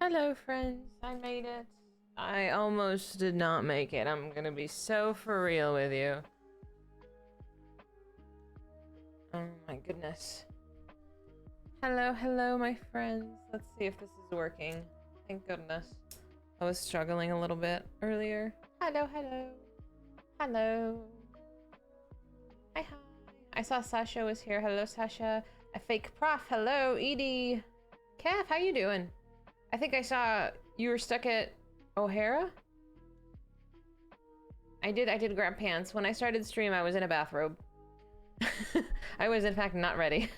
Hello, friends. I made it. I almost did not make it. I'm gonna be so for real with you. Oh my goodness. Hello, hello, my friends. Let's see if this is working. Thank goodness. I was struggling a little bit earlier. Hello, hello. Hello. Hi, hi. I saw Sasha was here. Hello, Sasha. A fake prof. Hello, Edie. Kev, how you doing? I think I saw you were stuck at O'Hara? I did grab pants. When I started stream, I was in a bathrobe. I was in fact not ready.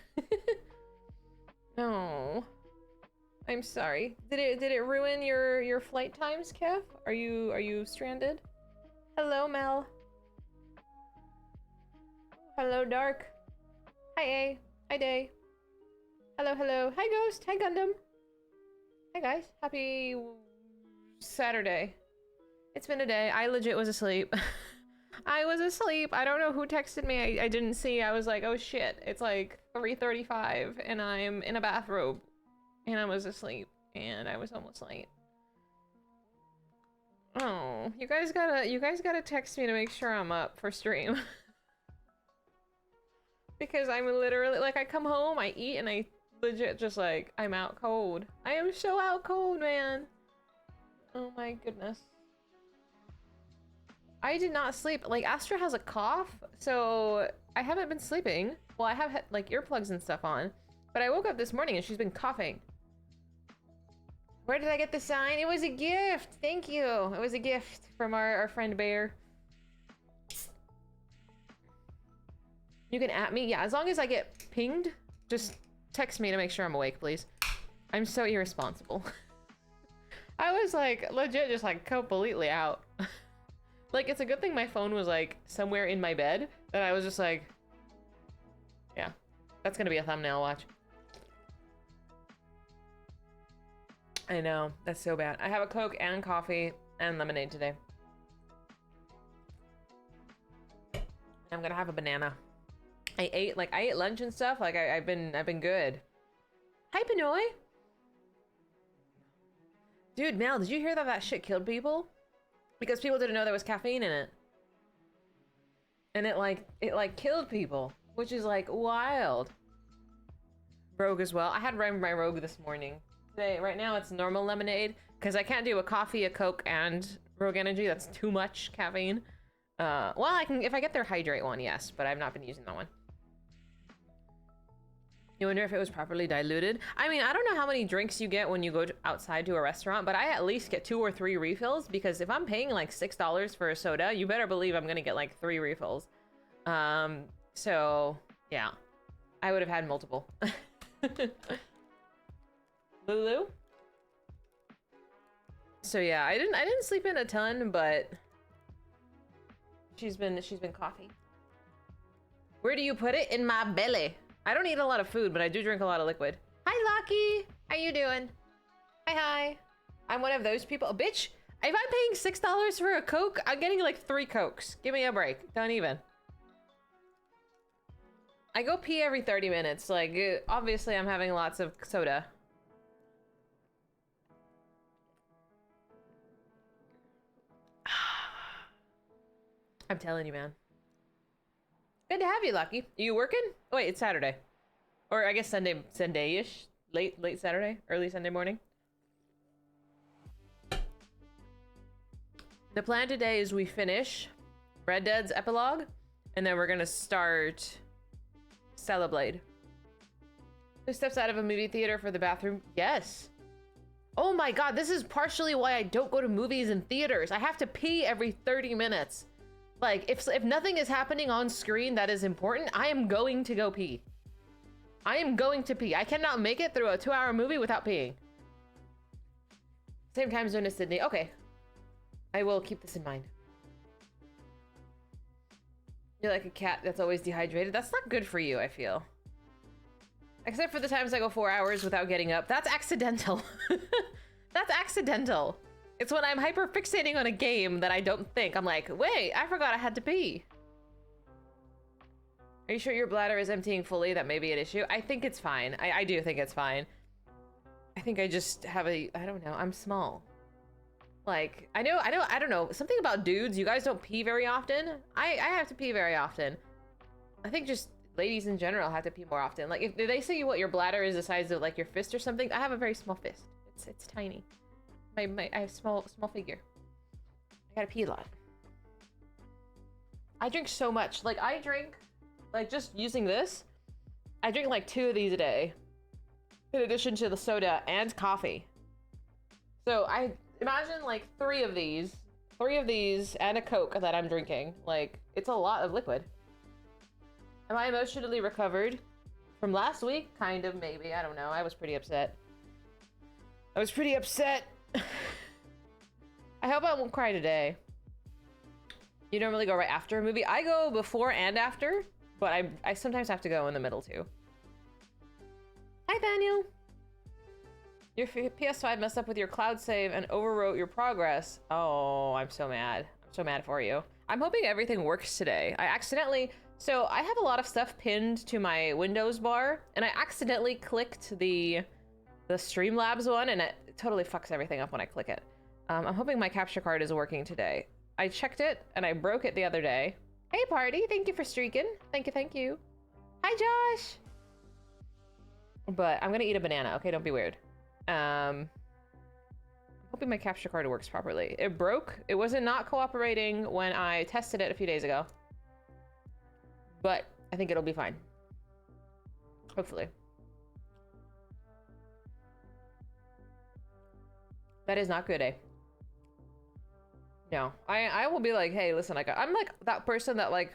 No. I'm sorry. Did it ruin your flight times, Kev? Are you stranded? Hello, Mel. Hello, Dark. Hi, A. Hi, Day. Hello, hello. Hi, Ghost. Hi, Gundam. Hi guys, happy Saturday. It's been a day. I legit was asleep. I was asleep. I don't know who texted me. I didn't see. I was like, oh shit. It's like 3:35 and I'm in a bathrobe and I was asleep and I was almost late. Oh, you guys gotta text me to make sure I'm up for stream. Because I'm literally like I come home, I eat, and I legit just like I'm out cold. I am so out cold, man. Oh my goodness. I did not sleep. Like Astra has a cough, so I haven't been sleeping. Well, I have had like earplugs and stuff on, but I woke up this morning and she's been coughing. Where did I get the sign? It was a gift. Thank you. It was a gift from our friend Bear. You can at me. Yeah, as long as I get pinged, just text me to make sure I'm awake, please. I'm so irresponsible. I was like legit just like completely out. Like it's a good thing my phone was like somewhere in my bed that I was just like, yeah, that's gonna be a thumbnail, watch. I know, that's so bad. I have a Coke and coffee and lemonade today. I'm gonna have a banana. I ate lunch and stuff. Like I've been good. Hi, Pinoy. Dude, Mel, did you hear that shit killed people? Because people didn't know there was caffeine in it. And it killed people, which is like wild. Rogue as well. I had my Rogue this morning. Today, right now it's normal lemonade because I can't do a coffee, a Coke, and Rogue Energy. That's too much caffeine. Well, I can if I get their hydrate one, yes, but I've not been using that one. You wonder if it was properly diluted? I mean, I don't know how many drinks you get when you go outside to a restaurant, but I at least get 2 or 3 refills because if I'm paying like $6 for a soda, you better believe I'm gonna get like 3 refills. So yeah, I would have had multiple. Lulu? So yeah, I didn't sleep in a ton, but she's been coughing. Where do you put it? In my belly. I don't eat a lot of food, but I do drink a lot of liquid. Hi, Lucky. How you doing? Hi, hi. I'm one of those people. Bitch, if I'm paying $6 for a Coke, I'm getting like 3 Cokes. Give me a break. Don't even. I go pee every 30 minutes. Like, obviously I'm having lots of soda. I'm telling you, man. Good to have you, Lucky. Are you working? Oh, wait, it's Saturday. Or I guess Sunday-ish. Late Saturday, early Sunday morning. The plan today is we finish Red Dead's epilogue, and then we're gonna start Celeblade. Who steps out of a movie theater for the bathroom? Yes. Oh my god, this is partially why I don't go to movies and theaters. I have to pee every 30 minutes. Like, if nothing is happening on screen that is important, I am going to go pee. I am going to pee. I cannot make it through a 2-hour movie without peeing. Same time zone as Sydney. Okay. I will keep this in mind. You're like a cat that's always dehydrated. That's not good for you, I feel. Except for the times I go 4 hours without getting up. That's accidental. That's accidental. It's when I'm hyper fixating on a game that I don't think. I'm like, wait, I forgot I had to pee. Are you sure your bladder is emptying fully? That may be an issue. I think it's fine. I do think it's fine. I think I just have a, I don't know, I'm small. Like, I don't know, something about dudes, you guys don't pee very often. I have to pee very often. I think just ladies in general have to pee more often. Like, if they say what your bladder is the size of like your fist or something, I have a very small fist. It's tiny. I have small figure. I gotta pee a lot. I drink so much. Like, I drink, like, just using this, I drink like 2 of these a day, in addition to the soda and coffee. So I imagine like 3 of these and a Coke that I'm drinking. Like, it's a lot of liquid. Am I emotionally recovered from last week? Kind of, maybe. I don't know. I was pretty upset. I hope I won't cry today. You don't really go right after a movie. I go before and after, but I sometimes have to go in the middle too. Hi, Daniel. Your PS5 messed up with your cloud save and overwrote your progress. Oh, I'm so mad. I'm so mad for you. I'm hoping everything works today. So I have a lot of stuff pinned to my Windows bar, and I accidentally clicked the Streamlabs one, and it totally fucks everything up when I click it. I'm hoping my capture card is working today. I checked it, and I broke it the other day. Hey, party. Thank you for streaking. Thank you. Hi, Josh. But I'm gonna eat a banana, okay? Don't be weird. I'm hoping my capture card works properly. It broke. It wasn't not cooperating when I tested it a few days ago. But I think it'll be fine. Hopefully. That is not good, eh? No. I will be like, hey, listen, like, I'm like that person that, like,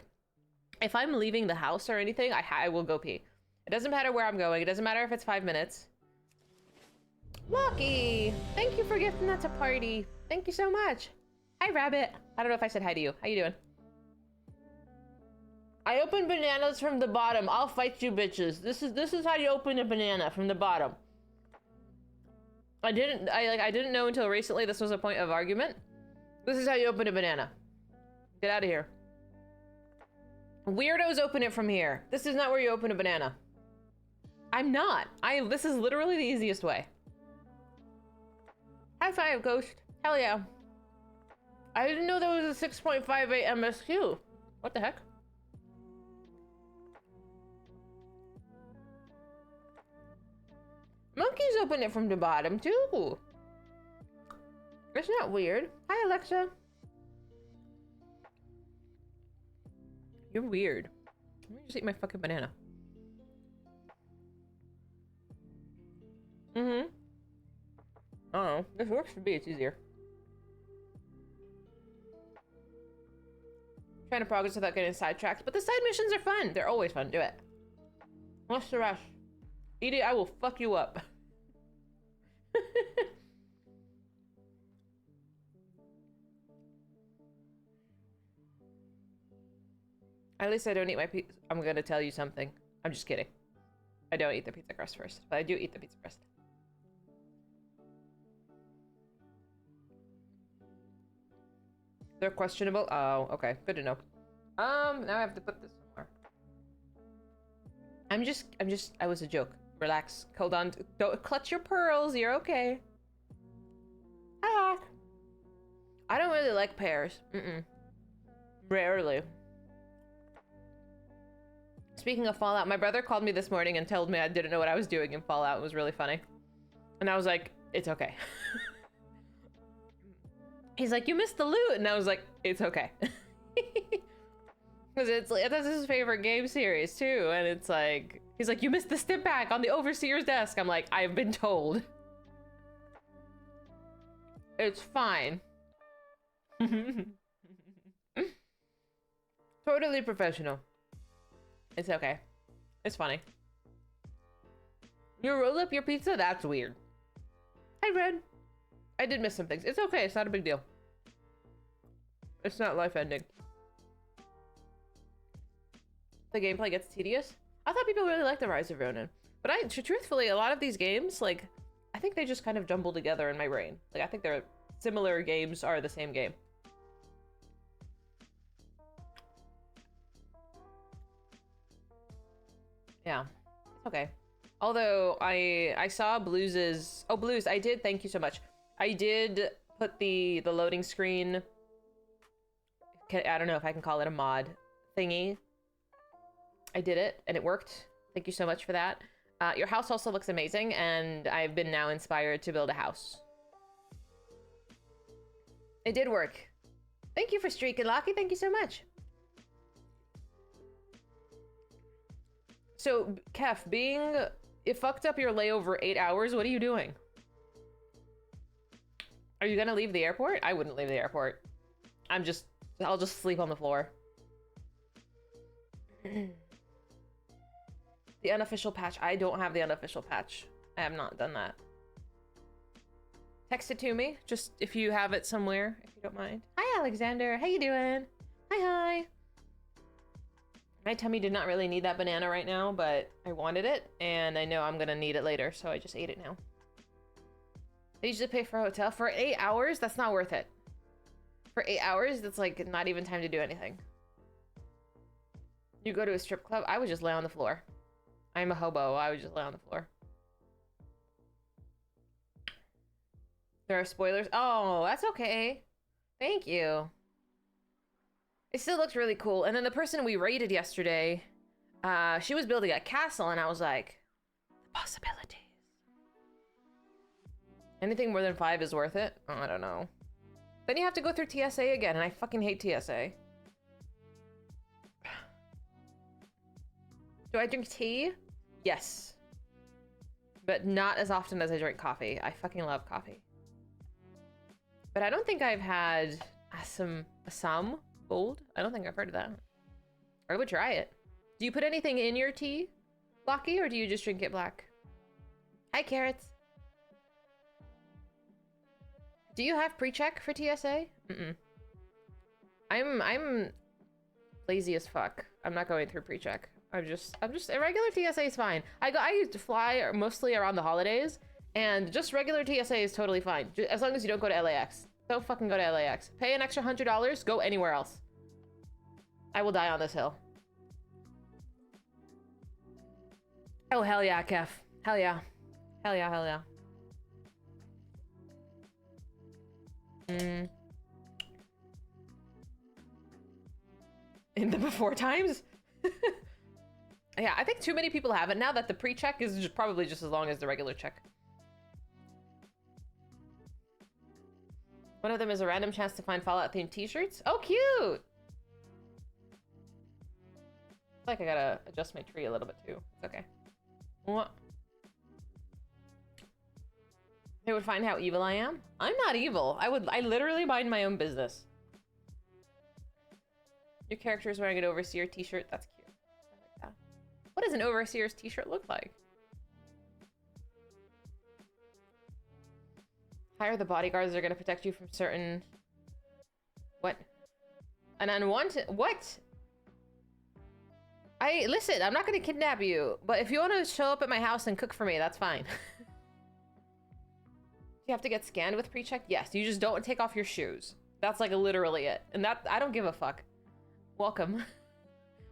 if I'm leaving the house or anything, I will go pee. It doesn't matter where I'm going. It doesn't matter if it's 5 minutes. Lucky! Thank you for gifting that to party. Thank you so much. Hi, Rabbit. I don't know if I said hi to you. How you doing? I open bananas from the bottom. I'll fight you bitches. This is how you open a banana, from the bottom. I didn't know until recently this was a point of argument. This is how you open a banana. Get out of here. Weirdos open it from here. This is not where you open a banana. I'm not. This is literally the easiest way. High five, Ghost. Hell yeah. I didn't know there was a 6.58 MSQ. What the heck? Monkeys open it from the bottom too. It's not weird. Hi, Alexa. You're weird. Let me just eat my fucking banana. Mm-hmm. Oh, this works for me. It's easier. Trying to progress without getting sidetracked, but the side missions are fun. They're always fun. Do it. What's the rush? Edie, I will fuck you up. At least I don't eat my pizza. I'm gonna tell you something. I'm just kidding. I don't eat the pizza crust first, but I do eat the pizza crust. They're questionable? Oh, okay. Good to know. Now I have to put this somewhere. I was a joke. Relax. Hold on. Don't clutch your pearls. You're okay. Hi. I don't really like pears. Rarely. Speaking of Fallout, my brother called me this morning and told me I didn't know what I was doing in Fallout. It was really funny. And I was like, it's okay. He's like, you missed the loot. And I was like, it's okay. Because that's his favorite game series too. And it's like, he's like, you missed the stip pack on the overseer's desk. I'm like, I've been told. It's fine. Totally professional. It's okay. It's funny. You roll up your pizza? That's weird. Hi, Red. I did miss some things. It's okay. It's not a big deal. It's not life-ending. The gameplay gets tedious. I thought people really liked the Rise of Ronin. But truthfully, a lot of these games, like, I think they just kind of jumble together in my brain. Like, I think they're similar games are the same game. Yeah. It's okay. Although I saw Blues's... Oh, Blues, I did. Thank you so much. I did put the loading screen... I don't know if I can call it a mod thingy. I did it, and it worked. Thank you so much for that. Your house also looks amazing, and I've been now inspired to build a house. It did work. Thank you for streaking, Locky. Thank you so much. So, Kef, it fucked up your layover 8 hours. What are you doing? Are you gonna leave the airport? I wouldn't leave the airport. I'll just sleep on the floor. The unofficial patch. I don't have the unofficial patch. I have not done that. Text it to me, just if you have it somewhere, if you don't mind. Hi, Alexander. How you doing? Hi. My tummy did not really need that banana right now, but I wanted it, and I know I'm gonna need it later, so I just ate it now. I usually pay for a hotel. For 8 hours, that's not worth it. For 8 hours, that's like not even time to do anything. You go to a strip club? I would just lay on the floor. I'm a hobo. I would just lay on the floor. There are spoilers. Oh, that's okay. Thank you. It still looks really cool. And then the person we raided yesterday, she was building a castle, and I was like, the possibilities. Anything more than 5 is worth it? Oh, I don't know. Then you have to go through TSA again, and I fucking hate TSA. Do I drink tea? Yes. But not as often as I drink coffee. I fucking love coffee. But I don't think I've had Assam Gold. I don't think I've heard of that. I would try it. Do you put anything in your tea, Locky, or do you just drink it black? Hi, Carrots. Do you have pre-check for TSA? Mm-mm. I'm lazy as fuck. I'm not going through pre-check. I'm just a regular TSA is fine. I used to fly mostly around the holidays, and just regular TSA is totally fine. As long as you don't go to LAX. Don't fucking go to LAX. Pay an extra $100, go anywhere else. I will die on this hill. Oh, hell yeah, Kef. Hell yeah. Hell yeah, hell yeah. In the before times? Yeah, I think too many people have it now that the pre-check is probably just as long as the regular check. One of them is a random chance to find Fallout-themed t-shirts. Oh, cute! I feel like I gotta adjust my tree a little bit too. It's okay. What? They would find how evil I am? I'm not evil. I literally mind my own business. Your character is wearing an overseer t-shirt. That's cute. I like that. What does an overseer's t-shirt look like? Hire the bodyguards that are going to protect you from certain... What? An unwanted... What? Listen, I'm not going to kidnap you, but if you want to show up at my house and cook for me, that's fine. You have to get scanned with pre-check? Yes, you just don't take off your shoes. That's like literally it. And that, I don't give a fuck. Welcome.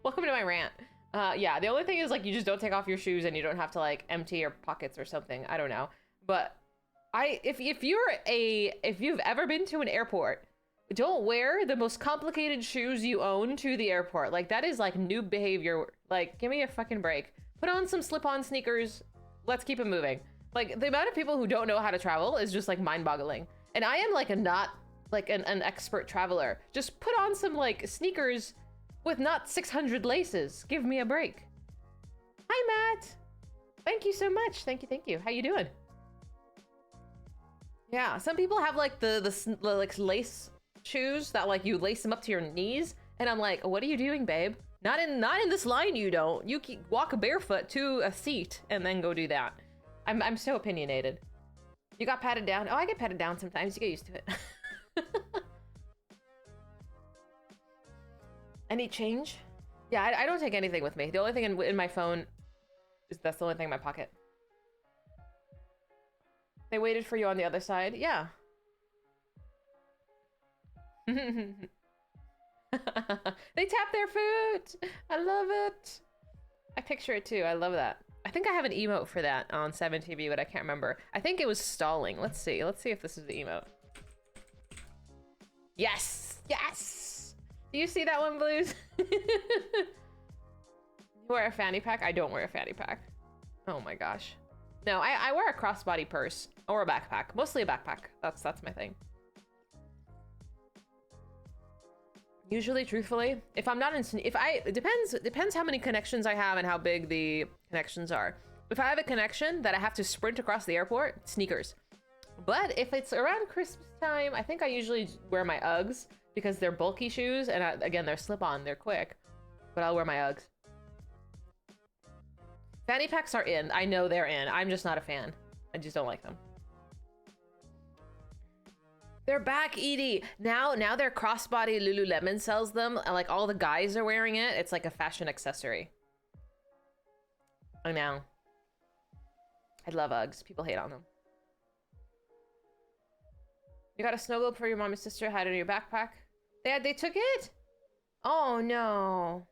Welcome to my rant. Yeah, the only thing is like you just don't take off your shoes and you don't have to like empty your pockets or something. I don't know. But if you've ever been to an airport, don't wear the most complicated shoes you own to the airport. Like that is like noob behavior. Like give me a fucking break. Put on some slip-on sneakers. Let's keep it moving. Like, the amount of people who don't know how to travel is just, like, mind-boggling. And I am, like, not, like, an expert traveler. Just put on some, like, sneakers with not 600 laces. Give me a break. Hi, Matt. Thank you so much. Thank you. How you doing? Yeah, some people have, like, the like, lace shoes that, like, you lace them up to your knees. And I'm like, what are you doing, babe? Not in this line, you don't. You walk barefoot to a seat and then go do that. I'm so opinionated. You got patted down? Oh, I get patted down sometimes. You get used to it. Any change? Yeah, I don't take anything with me. The only thing in my phone is that's the only thing in my pocket. They waited for you on the other side? Yeah. They tap their foot! I love it! I picture it too. I love that. I think I have an emote for that on 7TV, but I can't remember. I think it was stalling. Let's see. Let's see if this is the emote. Yes! Yes! Do you see that one, Blues? You wear a fanny pack? I don't wear a fanny pack. Oh my gosh. No, I wear a crossbody purse or a backpack. Mostly a backpack. That's my thing. Usually, truthfully, if I'm not in, it depends how many connections I have and how big the connections are. If I have a connection that I have to sprint across the airport, sneakers. But if it's around Christmas time, I think I usually wear my Uggs because they're bulky shoes and again, they're slip-on, they're quick. But I'll wear my Uggs. Fanny packs are in. I know they're in. I'm just not a fan. I just don't like them. They're back, Edie. Now their crossbody Lululemon sells them. And like all the guys are wearing it. It's like a fashion accessory. I know. I love Uggs. People hate on them. You got a snow globe for your mom and sister, had it in your backpack? They took it? Oh no.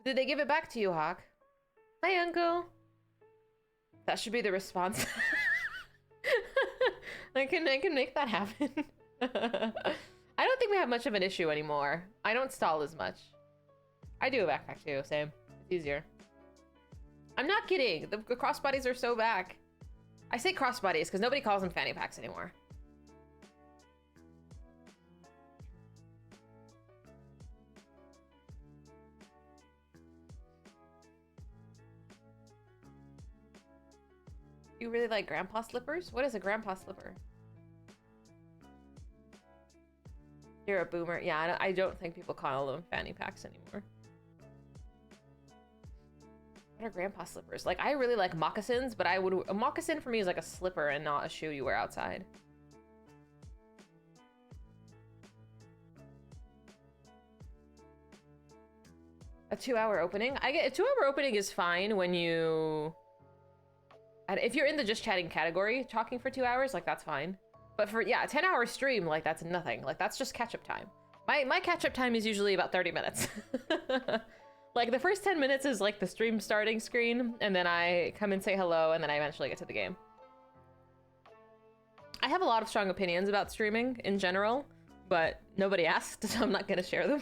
Did they give it back to you, Hawk? Hi, Uncle. That should be the response. I can make that happen. I don't think we have much of an issue anymore. I don't stall as much. I do a backpack too, same. It's easier. I'm not kidding. The crossbodies are so back. I say crossbodies because nobody calls them fanny packs anymore. You really like grandpa slippers? What is a grandpa slipper? You're a boomer. Yeah, I don't think people call them fanny packs anymore. What are grandpa slippers? Like, I really like moccasins, but a moccasin for me is like a slipper and not a shoe you wear outside. A 2-hour opening? I get a 2-hour opening is fine when you... If you're in the just chatting category, talking for 2 hours, like that's fine. But for, yeah, a 10-hour stream, like that's nothing. Like that's just catch-up time. My catch-up time is usually about 30 minutes. Like the first 10 minutes is like the stream starting screen, and then I come and say hello, and then I eventually get to the game. I have a lot of strong opinions about streaming in general, but nobody asked, so I'm not gonna share them.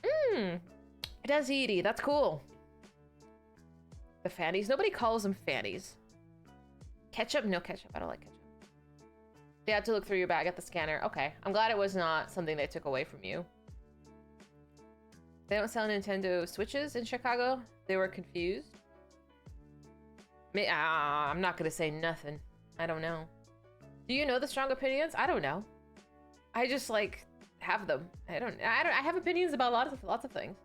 It does Edie, that's cool. The fannies, nobody calls them fannies. Ketchup? No ketchup, I don't like ketchup. They had to look through your bag at the scanner. Okay, I'm glad it was not something they took away from you. They don't sell Nintendo Switches in Chicago? They were confused? I'm not gonna say nothing. I don't know. Do you know the strong opinions? I don't know. I just like have them. I have opinions about lots of things.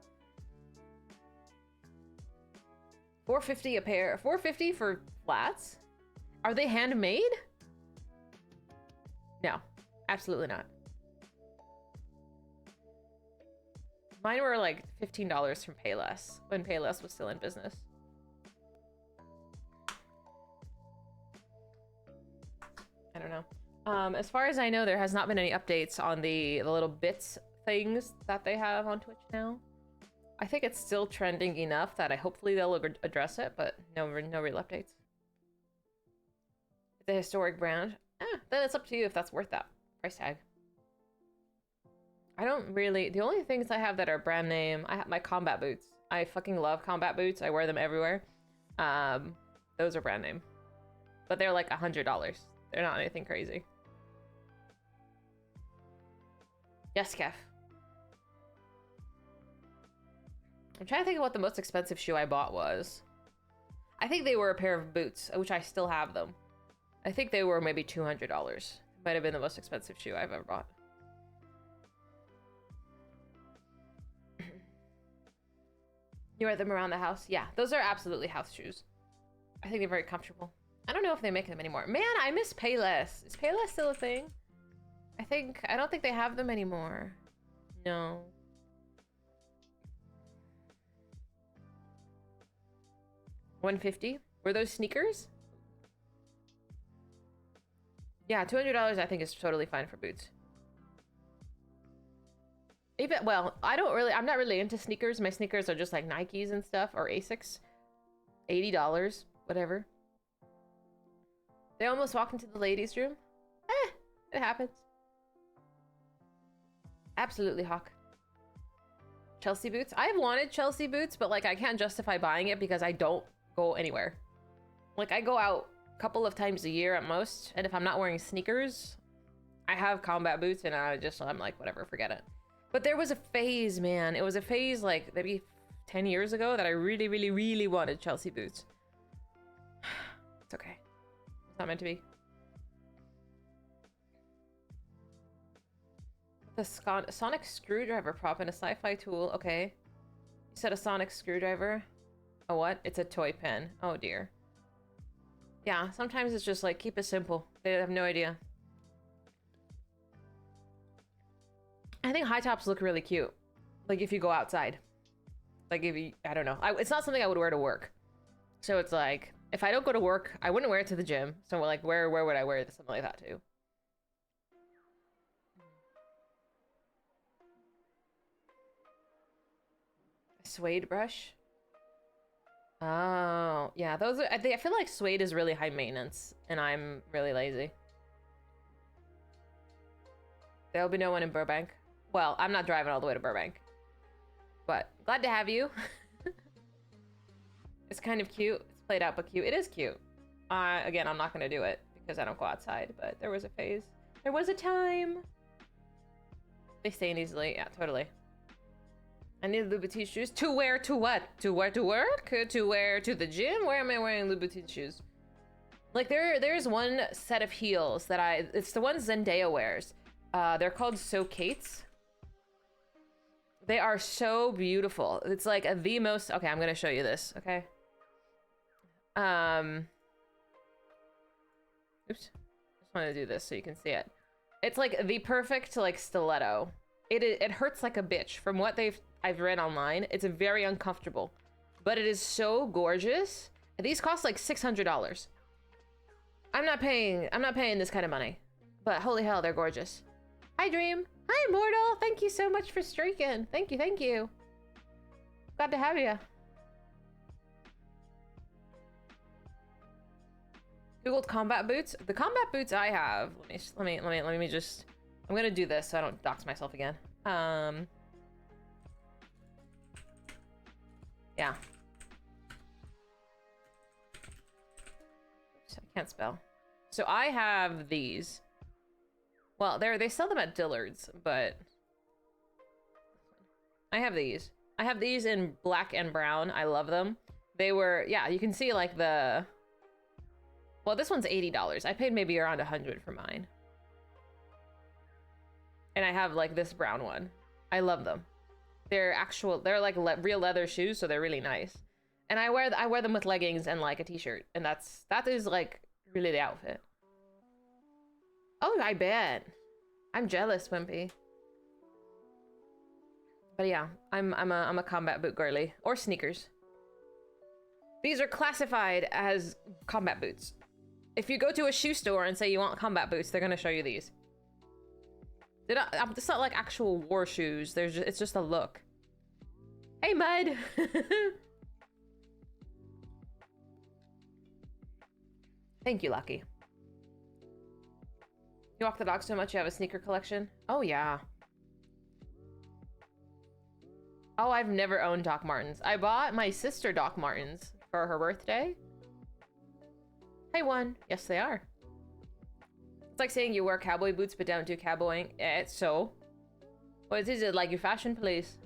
$4.50 a pair. $4.50 for flats? Are they handmade? No, absolutely not. Mine were like $15 from Payless when Payless was still in business. I don't know. As far as I know, there has not been any updates on the little bits things that they have on Twitch now. I think it's still trending enough that hopefully they'll address it, but no real updates. It's a historic brand. Then it's up to you if that's worth that price tag. I don't really... The only things I have that are brand name... I have my combat boots. I fucking love combat boots. I wear them everywhere. Those are brand name. But they're like $100. They're not anything crazy. Yes, Kev. I'm trying to think of what the most expensive shoe I bought was. I think they were a pair of boots, which I still have them. I think they were maybe $200. Might have been the most expensive shoe I've ever bought. You wear them around the house? Yeah, those are absolutely house shoes. I think they're very comfortable. I don't know if they make them anymore. Man, I miss Payless. Is Payless still a thing? I don't think they have them anymore. No. $150? Were those sneakers? Yeah, $200 I think is totally fine for boots. Even, well, I'm not really into sneakers. My sneakers are just like Nikes and stuff, or Asics. $80, whatever. They almost walked into the ladies' room. It happens. Absolutely, Hawk. Chelsea boots. I've wanted Chelsea boots, but like I can't justify buying it because I don't go anywhere. Like I go out a couple of times a year at most, and if I'm not wearing sneakers, I have combat boots, and I'm like, whatever, forget it. But there was a phase, man. It was a phase like maybe 10 years ago that I really, really, really wanted Chelsea boots. It's okay. It's not meant to be. The sonic screwdriver prop in a sci-fi tool. Okay. You said a sonic screwdriver? A what? It's a toy pen. Oh dear. Yeah, sometimes it's just like, keep it simple. They have no idea. I think high tops look really cute. Like if you go outside. Like if you, I don't know. It's not something I would wear to work. So it's like, if I don't go to work, I wouldn't wear it to the gym. So like, where would I wear something like that to? Suede brush. Oh, yeah, those are, I feel like suede is really high maintenance, and I'm really lazy. There'll be no one in Burbank. Well, I'm not driving all the way to Burbank. But, glad to have you. It's kind of cute. It's played out, but cute. It is cute. Again, I'm not gonna do it, because I don't go outside, but there was a phase. There was a time! They stain easily. Yeah, totally. I need Louboutin shoes. To wear to what? To wear to work? To wear to the gym? Where am I wearing Louboutin shoes? Like there's one set of heels that it's the ones Zendaya wears. They're called So Kate's. They are so beautiful. It's like the most, okay, I'm gonna show you this, okay? Oops. Just want to do this so you can see it. It's like the perfect like stiletto. It hurts like a bitch from what I've read online. It's very uncomfortable, but it is so gorgeous. These cost like $600. I'm not paying this kind of money, but holy hell, they're gorgeous. Hi, Dream. Hi, Mortal. Thank you so much for streaking. Thank you. Glad to have you. Googled combat boots. The combat boots I have. Let me just. I'm gonna do this so I don't dox myself again. Yeah. Oops, I can't spell. So I have these. Well, they sell them at Dillard's, but I have these. I have these in black and brown. I love them. They were, yeah, you can see like the. Well, this one's $80. I paid maybe around $100 for mine. And I have like this brown one. I love them. They're like real leather shoes, so they're really nice. And I wear them with leggings and like a t-shirt, and that is like really the outfit. Oh, I bet. I'm jealous, Wimpy. But yeah, I'm a combat boot girly, or sneakers. These are classified as combat boots. If you go to a shoe store and say you want combat boots, they're gonna show you these. It's not like actual war shoes. It's just a look. Hey, Mud. Thank you, Lucky. You walk the dog so much you have a sneaker collection? Oh, yeah. Oh, I've never owned Doc Martens. I bought my sister Doc Martens for her birthday. Hey, one. Yes, they are. It's like saying you wear cowboy boots but don't do cowboying. So? What is it, like your fashion police?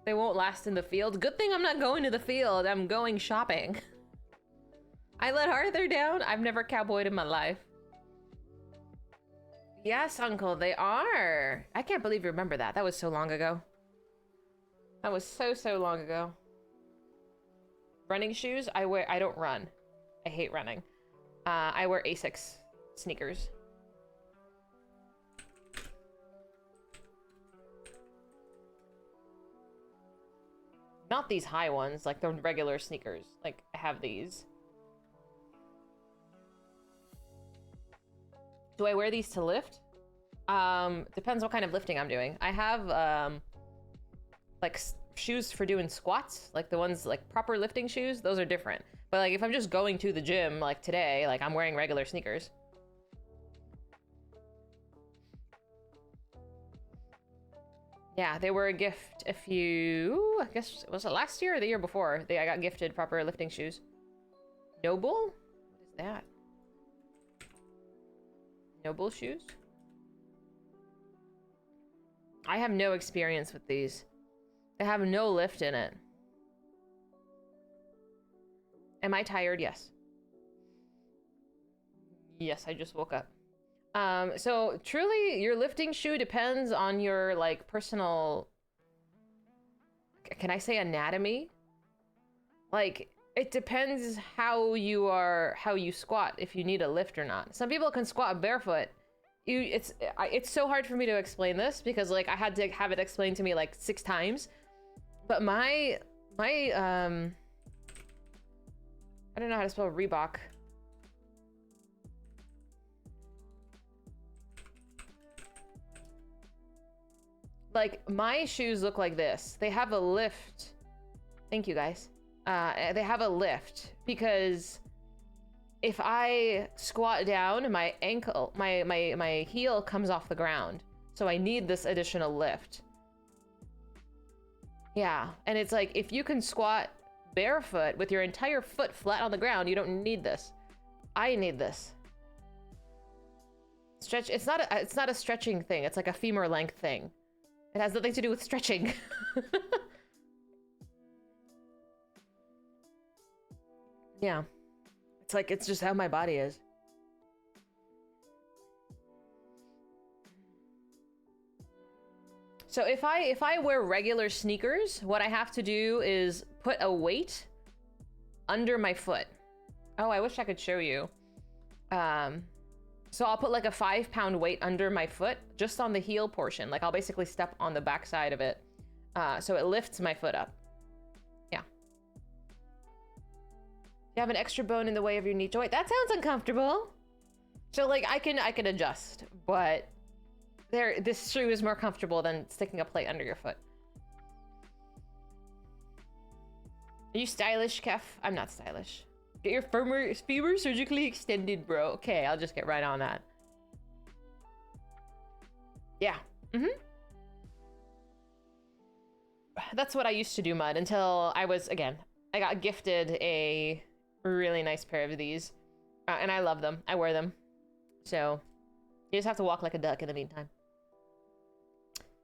They won't last in the field. Good thing I'm not going to the field. I'm going shopping. I let Arthur down. I've never cowboyed in my life. Yes, Uncle, they are. I can't believe you remember that. That was so long ago. That was so long ago. Running shoes? I don't run. I hate running. I wear Asics sneakers. Not these high ones, like the regular sneakers. Like, I have these. Do I wear these to lift? Depends what kind of lifting I'm doing. I have like shoes for doing squats, like the ones like proper lifting shoes. Those are different. But like if I'm just going to the gym like today, like I'm wearing regular sneakers. Yeah, they were a gift a few, I guess, was it last year or the year before? I got gifted proper lifting shoes. Noble? What is that? Noble shoes? I have no experience with these. They have no lift in it. Am I tired? Yes. Yes, I just woke up. So truly your lifting shoe depends on your like personal, can I say anatomy? Like it depends how you squat, if you need a lift or not. Some people can squat barefoot. It's so hard for me to explain this because like I had to have it explained to me like 6 times. But my I don't know how to spell Reebok. Like my shoes look like this. They have a lift. Thank you guys. They have a lift because if I squat down, my ankle, my heel comes off the ground. So I need this additional lift. Yeah, and it's like if you can squat barefoot with your entire foot flat on the ground, you don't need this. I need this. Stretch. It's not a stretching thing. It's like a femur length thing. It has nothing to do with stretching. Yeah. It's like, it's just how my body is. So if I wear regular sneakers, what I have to do is put a weight under my foot. Oh, I wish I could show you. So I'll put like a 5-pound weight under my foot, just on the heel portion. Like I'll basically step on the back side of it. So it lifts my foot up. Yeah. You have an extra bone in the way of your knee joint. That sounds uncomfortable. So like I can adjust, but this shoe is more comfortable than sticking a plate under your foot. Are you stylish, Kef? I'm not stylish. Get your femur surgically extended, bro. Okay, I'll just get right on that. Yeah. That's what I used to do, Mud, until I got gifted a really nice pair of these. And I love them. I wear them. So, you just have to walk like a duck in the meantime.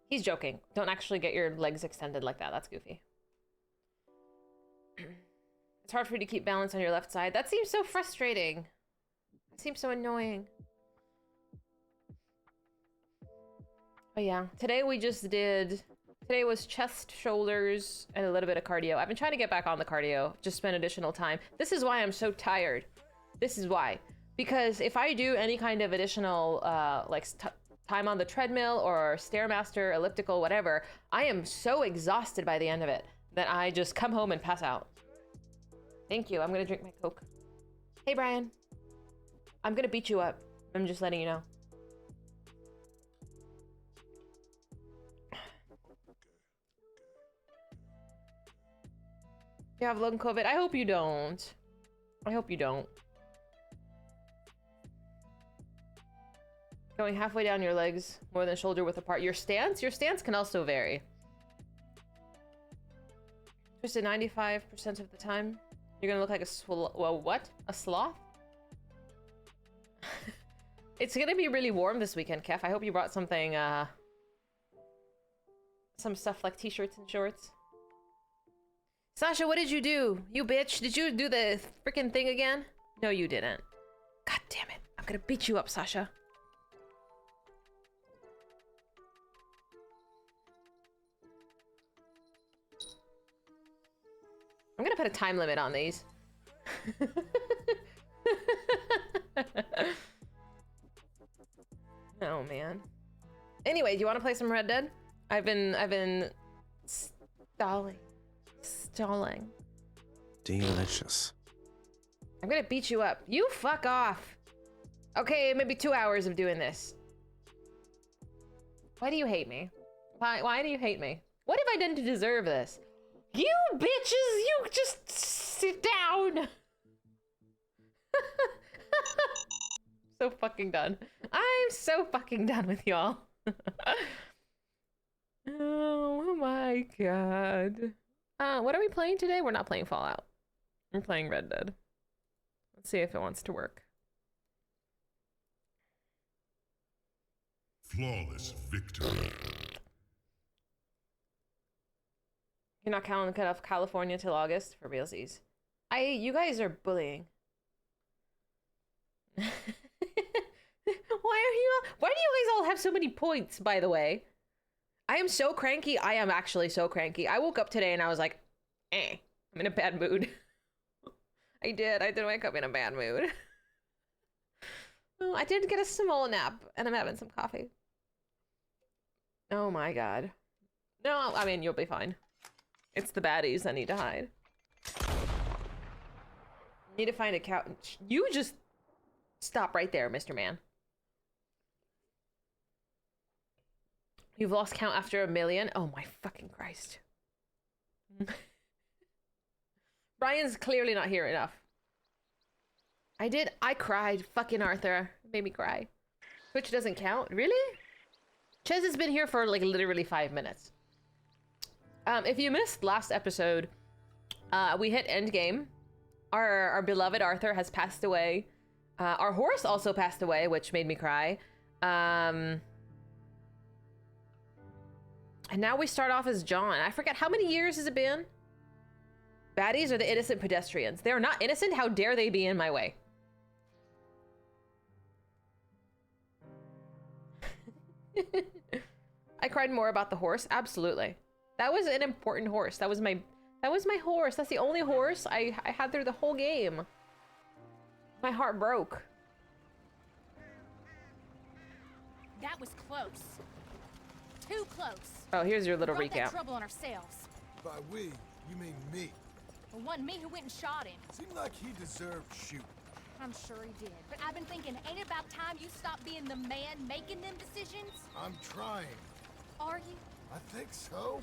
He's joking. Don't actually get your legs extended like that. That's goofy. It's hard for you to keep balance on your left side. That seems so frustrating. It seems so annoying. Oh yeah, today was chest, shoulders, and a little bit of cardio. I've been trying to get back on the cardio, just spend additional time. This is why I'm so tired. This is why. Because if I do any kind of additional time on the treadmill or Stairmaster, elliptical, whatever, I am so exhausted by the end of it that I just come home and pass out. Thank you. I'm gonna drink my Coke. Hey, Brian. I'm gonna beat you up. I'm just letting you know. You have long COVID? I hope you don't. I hope you don't. Going halfway down your legs, more than shoulder width apart. Your stance can also vary. Twisted 95% of the time. You're gonna look like a sloth? It's gonna be really warm this weekend, Kef. I hope you brought something, some stuff like t-shirts and shorts. Sasha, what did you do? You bitch, did you do the freaking thing again? No, you didn't. God damn it. I'm gonna beat you up, Sasha. I'm gonna put a time limit on these. Oh man. Anyway, do you want to play some Red Dead? I've been stalling. Delicious. I'm gonna beat you up. You fuck off. Okay, maybe 2 hours of doing this. Why do you hate me? Why do you hate me? What have I done to deserve this? You bitches, you just sit down. So fucking done. I'm so fucking done with y'all. Oh my god. What are we playing today? We're not playing Fallout. We're playing Red Dead. Let's see if it wants to work. Flawless victory. You're not counting cut off California till August for realsies. You guys are bullying. Why do you guys all have so many points, by the way? I am so cranky. I am actually so cranky. I woke up today and I was like, I'm in a bad mood. I did wake up in a bad mood. Oh, I did get a small nap and I'm having some coffee. Oh my god. No, I mean, you'll be fine. It's the baddies I need to hide. Need to find a couch. You just stop right there, Mr. Man. You've lost count after 1 million? Oh my fucking Christ. Brian's clearly not here enough. I cried. Fucking Arthur. It made me cry. Twitch doesn't count? Really? Ches has been here for like literally 5 minutes. If you missed last episode, we hit endgame. Our beloved Arthur has passed away. Our horse also passed away, which made me cry. And now we start off as John. I forget, how many years has it been? Baddies are the innocent pedestrians. They're not innocent. How dare they be in my way? I cried more about the horse. Absolutely. That was an important horse. That was my horse. That's the only horse I had through the whole game. My heart broke. That was close. Too close. Oh, here's your little We brought that recap. trouble on ourselves. By we, you mean me. It wasn't me who went and shot him. Seemed like he deserved shooting. I'm sure he did. But I've been thinking, ain't it about time you stop being the man making them decisions? I'm trying. Are you? I think so.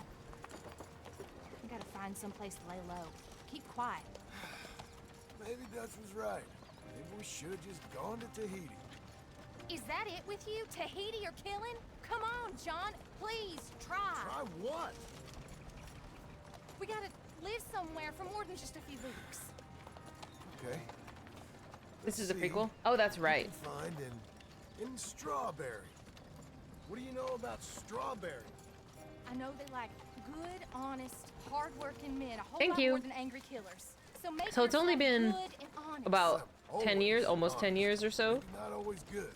You gotta find someplace to lay low. Keep quiet. Maybe Dutch was right. Maybe we should have just gone to Tahiti. Is that it with you? Tahiti or killing? Come on, John. Please, try. Try what? We gotta live somewhere for more than just a few weeks. Okay. This is a See. prequel? Oh, that's right. You can find in Strawberry. What do you know about Strawberry? I know they like good, honest, hard-working men. A whole Thank lot you. more than angry killers. So So it's only yourself been good and honest. about I'm 10 years, always almost 10 honest. years or so, Maybe not always good,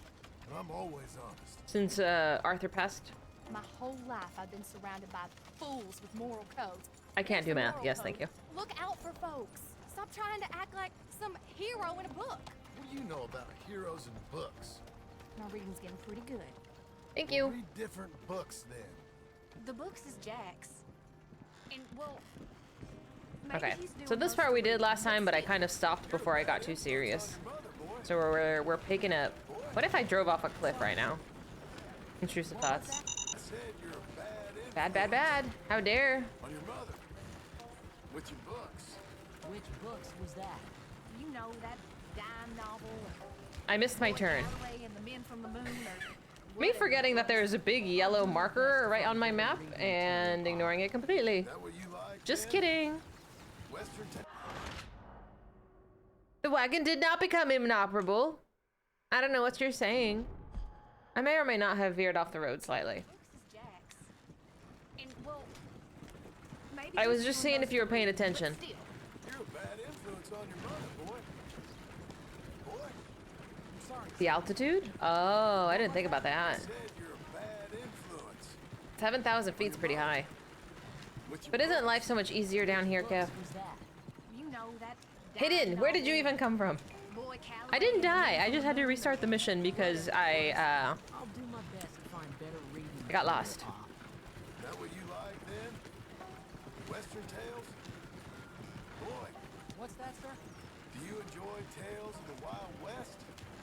but I'm always honest. since Arthur passed. My whole life I've been surrounded by fools with moral codes. I can't do Here's the math. moral Yes, code. thank you. Look out for folks. Stop trying to act like some hero in a book. What do you know about heroes and books? My reading's getting pretty good. Thank you. Read different books then. The books is Jack's. And, well, maybe Okay, he's doing so this most part of we the did last reading, time, but I see? kind of stopped before I got too serious. Your mother, boy. So we're picking up. What if I drove off a cliff right now? Intrusive thoughts. I said you're a bad influence Bad, bad, bad. How dare. on your mother. With your books. Which books was that? You know, that dime novel. I missed my turn. Galloway and the Men from the Moon, or Me forgetting that there's a big yellow marker right on my map and ignoring it completely. Is that what you like? Just then? kidding. Western The wagon did not become inoperable. I don't know what you're saying. I may or may not have veered off the road slightly. books is Jack's. And, well, maybe I was he's just doing seeing most if you were of the paying reading, but attention. still. You're a bad influence on your mother, boy. Boy, I'm sorry. The altitude? Oh, I didn't think about I that. said you're a bad influence. 7,000 feet's pretty high. With your But isn't books. life so much easier down here, Kev? What was that? You know, that Hidden! dime Where did you novel, even come from? Boy Calloway I didn't and the die. Men I from just the had to Moon, restart the mission because I'll do my best to find better reading. I got lost. Is that what you like then? Western tales? Boy, What's that, sir? do you enjoy tales of the Wild West?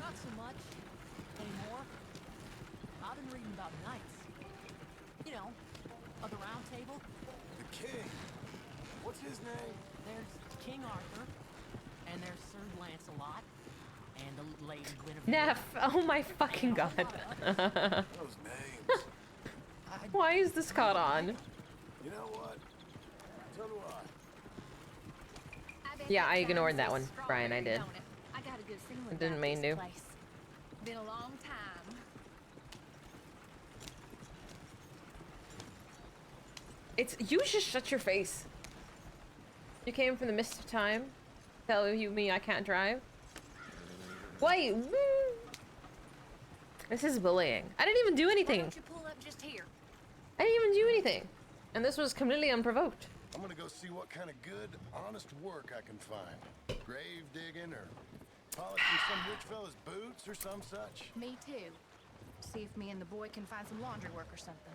Not so much. Anymore. I've been reading about knights. You know, of the round table. The king. What's his name? There's King Arthur, and there's Sir Lancelot, and the Lady Guinevere. Neff, oh my fucking god. Those names. Why is this caught on? You know what? So do I. bet Yeah, that I ignored sounds that so one, Brian, I strawberry, did. don't it? I got a good feeling I didn't about mean this to. place. Been a long time. It's you just shut your face. You came from the mist of time. Tell you me I can't drive. Wait. This is bullying. I didn't even do Why anything. don't you pull up just here? I didn't even do anything. And this was completely unprovoked. I'm gonna go see what kind of good, honest work I can find. Grave digging or polishing some rich fella's boots or some such. Me too. See if me and the boy can find some laundry work or something.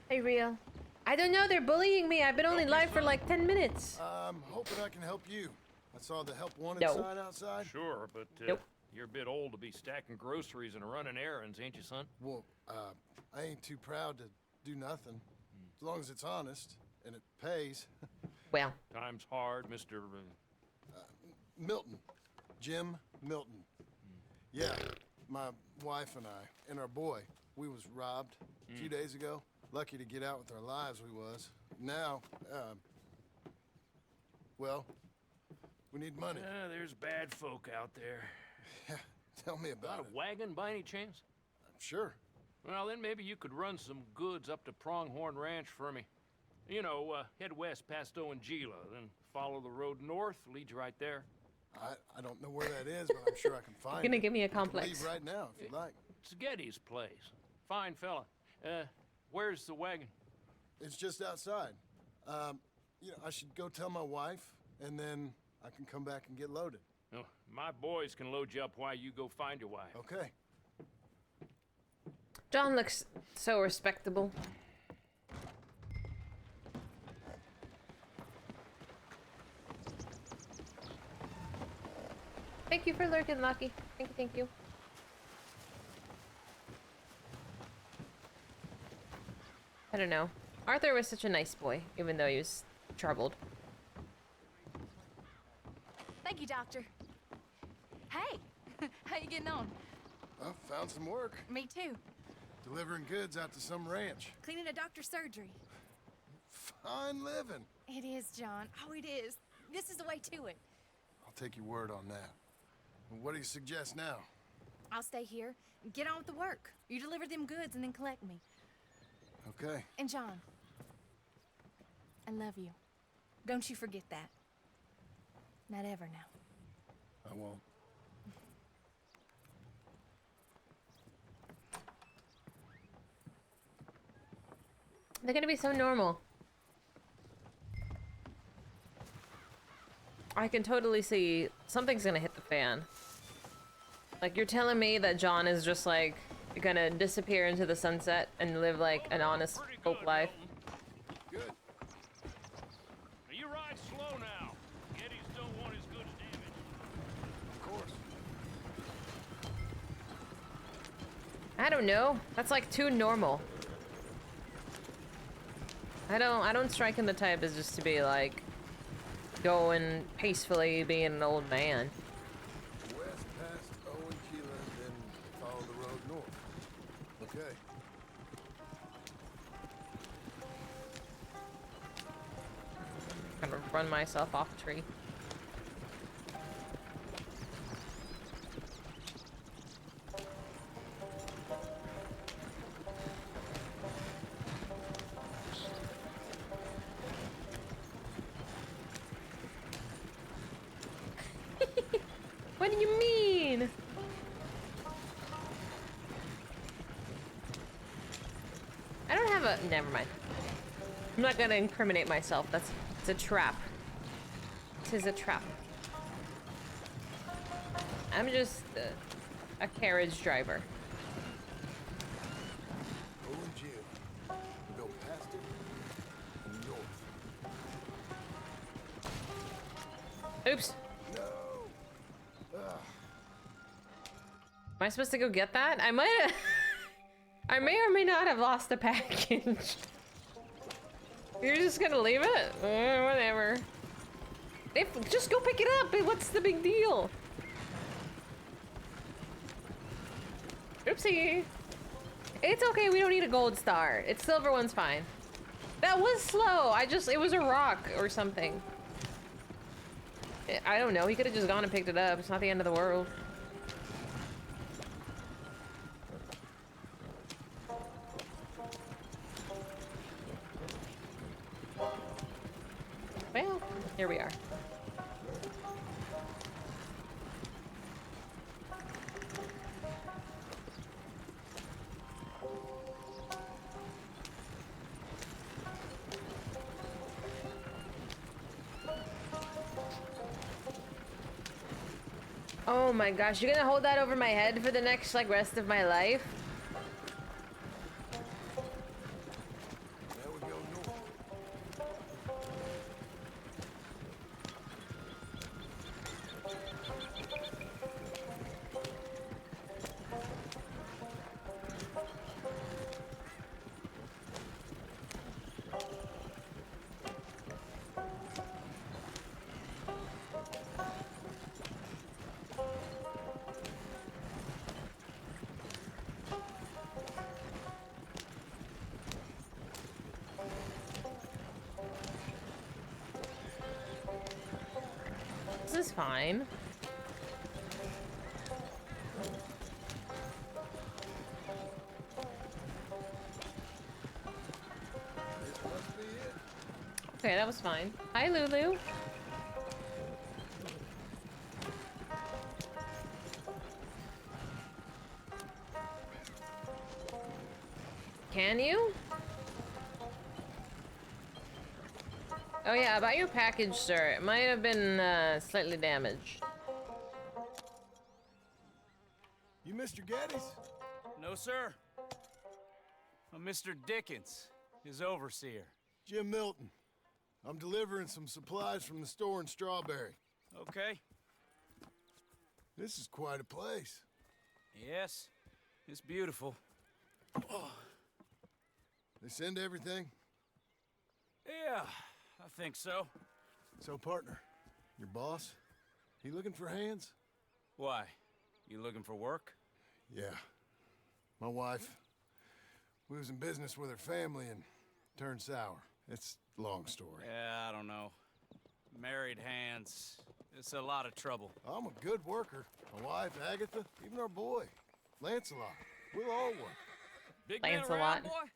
Hey, real. I don't know, they're bullying me. I've been only live for like 10 minutes. I'm hoping I can help you. I saw the help wanted No. sign outside. Sure, but Nope. you're a bit old to be stacking groceries and running errands, ain't you, son? Well, I ain't too proud to do nothing. As long as it's honest and it pays. Well, Time's hard, Mr. Milton. Jim Milton. Yeah, my wife and I and our boy, we was robbed a few days ago. Lucky to get out with our lives we was. Now, well, we need money. There's bad folk out there. Tell me Got about a it. wagon by any chance? Sure. Well, then maybe you could run some goods up to Pronghorn Ranch for me. You know, head west past Owanjila, then follow the road north, leads you right there. I don't know where that is, but I'm sure I can find you're gonna it. give me a I can complex. leave right now if you'd like. It's Getty's place. Fine fella. Where's the wagon? It's just outside. You know, I should go tell my wife, and then I can come back and get loaded. Oh, my boys can load you up while you go find your wife. Okay. John looks so respectable. Thank you for lurking, Lucky. Thank you, thank you. I don't know. Arthur was such a nice boy, even though he was troubled. Thank you, Doctor. Hey, how you getting on? Well, found some work. Me too. Delivering goods out to some ranch. Cleaning a doctor's surgery. Fine living. It is, John. Oh, it is. This is the way to it. I'll take your word on that. What do you suggest now? I'll stay here and get on with the work. You deliver them goods and then collect me. Okay. And John, I love you. Don't you forget that. Not ever now. I won't. They're gonna be so normal. I can totally see something's gonna hit the fan. Like, you're telling me that John is just like gonna disappear into the sunset and live like an honest Pretty folk good, life. Milton. Good. Now, you ride slow now. Gettys don't want his goods damaged. Of course. I don't know. That's like too normal. I don't strike him the type as just to be like going peacefully being an old man. West past Owanjila, then follow the road north. Okay. Gonna run myself off a tree. What do you mean? I don't have a. Never mind. I'm not gonna incriminate myself. It's a trap. It is a trap. I'm just a carriage driver. Owanjila. We go past it and north. Oops. No! I supposed to go get that? I might have... I may or may not have lost a package. You're just gonna leave it? Whatever. Just go pick it up. What's the big deal? Oopsie. It's okay. We don't need a gold star. It's silver one's fine. That was slow. It was a rock or something. I don't know. He could have just gone and picked it up. It's not the end of the world. Well, here we are. Oh my gosh, you're gonna hold that over my head for the next, like, rest of my life? There we go north. This is fine. This must be it. Okay, that was fine. Hi, Lulu. Can you? Oh yeah, about your package, sir. It might have been slightly damaged. You Mr. Geddes? No, sir. I'm Mr. Dickens, his overseer. Jim Milton. I'm delivering some supplies from the store in Strawberry. Okay. This is quite a place. Yes, it's beautiful. They send everything? Yeah, I think so. So, partner, your boss, he looking for hands? Why? You looking for work? Yeah. My wife, we was in business with her family and turned sour. It's a long story. Yeah, I don't know. Married hands. It's a lot of trouble. I'm a good worker. My wife, Agatha, even our boy, Lancelot. We'll all work. Big Lancelot. man around, boy?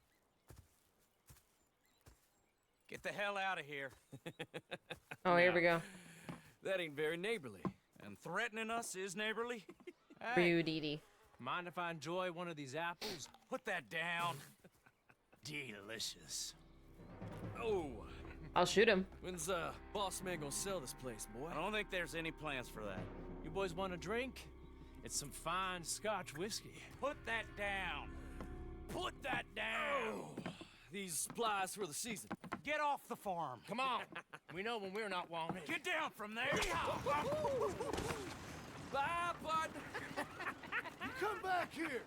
Get the hell out of here. Oh, here we go. That ain't very neighborly. And threatening us is neighborly? Rude, Edie. Mind if I enjoy one of these apples? Put that down. Delicious. Oh, I'll shoot him. When's boss man gonna sell this place, boy? I don't think there's any plans for that. You boys want a drink? It's some fine Scotch whiskey. Put that down. Put that down. These supplies for the season. Get off the farm. Come on. We know when we're not wanted. Get down from there. Bye, bud. You come back here!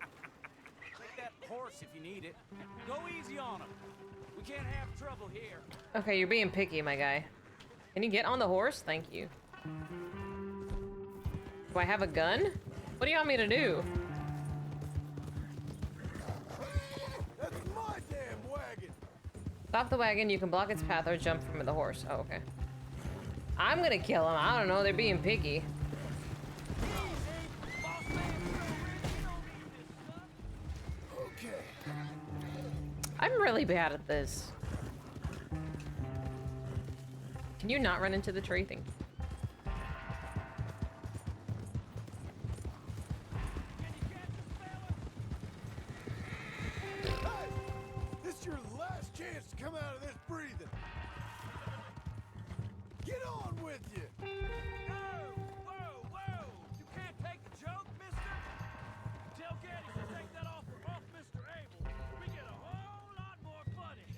Take that horse if you need it. Go easy on him. We can't have trouble here. Okay, you're being picky, my guy. Can you get on the horse? Thank you. Do I have a gun? What do you want me to do? That's my damn wagon! Stop the wagon, you can block its path or jump from the horse. Oh, okay. I'm gonna kill him. I don't know, they're being picky. Okay. I'm really bad at this. Can you not run into the tree thing? Hey! This is your last chance to come out of this breathing. Get on with you! Whoa, whoa, whoa! You can't take the joke, mister? Tell Geddes to take that offer off Mr. Abel. We get a whole lot more funny.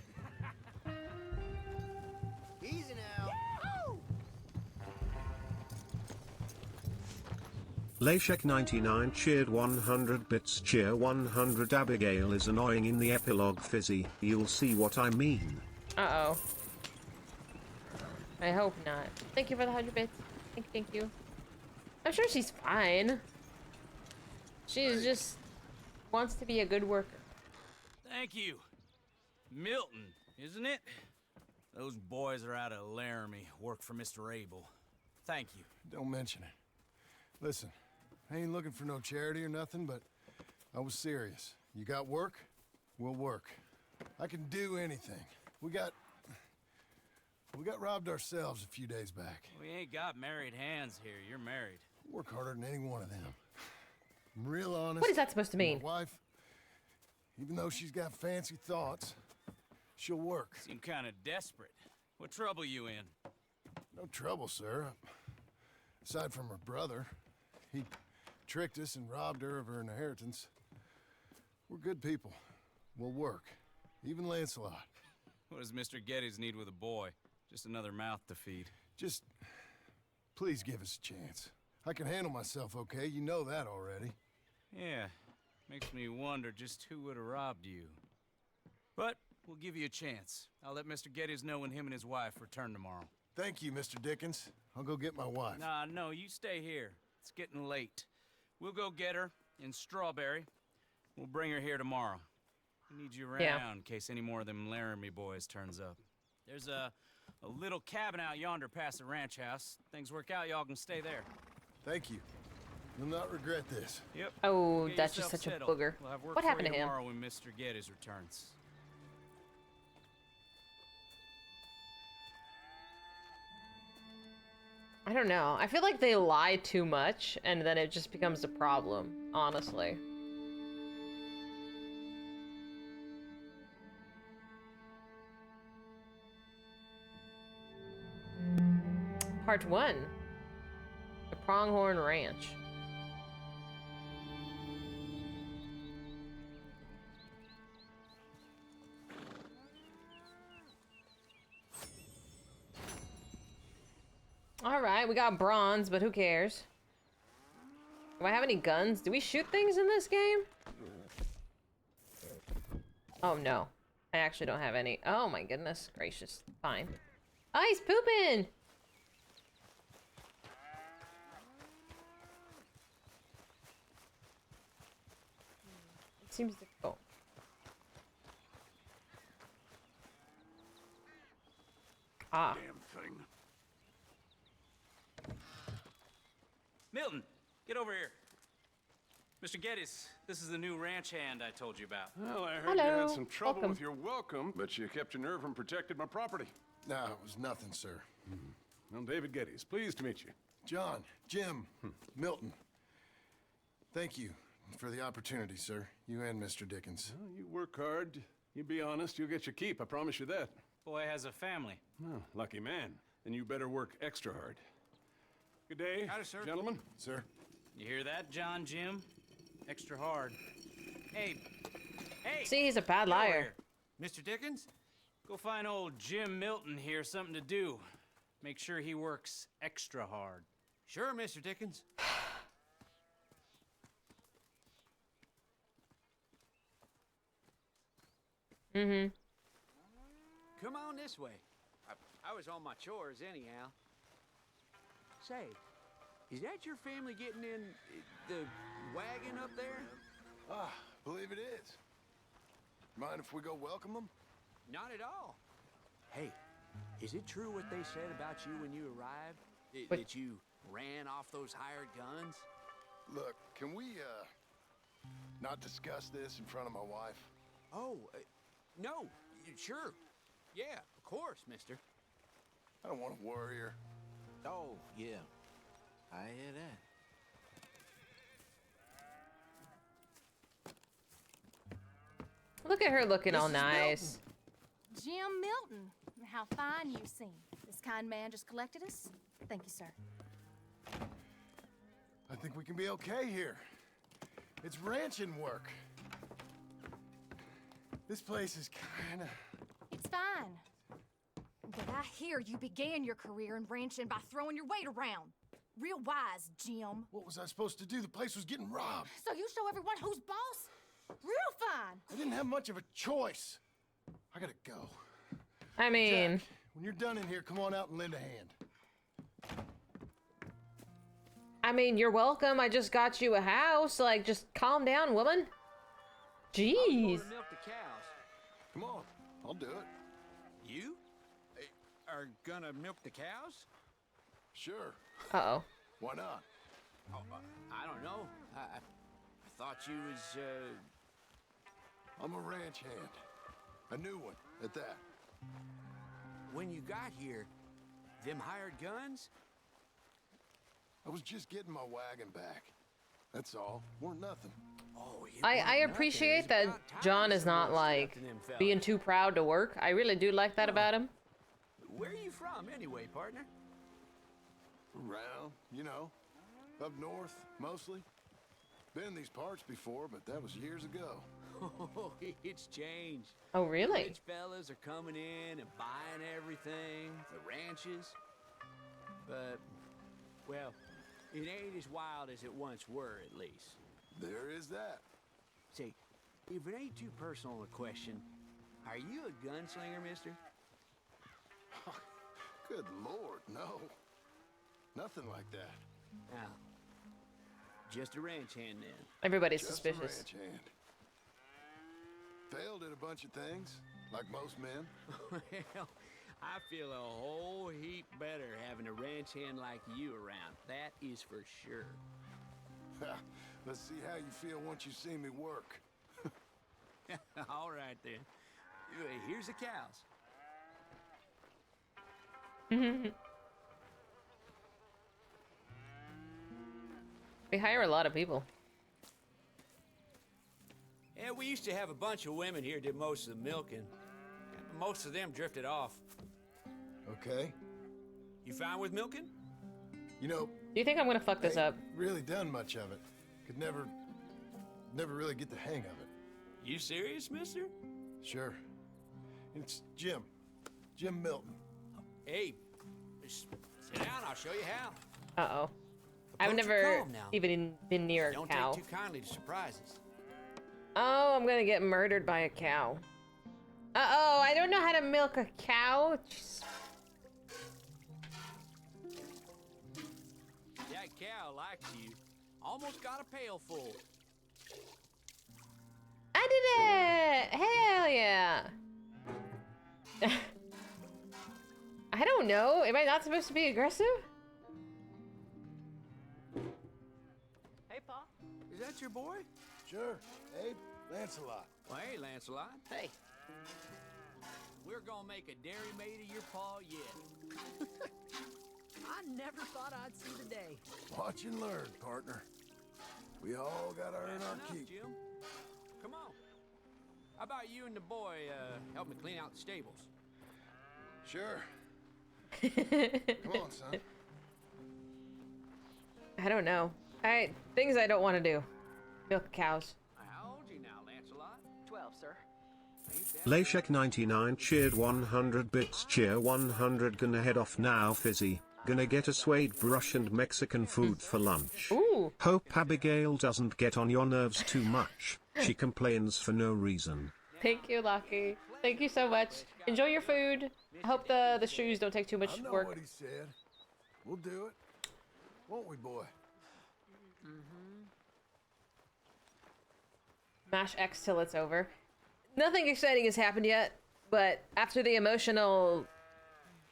Easy now. Lashek99 cheered 100 bits. Cheer 100. Abigail is annoying in the epilogue. Fizzy, you'll see what I mean. Uh-oh. I hope not. Thank you for the 100 bits. Thank you. I'm sure she's fine. She just wants to be a good worker. Thank you. Milton, isn't it? Those boys are out of Laramie, work for Mr. Abel. Thank you. Don't mention it. Listen, I ain't looking for no charity or nothing, but I was serious. You got work? We'll work. I can do anything. We got robbed ourselves a few days back. We ain't got married hands here. You're married. Work harder than any one of them. I'm real honest. What is that supposed to mean? My wife, even though she's got fancy thoughts, she'll work. Seem kind of desperate. What trouble you in? No trouble, sir. Aside from her brother. He tricked us and robbed her of her inheritance. We're good people. We'll work. Even Lancelot. What does Mr. Geddes need with a boy? Just another mouth to feed. Just, please give us a chance. I can handle myself okay, you know that already. Yeah, makes me wonder just who would have robbed you. But we'll give you a chance. I'll let Mr. Geddes know when him and his wife return tomorrow. Thank you, Mr. Dickens. I'll go get my wife. Nah, no, you stay here. It's getting late. We'll go get her in Strawberry. We'll bring her here tomorrow. We need you around in case any more of them Laramie boys turns up. There's a little cabin out yonder past the ranch house. Things work out, y'all can stay there. Thank you. You'll not regret this. Yep. Oh, Get that's just yourself such a settled. booger. We'll have work What for happened you to him? tomorrow when Mr. Geddes returns. I don't know. I feel like they lie too much, and then it just becomes a problem, honestly. Part 1. The Pronghorn Ranch. Alright, we got bronze, but who cares? Do I have any guns? Do we shoot things in this game? Oh no. I actually don't have any. Oh my goodness gracious. Fine. Oh, he's pooping! It seems to go. Ah. Damn thing. Milton, get over here. Mr. Geddes, this is the new ranch hand I told you about. Well, I heard you Hello. had some trouble Welcome. with your welcome, but you kept your nerve and protected my property. No, it was nothing, sir. Well, David Geddes, pleased to meet you. John, Jim, Milton. Thank you for the opportunity, sir. You and Mr. Dickens. Well, you work hard. You be honest, you'll get your keep, I promise you that. Boy has a family. Oh, lucky man. Then you better work extra hard. Good day, Howdy, sir. gentlemen. Sir? You hear that, John Jim? Extra hard. Hey! See, he's a bad get over liar. here. Mr. Dickens? Go find old Jim Milton here something to do. Make sure he works extra hard. Sure, Mr. Dickens. Mm-hmm. Come on this way. I was on my chores anyhow. Say, is that your family getting in the wagon up there? Ah, believe it is. Mind if we go welcome them? Not at all. Hey, is it true what they said about you when you arrived? What? That you ran off those hired guns? Look, can we, not discuss this in front of my wife? Oh, no, sure. Yeah, of course, mister. I don't want to worry her. Oh, yeah. I hear that. Look at her looking all Mrs. nice. Jim Milton, how fine you seem. This kind man just collected us. Thank you, sir. I think we can be okay here. It's ranching work. This place is kinda... It's fine. But I hear you began your career in ranching by throwing your weight around. real wise, Jim. What was I supposed to do? The place was getting robbed. So you show everyone who's boss? Real fine. I didn't have much of a choice. I gotta go. I mean, Jack, when you're done in here, come on out and lend a hand. you're welcome. I just got you a house. Like, just calm down, woman. Jeez. I was going to milk the cows. Come on, I'll do it. You are gonna milk the cows? Sure. Uh-oh. Why not? Oh, I don't know. I thought you was, I'm a ranch hand. A new one, at that. When you got here, them hired guns? I was just getting my wagon back. That's all. Weren't nothing. Oh, I appreciate that John is not, like, being too proud to work. I really do like that about him. Where are you from, anyway, partner? Around, you know. Up north, mostly. Been in these parts before, but that was years ago. Oh, it's changed. Oh, really? Rich fellas are coming in and buying everything, the ranches. But, well, it ain't as wild as it once were, at least. There is that. Say, if it ain't too personal a question, are you a gunslinger, mister? Good Lord, no. Nothing like that. Now, just a ranch hand then. Everybody's Just suspicious. a ranch hand. Failed at a bunch of things, like most men. Well, I feel a whole heap better having a ranch hand like you around. That is for sure. Let's see how you feel once you see me work. All right, then. Here's the cows. We hire a lot of people. Yeah, we used to have a bunch of women here did most of the milking. Most of them drifted off. Okay. You fine with milking? You know, Do you think I'm gonna fuck this ain't up? really done much of it. Could never really get the hang of it. You serious, mister? Sure. It's Jim. Jim Milton. Hey, just sit down, I'll show you how. Uh-oh. I've Approach your never calm now. even been near a Don't cow. take too kindly to surprises. Oh, I'm gonna get murdered by a cow. Uh-oh, I don't know how to milk a cow. Jeez. That cow likes you. Almost got a pail full. I did it! Hell yeah! I don't know. Am I not supposed to be aggressive? Hey, Pa. Is that your boy? Sure. Abe, Lancelot. Well, hey, Lancelot. Hey. We're gonna make a dairy maid of your paw yet. I never thought I'd see the day. Watch and learn, partner. We all gotta earn That's our enough, keep. Jim. Come on. How about you and the boy help me clean out the stables? Sure. Come on, son. I don't know. Things I don't want to do. Milk cows. How old you now, Lancelot? 12, sir. Lashek99 cheered 100 bits, cheer 100. Gonna head off now, Fizzy. Gonna get a suede brush and Mexican food for lunch. Ooh. Hope Abigail doesn't get on your nerves too much. She complains for no reason. Thank you, Lucky. Thank you so much. Enjoy your food. I hope the shoes don't take too much I know work. what he said. We'll do it. Won't we, boy? Mash X till it's over. Nothing exciting has happened yet, but after the emotional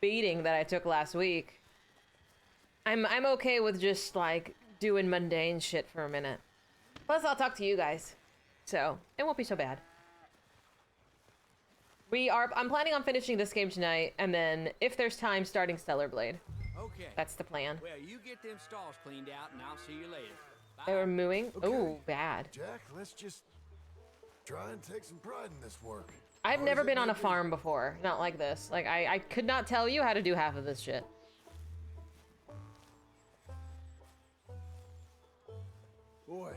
beating that I took last week, I'm okay with just like doing mundane shit for a minute. Plus, I'll talk to you guys, so it won't be so bad. I'm planning on finishing this game tonight, and then if there's time, starting Stellar Blade. Okay. That's the plan. Well, you get them stalls cleaned out, and I'll see you later. Bye. They were mooing. Okay. Ooh, bad. Jack, let's just try and take some pride in this work. I've Hard never as it been on may a be. farm before. Not like this. Like, I could not tell you how to do half of this shit. Boy,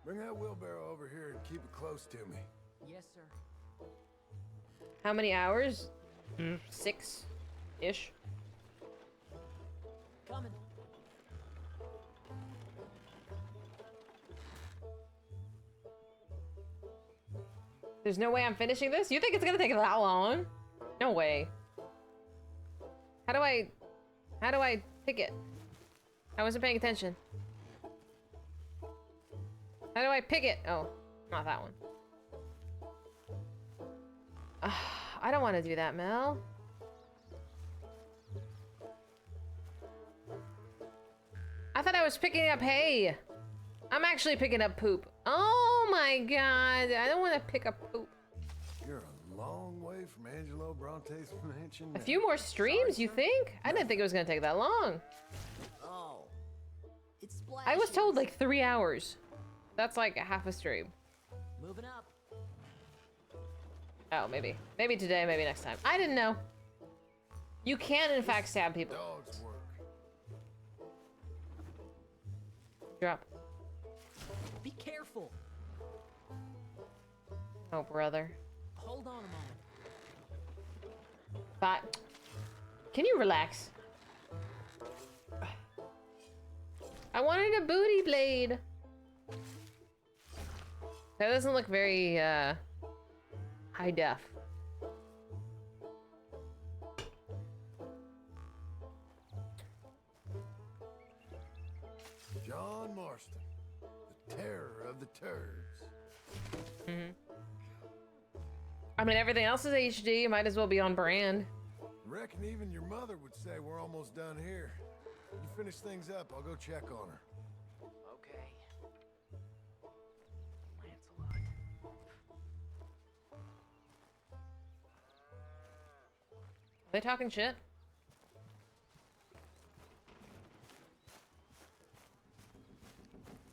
bring that wheelbarrow over here and keep it close to me. Yes, sir. How many hours? 6-ish. Coming. There's no way I'm finishing this? You think it's gonna take that long? No way. How do I pick it? I wasn't paying attention. How do I pick it? Oh, not that one. I don't want to do that, Mel. I thought I was picking up hay. I'm actually picking up poop. Oh my god, I don't want to pick up poop. You're a long way from Angelo Bronte's mansion. A few more streams, you think? I didn't think it was gonna take that long. Oh. It's I was splashes. told like 3 hours. That's like half a stream. Moving up. Oh, maybe. Maybe today, maybe next time. I didn't know. You can, in fact, stab people. Dog's work. Drop. Be careful. Oh, brother. Hold on a moment. But can you relax? I wanted a booty blade. That doesn't look very high def. John Marston, the terror of the turds. Mm-hmm. I mean, everything else is HD. Might as well be on brand. Reckon even your mother would say we're almost done here. You finish things up, I'll go check on her. Okay. Lancelot. Are they talking shit?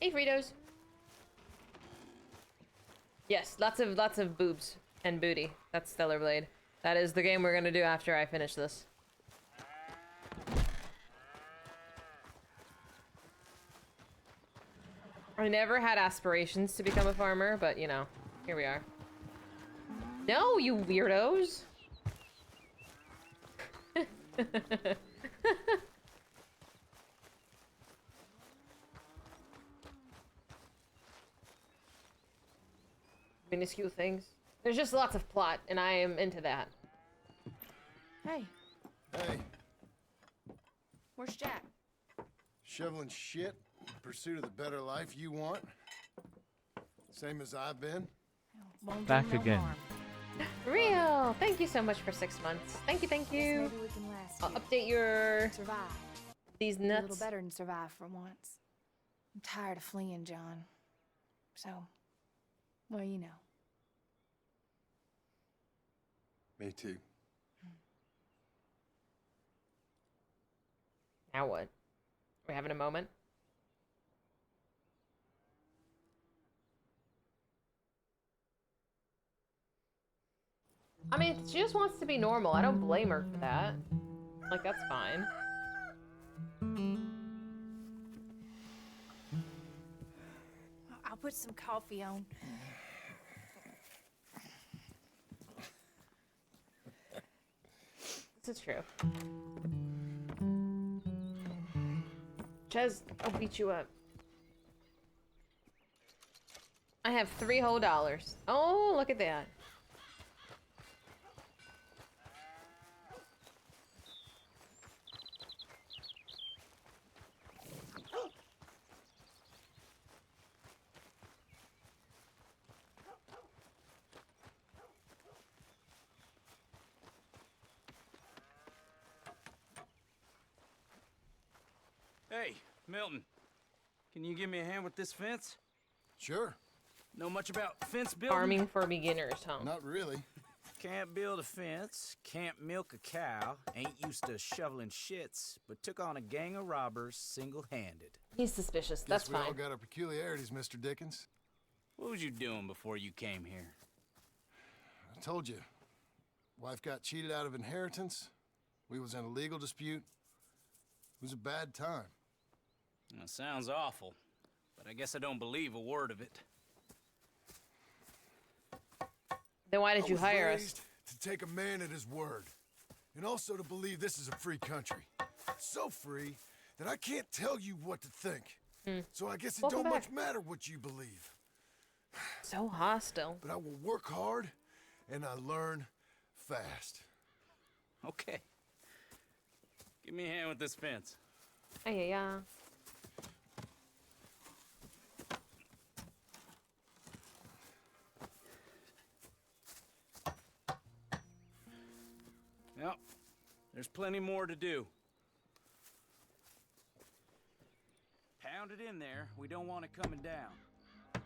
Hey, Fritos. Yes, lots of boobs and booty. That's Stellar Blade. That is the game we're gonna do after I finish this. I never had aspirations to become a farmer, but you know, here we are. No, you weirdos! Minuscule things. There's just lots of plot, and I am into that. Hey, Hey, where's Jack? shoveling shit in pursuit of the better life you want? Same as I've been? Won't Back do no again. harm. Real! Thank you so much for 6 months. Thank you, thank Guess you. maybe we can last I'll here. update your... Survive. these A little nuts. better than survive for once. I'm tired of fleeing, John. So, well, you know. Me too. Now what? We're having a moment? I mean, she just wants to be normal. I don't blame her for that. Like, that's fine. I'll put some coffee on. This is true. Ches, I'll beat you up. I have $3 whole. Oh, look at that. Hey, Milton. Can you give me a hand with this fence? Sure. Know much about fence building? Farming for beginners, huh? Not really. Can't build a fence, can't milk a cow, ain't used to shoveling shits, but took on a gang of robbers single-handed. He's suspicious. Guess That's we all fine. got our peculiarities, Mr. Dickens. What was you doing before you came here? I told you. Wife got cheated out of inheritance. We was in a legal dispute. It was a bad time. That sounds awful, but I guess I don't believe a word of it. Then why did I you was hire raised us? to take a man at his word, and also to believe this is a free country. So free that I can't tell you what to think. So I guess it Welcome don't back. much matter what you believe. So hostile. But I will work hard, and I learn fast. Okay. Give me a hand with this fence. Yeah. Yep. There's plenty more to do. Pound it in there. We don't want it coming down.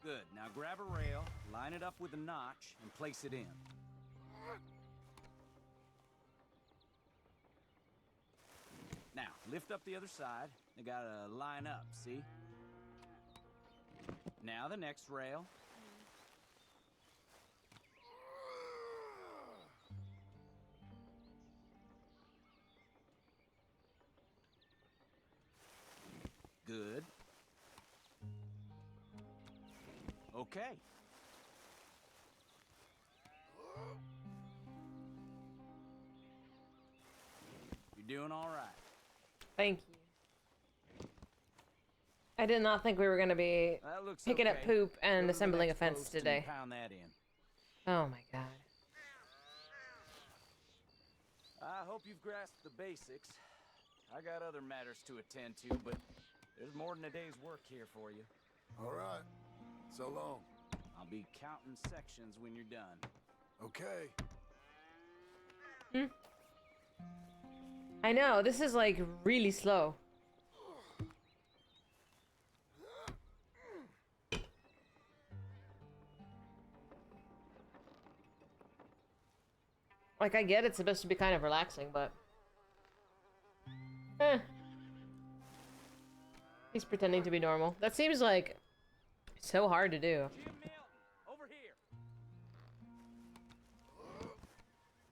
Good. Now grab a rail, line it up with a notch, and place it in. Now, lift up the other side. They gotta line up, see? Now the next rail. Good. Okay. You're doing all right. Thank you. I did not think we were gonna be That looks picking up okay. poop Go and to the assembling a next fence post and today. Pound that in. Oh my god. I hope you've grasped the basics. I got other matters to attend to, but there's more than a day's work here for you. All right. So long. I'll be counting sections when you're done. Okay. I know, this is like really slow. Like, I get it's supposed to be kind of relaxing, but... He's pretending to be normal. That seems like so hard to do. Jim Milton, over here.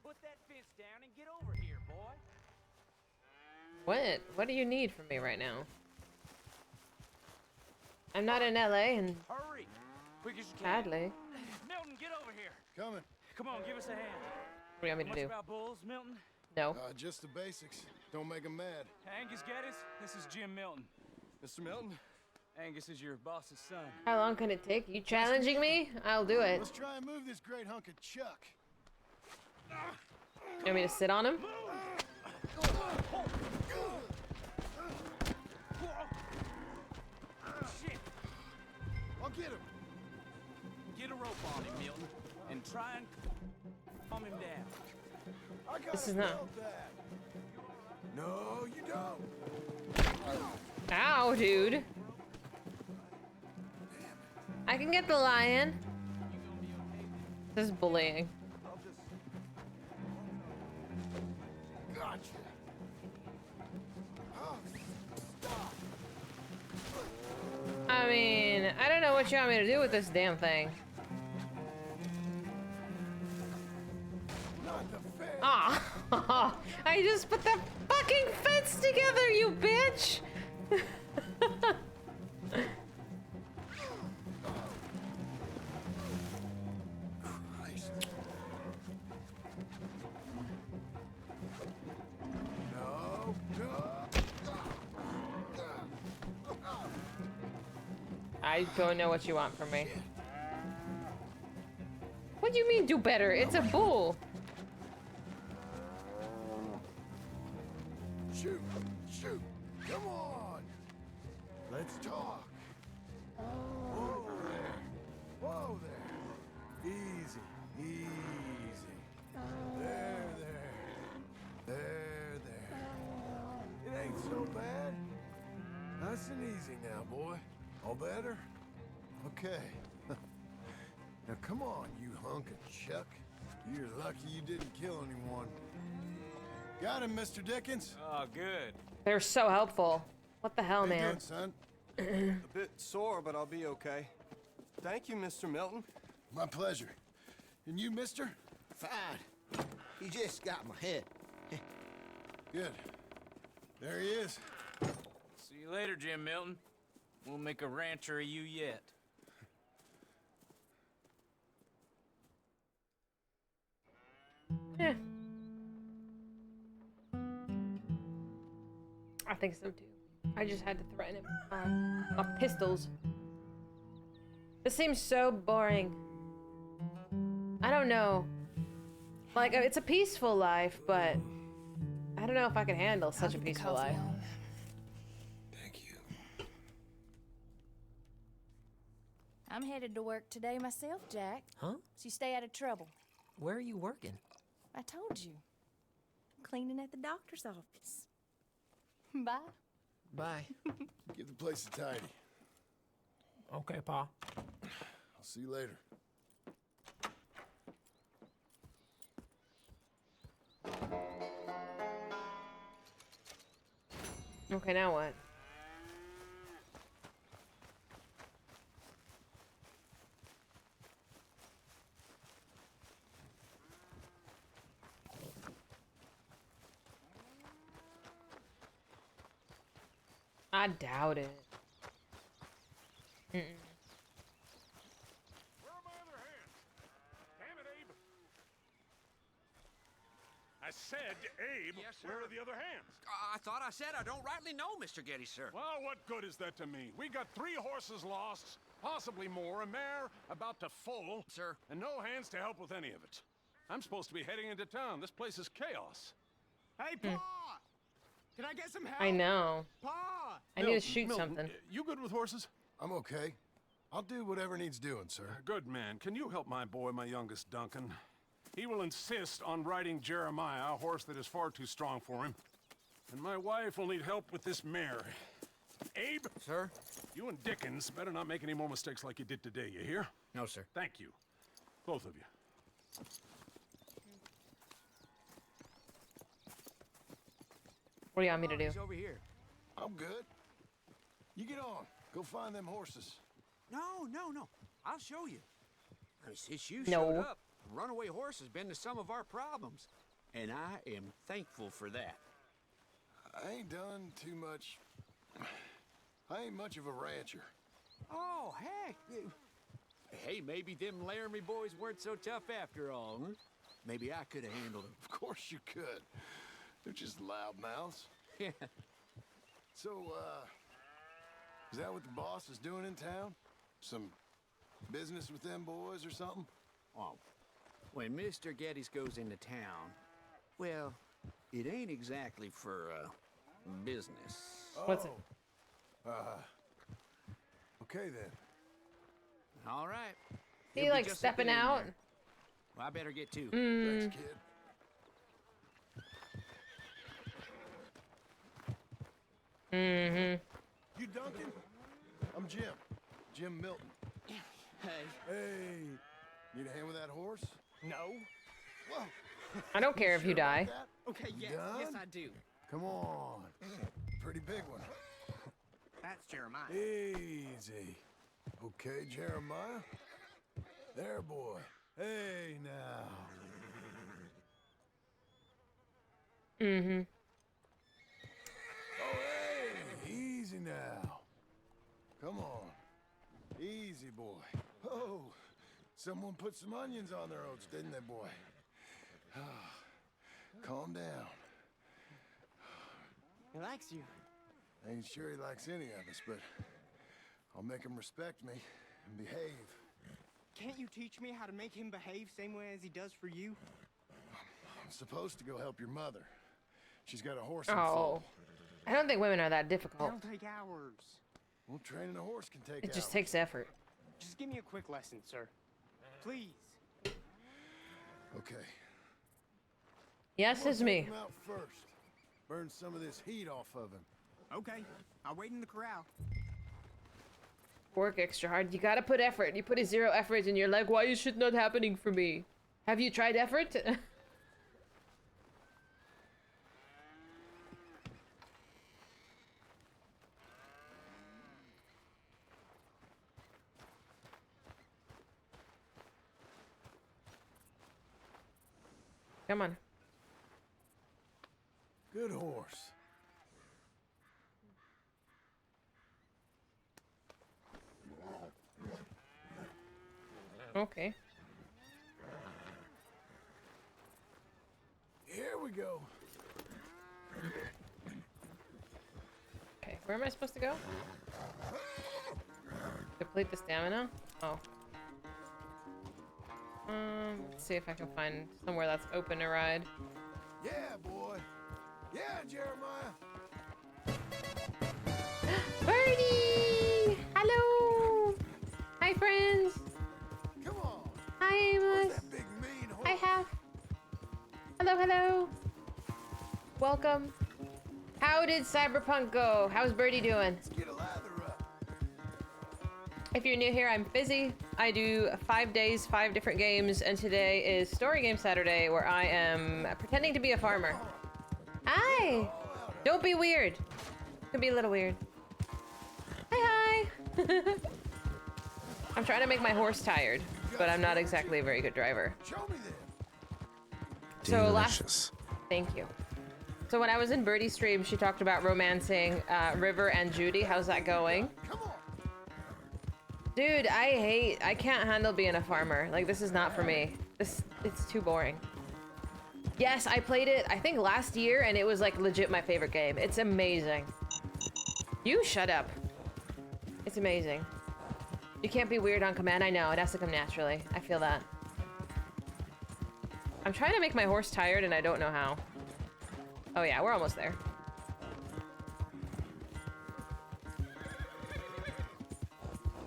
Put that fence down and get over here, boy. What? What do you need from me right now? I'm not in LA and Hurry, quick as you can. sadly. Milton, get over here. Coming. Come on, give us a hand. What do you want me Much to do? about bulls, Milton? No. Just the basics. Don't make them mad. Angus Geddes, this is Jim Milton. Mr. Milton? Angus is your boss's son. How long can it take? You challenging me? I'll do it. Let's try and move this great hunk of chuck. You want me to sit on him? Shit. I'll get him. Get a rope on him, Milton, and try and calm him down. I got This is not- that. No, you don't. Ow, dude. I can get the lion. This is bullying. Gotcha. Oh, stop. I mean, I don't know what you want me to do with this damn thing. Not the fair. Ah, I just put the fucking fence together, you bitch! Christ. No, no. I don't know what you want from me. What do you mean do better? It's a bull. Shoot, shoot. Come on. Let's talk. Whoa there. Whoa there. Easy, easy. There, there. There, there. It ain't so bad. Nice and easy now, boy. All better? Okay. Now come on, you hunk of chuck. You're lucky you didn't kill anyone. Got him, Mr. Dickens. Oh, good. They're so helpful. What the hell, How you man? doing, son? A bit sore, but I'll be okay. Thank you, Mr. Milton. My pleasure. And you, mister? Fine. He just got my head. Good. There he is. See you later, Jim Milton. We'll make a rancher of you yet. Yeah. I think so too. I just had to threaten him. My pistols. This seems so boring. I don't know. Like, it's a peaceful life, but I don't know if I can handle such a peaceful life. Thank you. I'm headed to work today myself, Jack. Huh? So you stay out of trouble. Where are you working? I told you. Cleaning at the doctor's office. Bye. Bye. Give the place a tidy. Okay, Pa. I'll see you later. Okay, now what? I doubt it. Where are my other hands? Damn it, Abe. I said, Abe, Yes, sir. where are the other hands? I thought I said I don't rightly know, Mr. Getty, sir. Well, what good is that to me? We got 3 horses lost, possibly more, a mare about to foal, Sir. and no hands to help with any of it. I'm supposed to be heading into town. This place is chaos. Hey, Pa! Can I get some help? I know. Pa! I need to shoot Milton, something. You good with horses? I'm okay. I'll do whatever needs doing, sir. Good man. Can you help my boy, my youngest Duncan? He will insist on riding Jeremiah, a horse that is far too strong for him. And my wife will need help with this mare. Abe? Sir? You and Dickens better not make any more mistakes like you did today, you hear? No, sir. Thank you. Both of you. What do you want me to do? He's over here. I'm good. You get on. Go find them horses. No. I'll show you. I mean, since you No. showed up, runaway horse has been to some of our problems. And I am thankful for that. I ain't done too much. I ain't much of a rancher. Oh, heck. Hey, maybe them Laramie boys weren't so tough after all, huh? Maybe I could have handled them. Of course you could. They're just loudmouths. Yeah. So, is that what the boss is doing in town? Some business with them boys or something? Oh, when Mr. Geddes goes into town, well, it ain't exactly for, business. What's it? Okay then. All right. He He'll be like just stepping stepping in out? there. Well, I better get to. Thanks, kid. Mm-hmm. You Duncan? I'm Jim. Jim Milton. Hey. Hey. Need a hand with that horse? No. Whoa. I don't care if you Sure about die. that? Okay, yes, done? yes I do. Come on. Pretty big one. That's Jeremiah. Easy. Okay, Jeremiah. There, boy. Hey, now. Mm-hmm. Oh, hey. Easy now. Come on. Easy, boy. Oh, someone put some onions on their oats, didn't they, boy? Calm down. He likes you. I ain't sure he likes any of us, but I'll make him respect me and behave. Can't you teach me how to make him behave same way as he does for you? I'm supposed to go help your mother. She's got a horse in Oh. foal. I don't think women are that difficult. That'll take hours. Well, training a horse can take It just hours. takes effort. Just give me a quick lesson, sir. Please. Okay. Yes, it's me. Take him out first. Burn some of this heat off of him. Okay, I'll wait in the corral. Work extra hard. You gotta put effort. You put a 0 effort and you're like, why is shit not happening for me? Have you tried effort? Come on. Good horse. Okay. Here we go. Okay. Where am I supposed to go? Deplete the stamina? Oh. Let's see if I can find somewhere that's open to ride. Yeah, boy. Yeah, Jeremiah. Birdie! Hello! Hi, friends! Come on. Hi, Amos! That big mean horse. Hi, Half! Hello, hello! Welcome. How did Cyberpunk go? How's Birdie doing? Let's get a lather up. If you're new here, I'm Fizy. I do 5 days, 5 different games, and today is Story Game Saturday, where I am pretending to be a farmer. Hi! Don't be weird. It can be a little weird. Hi, hi! I'm trying to make my horse tired, but I'm not exactly a very good driver. Show me them. So thank you. So when I was in Birdie's stream, she talked about romancing River and Judy. How's that going? Dude, I can't handle being a farmer. Like, this is not for me. It's too boring. Yes, I played it, I think last year, and it was like legit my favorite game. It's amazing. You shut up. It's amazing. You can't be weird on command. I know, it has to come naturally. I feel that. I'm trying to make my horse tired and I don't know how. Oh yeah, we're almost there.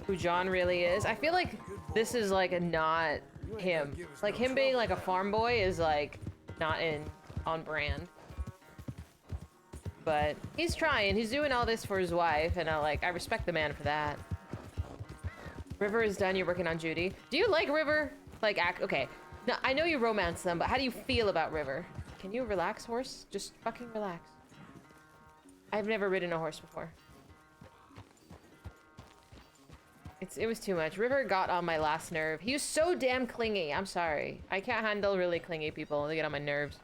Who John really is. I feel like this is like a not him. Like him being like a farm boy is like not on brand. But he's trying. He's doing all this for his wife, and I respect the man for that. River is done. You're working on Judy. Do you like River? Like, okay. Now, I know you romance them, but how do you feel about River? Can you relax, horse? Just fucking relax. I've never ridden a horse before. It was too much. River got on my last nerve. He was so damn clingy. I'm sorry. I can't handle really clingy people. They get on my nerves.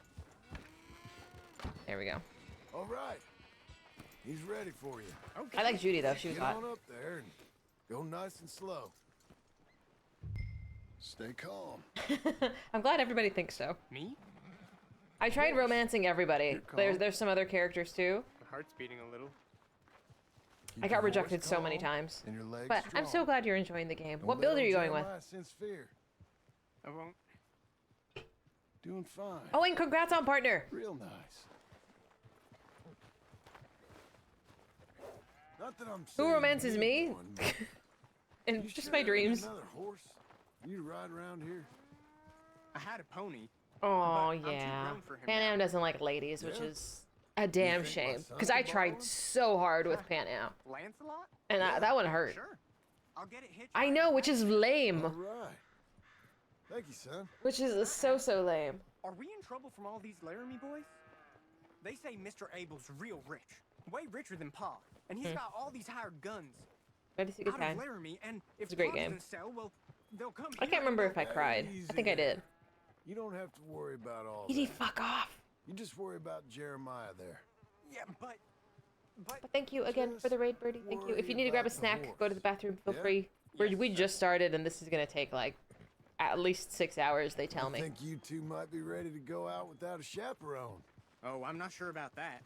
There we go. All right. He's ready for you. Okay. I like Judy though. She was hot. Get on up there and go nice and slow. Stay calm. I'm glad everybody thinks so. Me? I tried romancing everybody. There's some other characters too. My heart's beating a little. I got rejected so many times. And your legs but I'm so glad you're enjoying the game. What build are you going with? Sense fear. I won't. Doing fine. Oh, and congrats on partner. Real nice. Not that I'm Who romances me? one, but In you just sure my had dreams. Another horse? You ride around here? I had a pony. Oh but I'm too yeah. grown for him Pan now. Am doesn't like ladies, which Yeah? is a damn think my shame. son Because could I borrow tried one? so hard with Pan Am, Lancelot? and that one hurt. Sure. I'll get it hitched. I know, which is lame. All right. Thank you, son. Which is so lame. Are we in trouble from all these Laramie boys? They say Mr. Abel's real rich. Way richer than Pa. And he's got all these hired guns. But it's a good Out time. of Laramie, and if It's a great Pa game. doesn't sell, well, they'll come I here can't remember and if I they'll- cried. I think I did. You don't have to worry about all Edie, that. fuck off. You just worry about Jeremiah there. Yeah, but But thank you again for the raid, Birdie. Thank you. If you need to grab a about the snack, go to the bathroom. Feel Yeah? free. We just started, and this is gonna take like at least 6 hours. They tell I me. think you two might be ready to go out without a chaperone. Oh, I'm not sure about that.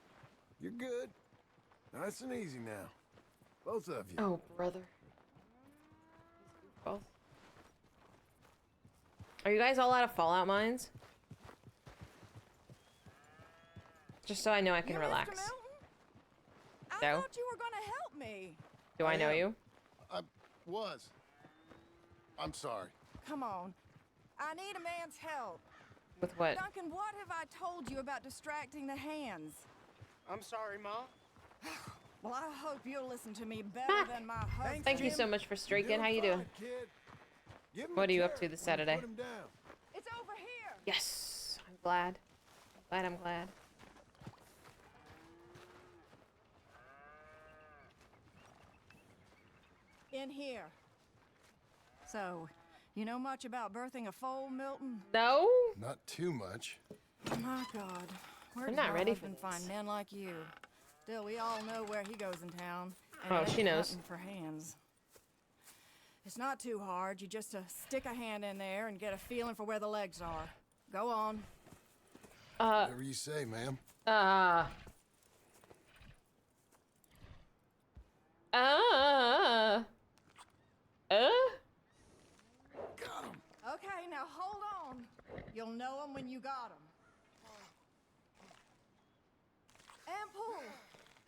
You're good. Nice and easy now. Both of you. Oh, brother. Both. Are you guys all out of Fallout mines? Just so I know I can relax. I No? thought you were gonna help me. Do I know am. you? I was. I'm sorry. Come on. I need a man's help. With what? Duncan, what have I told you about distracting the hands? I'm sorry, Ma. Well, I hope you'll listen to me better than my husband. Thank you so much for streaking. How you doing? What are you up to this Saturday? Put him down. It's over here. Yes, I'm glad. I'm glad. In here. So, you know much about birthing a foal, Milton? No? Not too much. My God. Where I'm does not my ready for husband this. find men like you? Still, we all know where he goes in town. And Oh, it she ain't knows. hunting for hands. It's not too hard. You just stick a hand in there and get a feeling for where the legs are. Go on. Whatever you say, ma'am. Uh. Got him. Okay, now hold on. You'll know him when you got him. And pull.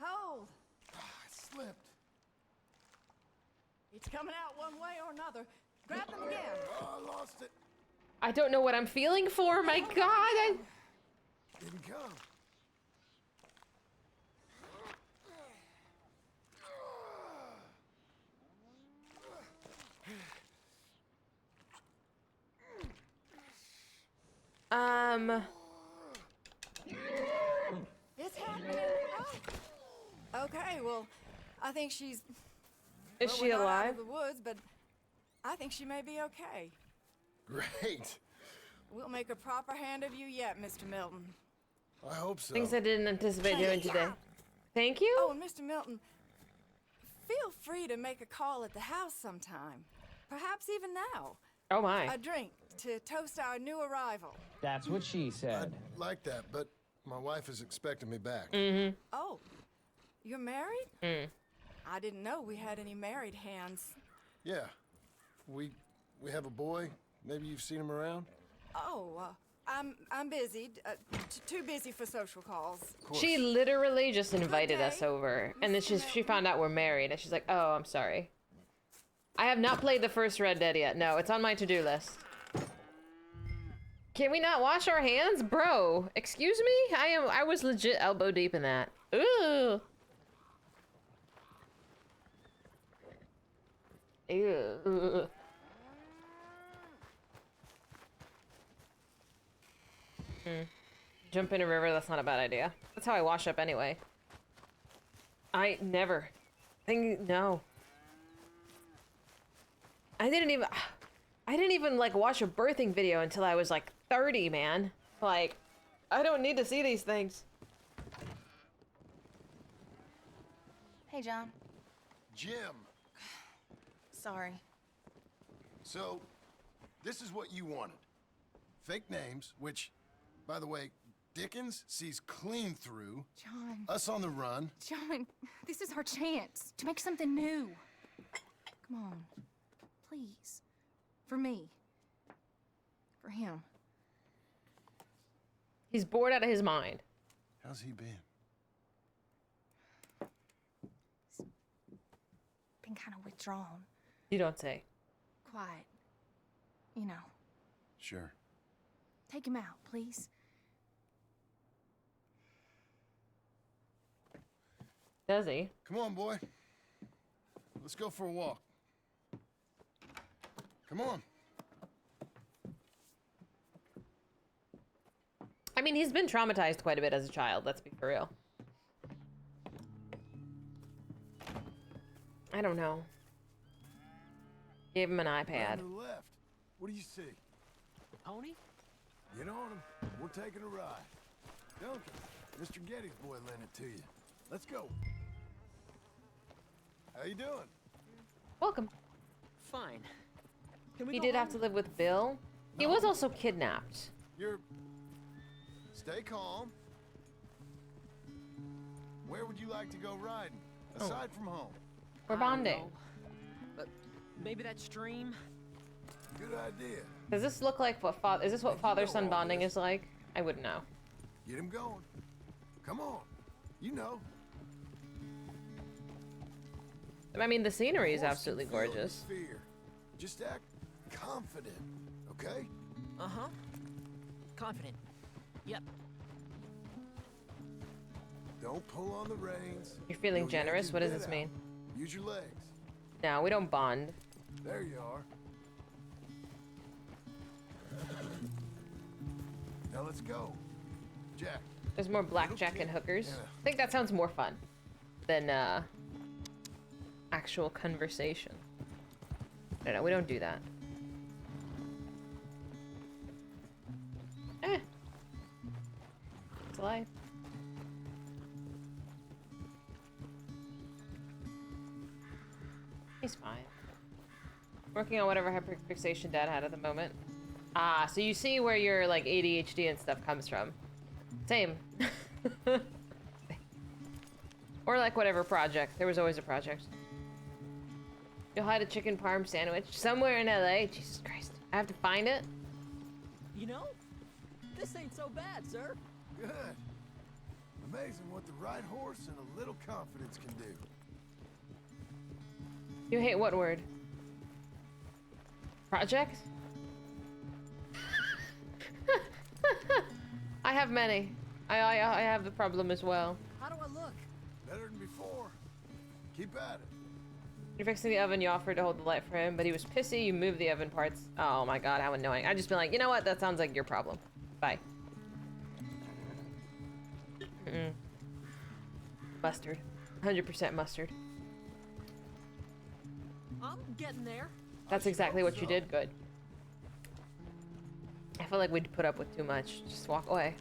Hold. It slipped. It's coming out one way or another. Grab them again. Oh, I lost it. I don't know what I'm feeling for. My God. Didn't come. It's happening. Oh. Okay, well, I think she's. Is well, she we're not out alive? of the woods, but I think she may be okay. Great. We'll make a proper hand of you yet, Mr. Milton. I hope so. Things I didn't anticipate doing today. Thank you. Oh, and Mr. Milton, feel free to make a call at the house sometime. Perhaps even now. Oh my. A drink to toast our new arrival. That's what she said. I'd like that, but my wife is expecting me back. Mm-hmm. Oh, you're married? Mm. I didn't know we had any married hands. Yeah. We have a boy. Maybe you've seen him around? Oh, I'm busy. Too busy for social calls. She literally just invited us over, and then she found out we're married, and she's like, "Oh, I'm sorry. I have not played the first Red Dead yet. No, it's on my to-do list." Can we not wash our hands, bro? Excuse me? I was legit elbow deep in that. Ooh. Ew. Jump in a river, that's not a bad idea. That's how I wash up anyway. I never. No. I didn't even like watch a birthing video until I was like 30, man. Like, I don't need to see these things. Hey, John. Jim. Sorry. So, this is what you wanted. Fake names, which, by the way, Dickens sees clean through. John. Us on the run. John, this is our chance to make something new. Come on. Please. For me. For him. He's bored out of his mind. How's he been? Been kind of withdrawn. You don't say. Quiet. You know. Sure. Take him out, please. Does he? Come on, boy. Let's go for a walk. Come on. I mean, he's been traumatized quite a bit as a child, let's be for real. I don't know. Gave him an iPad. To the left. What do you see? The pony? Get on him. We're taking a ride. Duncan, Mr. Getty's boy lent it to you. Let's go. How you doing? Welcome. Fine. Can we He go did home? have to live with Bill. He was also kidnapped. Stay calm. Where would you like to go riding, aside from home? We're I don't bonding. know. But maybe that stream? Good idea. Does this look like what father? Is this what father-son bonding is like? I wouldn't know. Get him going. Come on. You know. I mean, the scenery is Horse absolutely can feel his gorgeous. Fear. Just act confident, okay? Uh-huh. Confident. Yep. Don't pull on the reins. You're feeling You'll generous? yank What his does this bit mean? out. Use your legs. No, we don't bond. There you are. Now let's go. Jack. There's more blackjack and hookers. I think that sounds more fun than actual conversation. No, we don't do that. It's life. He's fine. Working on whatever hyperfixation Dad had at the moment. Ah, so you see where your like ADHD and stuff comes from. Same. Or like whatever project. There was always a project. You'll hide a chicken parm sandwich somewhere in LA. Jesus Christ. I have to find it? You know, this ain't so bad, sir. Good. Amazing what the right horse and a little confidence can do. You hate what word? Project? I have many. I have the problem as well. How do I look? Better than before. Keep at it. You're fixing the oven, you offered to hold the light for him, but he was pissy, you moved the oven parts. Oh my god, how annoying. I'd just been like, you know what? That sounds like your problem. Bye. Mustard. 100% mustard. I'm getting there. That's exactly what you did. Good. I feel like we'd put up with too much. Just walk away.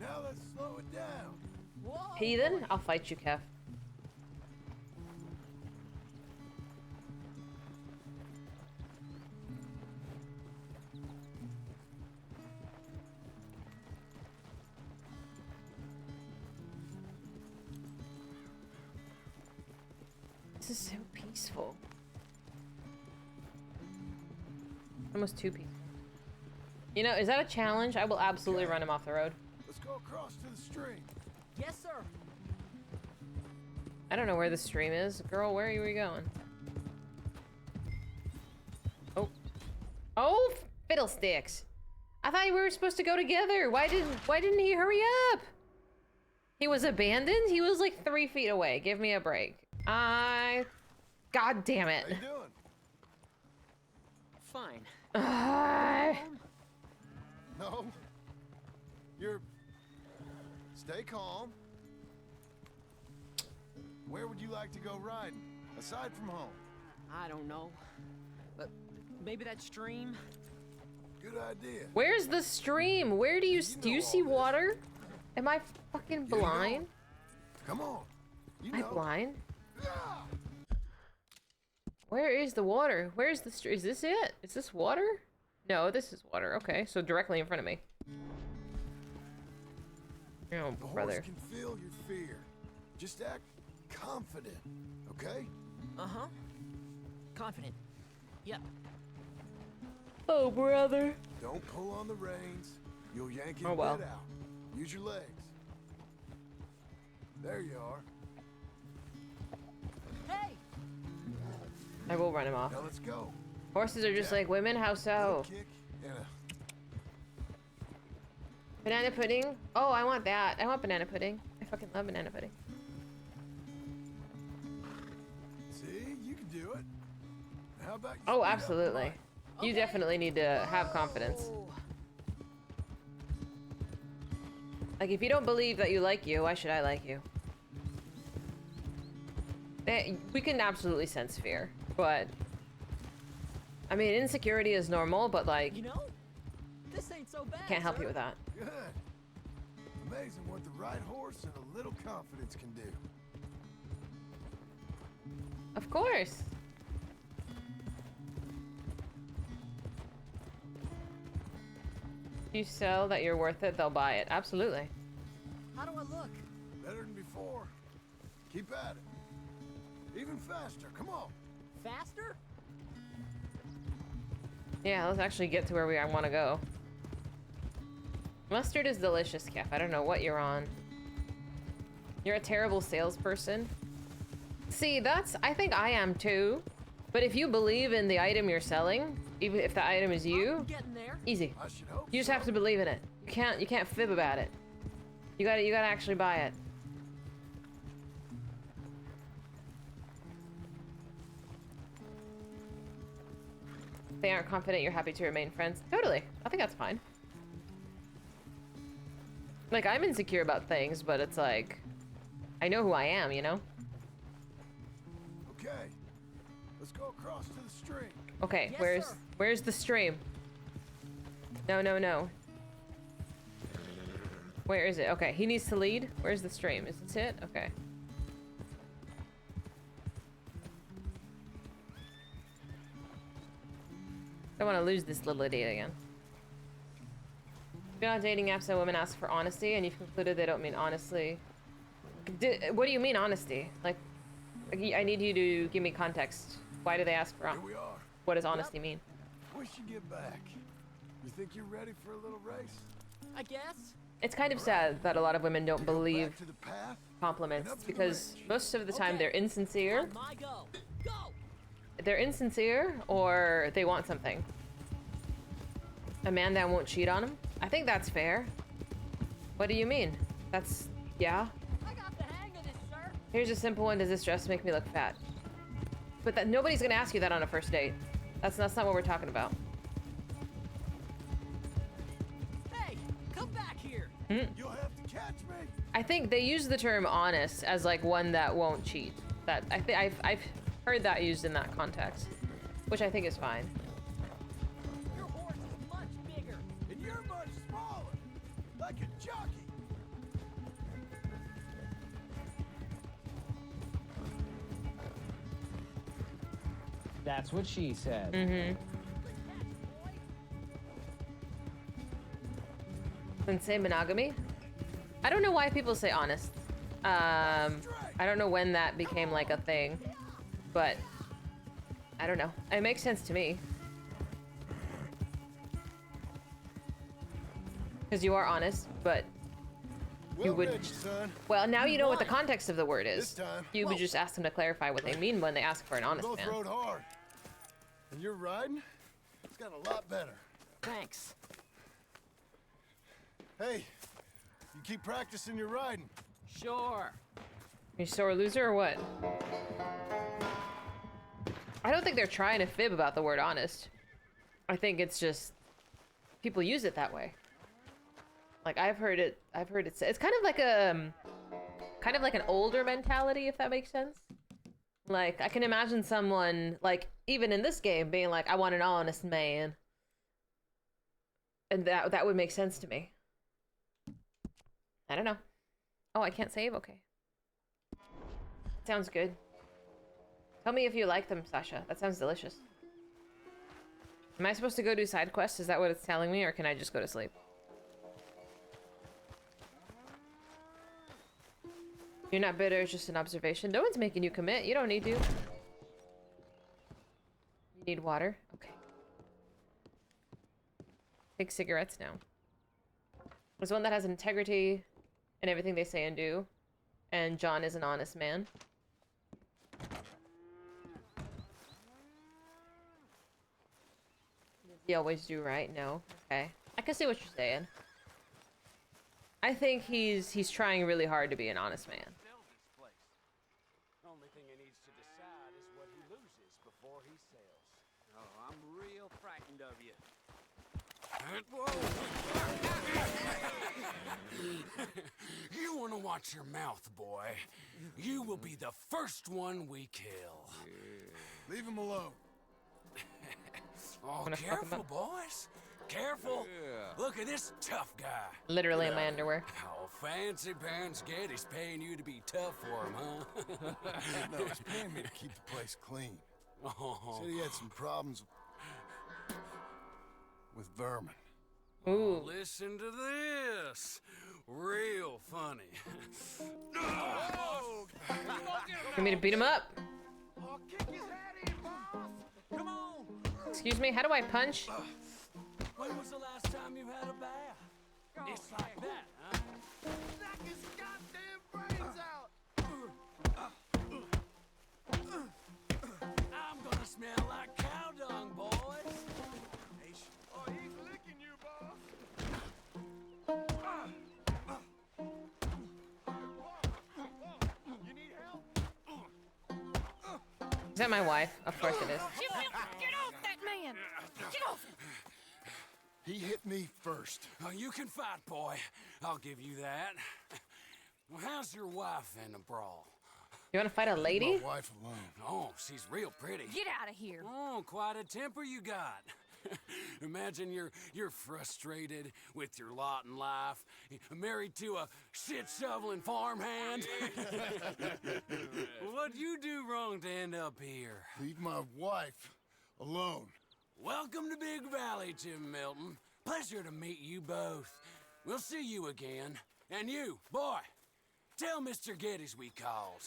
Now let's slow it down. Whoa, Heathen? I'll fight you, Kev. This is so peaceful. Almost too peaceful. You know, is that a challenge? I will absolutely run him off the road. Let's go across to the stream. Yes, sir. I don't know where the stream is. Girl, where are we going? Oh. Oh, fiddlesticks. I thought we were supposed to go together. Why didn't he hurry up? He was abandoned? He was like 3 feet away. Give me a break. God damn it. How you doing? Fine. No. You're... Stay calm. Where would you like to go riding, aside from home? I don't know. But maybe that stream? Good idea. Where's the stream? Where do you see water? Am I fucking blind? Come on. You Am I know. blind? Where is the water? Where's the stream? Is this it? Is this water? No, this is water. Okay, so directly in front of me. Oh, The brother. horse can feel your fear. Just act confident, okay? Uh-huh. Confident. Yep. Oh, brother. Don't pull on the reins. You'll yank Oh, his well. bit out. Use your legs. There you are. Hey! I will run him off. Now let's go. Horses are just like women. How so? Kick and a... Banana pudding? Oh, I want that. I want banana pudding. I fucking love banana pudding. See, you can do it. How about you Oh, speed up absolutely. mine? You definitely need to have confidence. Like, if you don't believe that you like you, why should I like you? We can absolutely sense fear, but... I mean, insecurity is normal, but like... You know, this ain't so bad, Can't help sir. you with that. Good. Amazing what the right horse and a little confidence can do. Of course. If you sell that you're worth it, they'll buy it. Absolutely. How do I look? Better than before. Keep at it. Even faster. Come on. Faster? Yeah, let's actually get to where I want to go. Mustard is delicious, Kef. I don't know what you're on. You're a terrible salesperson. See, I think I am too. But if you believe in the item you're selling, even if the item is you, Getting there. easy. I should hope You just so. have to believe in it. You can't fib about it. You gotta actually buy it. If they aren't confident, you're happy to remain friends. Totally. I think that's fine. Like, I'm insecure about things, but it's like... I know who I am, you know? Okay. Let's go across to the stream. Okay, Yes, sir. where's the stream? No, no, no. Where is it? Okay, he needs to lead. Where's the stream? Is this it? Okay. Don't want to lose this little idiot again. You're not dating apps that women ask for honesty, and you've concluded they don't mean honestly. What do you mean honesty? Like, I need you to give me context. Why do they ask for Here we are. What does honesty mean? Once you get back, you think you're ready for a little race? I guess. It's kind of sad that a lot of women don't believe compliments because most of the time they're insincere. My go. Go. They're insincere or they want something. A man that won't cheat on him? I think that's fair. What do you mean? That's, yeah. I got the hang of this, sir. Here's a simple one. Does this dress make me look fat? But that nobody's gonna ask you that on a first date. That's not what we're talking about. Hey, come back here. You'll have to catch me. I think they use the term honest as like one that won't cheat. That I've heard that used in that context, which I think is fine. Your horse is much bigger. And you're much smaller. Like a jockey. That's what she said. Mm-hmm. And say monogamy? I don't know why people say honest. I don't know when that became like a thing, but I don't know. It makes sense to me. Because you are honest, but you would. Rich, son. Well, now you know what the context of the word This is. time. You would just ask them to clarify what they mean when they ask for an honest Both man. rode hard. And your riding, it's got a lot better. Thanks. Hey, you keep practicing your riding. Sure. You sore loser or what? I don't think they're trying to fib about the word honest. I think it's just people use it that way. Like I've heard it say, it's kind of like an older mentality, if that makes sense. Like I can imagine someone like even in this game being like, I want an honest man. And that would make sense to me. I don't know. Oh, I can't save? Okay. Sounds good. Tell me if you like them, Sasha. That sounds delicious. Am I supposed to go do side quests? Is that what it's telling me, or can I just go to sleep? You're not bitter, it's just an observation. No one's making you commit. You don't need to. You need water? Okay. Take cigarettes now. There's one that has integrity in everything they say and do. And John is an honest man. Does he always do right? No. Okay. I can see what you're saying. I think he's trying really hard to be an honest man. Only thing he needs to decide is what he loses before he sells. Oh, I'm real frightened of you. You want to watch your mouth, boy. You will be the first one we kill. Leave him alone. Oh, careful, boys. Careful. Look at this tough guy. Literally in my underwear. Oh, fancy pants Getty's paying you to be tough for him, huh? No, he's paying me to keep the place clean. Oh. Said he had some problems with vermin. Ooh. Listen to this. Real funny. Want me to beat him up? Oh, kick his head in, boss. Come on. Excuse me, how do I punch? When was the last time you had a bath? It's like that, huh? Knock his goddamn brains out. I'm gonna smell like cow dung, boys. Oh, he's licking you, boss. You need help? Is that my wife? Of course it is. Get off that man! Get off! He hit me first. Oh, you can fight, boy. I'll give you that. Well, how's your wife in the brawl? You want to fight a lady? My wife alone. Oh, she's real pretty. Get out of here! Oh, quite a temper you got. Imagine you're frustrated with your lot in life, married to a shit-shoveling farmhand. What'd you do wrong to end up here? Leave my wife alone. Welcome to Big Valley, Jim Milton. Pleasure to meet you both. We'll see you again. And you, boy, tell Mr. Geddes we called.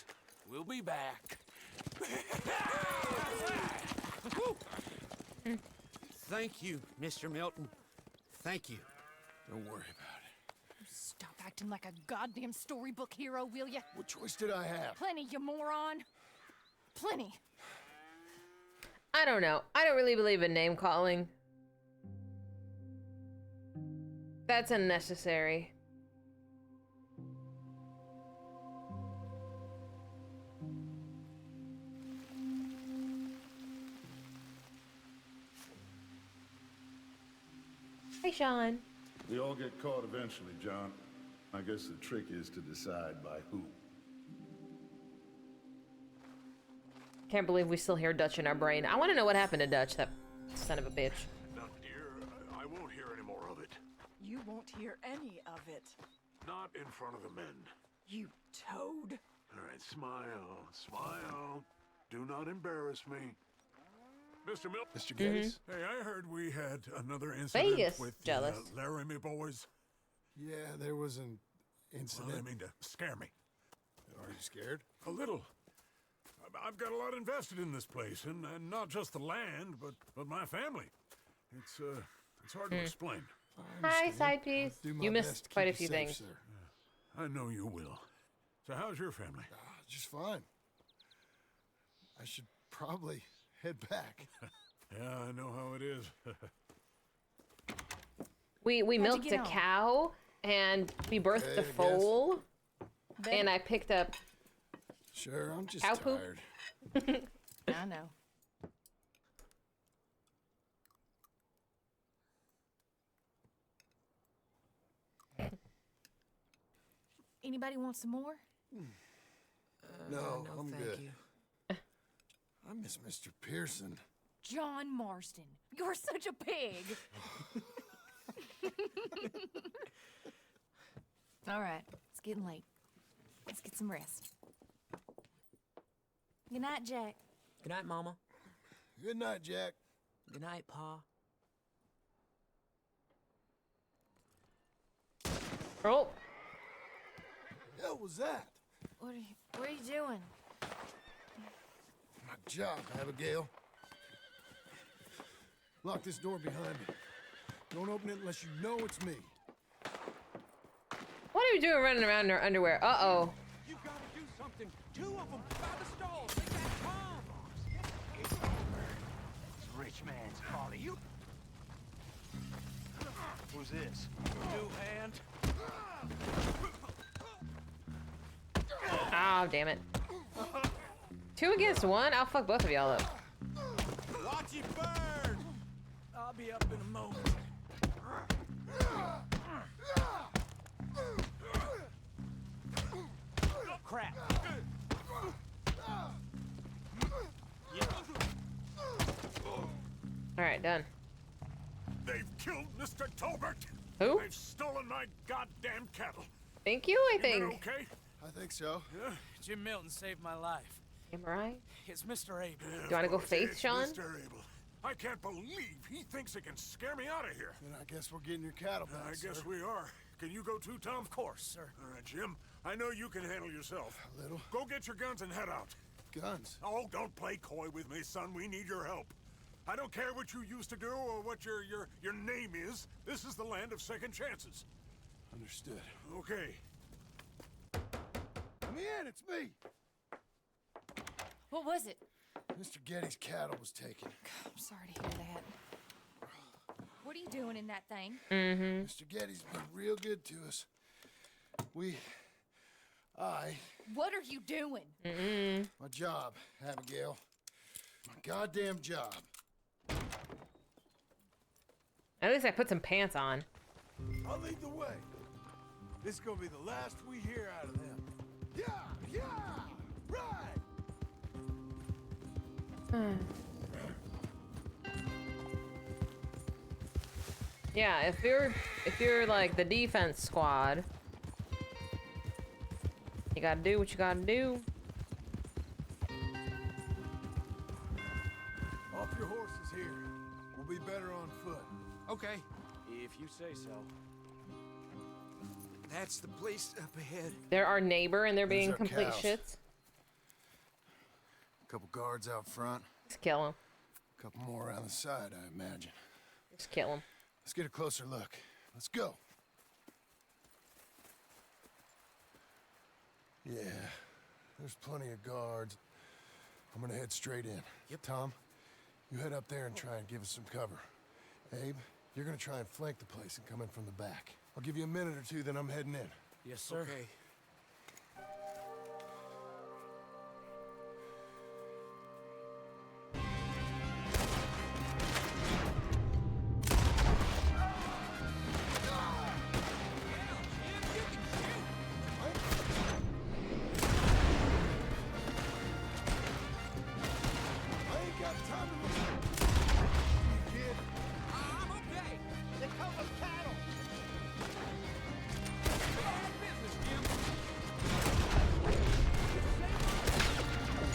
We'll be back. Thank you, Mr. Milton. Thank you. Don't worry about it. Stop acting like a goddamn storybook hero, will ya? What choice did I have? Plenty, you moron. Plenty. I don't know. I don't really believe in name calling. That's unnecessary. Hey, Sean. We all get caught eventually, John. I guess the trick is to decide by who. Can't believe we still hear Dutch in our brain. I want to know what happened to Dutch, that son of a bitch. Now, dear, I won't hear any more of it. You won't hear any of it. Not in front of the men. You toad. All right, smile, smile. Do not embarrass me. Mr. Milton. Mr. Geddes? Hey, I heard we had another incident Vegas, with jealous. the Laramie boys. Yeah, there was an Well, incident. I mean to scare me. Are you scared? A little. I've got a lot invested in this place, and not just the land, but my family. It's hard to explain. Hi, side piece. Do my You best missed to quite a keep few you safe, things. sir. I know you will. So how's your family? Just fine. I should probably head back. Yeah, I know how it is. We you milked a get on? cow, and we birthed Okay, a I guess. foal, and I picked up Sure, I'm just cow poop. tired. I know. Anybody want some more? No, I'm thank good. you. I miss Mr. Pearson. John Marston, you're such a pig. All right, it's getting late. Let's get some rest. Good night, Jack. Good night, Mama. Good night, Jack. Good night, Pa. Oh, The hell was that? What are you doing? My job, Abigail. Lock this door behind me. Don't open it unless you know it's me. what are you doing running around in our underwear? Uh-oh. You gotta do something. Two of them by the stall. Take that Tom. It's over. It's rich man's folly. You. Who's this? New hand. Oh, damn it. 2 against 1? I'll fuck both of y'all up. Watch it burn. I'll be up in a moment. Crap. Alright, done. They've killed Mr. Tolbert. Who? They've stolen my goddamn cattle. Thank you, I You been think. okay? I think so. Yeah. Jim Milton saved my life. Am I right? It's Mr. Abel. Do you want to go Folks, faith, it's Sean? Mr. Abel. I can't believe he thinks he can scare me out of here. Then I guess we're getting your cattle back, I guess sir. we are. Can you go too, Tom? Of course, sir. All right, Jim. I know you can handle yourself. A little. Go get your guns and head out. Guns. Oh, don't play coy with me, son. We need your help. I don't care what you used to do or what your name is. This is the land of second chances. Understood. Okay. Let me in, it's me. What was it? Mr. Geddes' cattle was taken. I'm sorry to hear that. What are you doing in that thing? Mm-hmm. Mr. Geddes been real good to us. What are you doing? Mm-mm. My job, Abigail. My goddamn job. At least I put some pants on. I'll lead the way. This is gonna be the last we hear out of them. Yeah, right. Yeah, if you're like the defense squad, you gotta do what you gotta do. Off your horses here. We'll be better on foot. Okay. If you say so. That's the place up ahead. They're our neighbor and they're There's being our complete cows. shits. Couple guards out front. Just kill him. Couple more around the side, I imagine. Just kill him. Let's get a closer look. Let's go. Yeah, there's plenty of guards. I'm gonna head straight in. Yep. Tom, you head up there and try and give us some cover. Abe, you're gonna try and flank the place and come in from the back. I'll give you a minute or two, then I'm heading in. Yes, sir. Okay.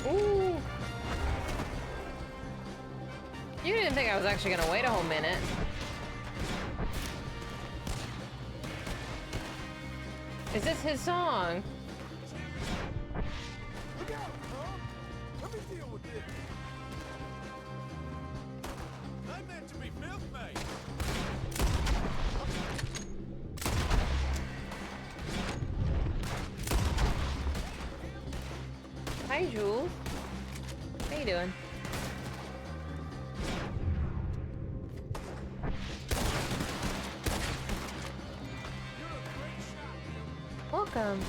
Ooh. You didn't think I was actually gonna wait a whole minute. Is this his song? Look out, Tom! Let me deal with this. I meant to be milkmaid. Hi, Jules. How you doing? Welcome.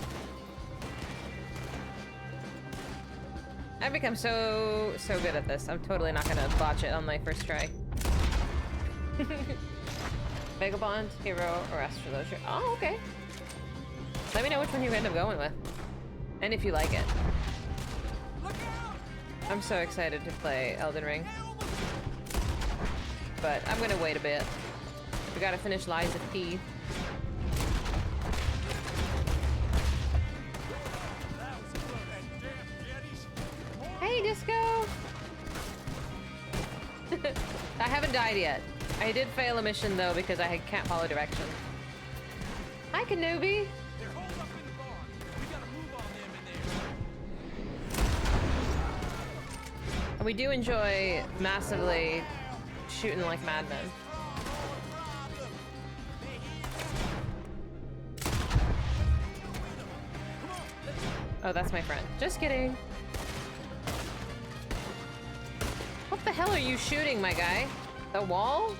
I've become so good at this. I'm totally not gonna botch it on my first try. Vagabond, Hero, or Astrologer. Oh, okay. Let me know which one you end up going with. And if you like it. I'm so excited to play Elden Ring. But I'm gonna wait a bit. We gotta finish Lies of P. Hey, Disco! I haven't died yet. I did fail a mission though because I can't follow directions. Hi, Kenobi! They're holed up in the barn. We gotta move on them in there. And we do enjoy massively shooting like madmen. Oh, that's my friend. Just kidding. What the hell are you shooting, my guy? The wall?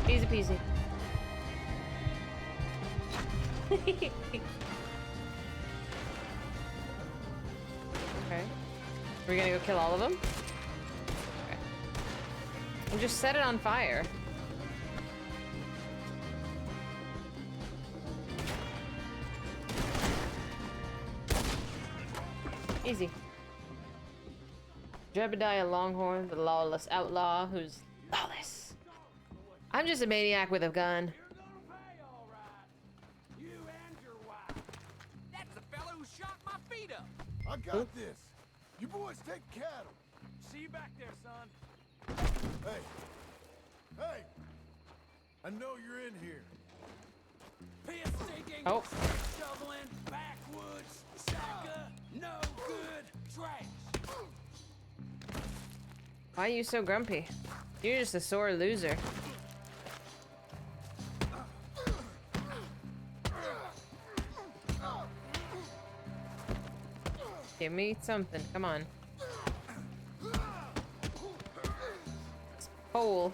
Easy peasy. Okay. We're gonna go kill all of them? Okay. And just set it on fire. Easy. Jebediah Longhorn, the lawless outlaw who's lawless. I'm just a maniac with a gun. That's the fellow who shot my feet up. I got this. You boys take cattle. See you back there, son. Hey. Hey. I know you're in here. Piss stinking, Oh. shoveling, backwoods, sucker, no good, trash. Why are you so grumpy? You're just a sore loser. Give me something, come on. This pole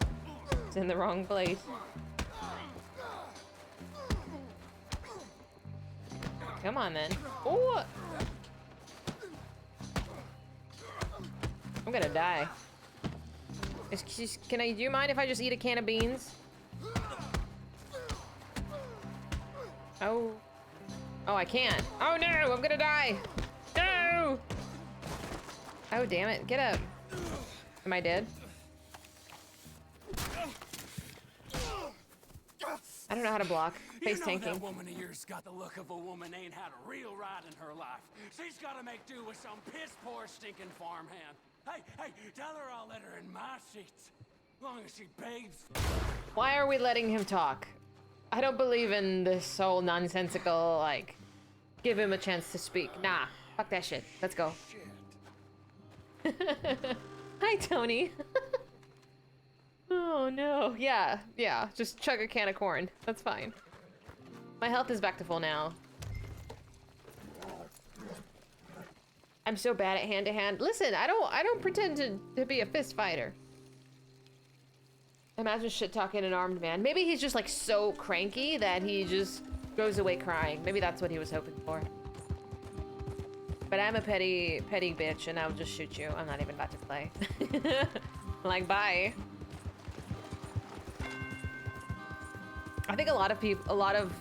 is in the wrong place. Come on then. Oh! I'm gonna die. Do you mind if I just eat a can of beans? Oh. Oh, I can't. Oh no, I'm gonna die. No! Oh, damn it. Get up. Am I dead? I don't know how to block. Face tanking. That woman of yours got the look of a woman ain't had a real ride in her life. She's gotta make do with some piss poor stinking farmhand. Hey, tell her I'll let her in my seats. As long as she begs. Why are we letting him talk? I don't believe in this whole nonsensical, like, give him a chance to speak. Nah, fuck that shit. Let's go. Hi, Tony. Oh, no. Yeah, just chug a can of corn. That's fine. My health is back to full now. I'm so bad at hand-to-hand. Listen, I don't pretend to be a fist fighter. Imagine shit-talking an armed man. Maybe he's just, like, so cranky that he just goes away crying. Maybe that's what he was hoping for. But I'm a petty bitch, and I'll just shoot you. I'm not even about to play. Like, bye. I think a lot of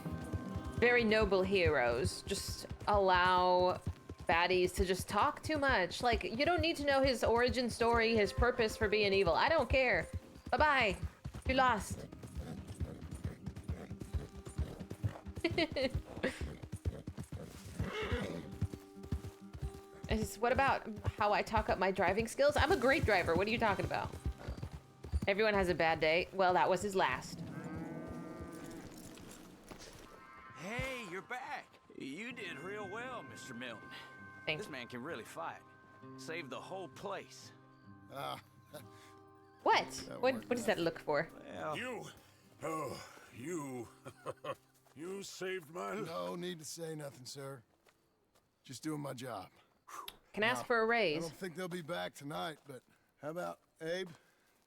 very noble heroes just allow baddies to just talk too much. Like, you don't need to know his origin story, his purpose for being evil. I don't care. Bye-bye. You lost. What about how I talk up my driving skills? I'm a great driver. What are you talking about? Everyone has a bad day. Well, that was his last. Hey, you're back. You did real well, Mr. Milton. This man can really fight. Saved the whole place. What? What does that look for? Well, You saved my life. No need to say nothing, sir. Just doing my job. Can ask for a raise. I don't think they'll be back tonight, but how about Abe?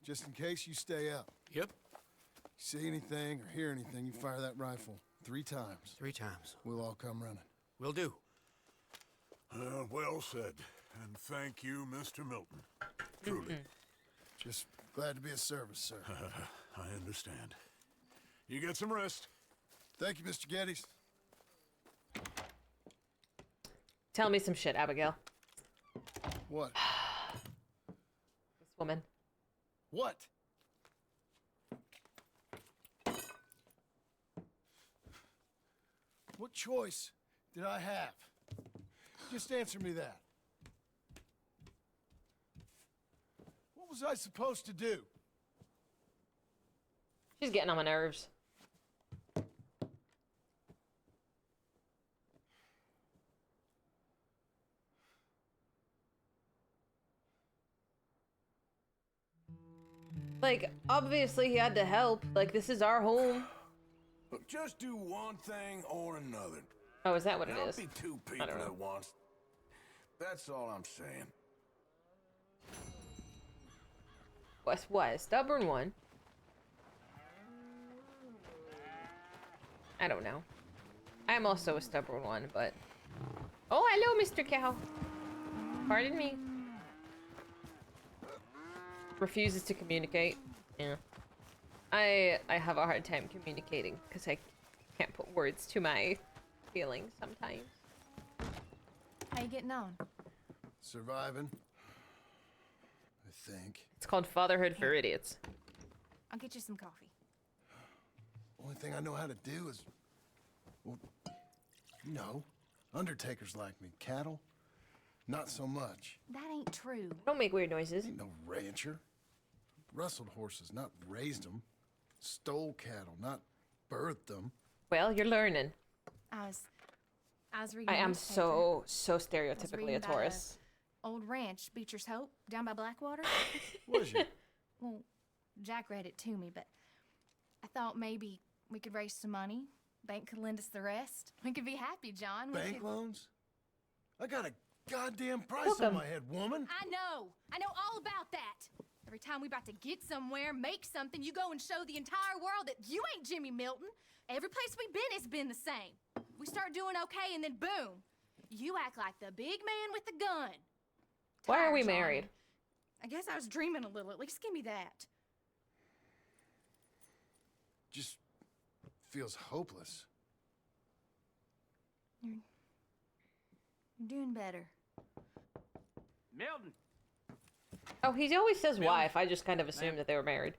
Just in case you stay up. Yep. See anything or hear anything, you fire that rifle 3 times. 3 times. We'll all come running. Will do. Well said. And thank you, Mr. Milton. Truly. Just glad to be of service, sir. I understand. You get some rest. Thank you, Mr. Geddes. Tell me some shit, Abigail. What? This woman. What? What choice did I have? Just answer me that. What was I supposed to do? She's getting on my nerves. Like, obviously he had to help. Like, this is our home. Look, just do one thing or another. Oh, is that what it Don't is? be 2 people at once. That's all I'm saying. What? A stubborn one? I don't know. I'm also a stubborn one, but... Oh, hello, Mr. Cow. Pardon me. Refuses to communicate. Yeah. I have a hard time communicating because I can't put words to my feelings sometimes. How you getting on? Surviving. I think. It's called fatherhood for idiots. I'll get you some coffee. Only thing I know how to do is... Well, you know, undertakers like me. Cattle, not so much. That ain't true. Don't make weird noises. Ain't no rancher. Rustled horses, not raised them. Stole cattle, not birthed them. Well, you're learning. I was reading. I am newspaper. so stereotypically reading a about Taurus. Old ranch, Beecher's Hope, down by Blackwater. Was you? Well, Jack read it to me, but I thought maybe we could raise some money. Bank could lend us the rest. We could be happy, John. Bank loans? I got a goddamn price Welcome. on my head, woman. I know all about that. Every time we about to get somewhere, make something, you go and show the entire world that you ain't Jimmy Milton. Every place we've been has been the same. We start doing okay, and then boom, you act like the big man with the gun. Why are we Johnny. married? I guess I was dreaming a little. At least give me that. Just feels hopeless. You're doing better. Milton! Oh, he always says wife. I just kind of assumed that they were married.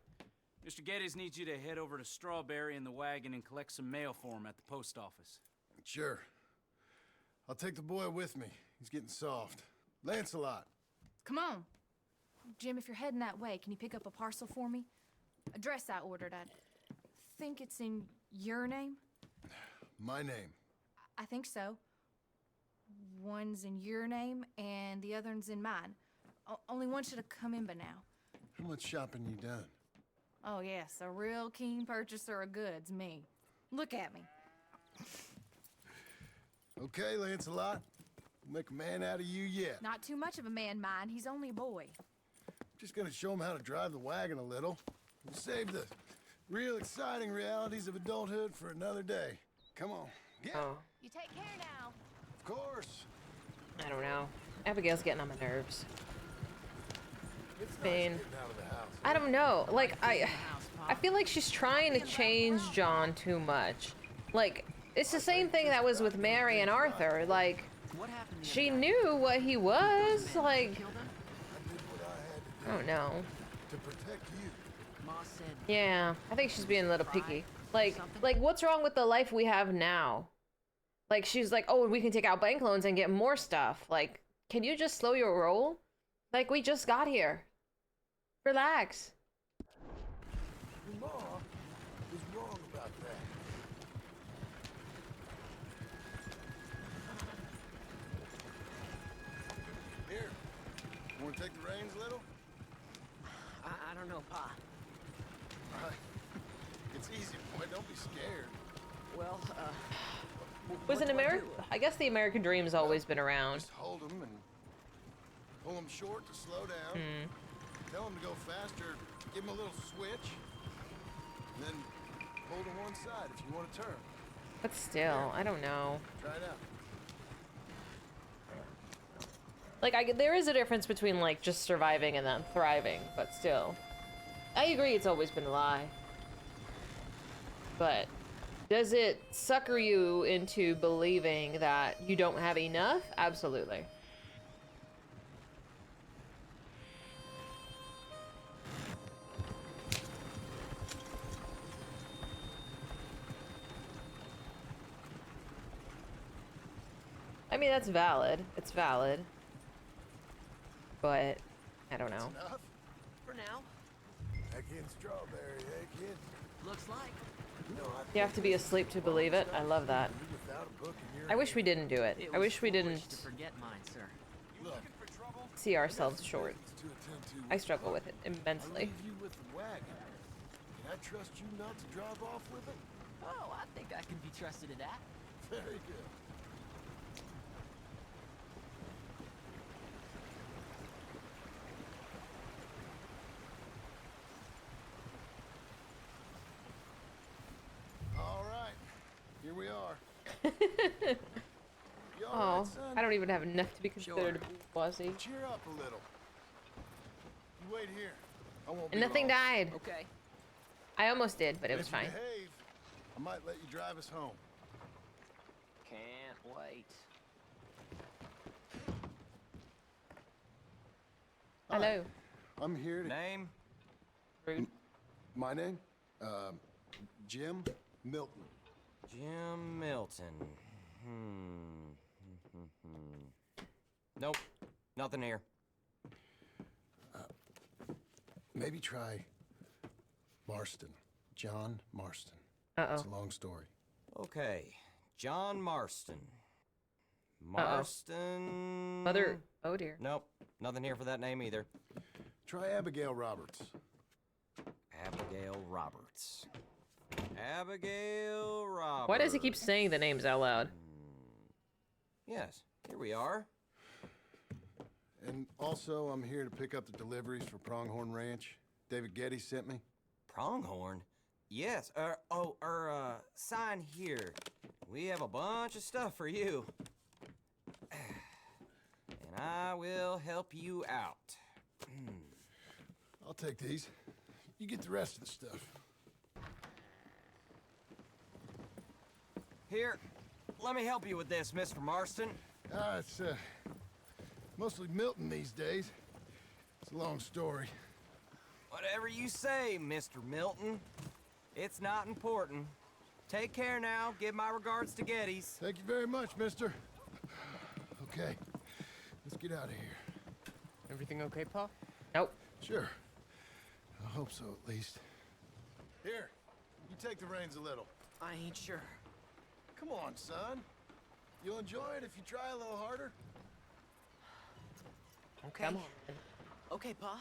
Mr. Geddes needs you to head over to Strawberry in the wagon and collect some mail for him at the post office. Sure. I'll take the boy with me. He's getting soft. Lancelot. Come on. Jim, if you're heading that way, can you pick up a parcel for me? A dress I ordered. I think it's in your name? My name. I think so. One's in your name, and the other one's in mine. Only one should have come in by now. How much shopping you done? Oh, yes, a real keen purchaser of goods, me. Look at me. Okay, Lancelot. We'll make a man out of you yet. Not too much of a man, mine. He's only a boy. Just gonna show him how to drive the wagon a little. We'll save the real exciting realities of adulthood for another day. Come on, get. Oh, You take care now. Of course. I don't know. Abigail's getting on my nerves. It's nice Bane. getting out of the house. I don't know. Like, I feel like she's trying to change John too much. Like, it's the same thing that was with Mary and Arthur. Like, she knew what he was. Like, I don't know. To protect you. Ma said, Yeah, I think she's being a little picky. Like, what's wrong with the life we have now? Like, she's like, oh, we can take out bank loans and get more stuff. Like, can you just slow your roll? Like, we just got here. Relax. Ma was wrong about that. Here. Want to take the reins a little? I don't know, Pa. All right. It's easy, boy. Don't be scared. Well, Was what it do I American? do? I guess the American dream's always been around. Just hold them and pull them short to slow down. Tell them to go faster. Give them a little switch. And then pull to one side if you want to turn. But still, I don't know. Try it out. Like, there is a difference between, like, just surviving and then thriving, but still. I agree it's always been a lie. But does it sucker you into believing that you don't have enough? Absolutely. I mean, that's valid. It's valid. But, I don't know. Enough? For now. Heck in strawberry, eh, kid? Looks like. You know, You have to be asleep to believe it. I love that. without a book in your I wish we didn't do it. I wish we foolish didn't to forget mine, sir. Look, see ourselves short. to attend to I struggle with it I'll immensely. leave you with the wagon. Can I trust you not to drive off with it? Oh, I think I can be trusted at that. Very good. All right, here we are. You all Oh, right, son? I don't even have enough to be considered bossy. Cheer up a little. You wait here. I won't be And nothing long. died. Okay. I almost did, but it was If you fine. behave, I might let you drive us home. Can't wait. Hello. I'm here to... Name? Rude. My name? Jim Milton. Jim Milton. Nope. Nothing here. Maybe try Marston. John Marston. Uh-oh. It's a long story. Okay. John Marston. Marston. Mother. Oh dear. Nope. Nothing here for that name either. Try Abigail Roberts. Abigail Roberts. Abigail Roberts. Why does he keep saying the names out loud? Yes. Here we are. And also, I'm here to pick up the deliveries for Pronghorn Ranch. David Getty sent me. Pronghorn? Yes. Sign here. We have a bunch of stuff for you. And I will help you out. I'll take these. You get the rest of the stuff. Here, let me help you with this, Mr. Marston. It's mostly Milton these days. It's a long story. Whatever you say, Mr. Milton. It's not important. Take care now. Give my regards to Geddes. Thank you very much, mister. Okay, let's get out of here. Everything okay, Pa? Nope. Sure. I hope so, at least. Here, you take the reins a little. I ain't sure. Come on, son. You'll enjoy it if you try a little harder. Okay. Come on. Okay, Pa.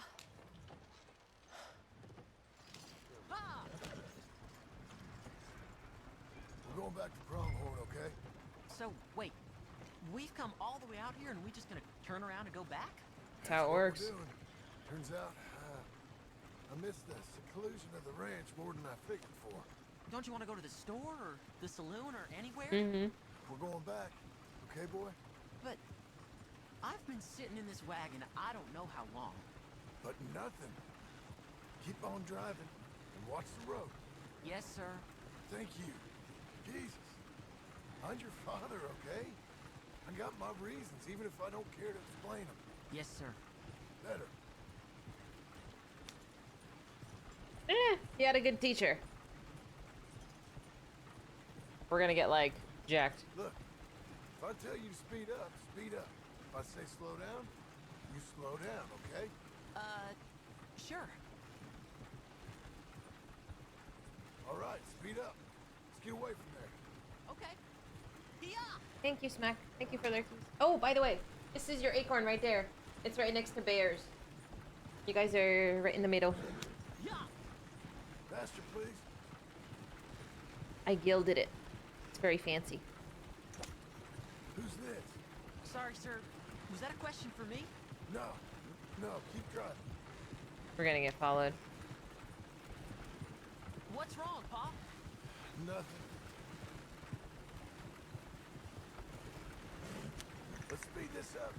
We're going back to Pronghorn, okay? So, wait. We've come all the way out here and we just gonna turn around and go back? That's how it what works. we're doing. Turns out, I missed the seclusion of the ranch more than I figured for. Don't you want to go to the store or the saloon or anywhere? Mm-hmm. We're going back, okay, boy? But I've been sitting in this wagon I don't know how long. But nothing. Keep on driving and watch the road. Yes, sir. Thank you. Jesus. I'm your father, okay? I got my reasons, even if I don't care to explain them. Yes, sir. Better. He had a good teacher. We're gonna get, like, jacked. Look, if I tell you to speed up, speed up. If I say slow down, you slow down, okay? Sure. All right, speed up. Let's get away from there. Okay. Yeah. Thank you, Smack. Thank you for their keys. Oh, by the way, this is your acorn right there. It's right next to Bear's. You guys are right in the middle. Yeah. Faster, please. I gilded it. It's very fancy. Who's this? Sorry, sir. Was that a question for me? No. No, keep driving. We're gonna get followed. What's wrong, Pa? Nothing. Let's speed this up.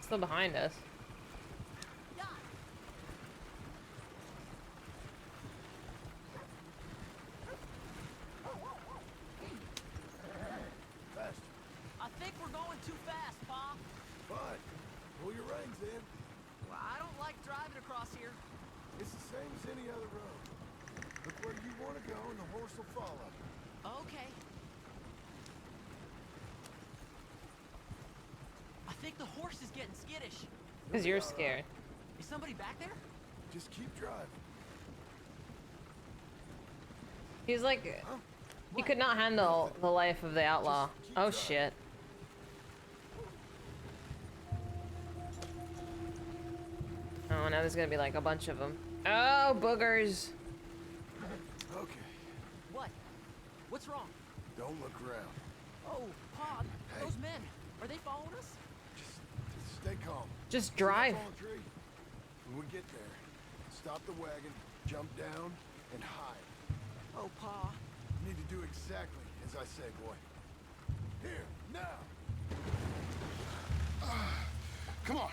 Still behind us. Yeah. Faster. I think we're going too fast, Pa. Fine. Pull your reins in. Well, I don't like driving across here. It's the same as any other road. Look where you want to go and the horse will follow. Okay. I think the horse is getting skittish. Because you're scared. Is somebody back there? Just keep driving. He's like... He could not handle the life of the outlaw. Oh, shit. Oh, now there's gonna be like a bunch of them. Oh, boogers. Okay. What? What's wrong? Don't look around. Oh, Pa, Hey. those men. Are they following us? Just stay calm. Just See that drive. fallen tree? When we get there, stop the wagon, jump down, and hide. Oh, Pa. You need to do exactly as I say, boy. Here, now! Come on!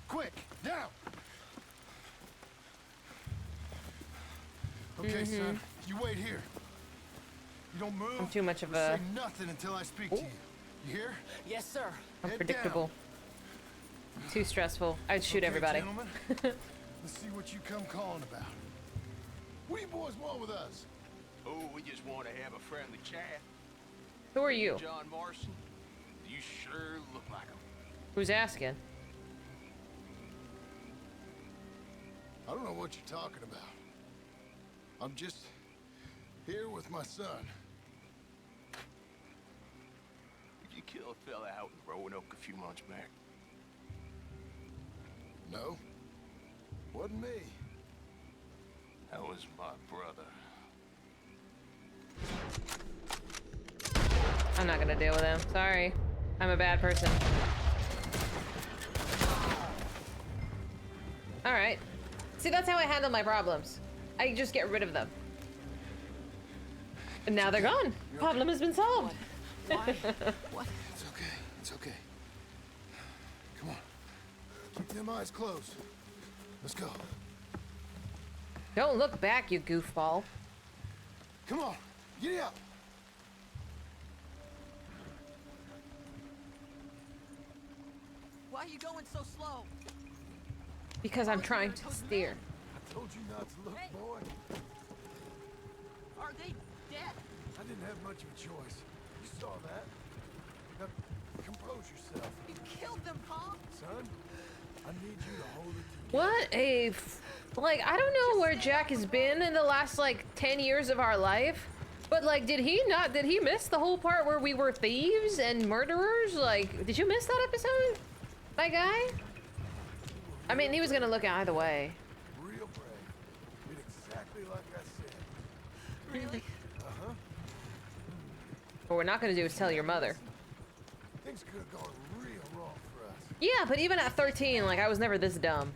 Quick! Down! Okay, son. You wait here. You don't move. I'm too much of or a... say nothing until I speak to you. You hear? Yes, sir. Unpredictable. Too stressful. I'd shoot Okay, everybody. gentlemen. Let's see what you come calling about. What do you boys want with us? Oh, we just want to have a friendly chat. Who are you? John Marston? You sure look like him. Who's asking? I don't know what you're talking about. I'm just here with my son. Did you kill a fella out in Roanoke a few months back? No, wasn't me. That was my brother. I'm not gonna deal with him. Sorry. I'm a bad person. Alright. See, that's how I handle my problems. I just get rid of them. And now they're gone. Problem has been solved. Why? What? It's okay. It's okay. Come on. Keep them eyes closed. Let's go. Don't look back, you goofball. Come on. Get out. Why are you going so slow? Because I'm trying to steer. I told you not to look, boy. Are they dead? I didn't have much of a choice. You saw that. Now, compose yourself. You killed them, Pa. Son, I need you to hold it What a like, I don't know where Jack has been in the last like 10 years of our life, but like, did he miss the whole part where we were thieves and murderers? Like, did you miss that episode, my guy? I mean, he was gonna look either way. real brave. Did exactly like I said. Really? Uh-huh. What we're not gonna do is tell your mother. Things could have gone real wrong for us. Yeah, but even at 13, like, I was never this dumb.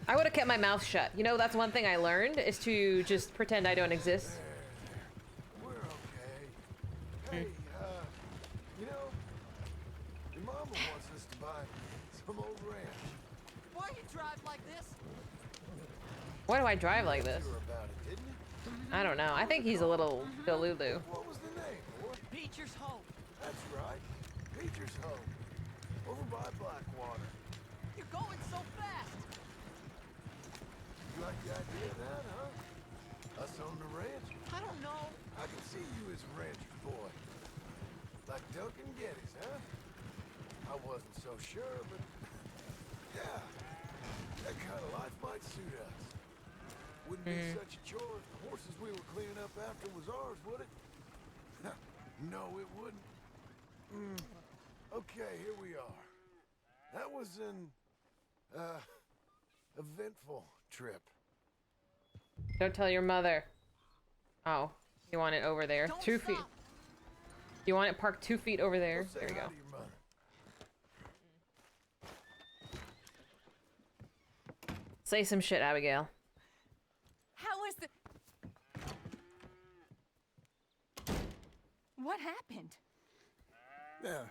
I would have kept my mouth shut. You know, that's one thing I learned, is to just pretend I don't exist. We're okay. Hey, you know, your mama wants us to buy some old ranch. Why you drive like this? Why do I drive like this? Sure about it, didn't you? I don't know. I think he's a little delulu. What was the name, boy? Beecher's Hope. That's right. Beecher's home. Over by Blackwater. You're going so fast. You like the idea of that, huh? Us on the ranch? I don't know. I can see you as a rancher boy. Like Duncan Geddes, huh? I wasn't so sure, but yeah, that kind of life might suit us. Wouldn't be such a chore if the horses we were cleaning up after was ours, would it? No, it wouldn't. Okay, here we are. That was an eventful trip. Don't tell your mother. Oh, you want it over there. Don't 2 feet. stop. You want it parked 2 feet over there. There you go. Hi to your mother. Say some shit, Abigail. How was the... What happened? Yeah.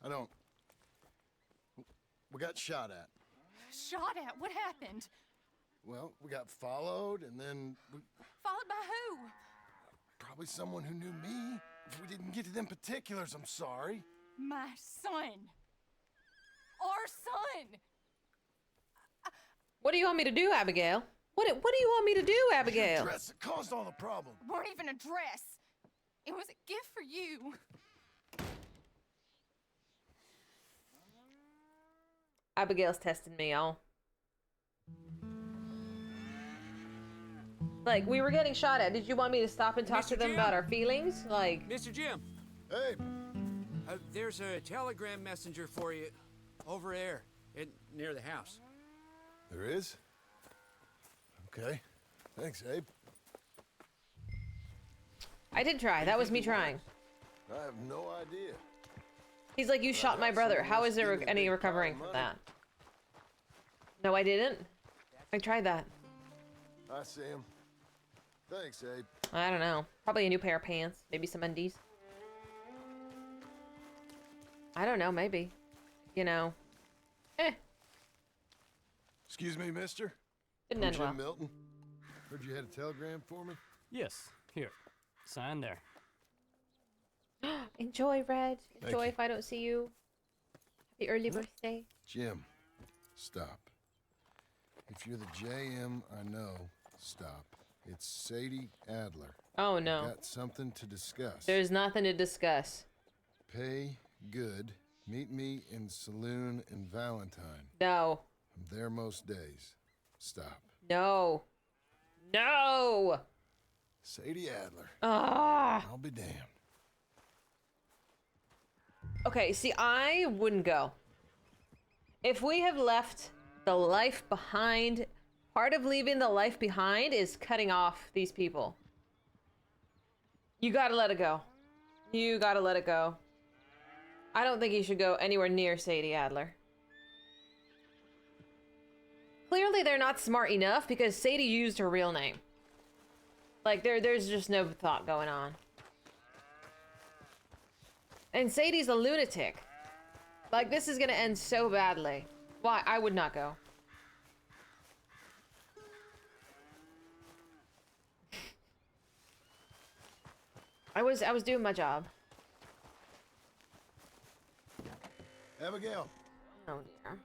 I don't... We got shot at. Shot at? What happened? Well, we got followed, and then Followed by who? probably someone who knew me. If we didn't get to them particulars, I'm sorry. My son. Our son. What do you want me to do, Abigail? What do you want me to do, Abigail? The dress that caused all the problem. Weren't even a dress. It was a gift for you. Abigail's testing me, y'all. Like, we were getting shot at. Did you want me to stop and talk Mr. to them Jim? about our feelings? Like, Mr. Jim, Hey, there's a telegram messenger for you over there, near the house. there is? Okay. Thanks, Abe. I did try. That was me trying. I have no idea. He's like, you shot my brother. How is there any recovering from that? No, I didn't. I tried that. I see him. Thanks, Abe. I don't know. Probably a new pair of pants. Maybe some undies. I don't know. Maybe. You know. Excuse me, mister. Didn't I'm end well. Jim Milton. Heard you had a telegram for me. Yes, here. Sign there. Enjoy, Red. Thank Enjoy you. if I don't see you. Happy early birthday. Jim, stop. If you're the JM I know, stop. It's Sadie Adler. Oh, no. Got something to discuss. There's nothing to discuss. Pay good. Meet me in saloon in Valentine. No. I'm there most days. Stop. No. No! Sadie Adler. Ah. I'll be damned. Okay, see, I wouldn't go. If we have left the life behind, part of leaving the life behind is cutting off these people. You gotta let it go. You gotta let it go. I don't think you should go anywhere near Sadie Adler. Clearly they're not smart enough because Sadie used her real name. Like, there's just no thought going on. And Sadie's a lunatic. Like, this is gonna end so badly. Why? I would not go. I was doing my job. Abigail. Oh dear.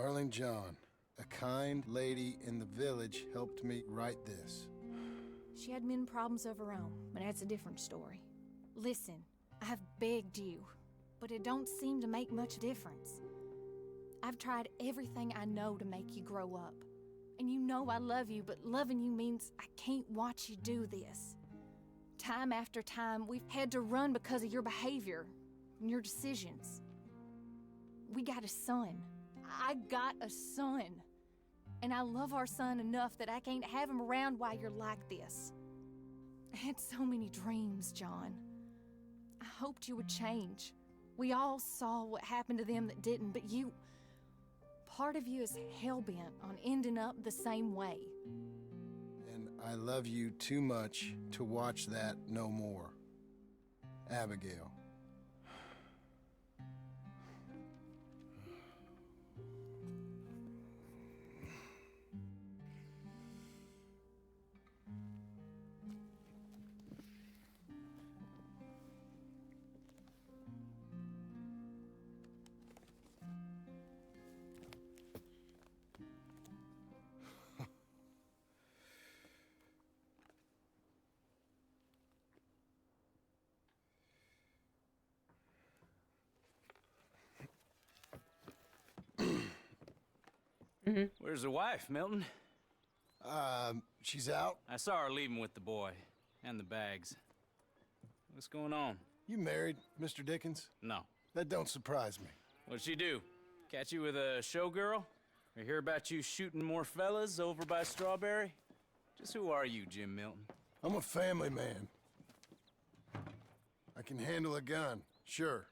Darling John, a kind lady in the village helped me write this. She had men problems of her own, but that's a different story. Listen, I have begged you, but it don't seem to make much difference. I've tried everything I know to make you grow up. And you know I love you, but loving you means I can't watch you do this. Time after time, we've had to run because of your behavior and your decisions. We got a son. I got a son. And I love our son enough that I can't have him around while you're like this. I had so many dreams, John. I hoped you would change. We all saw what happened to them that didn't, but you... Part of you is hell-bent on ending up the same way. And I love you too much to watch that no more. Abigail. Where's the wife, Milton? She's out. I saw her leaving with the boy and the bags. What's going on? You married, Mr. Dickens? No. That don't surprise me. What'd she do? Catch you with a showgirl? Or hear about you shooting more fellas over by Strawberry? Just who are you, Jim Milton? I'm a family man. I can handle a gun, sure.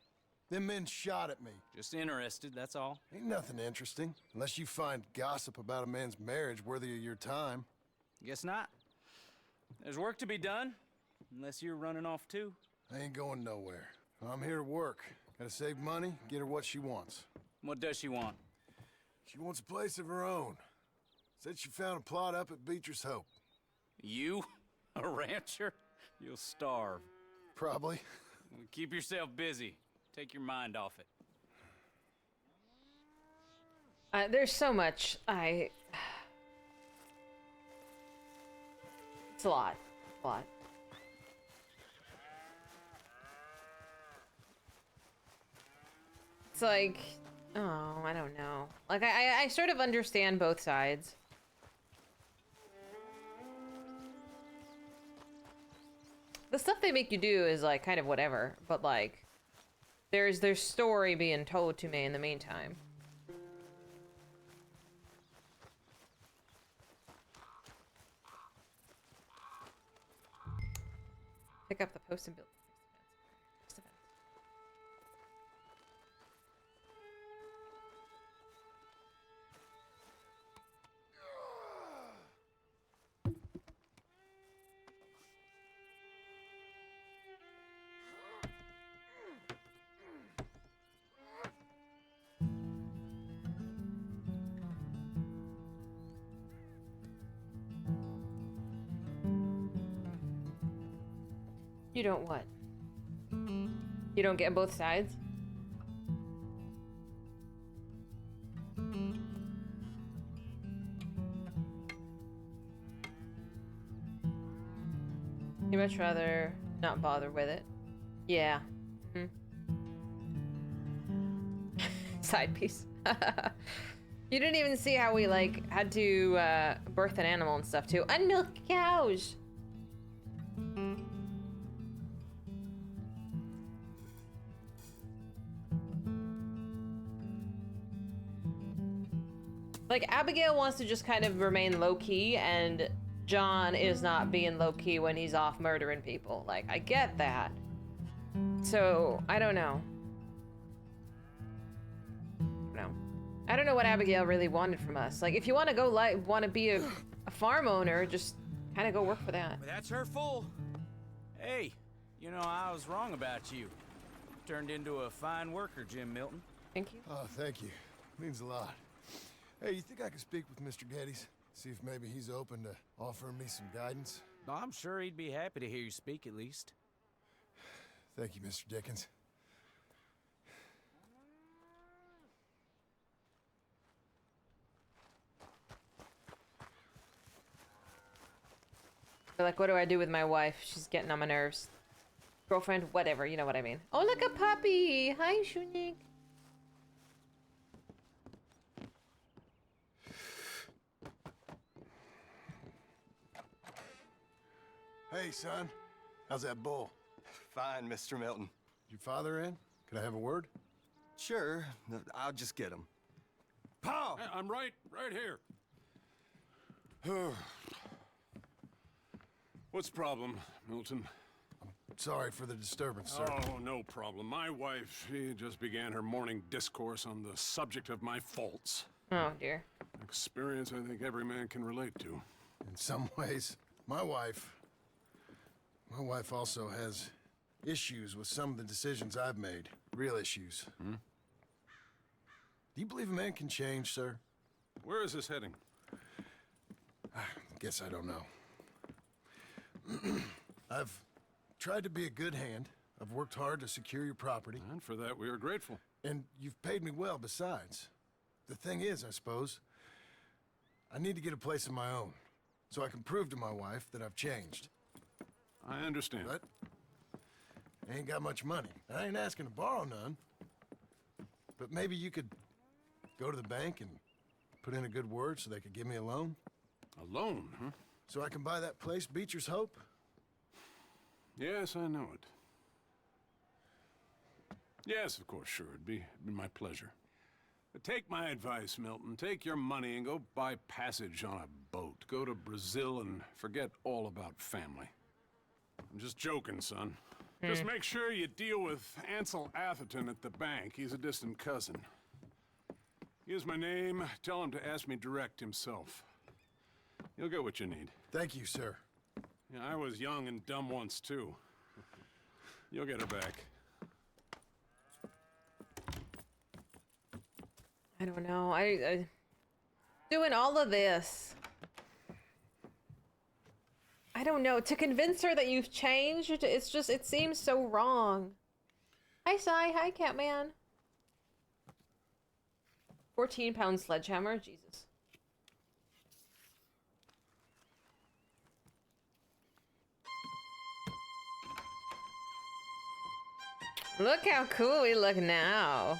Them men shot at me. Just interested, that's all. Ain't nothing interesting, unless you find gossip about a man's marriage worthy of your time. Guess not. There's work to be done, unless you're running off too. I ain't going nowhere. I'm here to work. Gotta save money, get her what she wants. What does she want? She wants a place of her own. Said she found a plot up at Beecher's Hope. You? A rancher? You'll starve. Probably. Keep yourself busy. Take your mind off it. There's so much. It's a lot. A lot. It's like, oh, I don't know. Like, I sort of understand both sides. The stuff they make you do is, like, kind of whatever. But, like, there's story being told to me in the meantime. Pick up the post and build. Just a minute. You don't what? You don't get both sides? You much rather not bother with it. Yeah. Side piece. You didn't even see how we, like, had to birth an animal and stuff too. Unmilk cows! Like, Abigail wants to just kind of remain low-key, and John is not being low-key when he's off murdering people. Like, I get that. So, I don't know. I don't know what Abigail really wanted from us. Like, if you want to go, like, want to be a farm owner, just kind of go work for that. But that's her full. Hey, you know, I was wrong about you. Turned into a fine worker, Jim Milton. Thank you. Oh, thank you. Means a lot. Hey, you think I could speak with Mr. Geddes? See if maybe he's open to offering me some guidance? No, I'm sure he'd be happy to hear you speak, at least. Thank you, Mr. Dickens. They're like, what do I do with my wife? She's getting on my nerves. Girlfriend, whatever, you know what I mean. Oh, look, a puppy! Hi, Shunik. Hey, son. How's that bull? Fine, Mr. Milton. Your father in? Can I have a word? Sure, I'll just get him. Pa! Hey, I'm right here. What's the problem, Milton? Sorry for the disturbance, sir. Oh, no problem. My wife, she just began her morning discourse on the subject of my faults. Oh, dear. Experience I think every man can relate to. In some ways, my wife also has issues with some of the decisions I've made. Real issues. Hmm? Do you believe a man can change, sir? Where is this heading? I guess I don't know. I've tried to be a good hand. I've worked hard to secure your property. And for that, we are grateful. And you've paid me well besides. The thing is, I suppose, I need to get a place of my own, so I can prove to my wife that I've changed. I understand. But I ain't got much money. I ain't asking to borrow none. But maybe you could go to the bank and put in a good word so they could give me a loan? A loan, huh? So I can buy that place, Beecher's Hope? Yes, I know it. Yes, of course, sure. It'd be my pleasure. But take my advice, Milton. Take your money and go buy passage on a boat. Go to Brazil and forget all about family. I'm just joking, son. Just make sure you deal with Ansel Atherton at the bank. He's a distant cousin. Use my name. Tell him to ask me direct himself. You'll get what you need. Thank you, sir. Yeah, I was young and dumb once, too. You'll get her back. I don't know. I doing all of this. I don't know. To convince her that you've changed, it's just, it seems so wrong. Hi, Sai. Hi, Catman. 14-pound sledgehammer. Jesus. Look how cool we look now.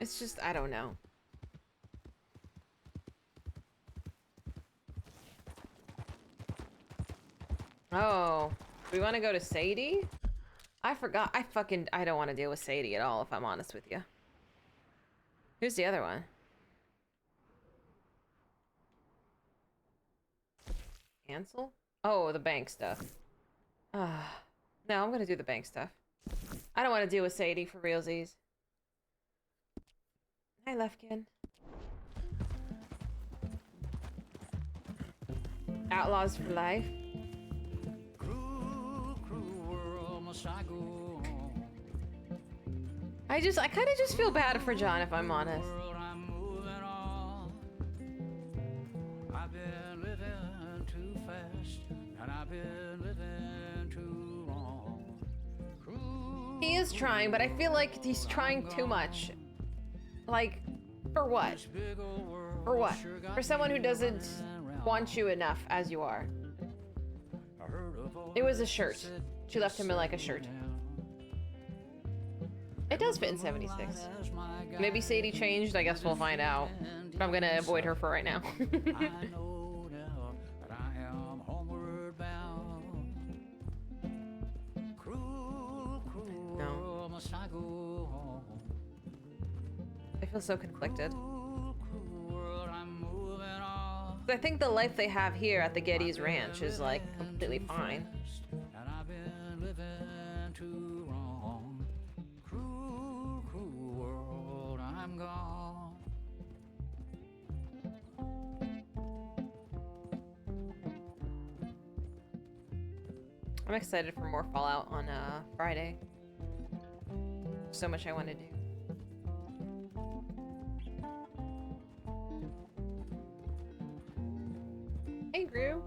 It's just, I don't know. Oh, we want to go to Sadie? I forgot. I don't want to deal with Sadie at all, if I'm honest with you. Who's the other one? Ansel? Oh, the bank stuff. No, I'm gonna do the bank stuff. I don't want to deal with Sadie for realsies. Hi, Lefkin. Outlaws for life. I kind of just feel bad for John, if I'm honest. I've been living too fast, and I've been living too long. He is trying, but I feel like he's trying too much. Like, for what? For what? For someone who doesn't want you enough as you are. It was a shirt. She left him in like a shirt. It does fit in 76. Maybe Sadie changed, I guess we'll find out. But I'm gonna avoid her for right now. No. I feel so conflicted. I think the life they have here at the Getty's Ranch is like completely fine. I'm excited for more Fallout on Friday. So much I want to do. Hey, Gru.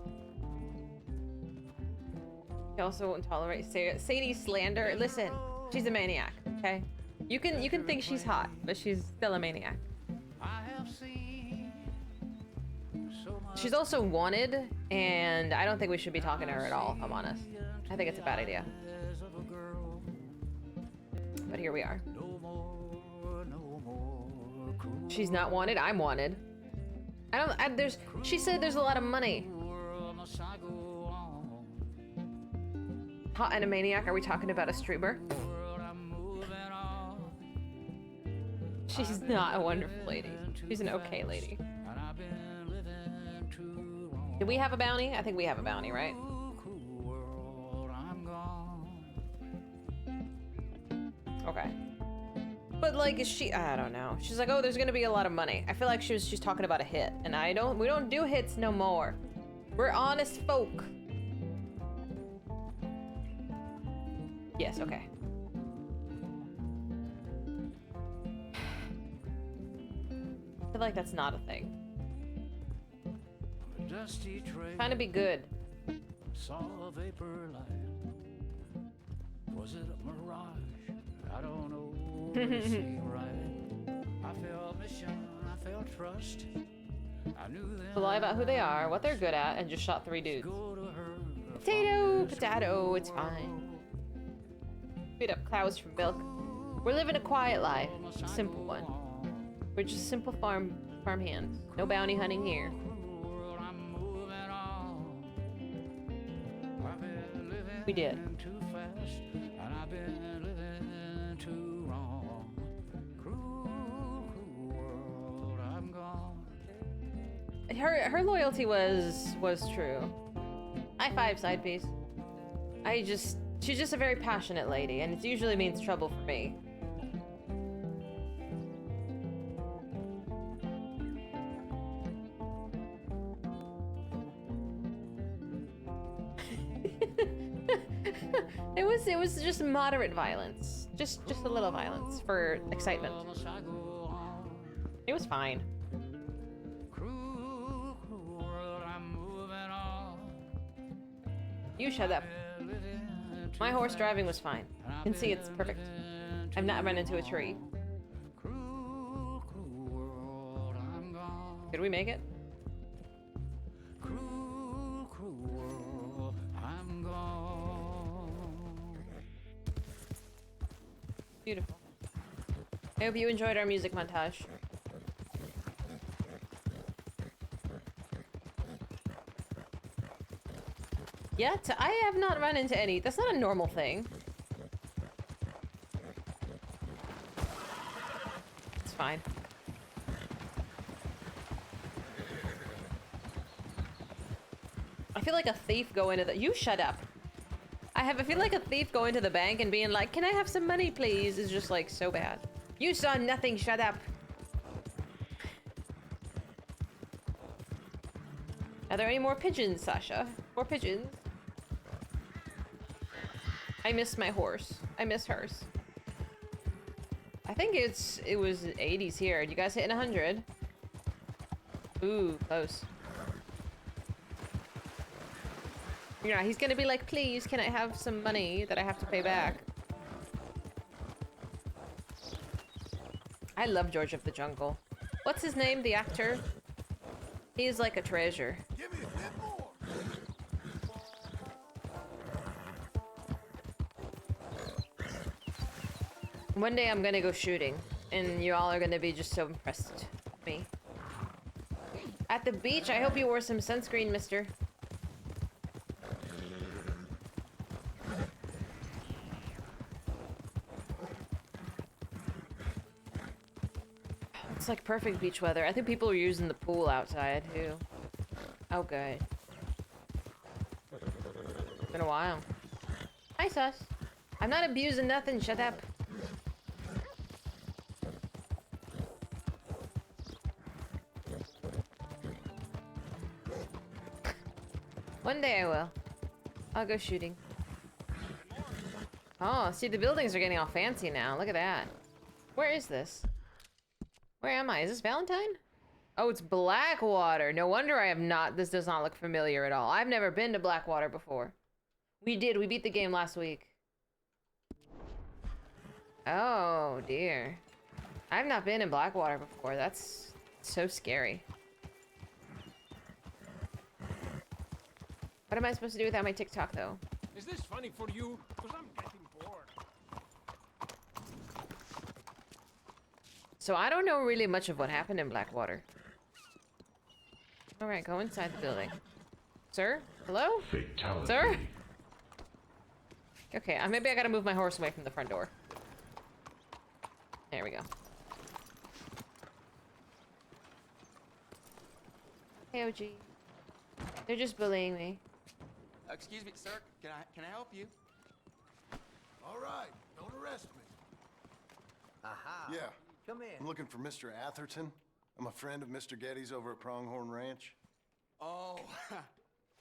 He also won't tolerate Sadie's slander. Listen, she's a maniac, okay? You can think she's hot, but she's still a maniac. She's also wanted, and I don't think we should be talking to her at all, if I'm honest. I think it's a bad idea. But here we are. She's not wanted, I'm wanted. She said there's a lot of money. Hot and a maniac, are we talking about a streamer? She's not a wonderful lady. She's an okay lady. Do we have a bounty? I think we have a bounty, right? Okay. But like, is she? I don't know. She's like, oh, there's gonna be a lot of money. I feel like she's talking about a hit, and we don't do hits no more. We're honest folk. Yes. Okay. I feel like that's not a thing. Trying to be good. Saw a vapor light. Was it a mirage? I don't know. Right. I felt mission, I felt trust. I knew them. Lie about who they are, what they're good at, and just shot 3 dudes. Potato, it's fine. Feed up cows for milk. We're living a quiet life, a simple one. We're just simple farm hands. No bounty hunting here. We did. Her loyalty was true. High five, side piece. She's just a very passionate lady, and it usually means trouble for me. It was just moderate violence. Just a little violence for excitement. It was fine. You shut up. My horse driving was fine. You can see it's perfect. I've not run into a tree. Did we make it? Beautiful. I hope you enjoyed our music montage. Yet, I have not run into any. That's not a normal thing. It's fine. I feel like a thief going to the— You shut up. I feel like a thief going to the bank and being like, can I have some money, please? Is just like so bad. You saw nothing, shut up. Are there any more pigeons, Sasha? More pigeons? I miss my horse. I miss hers. I think it was 80s here. You guys hitting 100? Ooh, close. Yeah, he's gonna be like, please, can I have some money that I have to pay back? I love George of the Jungle. What's his name, the actor? He's like a treasure. Give me a bit more. One day I'm gonna go shooting, and you all are gonna be just so impressed with me. At the beach, I hope you wore some sunscreen, mister. It's like perfect beach weather. I think people are using the pool outside, too. Oh, good. It's been a while. Hi, sus. I'm not abusing nothing. Shut up. One day I will. I'll go shooting. Oh, see, the buildings are getting all fancy now. Look at that. Where is this? Where am I? Is this Valentine? Oh, it's Blackwater. No wonder I have not— this does not look familiar at all. I've never been to Blackwater before. We did. We beat the game last week. Oh, dear. I've not been in Blackwater before. That's so scary. What am I supposed to do without my TikTok, though? Is this funny for you? Because I'm getting bored. So I don't know really much of what happened in Blackwater. Alright, go inside the building. Sir? Hello? Fatality. Sir? Okay, maybe I gotta move my horse away from the front door. There we go. Hey, OG. They're just bullying me. Excuse me, sir. Can I help you? All right, don't arrest me. Aha. Yeah. Come in. I'm looking for Mr. Atherton. I'm a friend of Mr. Getty's over at Pronghorn Ranch. Oh,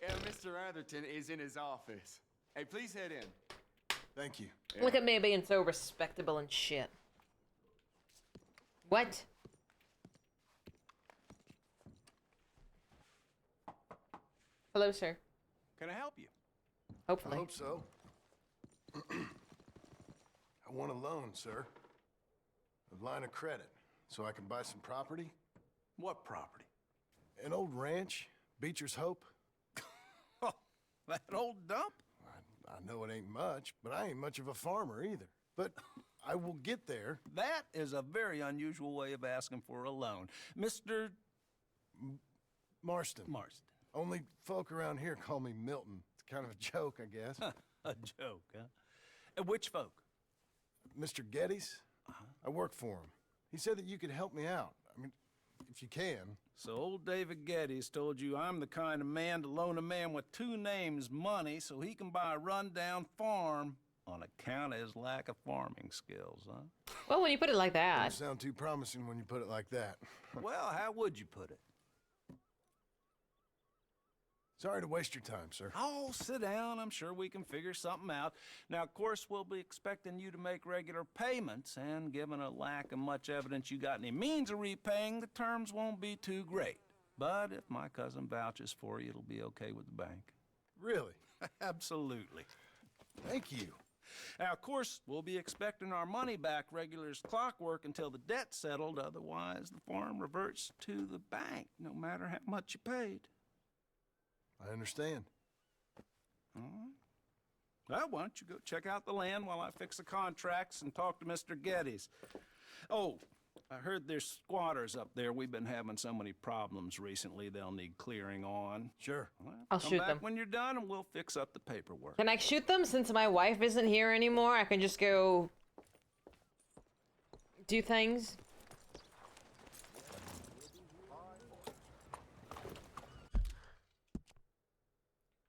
yeah, Mr. Atherton is in his office. Hey, please head in. Thank you. Look at me being so respectable and shit. What? Hello, sir. Can I help you? Hopefully. I hope so. I want a loan, sir. A line of credit, so I can buy some property. What property? An old ranch, Beecher's Hope. That old dump? I know it ain't much, but I ain't much of a farmer either. But I will get there. That is a very unusual way of asking for a loan. Mr. Marston. Marston. Only folk around here call me Milton. It's kind of a joke, I guess. A joke, huh? And which folk? Mr. Getty's. I work for him. He said that you could help me out. I mean, if you can. So old David Geddes told you I'm the kind of man to loan a man with two names money so he can buy a rundown farm on account of his lack of farming skills, huh? Well, when you put it like that. Doesn't sound too promising when you put it like that. Well, how would you put it? Sorry to waste your time, sir. Oh, sit down. I'm sure we can figure something out. Now, of course, we'll be expecting you to make regular payments, and given a lack of much evidence you got any means of repaying, the terms won't be too great. But if my cousin vouches for you, it'll be okay with the bank. Really? Absolutely. Thank you. Now, of course, we'll be expecting our money back regular as clockwork until the debt's settled. Otherwise, the farm reverts to the bank, no matter how much you paid. I understand. All right. Well, why don't you go check out the land while I fix the contracts and talk to Mr. Geddes. Oh, I heard there's squatters up there. We've been having so many problems recently, they'll need clearing on. Sure. Well, I'll come shoot back them. when you're done and we'll fix up the paperwork. Can I shoot them since my wife isn't here anymore? I can just go do things.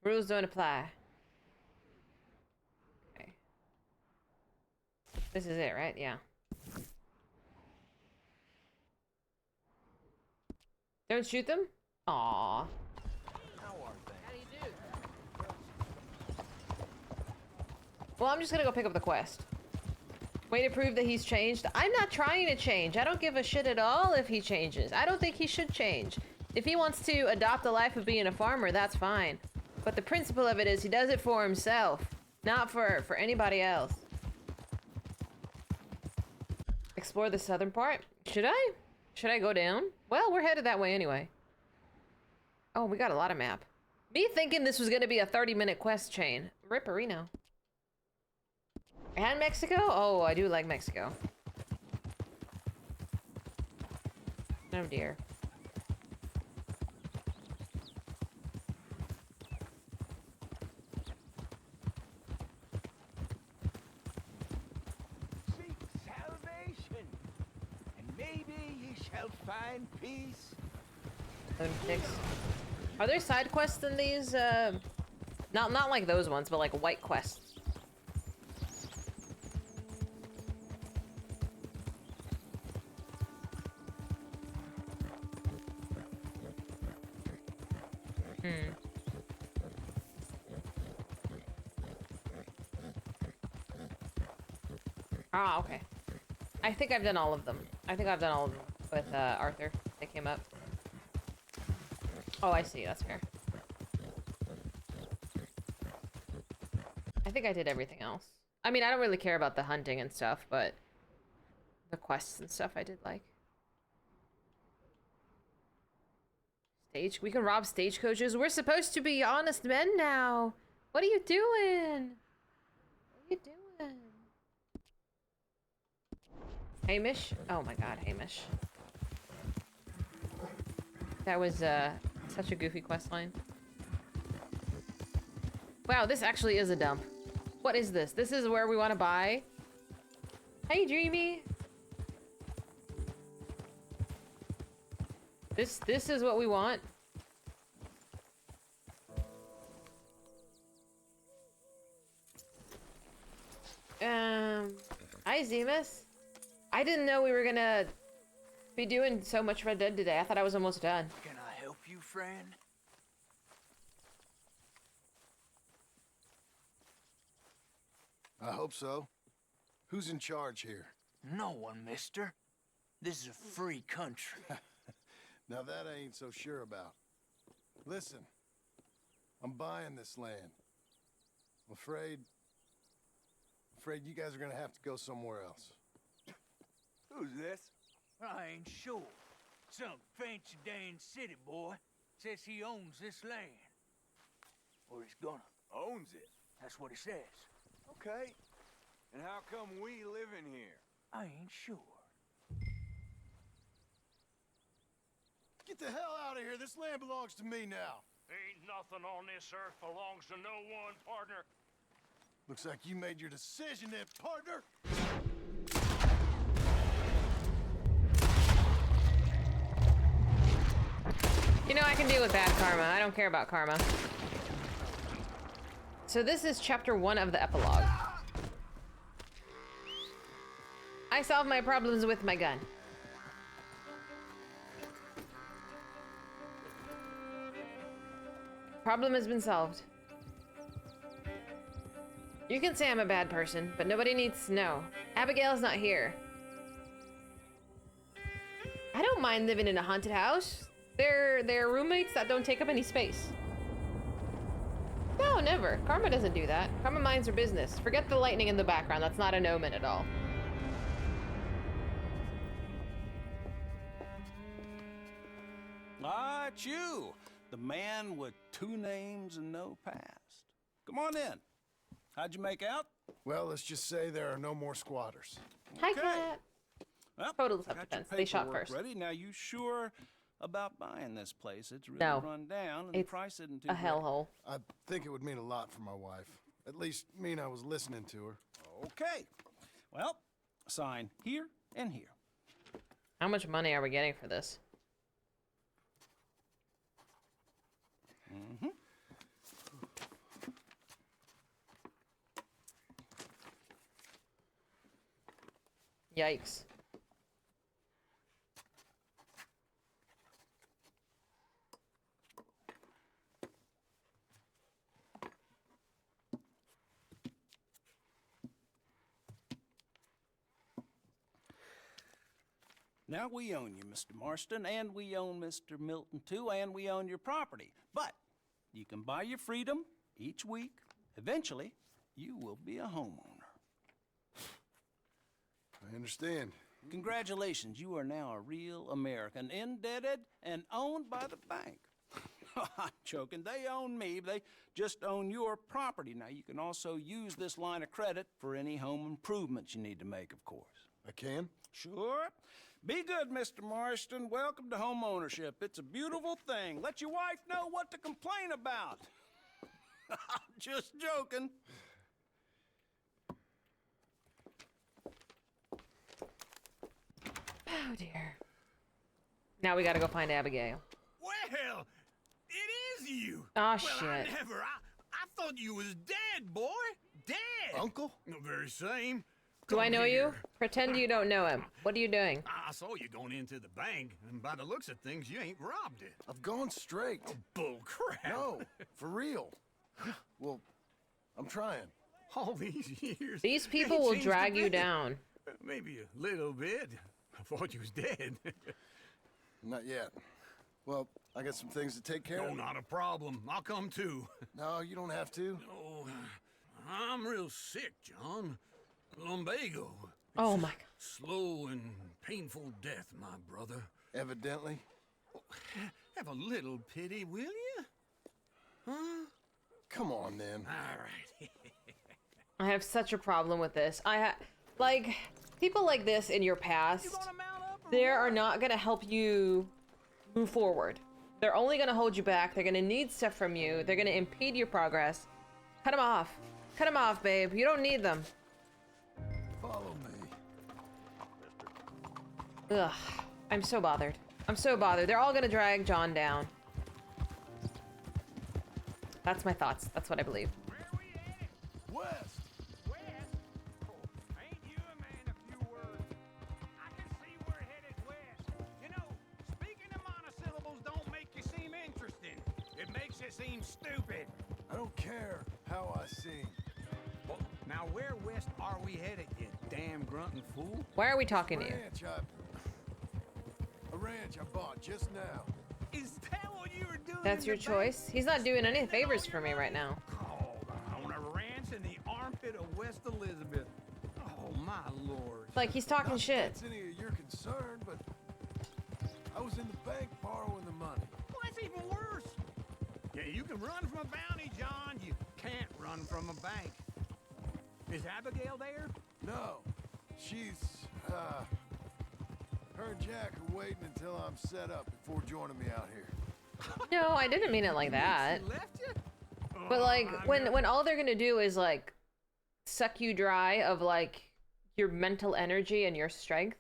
Rules don't apply. Okay. This is it, right? Yeah. Don't shoot them? Aww. How are things? How do you do? Well, I'm just gonna go pick up the quest. Way to prove that he's changed. I'm not trying to change. I don't give a shit at all if he changes. I don't think he should change. If he wants to adopt the life of being a farmer, that's fine. But the principle of it is he does it for himself, not for anybody else. Explore the southern part? Should I? Should I go down? Well, we're headed that way anyway. Oh, we got a lot of map. Me thinking this was gonna be a 30-minute quest chain. Ripperino. And Mexico? Oh, I do like Mexico. Oh dear. Seek salvation, and maybe ye shall find peace. Are there side quests in these? Not like those ones, but like white quests. Ah, okay. I think I've done all of them. I think I've done all of them with Arthur. They came up. Oh, I see. That's fair. I think I did everything else. I mean, I don't really care about the hunting and stuff, but the quests and stuff I did like. We can rob stagecoaches. We're supposed to be honest men now. What are you doing? What are you doing? Hamish? Oh my god, Hamish. That was such a goofy quest line. Wow, this actually is a dump. What is this? This is where we want to buy? Hey, Dreamy. This is what we want. Hi, Zemus. I didn't know we were gonna be doing so much Red Dead today. I thought I was almost done. Can I help you, friend? I hope so. Who's in charge here? No one, mister. This is a free country. Now that I ain't so sure about. Listen, I'm buying this land. I'm afraid you guys are gonna have to go somewhere else. Who's this? I ain't sure. Some fancy Dan city boy says he owns this land. Or he's gonna. Owns it? That's what he says. Okay. And how come we live in here? I ain't sure. Get the hell out of here. This land belongs to me now. Ain't nothing on this earth belongs to no one, partner. Looks like you made your decision then, partner. You know, I can deal with bad karma. I don't care about karma. So this is chapter 1 of the epilogue. I solved my problems with my gun. Problem has been solved. You can say I'm a bad person, but nobody needs to know. Abigail's not here. I don't mind living in a haunted house. They're roommates that don't take up any space. No, never. Karma doesn't do that. Karma minds her business. Forget the lightning in the background. That's not an omen at all. Ah, it's you. The man with 2 names and no past. Come on in. How'd you make out? Well, let's just say there are no more squatters. Hi, Cat. Well, Total got your self-defense. They shot paperwork first. ready. Now, you sure about buying this place? It's really No. run down, and the It's price isn't too a great. hellhole. I think it would mean a lot for my wife. At least mean I was listening to her. Okay. Well, sign here and here. How much money are we getting for this? Mm-hmm. Yikes. Now we own you, Mr. Marston, and we own Mr. Milton too, and we own your property. But you can buy your freedom each week. Eventually, you will be a homeowner. I understand. Congratulations, you are now a real American, indebted and owned by the bank. I'm joking, they own me, they just own your property. Now, you can also use this line of credit for any home improvements you need to make, of course. I can? Sure. Be good, Mr. Marston. Welcome to home ownership. It's a beautiful thing. Let your wife know what to complain about. I'm just joking. Oh, dear. Now we gotta go find Abigail. Well, it is you. Oh, well, shit. I thought you was dead, boy. Dead. Uncle? The very same. Do I Come know you? here. Pretend you don't know him. What are you doing? I saw you going into the bank, and by the looks of things, you ain't robbed it. I've gone straight. Bull crap. No, for real. Well, I'm trying. All these years. These people ain't will changed a drag you bit. down. Maybe a little bit. I thought you was dead. Not yet. Well, I got some things to take care No, of. not a problem. I'll come too. No, you don't have to. Oh, I'm real sick, John. Lumbago. Oh my God. Slow and painful death, my brother. Evidently. Have a little pity, will you? Huh? Come on, then. All right. I have such a problem with this. Like, people like this in your past, they are not gonna help you move forward. They're only gonna hold you back. They're gonna need stuff from you. They're gonna impede your progress. Cut them off. Cut them off, babe. You don't need them. Follow me. Ugh. I'm so bothered. I'm so bothered. They're all gonna drag John down. That's my thoughts. That's what I believe. West. West? Oh, ain't you a man of few words? I can see we're headed west. You know, speaking of monosyllables don't make you seem interesting. It makes you seem stupid. I don't care how I sing. Well, now where west are we headed, you damn grunting fool? Why are we talking to you? A ranch I bought just now. Is that what you were doing? That's your choice. He's not doing any favors for me right now. On a ranch in the armpit of West Elizabeth. Oh, my lord. Like, he's talking Not shit. That's any of your concern, but I was in the bank borrowing the money. Well, that's even worse. Yeah, you can run from a bounty, John. You can't run from a bank. Is Abigail there? No, she's, her and Jack are waiting until I'm set up before joining me out here. No, I didn't mean it like that. She left you? But like, when all they're gonna do is like suck you dry of like your mental energy and your strength.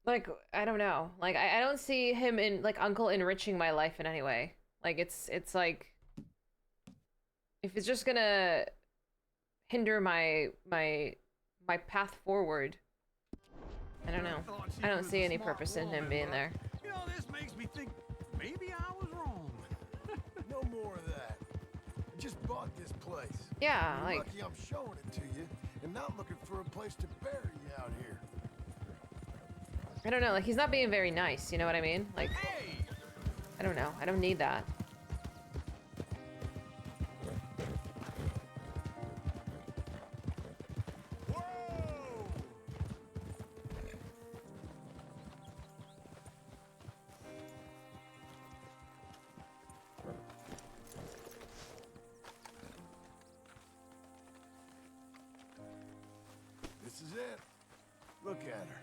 Like, I don't know. Like, I don't see him in like Uncle enriching my life in any way. Like, it's like, if it's just gonna hinder my path forward, I don't know. I don't see any purpose in him being there. You know, this makes me think maybe I was wrong. No more of that. I just bought this place. Yeah, You're like- lucky I'm showing it to you and not looking for a place to bury you out here. I don't know. Like, he's not being very nice. You know what I mean? Like, I don't know. I don't need that. This is it. Look at her.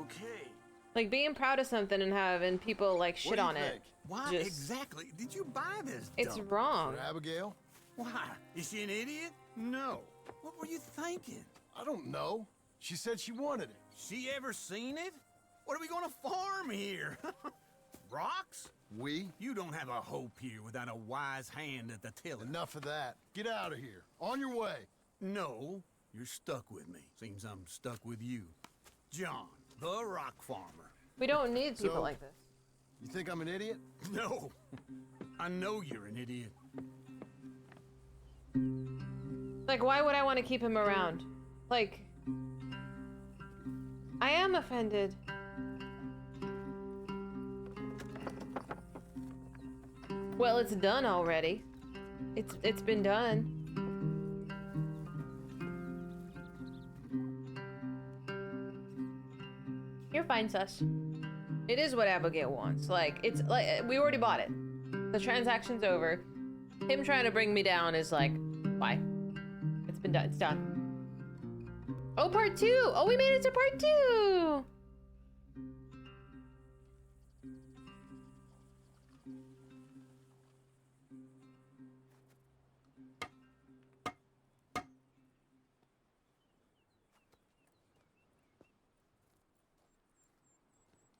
Okay. Like, being proud of something and having people like shit on it. Why just- exactly did you buy this? It's dump? wrong. For Abigail? Why? Is she an idiot? No. What were you thinking? I don't know. She said she wanted it. She ever seen it? What are we gonna farm here? Rocks? We? You don't have a hope here without a wise hand at the tiller. Enough of that. Get out of here. On your way. No, you're stuck with me. Seems I'm stuck with you. John, the rock farmer. We don't need people So- like this. You think I'm an idiot? No. I know you're an idiot. Like, why would I want to keep him around? Like, I am offended. Well, it's done already. It's been done. You're fine, sus. It is what Abigail wants. Like, it's like we already bought it. The transaction's over. Him trying to bring me down is like, bye. It's been done. It's done. Oh, part 2! Oh, we made it to part 2!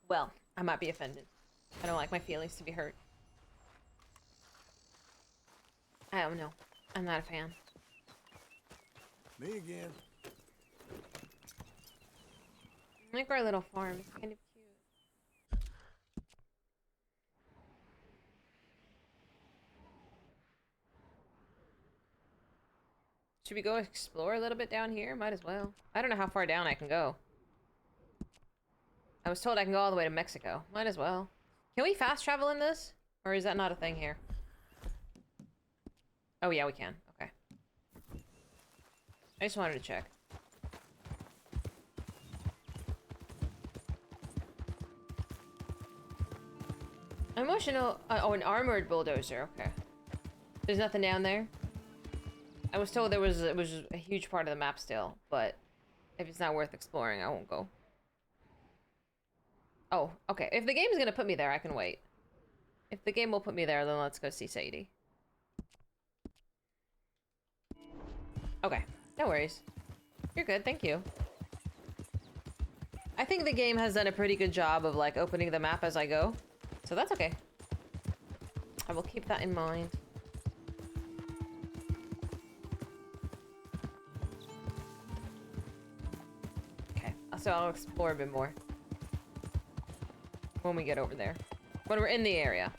Well, I might be offended. I don't like my feelings to be hurt. I don't know. I'm not a fan. Me again. I like our little farm. It's kind of cute. Should we go explore a little bit down here? Might as well. I don't know how far down I can go. I was told I can go all the way to Mexico. Might as well. Can we fast travel in this? Or is that not a thing here? Oh, yeah, we can. Okay. I just wanted to check. Emotional. Oh, an armored bulldozer. Okay. There's nothing down there. I was told it was a huge part of the map still, but if it's not worth exploring, I won't go. Oh, okay. If the game's gonna put me there, I can wait. If the game will put me there, then let's go see Sadie. Okay. No worries. You're good, thank you. I think the game has done a pretty good job of, like, opening the map as I go. So that's okay. I will keep that in mind. Okay, so I'll explore a bit more. When we get over there. When we're in the area.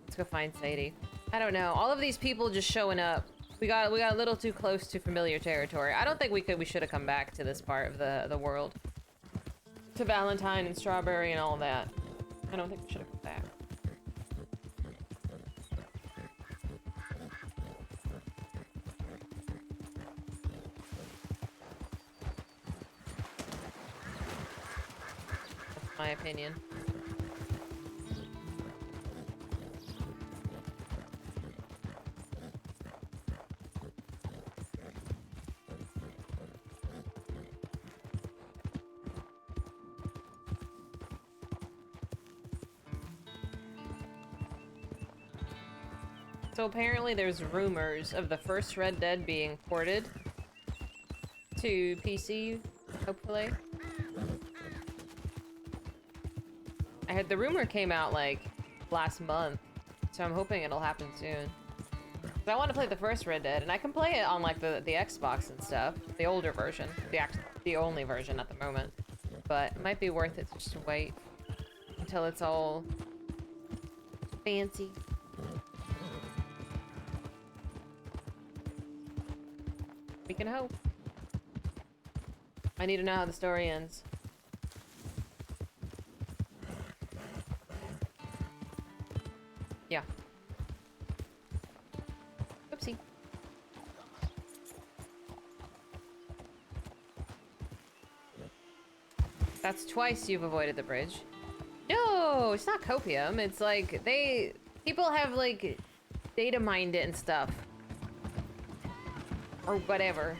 Let's go find Sadie. I don't know. All of these people just showing up. We got a little too close to familiar territory. I don't think we should have come back to this part of the world. To Valentine and Strawberry and all that. I don't think we should have come back. That's my opinion. So apparently there's rumors of the first Red Dead being ported to PC, hopefully. I heard the rumor came out like last month, so I'm hoping it'll happen soon. 'Cause I want to play the first Red Dead, and I can play it on like the Xbox and stuff, the older version, the only version at the moment. But it might be worth it just to wait until it's all fancy. We can hope. I need to know how the story ends. Yeah. Oopsie. That's twice you've avoided the bridge. No, it's not copium. It's like people have like data mined it and stuff. Or whatever.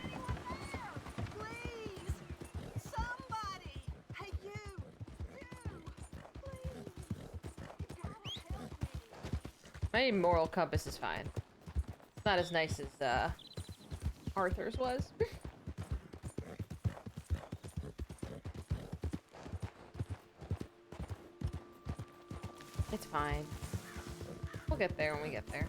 My moral compass is fine. It's not as nice as Arthur's was. It's fine. We'll get there when we get there.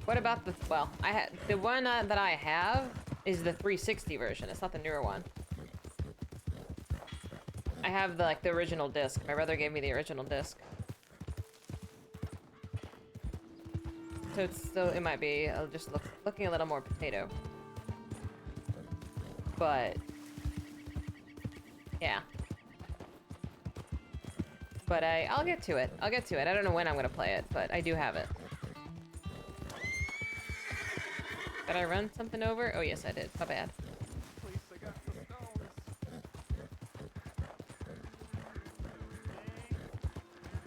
What about the, well, the one that I have is the 360 version. It's not the newer one. I have the original disc. My brother gave me the original disc. So it might be just looking a little more potato. But yeah. But I'll get to it. I'll get to it. I don't know when I'm gonna play it, but I do have it. Did I run something over? Oh yes, I did. My bad.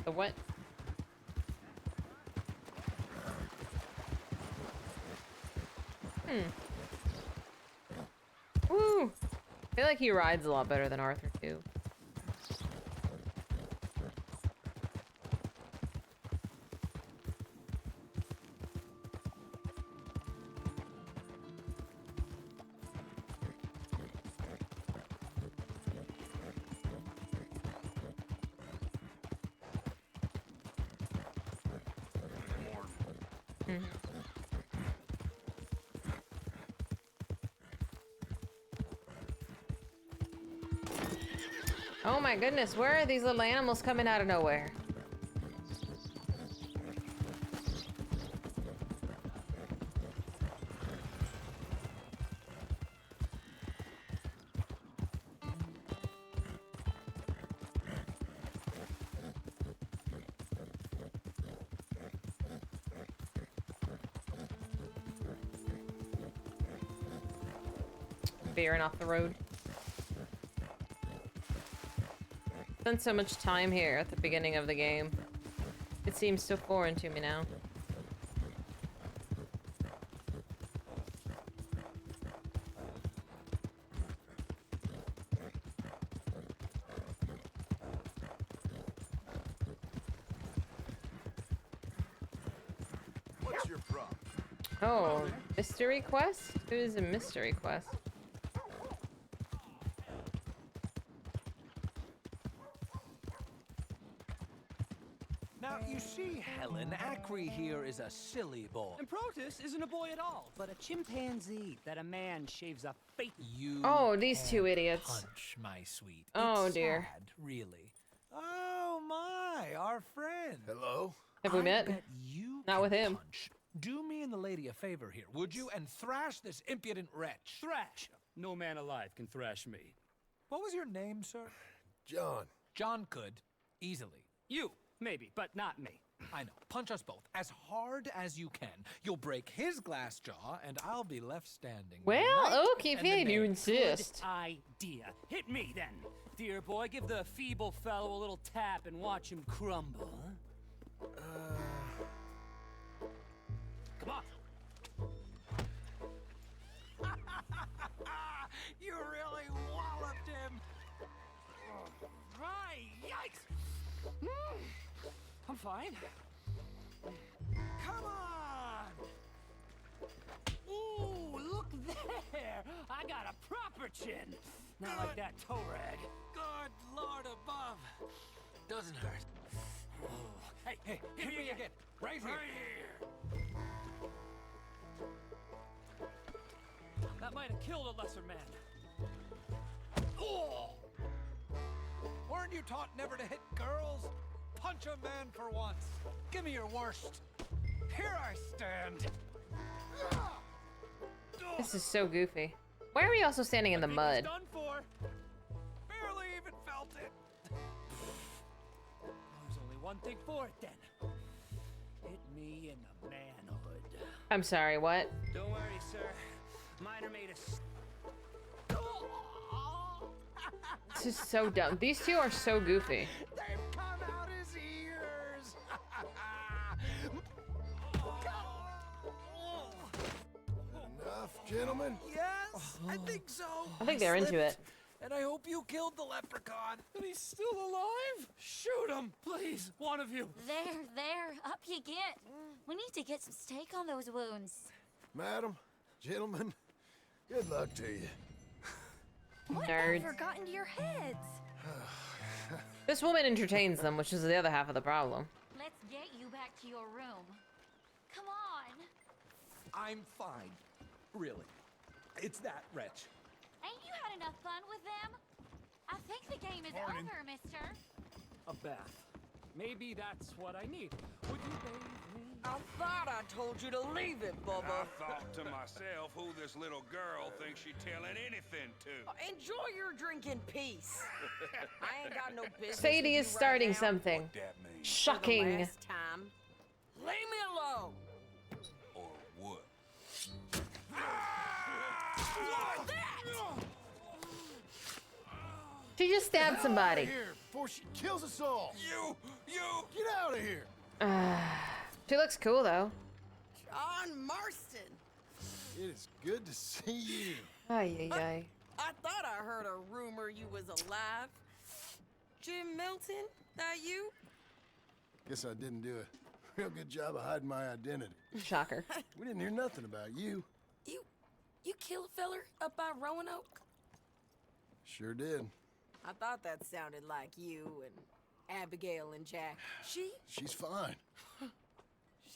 The what? Woo! I feel like he rides a lot better than Arthur too. Oh my goodness, where are these little animals coming out of nowhere? Veering off the road. Spent so much time here at the beginning of the game. It seems so foreign to me now. What's your problem? Oh, mystery quest? Who is a mystery quest? Now, you see, Helen, Acri here is a silly boy. And Protus isn't a boy at all, but a chimpanzee that a man shaves a face. You Oh, these two can't idiots. punch, my sweet. Oh, It's dear. sad, really. Oh, my, our friend. Hello? Have we I met? bet you Not with him. punch. Do me and the lady a favor here, would you? And thrash this impudent wretch. Thrash! No man alive can thrash me. What was your name, sir? John. John could, easily. You, maybe, but not me. I know. Punch us both as hard as you can. You'll break his glass jaw, and I'll be left standing. Well, okay, if you insist. Good idea. Hit me then. Dear boy, give the feeble fellow a little tap and watch him crumble. Come on. You really walloped him. Right, yikes! I'm fine. Come on. Ooh, look there! I got a proper chin. Not like that toe rag. Good Lord above. Doesn't hurt. Oh. Hey, Hey, hit me again. Right here. That might have killed a lesser man. Oh! Weren't you taught never to hit girls? Punch a man for once. Give me your worst. Here I stand. This is so goofy. Why are we also standing in the mud? Done for. Barely even felt it. There's only one thing for it then. Hit me in the manhood. I'm sorry, what? Don't worry, sir. Mine are made of. This is so dumb. These two are so goofy. They've come out his ears. Enough, gentlemen? Yes, I think so. I think they're into it. And I hope you killed the leprechaun. And he's still alive? Shoot him, please, one of you. There, up you get. We need to get some steak on those wounds. Madam, gentlemen, good luck to you. Whatever got into your heads? This woman entertains them, which is the other half of the problem. Let's get you back to your room. Come on. I'm fine. Really. It's that wretch. Ain't you had enough fun with them? I think the game is Morning. over, mister. A bath. Maybe that's what I need. Would you bathe me? I thought I told you to leave it, Bubba. I thought to myself who this little girl thinks she telling anything to. Enjoy your drink in peace. I ain't got no business. Sadie with is you starting right now. something. What that means? Shocking. For the last time. Leave me alone. Or what? Like that. She just stabbed Out somebody. of here before she kills us all. You! Get out of here. She looks cool though. John Marston. It is good to see you. Ay, ay, ay. I thought I heard a rumor you was alive. Jim Milton, that you? Guess I didn't do a real good job of hiding my identity. Shocker. We didn't hear nothing about you. You kill a feller up by Roanoke? Sure did. I thought that sounded like you and Abigail and Jack. She's fine.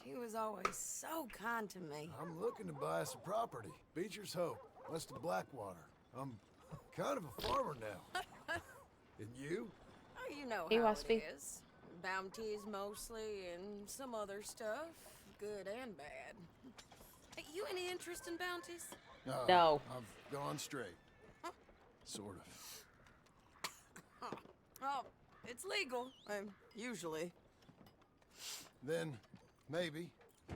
She was always so kind to me. I'm looking to buy us a property. Beecher's Hope, west of Blackwater. I'm kind of a farmer now. And you? Oh, you know Hey, how Waspy. it is. Bounties mostly, and some other stuff, good and bad. Hey, you any interest in bounties? No. I've gone straight. Sort of. Oh, it's legal, usually. Then, maybe.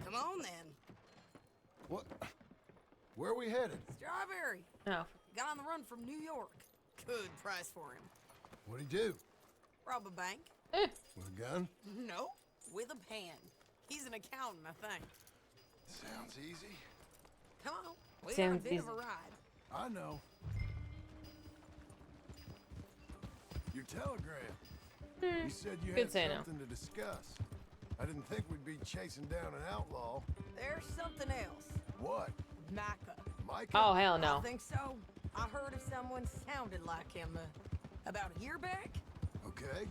Come on, then. What? Where are we headed? Strawberry. Oh. Got on the run from New York. Good price for him. What'd he do? Rob a bank? With a gun? No, with a pen. He's an accountant, I think. Sounds easy. Come on, we got a Sounds bit of easy. a ride. I know. Your telegram. You said you Good had say no. something to discuss. I didn't think we'd be chasing down an outlaw. There's something else. What? Micah. Micah? Oh, hell no. I think so. I heard of someone sounded like him about a year back. Okay.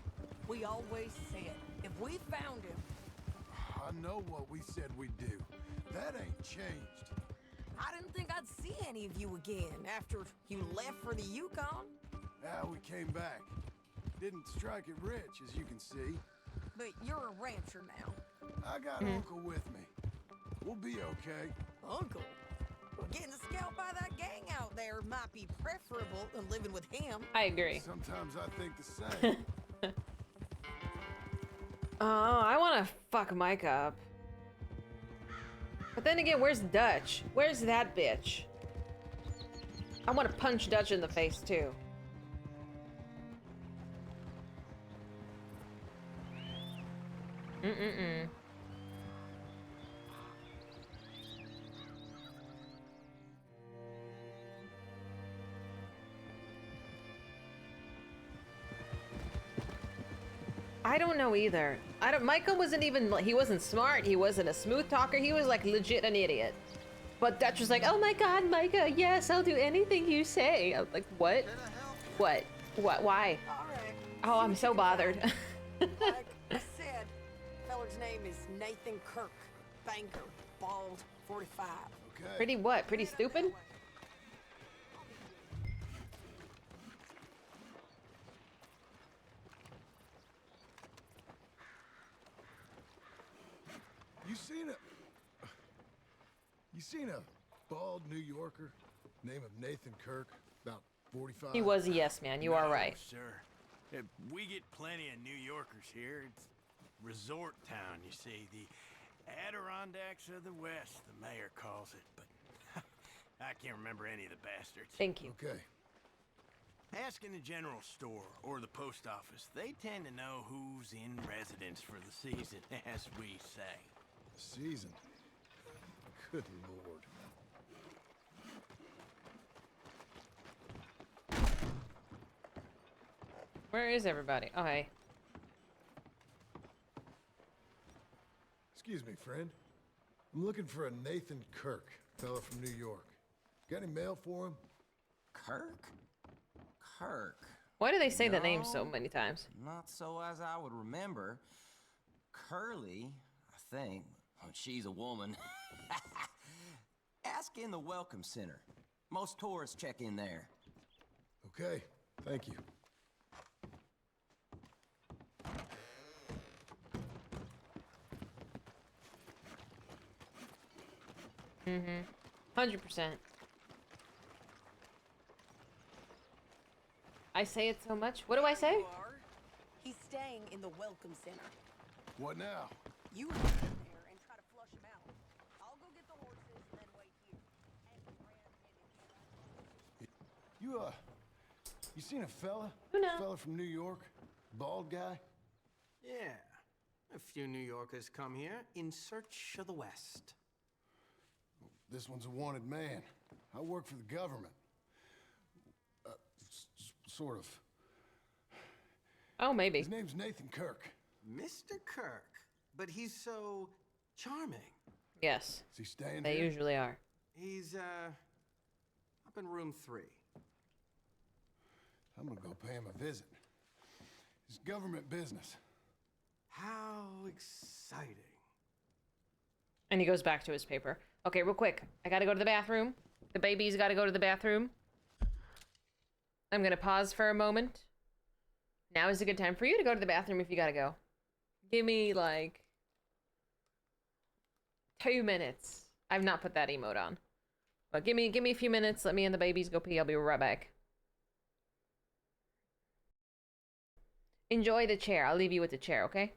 We always said if we found him, I know what we said we'd do. That ain't changed. I didn't think I'd see any of you again after you left for the Yukon. We came back. Didn't strike it rich, as you can see. But you're a rancher now. I got Uncle with me. We'll be okay. Uncle? Well, getting scalped by that gang out there might be preferable than living with him. I agree. Sometimes I think the same. Oh, I want to fuck Mike up. But then again, where's Dutch? Where's that bitch? I want to punch Dutch in the face, too. Mm-mm-mm. I don't know either. Micah wasn't even, he wasn't smart, he wasn't a smooth talker, he was like legit an idiot. But Dutch was like, oh my god, Micah, yes, I'll do anything you say. I was like, what? What? What? Why? Oh, I'm so bothered. Like I said, feller's name is Nathan Kirk. Banker. Bald. 45. Okay. Pretty what? Pretty stupid? You seen a bald New Yorker, name of Nathan Kirk, about 45? He was a yes man, you are right. Sir. We get plenty of New Yorkers here. It's resort town, you see. The Adirondacks of the West, the mayor calls it, but I can't remember any of the bastards. Thank you. Okay. Ask in the general store or the post office. They tend to know who's in residence for the season, as we say. Season? Good lord. Where is everybody? Oh, hey. Excuse me, friend. I'm looking for a Nathan Kirk, fella from New York. Got any mail for him? Kirk? Kirk. Why do they say the name so many times? Not so as I would remember. Curly, I think. Oh, she's a woman. Ask in the Welcome Center. Most tourists check in there. Okay, thank you. Mm-hmm. 100%. I say it so much. What do I say? He's staying in the Welcome Center. What now? You head in there and try to flush him out. I'll go get the horses and then wait here. You seen a fella? Who knows? Fella from New York? Bald guy? Yeah. A few New Yorkers come here in search of the West. This one's a wanted man. I work for the government. Sort of. Oh, maybe. His name's Nathan Kirk. Mr. Kirk. But he's so charming. Yes. Is he staying They here? usually are. He's, up in room 3. I'm gonna go pay him a visit. It's government business. How exciting. And he goes back to his paper. Okay, real quick. I gotta go to the bathroom. The baby's gotta go to the bathroom. I'm gonna pause for a moment. Now is a good time for you to go to the bathroom if you gotta go. Give me, like, 2 minutes. I've not put that emote on. But give me a few minutes. Let me and the babies go pee. I'll be right back. Enjoy the chair. I'll leave you with the chair, okay?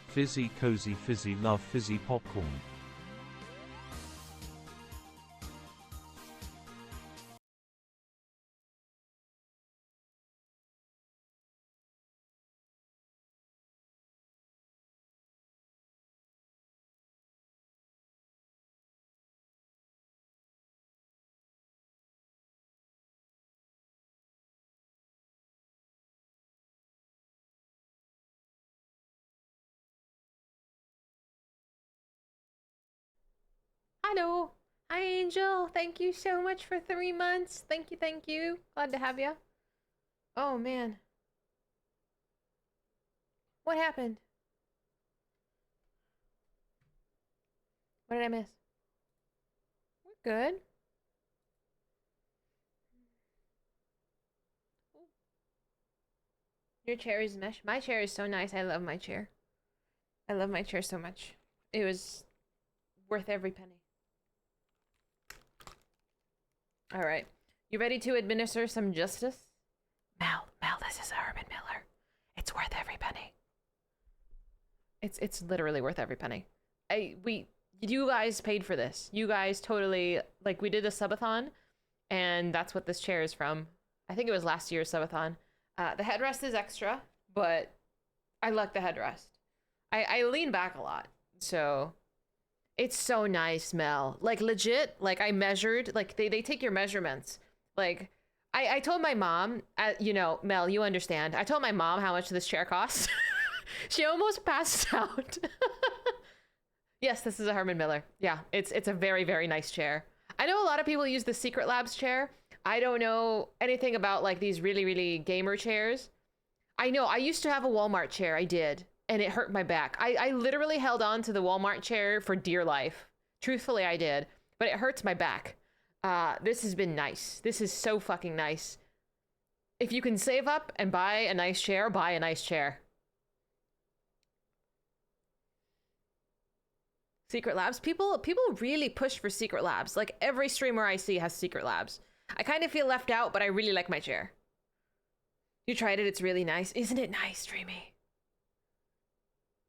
Fizzy cozy fizzy love fizzy popcorn. Hello. Hi, Angel. Thank you so much for 3 months. Thank you, thank you. Glad to have you. Oh, man. What happened? What did I miss? We're good. Your chair is mesh. My chair is so nice. I love my chair. I love my chair so much. It was worth every penny. All right. You ready to administer some justice? Mel, this is Herman Miller. It's worth every penny. It's literally worth every penny. You guys paid for this. You guys totally, like, we did a subathon, and that's what this chair is from. I think it was last year's subathon. The headrest is extra, but I like the headrest. I lean back a lot, so it's so nice, Mel. Like, legit, like, I measured, like, they take your measurements. Like, I told my mom, you know, Mel, you understand. I told my mom how much this chair costs. She almost passed out. Yes, this is a Herman Miller. Yeah, it's a very, very nice chair. I know a lot of people use the Secret Labs chair. I don't know anything about like these really, really gamer chairs. I know, I used to have a Walmart chair, I did, and it hurt my back. I literally held on to the Walmart chair for dear life. Truthfully, I did, but it hurts my back. This has been nice. This is so fucking nice. If you can save up and buy a nice chair, buy a nice chair. Secret Labs. People really push for Secret Labs. Like, every streamer I see has Secret Labs. I kind of feel left out, but I really like my chair. You tried it, it's really nice. Isn't it nice, Dreamy?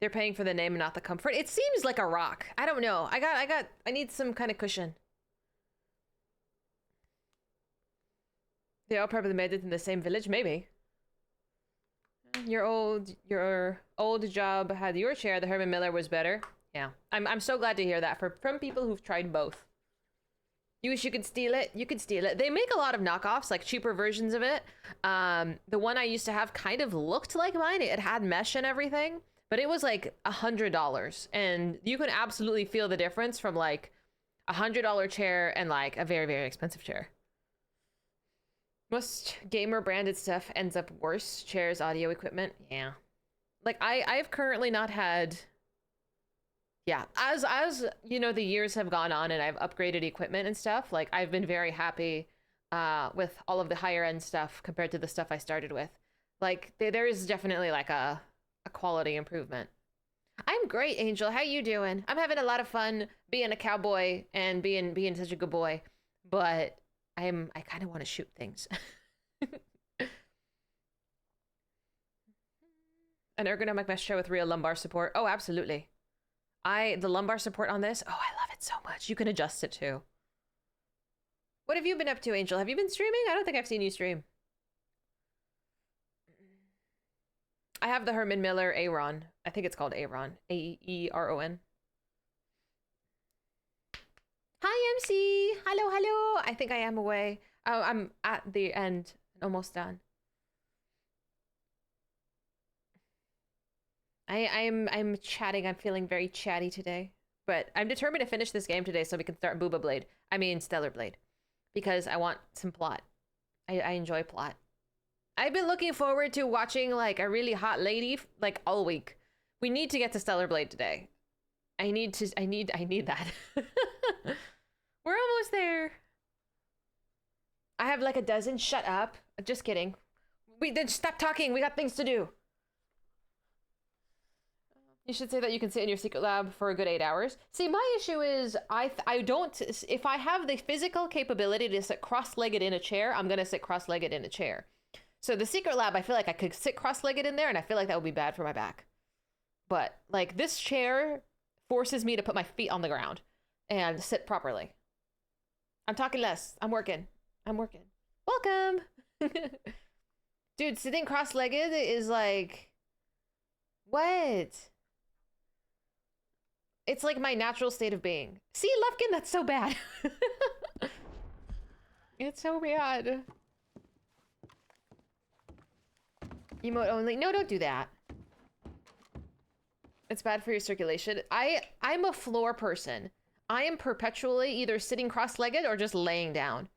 They're paying for the name and not the comfort. It seems like a rock. I don't know. I need some kind of cushion. They all probably made it in the same village, maybe. Your old job had your chair. The Herman Miller was better. Yeah, I'm so glad to hear that from people who've tried both. You wish you could steal it? You could steal it. They make a lot of knockoffs, like cheaper versions of it. The one I used to have kind of looked like mine. It had mesh and everything, but it was like $100. And you can absolutely feel the difference from like $100 chair and like a very, very expensive chair. Most gamer branded stuff ends up worse. Chairs, audio equipment. Yeah. Like I've currently not had... Yeah, as you know, the years have gone on and I've upgraded equipment and stuff, like I've been very happy with all of the higher end stuff compared to the stuff I started with. Like there is definitely like a quality improvement. I'm great, Angel. How you doing? I'm having a lot of fun being a cowboy and being such a good boy, but I kind of want to shoot things. An ergonomic mesh chair with real lumbar support. Oh, absolutely. The lumbar support on this, oh, I love it so much. You can adjust it too. What have you been up to, Angel? Have you been streaming? I don't think I've seen you stream. I have the Herman Miller Aeron. I think it's called Aeron. A-E-R-O-N. Hi, MC. Hello, hello. I think I am away. Oh, I'm at the end. Almost done. I'm chatting. I'm feeling very chatty today. But I'm determined to finish this game today so we can start Booba Blade. I mean Stellar Blade. Because I want some plot. I enjoy plot. I've been looking forward to watching like a really hot lady like all week. We need to get to Stellar Blade today. I need that. We're almost there. I have like a dozen. Shut up. Just kidding. Then stop talking. We got things to do. You should say that you can sit in your secret lab for a good 8 hours. See, my issue is I don't, if I have the physical capability to sit cross-legged in a chair, I'm going to sit cross-legged in a chair. So the secret lab, I feel like I could sit cross-legged in there and I feel like that would be bad for my back. But like this chair forces me to put my feet on the ground and sit properly. I'm talking less. I'm working. Welcome. Dude, sitting cross-legged is like, what? It's like my natural state of being. See, Lufkin, that's so bad. It's so bad. Emote only. No, don't do that. It's bad for your circulation. I'm a floor person. I am perpetually either sitting cross-legged or just laying down.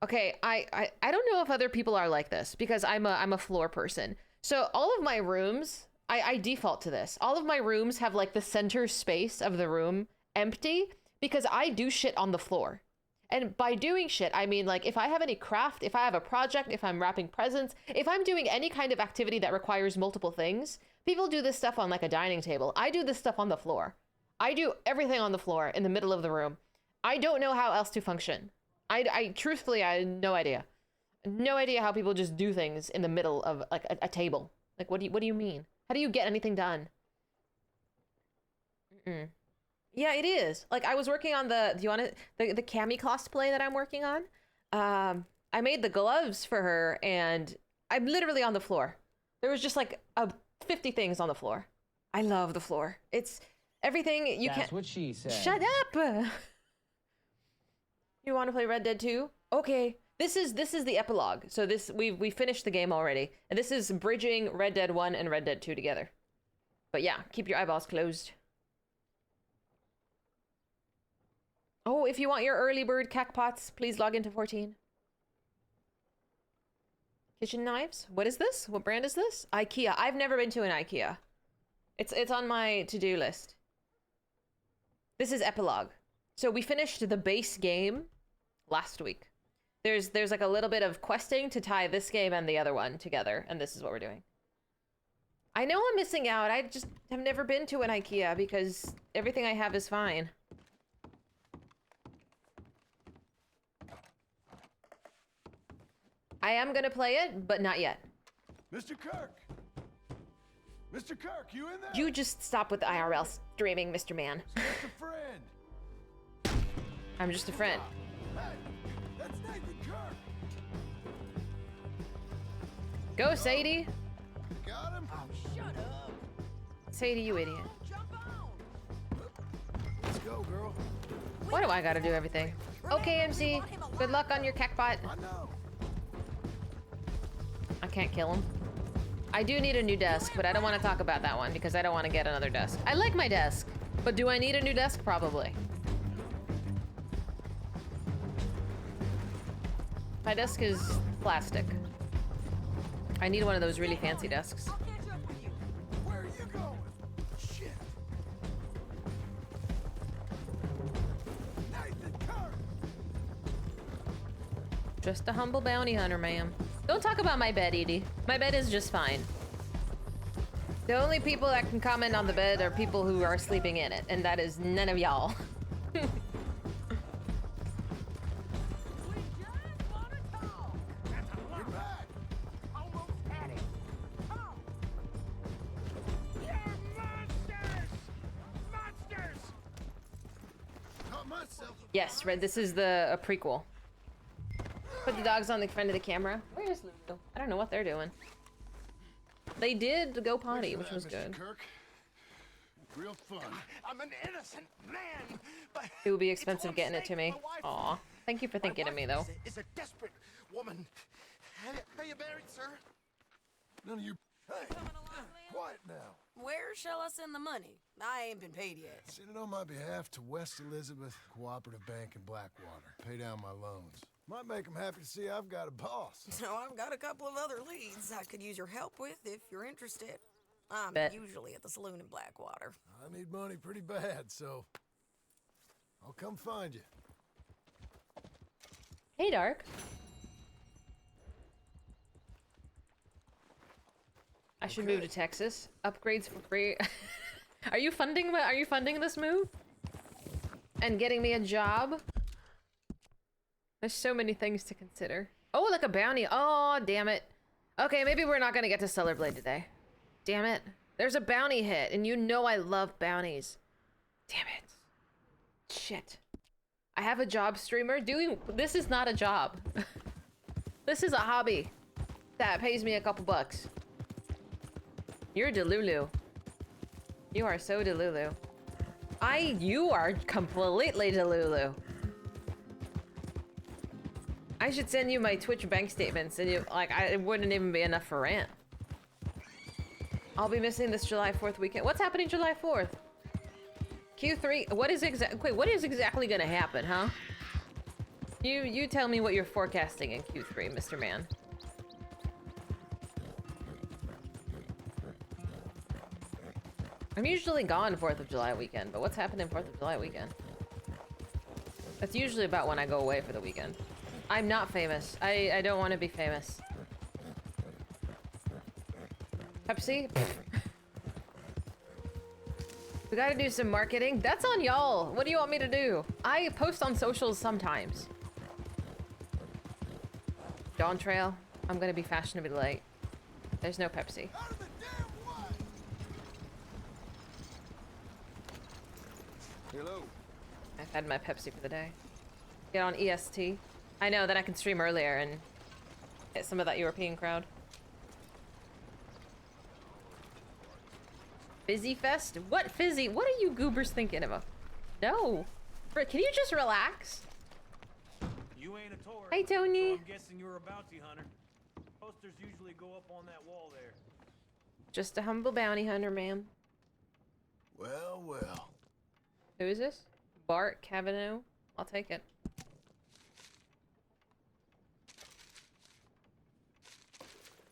Okay, I don't know if other people are like this because I'm a floor person. So all of my rooms, I default to this. All of my rooms have like the center space of the room empty because I do shit on the floor. And by doing shit, I mean like if I have any craft, if I have a project, if I'm wrapping presents, if I'm doing any kind of activity that requires multiple things, people do this stuff on like a dining table. I do this stuff on the floor. I do everything on the floor in the middle of the room. I don't know how else to function. I truthfully, I have no idea. No idea how people just do things in the middle of like a table. Like, what do you mean? How do you get anything done? Mm-mm. Yeah, it is. Like, I was working on the Cammy cosplay that I'm working on? I made the gloves for her, and I'm literally on the floor. There was just like 50 things on the floor. I love the floor. It's everything you can. That's what she said. Shut up! You want to play Red Dead 2? Okay. This is the epilogue. So we finished the game already. And this is bridging Red Dead 1 and Red Dead 2 together. But yeah, keep your eyeballs closed. Oh, if you want your early bird cackpots, please log into 14. Kitchen knives? What is this? What brand is this? IKEA. I've never been to an IKEA. It's on my to-do list. This is epilogue. So we finished the base game last week. There's like a little bit of questing to tie this game and the other one together, and this is what we're doing. I know I'm missing out. I just have never been to an IKEA because everything I have is fine. I am gonna play it, but not yet. Mr. Kirk! Mr. Kirk, you in there? You just stop with the IRL streaming, Mr. Man. Just a friend. I'm just a friend. Hey, that's Nathan Kirk. Go, Sadie. Got him? Oh, shut up. Sadie, you idiot. Jump on. Let's go, girl. Why do I gotta do everything? Okay, MC. Good luck on your cackbot. I know. I can't kill him. I do need a new desk, but I don't want to talk about that one because I don't want to get another desk. I like my desk, but do I need a new desk? Probably. My desk is plastic. I need one of those really fancy desks. Where are you going? Shit. Nathan Kirk. Just a humble bounty hunter, ma'am. Don't talk about my bed, Edie. My bed is just fine. The only people that can comment on the bed are people who are sleeping in it, and that is none of y'all. Yes, Red, this is a prequel. Put the dogs on the front of the camera. Where is Lulu? I don't know what they're doing. They did go potty, which was good. Kirk. Real fun. I'm an innocent man, but It would be expensive getting it to me. Aw. Thank you for thinking of me, though. is a desperate woman. Are you married, sir? None of you. Hey, quiet now. Where shall I send the money? I ain't been paid yet. Send it on my behalf to West Elizabeth Cooperative Bank in Blackwater. Pay down my loans. Might make them happy to see I've got a boss. So I've got a couple of other leads I could use your help with if you're interested. I'm Bet. usually at the saloon in Blackwater. I need money pretty bad, so I'll come find you. Hey, Dark. I should move to Texas. Upgrades for free. Are you funding this move? And getting me a job? There's so many things to consider. Oh, like a bounty. Oh, damn it. Okay, maybe we're not gonna get to Cellarblade today. Damn it. There's a bounty hit, and you know I love bounties. Damn it. Shit. I have a job streamer doing... This is not a job. This is a hobby that pays me a couple bucks. You're Delulu. You are so Delulu. You are completely Delulu. I should send you my Twitch bank statements and it wouldn't even be enough for rent. I'll be missing this July 4th weekend. What's happening July 4th? Q3, what is exactly gonna happen, huh? You tell me what you're forecasting in Q3, Mr. Man. I'm usually gone 4th of July weekend, but what's happening 4th of July weekend? That's usually about when I go away for the weekend. I'm not famous. I don't want to be famous. Pepsi? We gotta do some marketing. That's on y'all. What do you want me to do? I post on socials sometimes. Dawn Trail. I'm gonna be fashionably late. There's no Pepsi. Hello. I've had my Pepsi for the day. Get on EST. I know, then I can stream earlier and get some of that European crowd. Fizzy Fest? What Fizzy? What are you goobers thinking about? No. Frick, can you just relax? You ain't a tourist. Hey, Tony. So I'm guessing you're a bounty hunter. Posters usually go up on that wall there. Just a humble bounty hunter, ma'am. Well, well. Who is this? Bart Kavanaugh? I'll take it.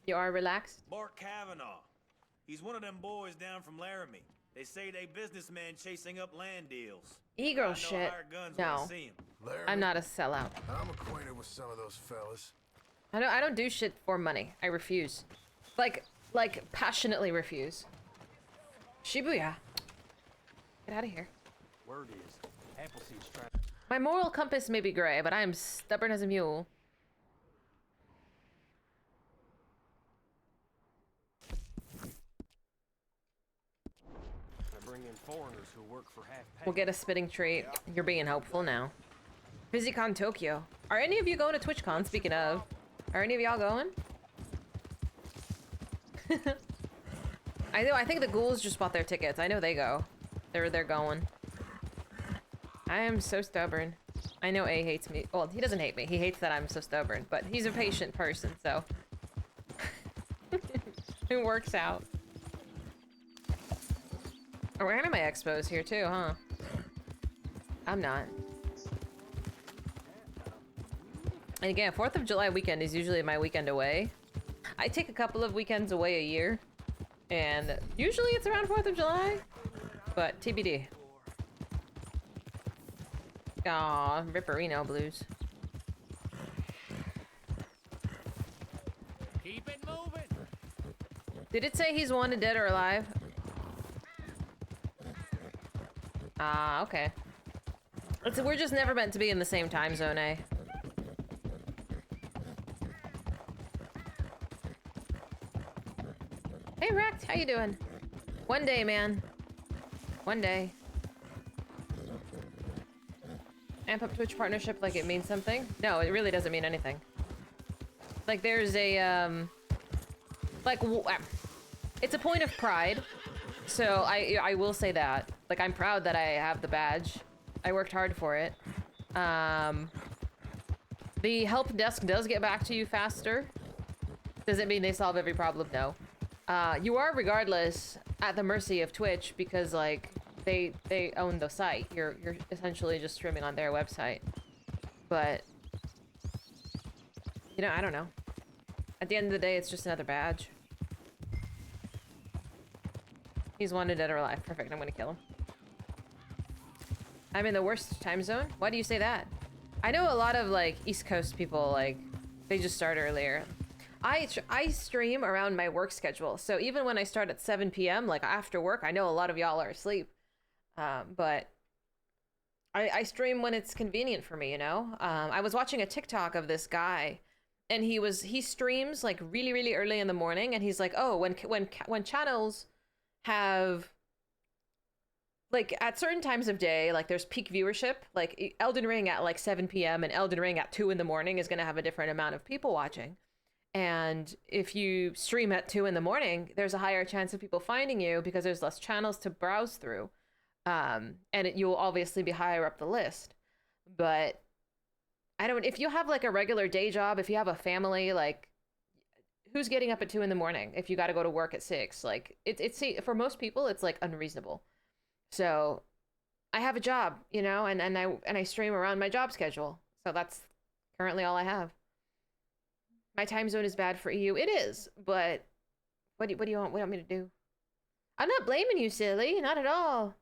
You are relaxed? Bart Kavanaugh. He's one of them boys down from Laramie. They say they businessmen chasing up land deals. E-girl shit. No. I'm not a sellout. I'm acquainted with some of those fellas. I don't do shit for money. I refuse. Like passionately refuse. Shibuya. Get out of here. Word is, Appleseed's trying. My moral compass may be gray, but I am stubborn as a mule. Bring in foreigners who work for half pay. We'll get a spitting treat. You're being hopeful now. PhysiCon Tokyo. Are any of you going to TwitchCon? Speaking of, are any of y'all going? I think the ghouls just bought their tickets. I know they go. They're going. I am so stubborn. I know A hates me. Well, he doesn't hate me. He hates that I'm so stubborn, but he's a patient person, so it works out. Oh, Anime Expo's here too, huh? I'm not. And again, 4th of July weekend is usually my weekend away. I take a couple of weekends away a year, and usually it's around 4th of July, but TBD. Aw, Ripperino blues. Keep it moving. Did it say he's wanted dead or alive? Ah, okay. We're just never meant to be in the same time zone, eh? Hey, Rex, how you doing? One day, man. One day. Amp up Twitch partnership like it means something? No, it really doesn't mean anything. Like, there's a, it's a point of pride. So, I will say that. Like, I'm proud that I have the badge. I worked hard for it. The help desk does get back to you faster. Does it mean they solve every problem? No. You are, regardless, at the mercy of Twitch because, like, they own the site. You're essentially just streaming on their website. But, you know, I don't know. At the end of the day, it's just another badge. He's wanted dead or alive. Perfect, I'm gonna kill him. I'm in the worst time zone? Why do you say that? I know a lot of, like, East Coast people, like, they just start earlier. I stream around my work schedule, so even when I start at 7 p.m., like, after work, I know a lot of y'all are asleep. But I stream when it's convenient for me, you know? I was watching a TikTok of this guy, and he streams, like, really, really early in the morning, and he's like, oh, when channels have, like, at certain times of day, like, there's peak viewership, like, Elden Ring at, like, 7 p.m. and Elden Ring at 2 in the morning is going to have a different amount of people watching. And if you stream at 2 in the morning, there's a higher chance of people finding you because there's less channels to browse through. And you'll obviously be higher up the list. But if you have, like, a regular day job, if you have a family, like, who's getting up at 2 in the morning if you got to go to work at 6? Like, it's for most people, it's, like, unreasonable. So I have a job, you know, and I stream around my job schedule. So that's currently all I have. My time zone is bad for EU. It is, but what do you want me to do? I'm not blaming you, silly. Not at all.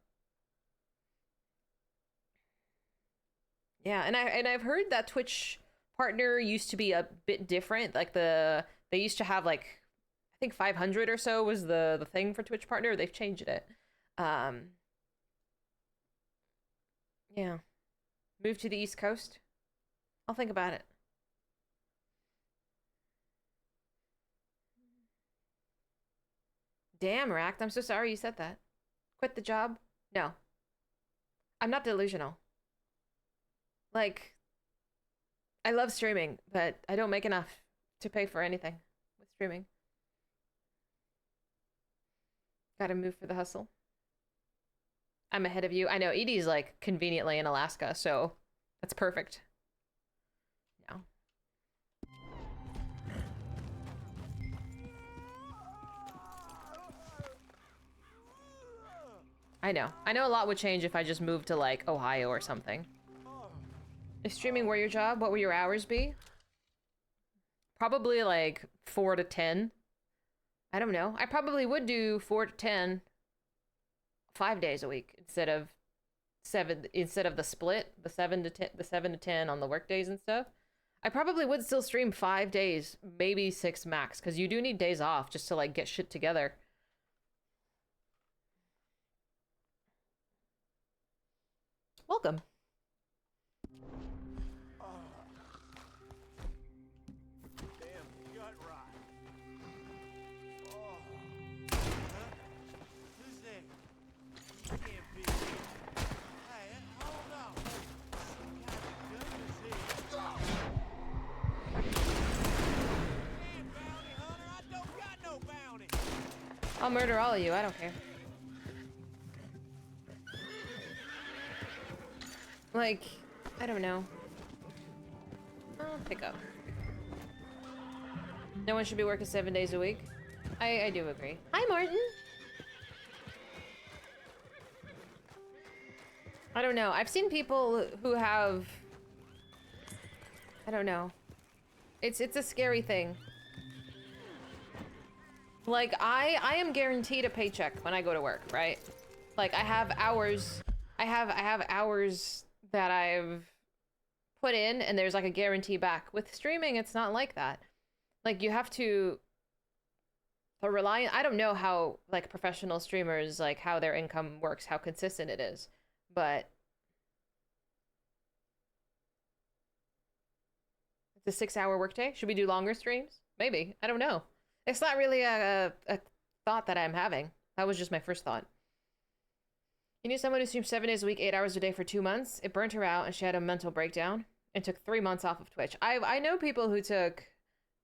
Yeah, and I've heard that Twitch partner used to be a bit different. Like, they used to have, like, I think 500 or so was the thing for Twitch partner. They've changed it. Yeah. Move to the East Coast? I'll think about it. Damn, Racked. I'm so sorry you said that. Quit the job? No. I'm not delusional. Like, I love streaming, but I don't make enough to pay for anything with streaming. Gotta move for the hustle. I'm ahead of you. I know, Edie's like conveniently in Alaska, so that's perfect. No. I know. I know a lot would change if I just moved to like Ohio or something. If streaming were your job, what would your hours be? Probably like 4 to 10. I don't know. I probably would do 4 to 10 5 days a week instead of the split, the 7 to 10 on the work days and stuff. I probably would still stream 5 days, maybe 6 max, because you do need days off just to like get shit together. Welcome. Damn gut rot. Oh. Who's there? Can't be here. Hey, hold on. Some kind of goodness here. Damn, bounty hunter, I don't got no bounty. I'll murder all of you, I don't care. Like, I don't know. I'll pick up. No one should be working 7 days a week. I do agree. Hi, Martin! I don't know. I've seen people who have... I don't know. It's a scary thing. Like, I am guaranteed a paycheck when I go to work, right? Like, I have hours... I have hours that I've put in, and there's like a guarantee back. With streaming, it's not like that. Like, you have to rely on... I don't know how, like, professional streamers, like, how their income works, how consistent it is. But... it's a 6-hour workday? Should we do longer streams? Maybe. I don't know. It's not really a thought that I'm having. That was just my first thought. You knew someone who streamed 7 days a week, 8 hours a day for 2 months. It burnt her out, and she had a mental breakdown and took 3 months off of Twitch. I know people who took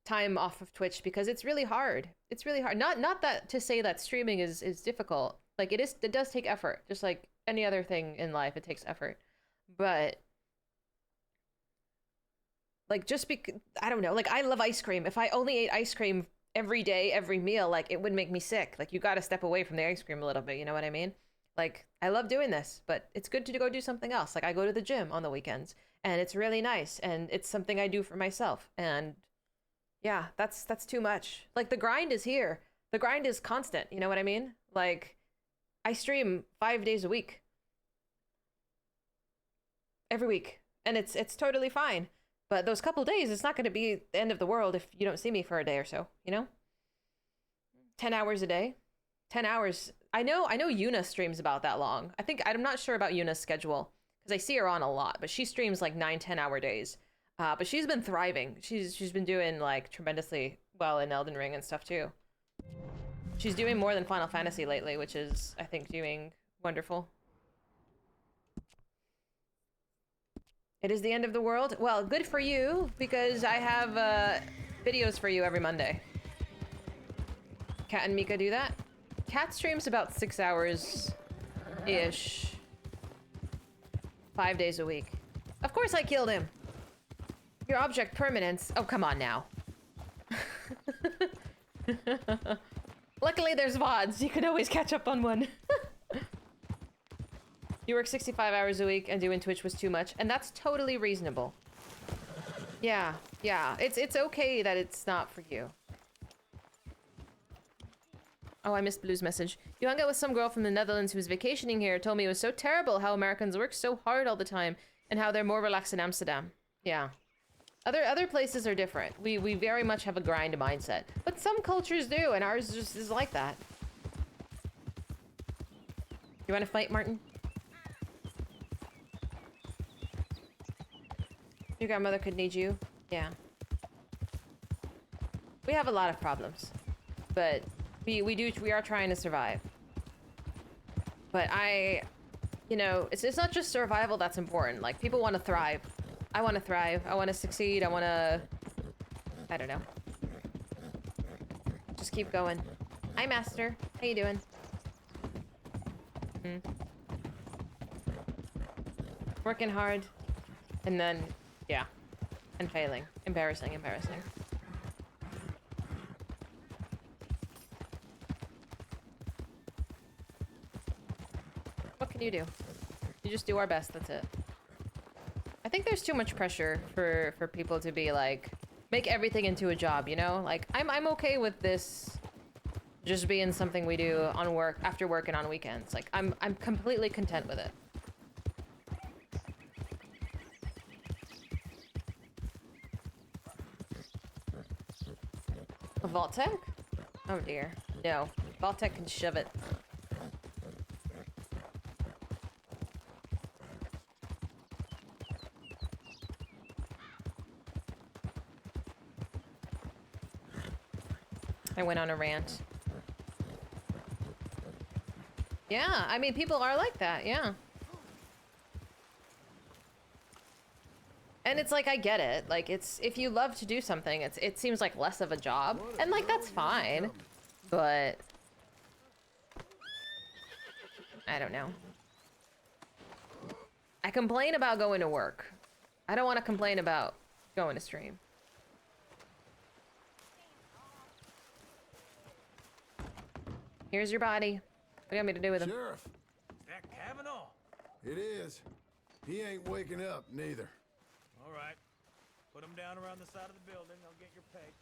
time off of Twitch because it's really hard. It's really hard. Not that to say that streaming is difficult. Like, it does take effort. Just like any other thing in life, it takes effort. But like, I don't know. Like, I love ice cream. If I only ate ice cream every day, every meal, like, it would make me sick. Like, you got to step away from the ice cream a little bit. You know what I mean? Like, I love doing this, but it's good to go do something else. Like, I go to the gym on the weekends, and it's really nice, and it's something I do for myself. And yeah, that's too much. Like, the grind is here. The grind is constant. You know what I mean? Like, I stream 5 days a week. Every week. And it's totally fine. But those couple days, it's not going to be the end of the world if you don't see me for a day or so, you know? 10 hours a day. 10 hours. I know Yuna streams about that long. I'm not sure about Yuna's schedule because I see her on a lot, but she streams like 9-10 hour days. But she's been thriving. She's been doing like tremendously well in Elden Ring and stuff too. She's doing more than Final Fantasy lately, which is, I think, doing wonderful. It is the end of the world? Well, good for you, because I have videos for you every Monday. Kat and Mika do that? Kat streams about 6 hours-ish. 5 days a week. Of course I killed him! Your object permanence... Oh, come on now. Luckily there's VODs. You can always catch up on one. You work 65 hours a week and doing Twitch was too much, and that's totally reasonable. Yeah. It's okay that it's not for you. Oh, I missed Blue's message. You hung out with some girl from the Netherlands who was vacationing here, told me it was so terrible how Americans work so hard all the time, and how they're more relaxed in Amsterdam. Yeah. Other places are different. We very much have a grind mindset. But some cultures do, and ours just is like that. You wanna fight, Martin? Your grandmother could need you. Yeah. We have a lot of problems. But we are trying to survive. But I you know, it's not just survival that's important. Like, people want to thrive. I want to thrive. I want to succeed. I want to... I don't know. Just keep going. Hi, Master. How you doing? Working hard. And then, yeah. And failing. Embarrassing, embarrassing. What can you do? You just do our best, that's it. I think there's too much pressure for people to be like, make everything into a job, you know? Like, I'm okay with this just being something we do on work, after work and on weekends. Like, I'm completely content with it. A Vault-Tec? Oh dear. No. Vault-Tec can shove it. I went on a rant. Yeah, I mean, people are like that, yeah. And it's like, I get it. Like, it's, if you love to do something, it seems like less of a job. And like, that's fine. But... I don't know. I complain about going to work. I don't want to complain about going to stream. Here's your body. What do you want me to do with him? Sheriff. Is that Kavanaugh? It is. He ain't waking up, neither. All right. Put him down around the side of the building. I'll get your pay.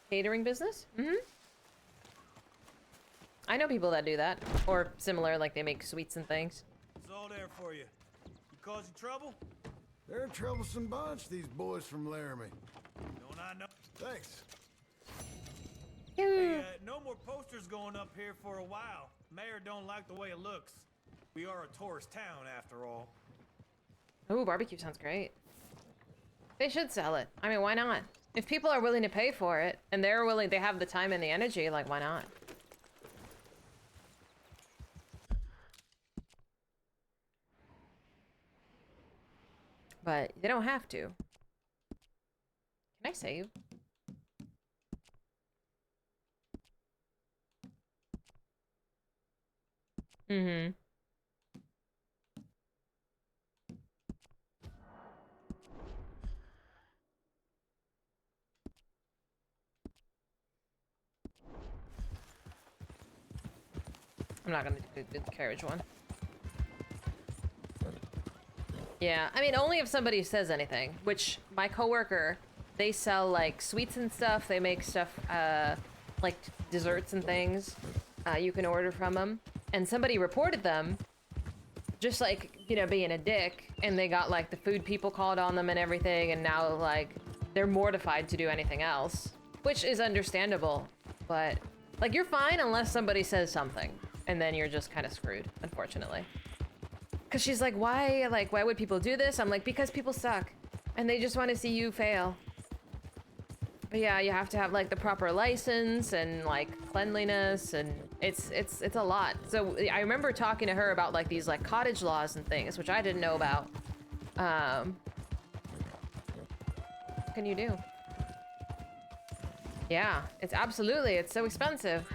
Catering business? Mm-hmm. I know people that do that. Or similar, like they make sweets and things. It's all there for you. You cause you trouble? They're a troublesome bunch, these boys from Laramie. Don't I know? Thanks. Hey, no more posters going up here for a while. Mayor don't like the way it looks. We are a tourist town, after all. Ooh, barbecue sounds great. They should sell it. I mean, why not? If people are willing to pay for it, and they're willing, they have the time and the energy, like, why not? But they don't have to. Can I save? Mm-hmm. I'm not gonna do the carriage one. Yeah, I mean, only if somebody says anything, which my coworker, they sell like sweets and stuff. They make stuff, like desserts and things. You can order from them. And somebody reported them, just like, you know, being a dick. And they got like the food people called on them and everything. And now like, they're mortified to do anything else, which is understandable. But like, you're fine unless somebody says something. And then you're just kind of screwed, unfortunately. Cause she's like, why would people do this? I'm like, because people suck. And they just want to see you fail. But yeah, you have to have like the proper license and like cleanliness, and it's a lot. So I remember talking to her about like these like cottage laws and things, which I didn't know about. What can you do? Yeah, it's so expensive.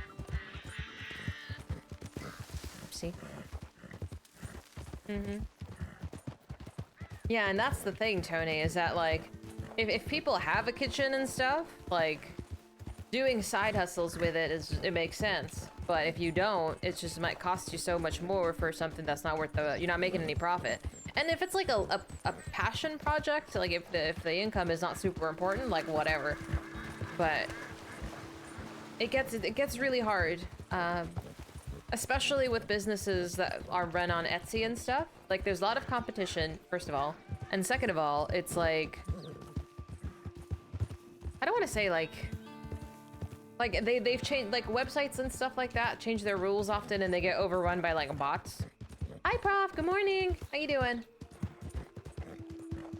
Oopsie. Mm-hmm. Yeah, and that's the thing, Tony, is that like, if people have a kitchen and stuff, like, doing side hustles with it makes sense. But if you don't, it just might cost you so much more for something that's not worth you're not making any profit. And if it's like a passion project, like if the income is not super important, like whatever. But it gets really hard. Especially with businesses that are run on Etsy and stuff. Like, there's a lot of competition, first of all. And second of all, it's like... I don't want to say, like they've changed, like, websites and stuff like that change their rules often, and they get overrun by, like, bots. Hi, Prof. Good morning. How you doing?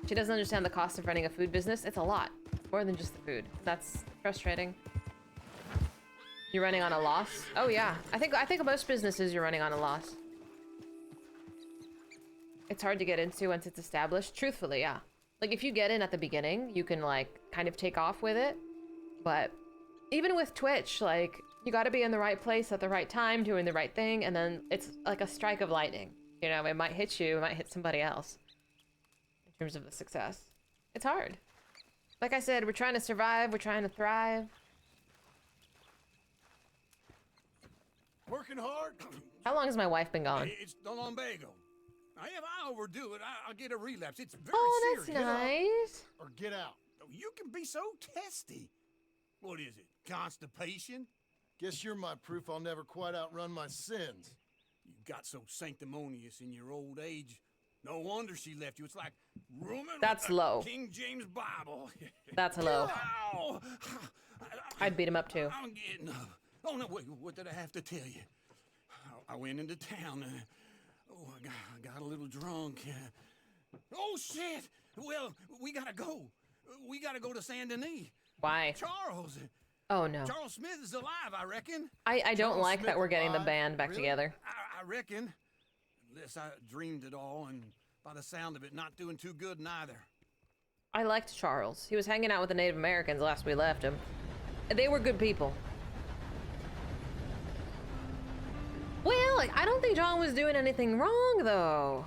She doesn't understand the cost of running a food business. It's a lot. More than just the food. That's frustrating. You're running on a loss? Oh yeah. I think most businesses you're running on a loss. It's hard to get into once it's established. Truthfully, yeah. Like if you get in at the beginning, you can like kind of take off with it. But even with Twitch, like you got to be in the right place at the right time, doing the right thing, and then it's like a strike of lightning. You know, it might hit you, it might hit somebody else. In terms of the success. It's hard. Like I said, we're trying to survive, we're trying to thrive. Working hard? How long has my wife been gone? It's the lumbago. Now, if I overdo it, I'll get a relapse. It's very Oh, serious. that's nice. Or get out. You can be so testy. What is it? Constipation? Guess you're my proof I'll never quite outrun my sins. You got so sanctimonious in your old age. No wonder she left you. It's like rooming That's with low. King James Bible. That's low. Ow! I'd beat him up too. I'm getting up. Oh no, wait, what did I have to tell you? I went into town. I got a little drunk. Oh shit! Well, we gotta go. We gotta go to Saint Denis. Why? Charles. Oh no. Charles Smith is alive, I reckon. I don't Charles like Smith that we're getting the alive? band back Really? together. I reckon. Unless I dreamed it all, and by the sound of it, not doing too good neither. I liked Charles. He was hanging out with the Native Americans last we left him. They were good people. Well, like, I don't think John was doing anything wrong, though.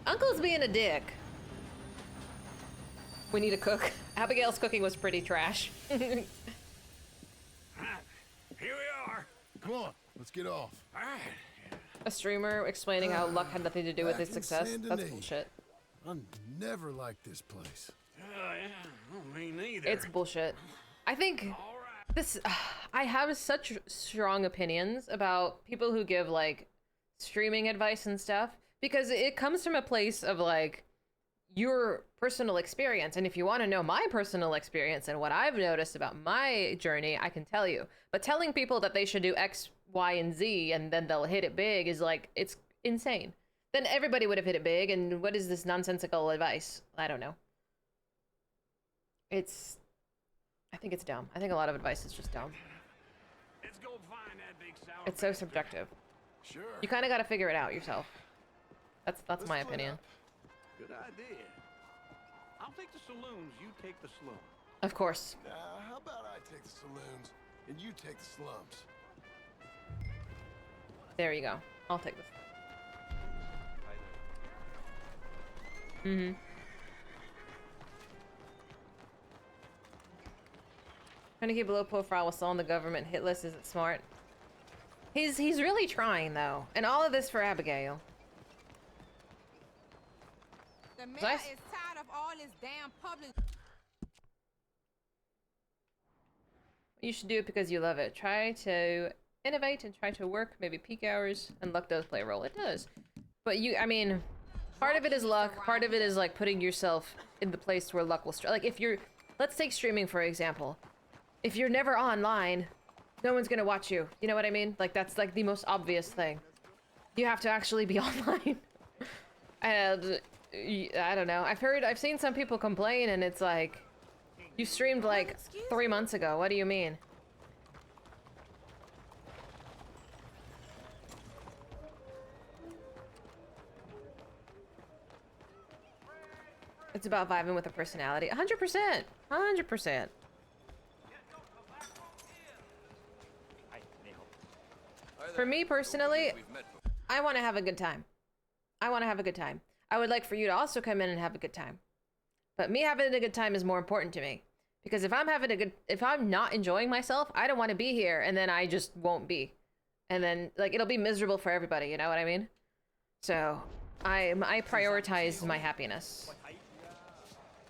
Uncle's being a dick. We need to cook. Abigail's cooking was pretty trash. Here we are. Come on, let's get off. All right. A streamer explaining how luck had nothing to do with his Back in success. Saint That's Denis. bullshit. I never liked this place. Yeah, oh, me neither. It's bullshit. I think this... I have such strong opinions about people who give, like, streaming advice and stuff. Because it comes from a place of, like, your personal experience. And if you want to know my personal experience and what I've noticed about my journey, I can tell you. But telling people that they should do X, Y, and Z and then they'll hit it big is, like, it's insane. Then everybody would have hit it big, and what is this nonsensical advice? I don't know. I think it's dumb. I think a lot of advice is just dumb. Let's go find that big sour It's so subjective. Sure. You kind of got to figure it out yourself. That's my opinion. Good idea. I'll take the saloons, you take the slums. Of course. How about I take the saloons and you take the slums? There you go. I'll take this. Mm-hmm. Trying to keep a low profile while still on the government hit list isn't smart. He's really trying though, and all of this for Abigail. The mayor Nice. is tired of all this damn public. You should do it because you love it. Try to innovate and try to work, maybe peak hours, and luck does play a role. It does. But I mean, part of it is luck, part of it is like putting yourself in the place where luck will strike. Like if you're, let's take streaming for example. If you're never online, no one's gonna watch you. You know what I mean? Like that's like the most obvious thing. You have to actually be online. And I don't know. I've seen some people complain and it's like, you streamed like 3 months ago. What do you mean? It's about vibing with a personality. 100%. 100%. For me personally, I want to have a good time. I want to have a good time. I would like for you to also come in and have a good time. But me having a good time is more important to me. Because if I'm not enjoying myself, I don't want to be here, and then I just won't be. And then, like, it'll be miserable for everybody, you know what I mean? So, I prioritize my happiness.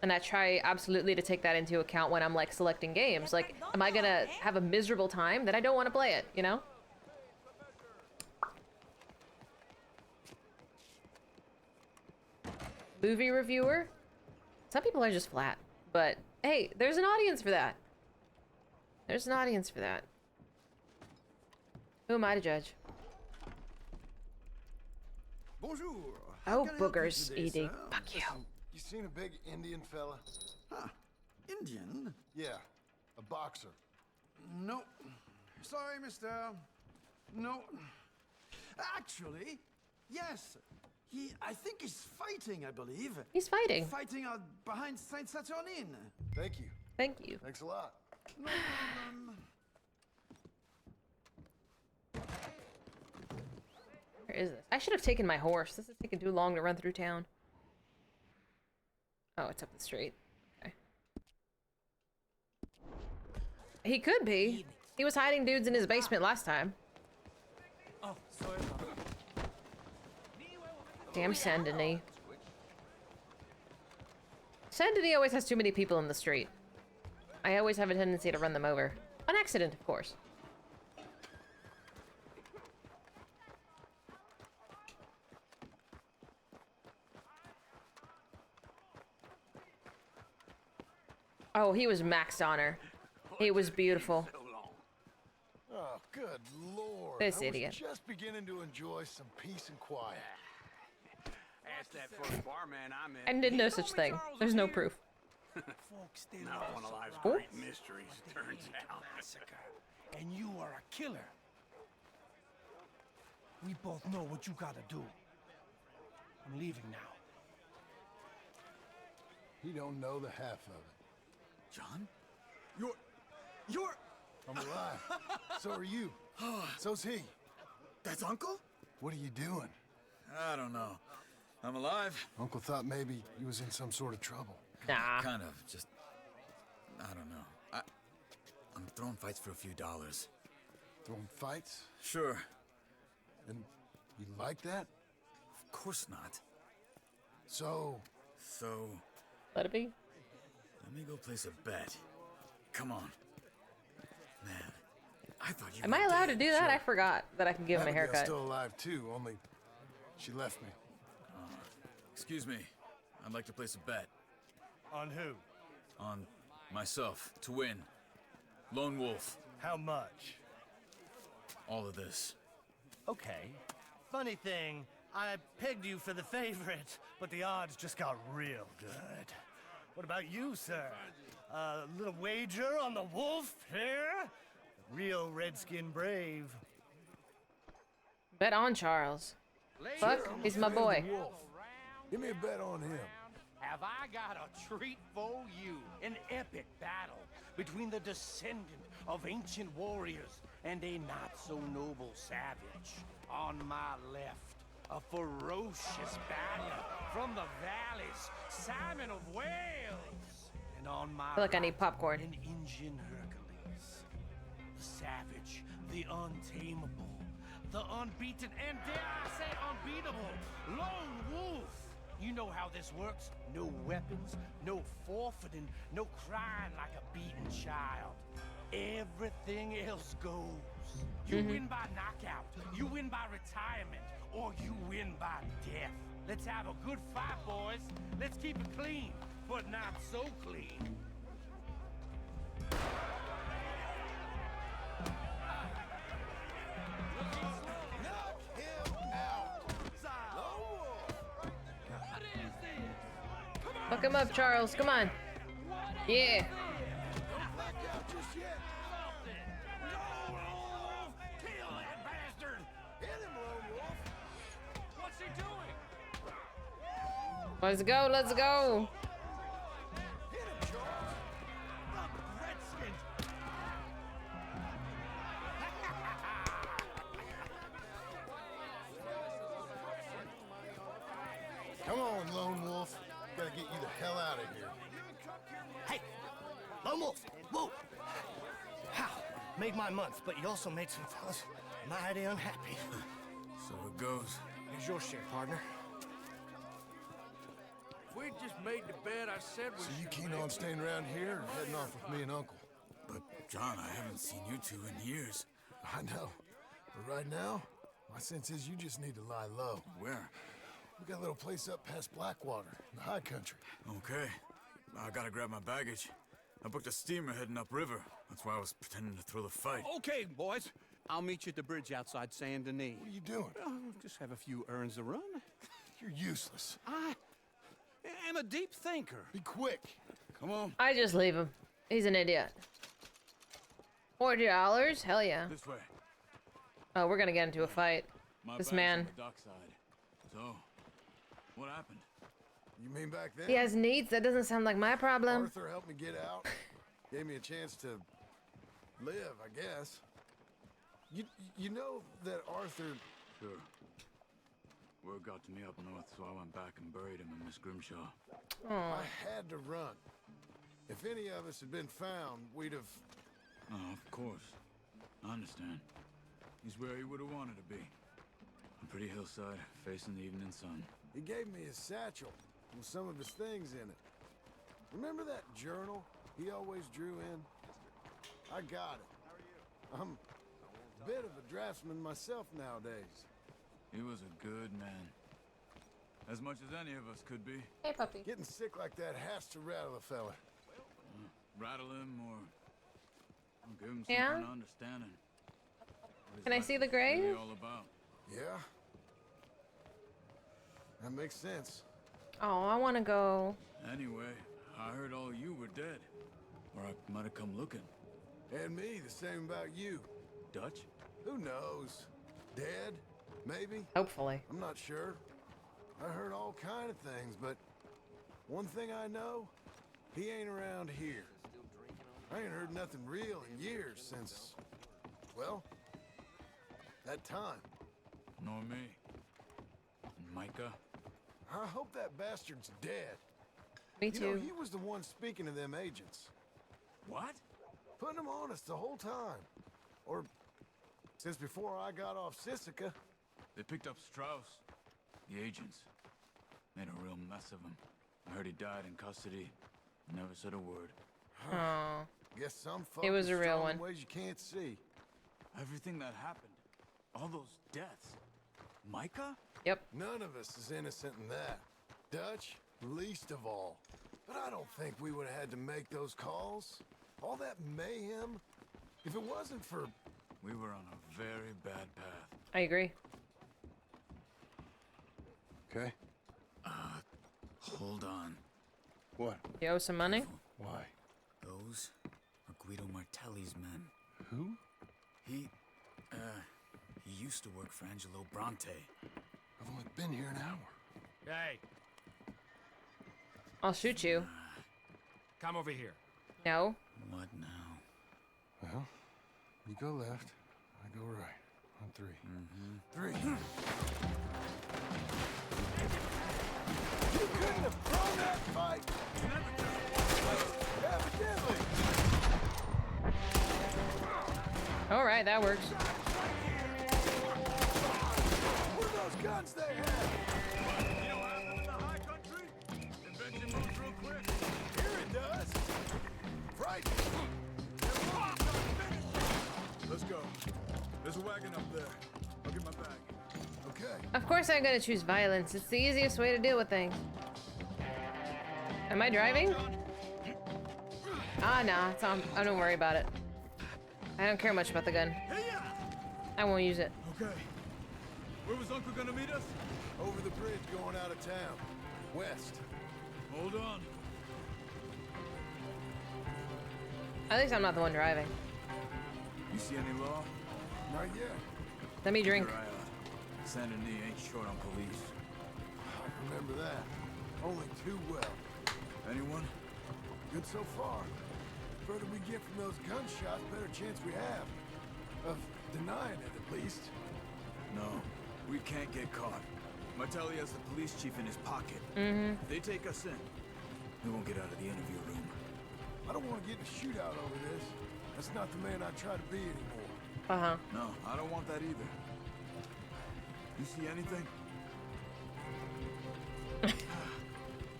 And I try absolutely to take that into account when I'm, like, selecting games. Like, am I gonna have a miserable time? Then I don't want to play it, you know? Movie reviewer? Some people are just flat. But, hey, there's an audience for that. There's an audience for that. Who am I to judge? Bonjour. Oh, boogers, Edie. Fuck you. You seen a big Indian fella? Huh. Indian? Yeah, a boxer. No. Sorry, mister. No. Actually, yes. I think he's fighting, I believe. He's fighting. Fighting out behind Saint Saturnin. Thank you. Thank you. Thanks a lot. No problem. Where is this? I should have taken my horse. This is taking too long to run through town. Oh, it's up the street. Okay. He could be. He was hiding dudes in his basement last time. Oh, sorry. Damn Saint Denis. Saint Denis always has too many people in the street. I always have a tendency to run them over. On accident, of course. Oh, he was maxed on her. It was beautiful. Oh, good lord. This I idiot. was just beginning to enjoy some peace and quiet. Ask that first barman I met. I did no such thing. There's no proof. Not one of life's great mysteries, turns out. Massacre. And you are a killer. We both know what you gotta do. I'm leaving now. He don't know the half of it. John? You're... I'm alive. So are you. So's he. That's Uncle? What are you doing? I don't know. I'm alive. Uncle thought maybe he was in some sort of trouble. Nah. Kind of, just... I don't know. I'm throwing fights for a few dollars. Throwing fights? Sure. And you like that? Of course not. So... Let it be. Let me go place a bet. Come on. Man, I thought you Am were I allowed to dead. do that? I forgot that I can give him a Abigail's haircut. still alive too, only she left me. Excuse me. I'd like to place a bet. On who? On myself, to win. Lone Wolf. How much? All of this. Okay. Funny thing, I pegged you for the favorite, but the odds just got real good. What about you, sir? A little wager on the wolf here? Real redskin brave. Bet on Charles. Fuck, he's my boy. Give me a bet on him. Have I got a treat for you? An epic battle between the descendant of ancient warriors and a not-so-noble savage. On my left, a ferocious bandit from the valleys, Simon of Wales. And on my I feel like I right, need popcorn. an Injun Hercules. The savage, the untamable, the unbeaten, and dare I say unbeatable, Lone Wolf. You know how this works. No weapons, no forfeiting, no crying like a beaten child. Everything else goes. You win by knockout, you win by retirement, or you win by death. Let's have a good fight, boys. Let's keep it clean, but not so clean. Fuck him up, Charles. Come on. Yeah. Let's go, let's go. Come on, Lone Wolf. Gotta get you the hell out of here. Hey, Lone Wolf, whoa! How? Made my month, but you also made some fellas mighty unhappy. So it goes. Here's your share, partner. If we just made the bet I said we So you should keen make, on staying around here or heading off with me and Uncle? But, John, I haven't seen you two in years. I know. But right now, my sense is you just need to lie low. Where? We got a little place up past Blackwater, in the high country. Okay. I gotta grab my baggage. I booked a steamer heading upriver. That's why I was pretending to throw the fight. Okay, boys. I'll meet you at the bridge outside Saint Denis. What are you doing? Just have a few errands to run. You're useless. I am a deep thinker. Be quick. Come on. I just leave him. He's an idiot. $40? Hell yeah. This way. Oh, we're gonna get into a fight. My This bag's man. on the dockside. So, what happened? You mean back then? He has needs. That doesn't sound like my problem. Arthur helped me get out. Gave me a chance to live, I guess. You know that Arthur... Sure. Word got to me up north, so I went back and buried him in Miss Grimshaw. I had to run. If any of us had been found, we'd have... Oh, of course. I understand. He's where he would have wanted to be. A pretty hillside, facing the evening sun. He gave me his satchel with some of his things in it. Remember that journal he always drew in? I got it. I'm a bit of a draftsman myself nowadays. He was a good man. As much as any of us could be. Hey, puppy. Getting sick like that has to rattle a fella. Rattle him or give him some Yeah? kind of understanding. What his Can I life see the was really grave? all about. Yeah. That makes sense. Oh, I want to go. Anyway, I heard all you were dead. Or I might have come looking. And me, the same about you. Dutch? Who knows? Dead? Maybe? Hopefully. I'm not sure. I heard all kind of things, but one thing I know, he ain't around here. I ain't heard nothing real in years since, well, that time. Nor me. And Micah? I hope that bastard's dead. Me You know, too. he was the one speaking to them agents. What? Putting them on us the whole time. Or since before I got off Sisika. They picked up Strauss. The agents. Made a real mess of him. I heard he died in custody. Never said a word. Oh. Guess some folks It was a are real strong one. in ways you can't see. Everything that happened. All those deaths. Micah? Yep. None of us is innocent in that. Dutch, least of all. But I don't think we would have had to make those calls. All that mayhem. If it wasn't for... We were on a very bad path. I agree. Okay. Hold on. What? You owe some money? Why? Those are Guido Martelli's men. Who? He used to work for Angelo Bronte. I've only been here an hour. Hey, I'll shoot you. come over here. No. What now? Well, you go left, I go right. On three. Mm-hmm. 3. You couldn't have thrown that fight! Evidently! All right, that works. What are those guns they have? You know what happened in the high country? Invention moves real quick. Here it does. Frightening. Let's go. There's a wagon up there. I'll get my bag. Okay. Of course I'm gonna choose violence. It's the easiest way to deal with things. Am I driving? Ah, nah. It's on. I don't worry about it. I don't care much about the gun. I won't use it. Okay. Where was Uncle gonna meet us? Over the bridge going out of town. West. Hold on. At least I'm not the one driving. You see any law? Not yet. Let me drink. Keep your eye out. Saint Denis ain't short on police. I remember that. Only too well. Anyone? Good so far. The further we get from those gunshots, better chance we have. Of denying it, at least. No. We can't get caught. Martelli has the police chief in his pocket. Mm-hmm. If they take us in, we won't get out of the interview room. I don't want to get in a shootout over this. That's not the man I try to be anymore. Uh-huh. No, I don't want that either. You see anything?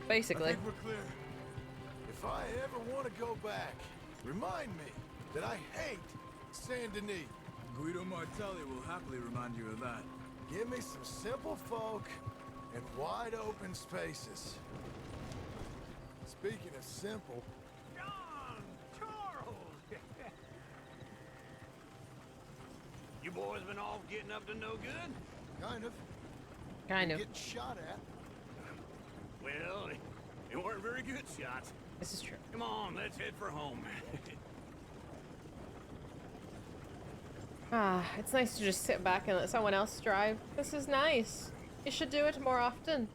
Basically. I think we're clear. If I ever want to go back, remind me that I hate Saint Denis. Guido Martelli will happily remind you of that. Give me some simple folk and wide open spaces. Speaking of simple, John! Charles! You boys been off getting up to no good? kind of. Kind of. Getting shot at. Well, they weren't very good shots. This is true. Come on, let's head for home. Ah, it's nice to just sit back and let someone else drive. This is nice. You should do it more often.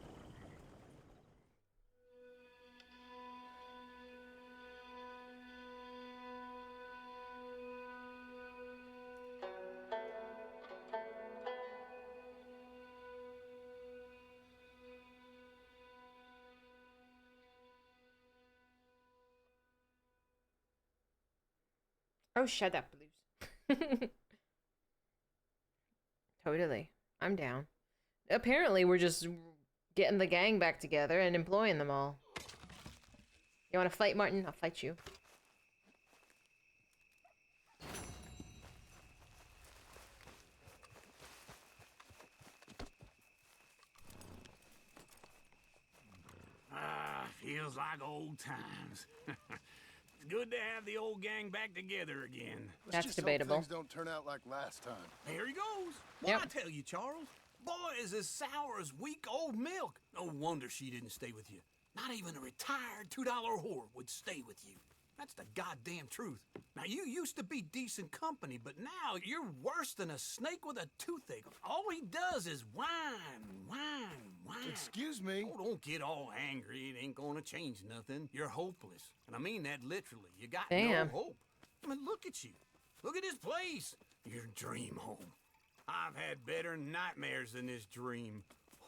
Oh, shut up, Blues. Totally. I'm down. Apparently, we're just getting the gang back together and employing them all. You want to fight, Martin? I'll fight you. Feels like old times. It's good to have the old gang back together again. Let's just debatable. Hope things don't turn out like last time. Here he goes. What I tell you, Charles? Boy is as sour as weak old milk. No wonder she didn't stay with you. Not even a retired $2 whore would stay with you. That's the goddamn truth. Now, you used to be decent company, but now you're worse than a snake with a toothache. All he does is whine, whine, whine. Excuse me? Oh, don't get all angry. It ain't gonna change nothing. You're hopeless. And I mean that literally. You got no hope. I mean, look at you. Look at this place. Your dream home. I've had better nightmares than this dream.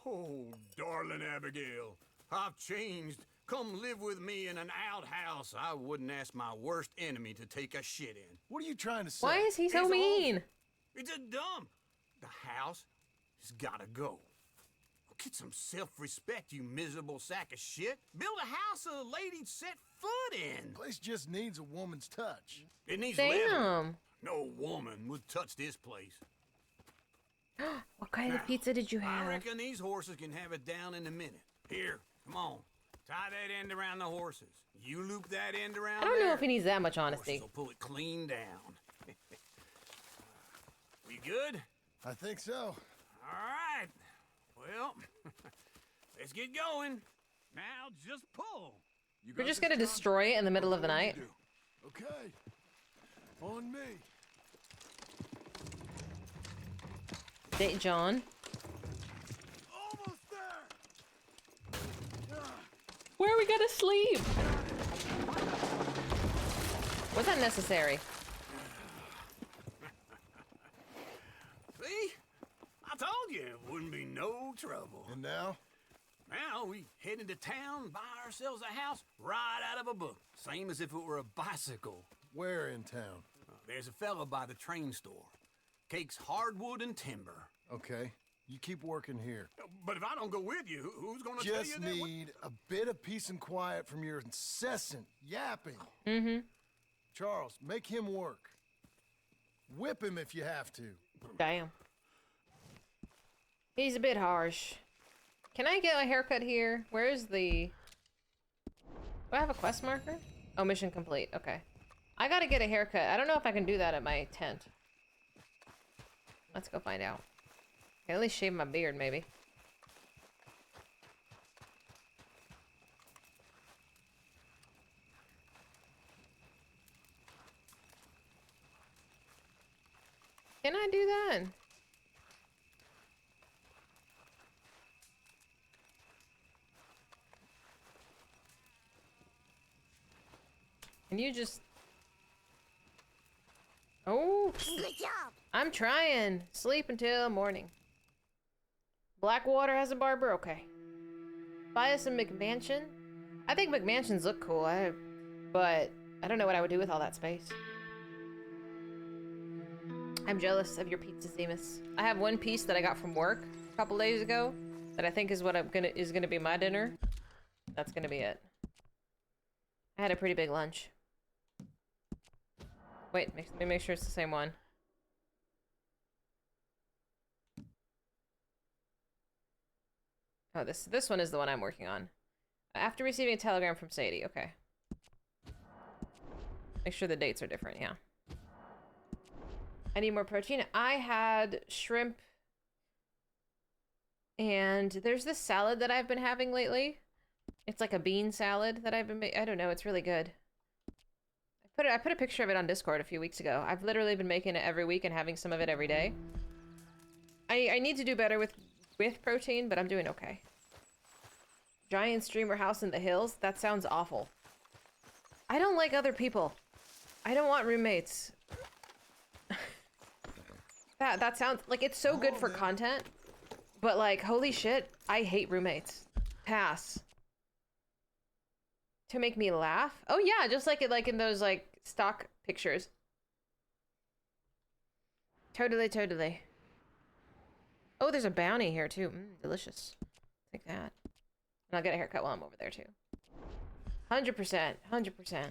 Oh, darling Abigail, I've changed. Come live with me in an outhouse I wouldn't ask my worst enemy to take a shit in. What are you trying to say? Why is he so mean? It's a dump. The house has gotta go. Get some self-respect, you miserable sack of shit. Build a house a lady'd set foot in. Place just needs a woman's touch. It needs leather. No woman would touch this place. What kind of pizza did you have? I reckon these horses can have it down in a minute. Here, come on. Tie that end around the horses. You loop that end around I don't know if he needs that much honesty. So pull it clean down. We good? I think so. All right. Well, let's get going. Now just pull. We're just gonna destroy it in the middle of the night. Okay. On me. Date John. Almost there. Where are we gonna sleep? Was that necessary? See? I told you it wouldn't be no trouble. And now? Now we head into town, buy ourselves a house right out of a book. Same as if it were a bicycle. Where in town? There's a fella by the train store. Cakes hardwood and timber. Okay. You keep working here. But if I don't go with you, who's gonna tell you Just that? need a bit of peace and quiet from your incessant yapping. Mm-hmm. Charles, make him work. Whip him if you have to. Damn. He's a bit harsh. Can I get a haircut here? Where's the... Do I have a quest marker? Oh, mission complete. Okay. I gotta get a haircut. I don't know if I can do that at my tent. Let's go find out. I can at least shave my beard, maybe. Can I do that? Can you just... Oh! Good job! I'm trying. Sleep until morning. Blackwater has a barber? Okay. Buy us a McMansion? I think McMansions look cool, but I don't know what I would do with all that space. I'm jealous of your pizza, Zemus. I have one piece that I got from work a couple days ago that I think is what is gonna be my dinner. That's gonna be it. I had a pretty big lunch. Wait, let me make sure it's the same one. Oh, this one is the one I'm working on. After receiving a telegram from Sadie, okay. Make sure the dates are different, yeah. I need more protein. I had shrimp. And there's this salad that I've been having lately. It's like a bean salad that I've been making. I don't know, it's really good. I I put a picture of it on Discord a few weeks ago. I've literally been making it every week and having some of it every day. I need to do better with protein, but I'm doing okay. Giant streamer house in the hills? That sounds awful. I don't like other people. I don't want roommates. That sounds like it's so good for content, but like holy shit, I hate roommates. Pass. To make me laugh? Oh yeah, just like it, like in those like stock pictures. Totally, totally. Oh, there's a bounty here too. Delicious. Take that. And I'll get a haircut while I'm over there too. 100%. 100%.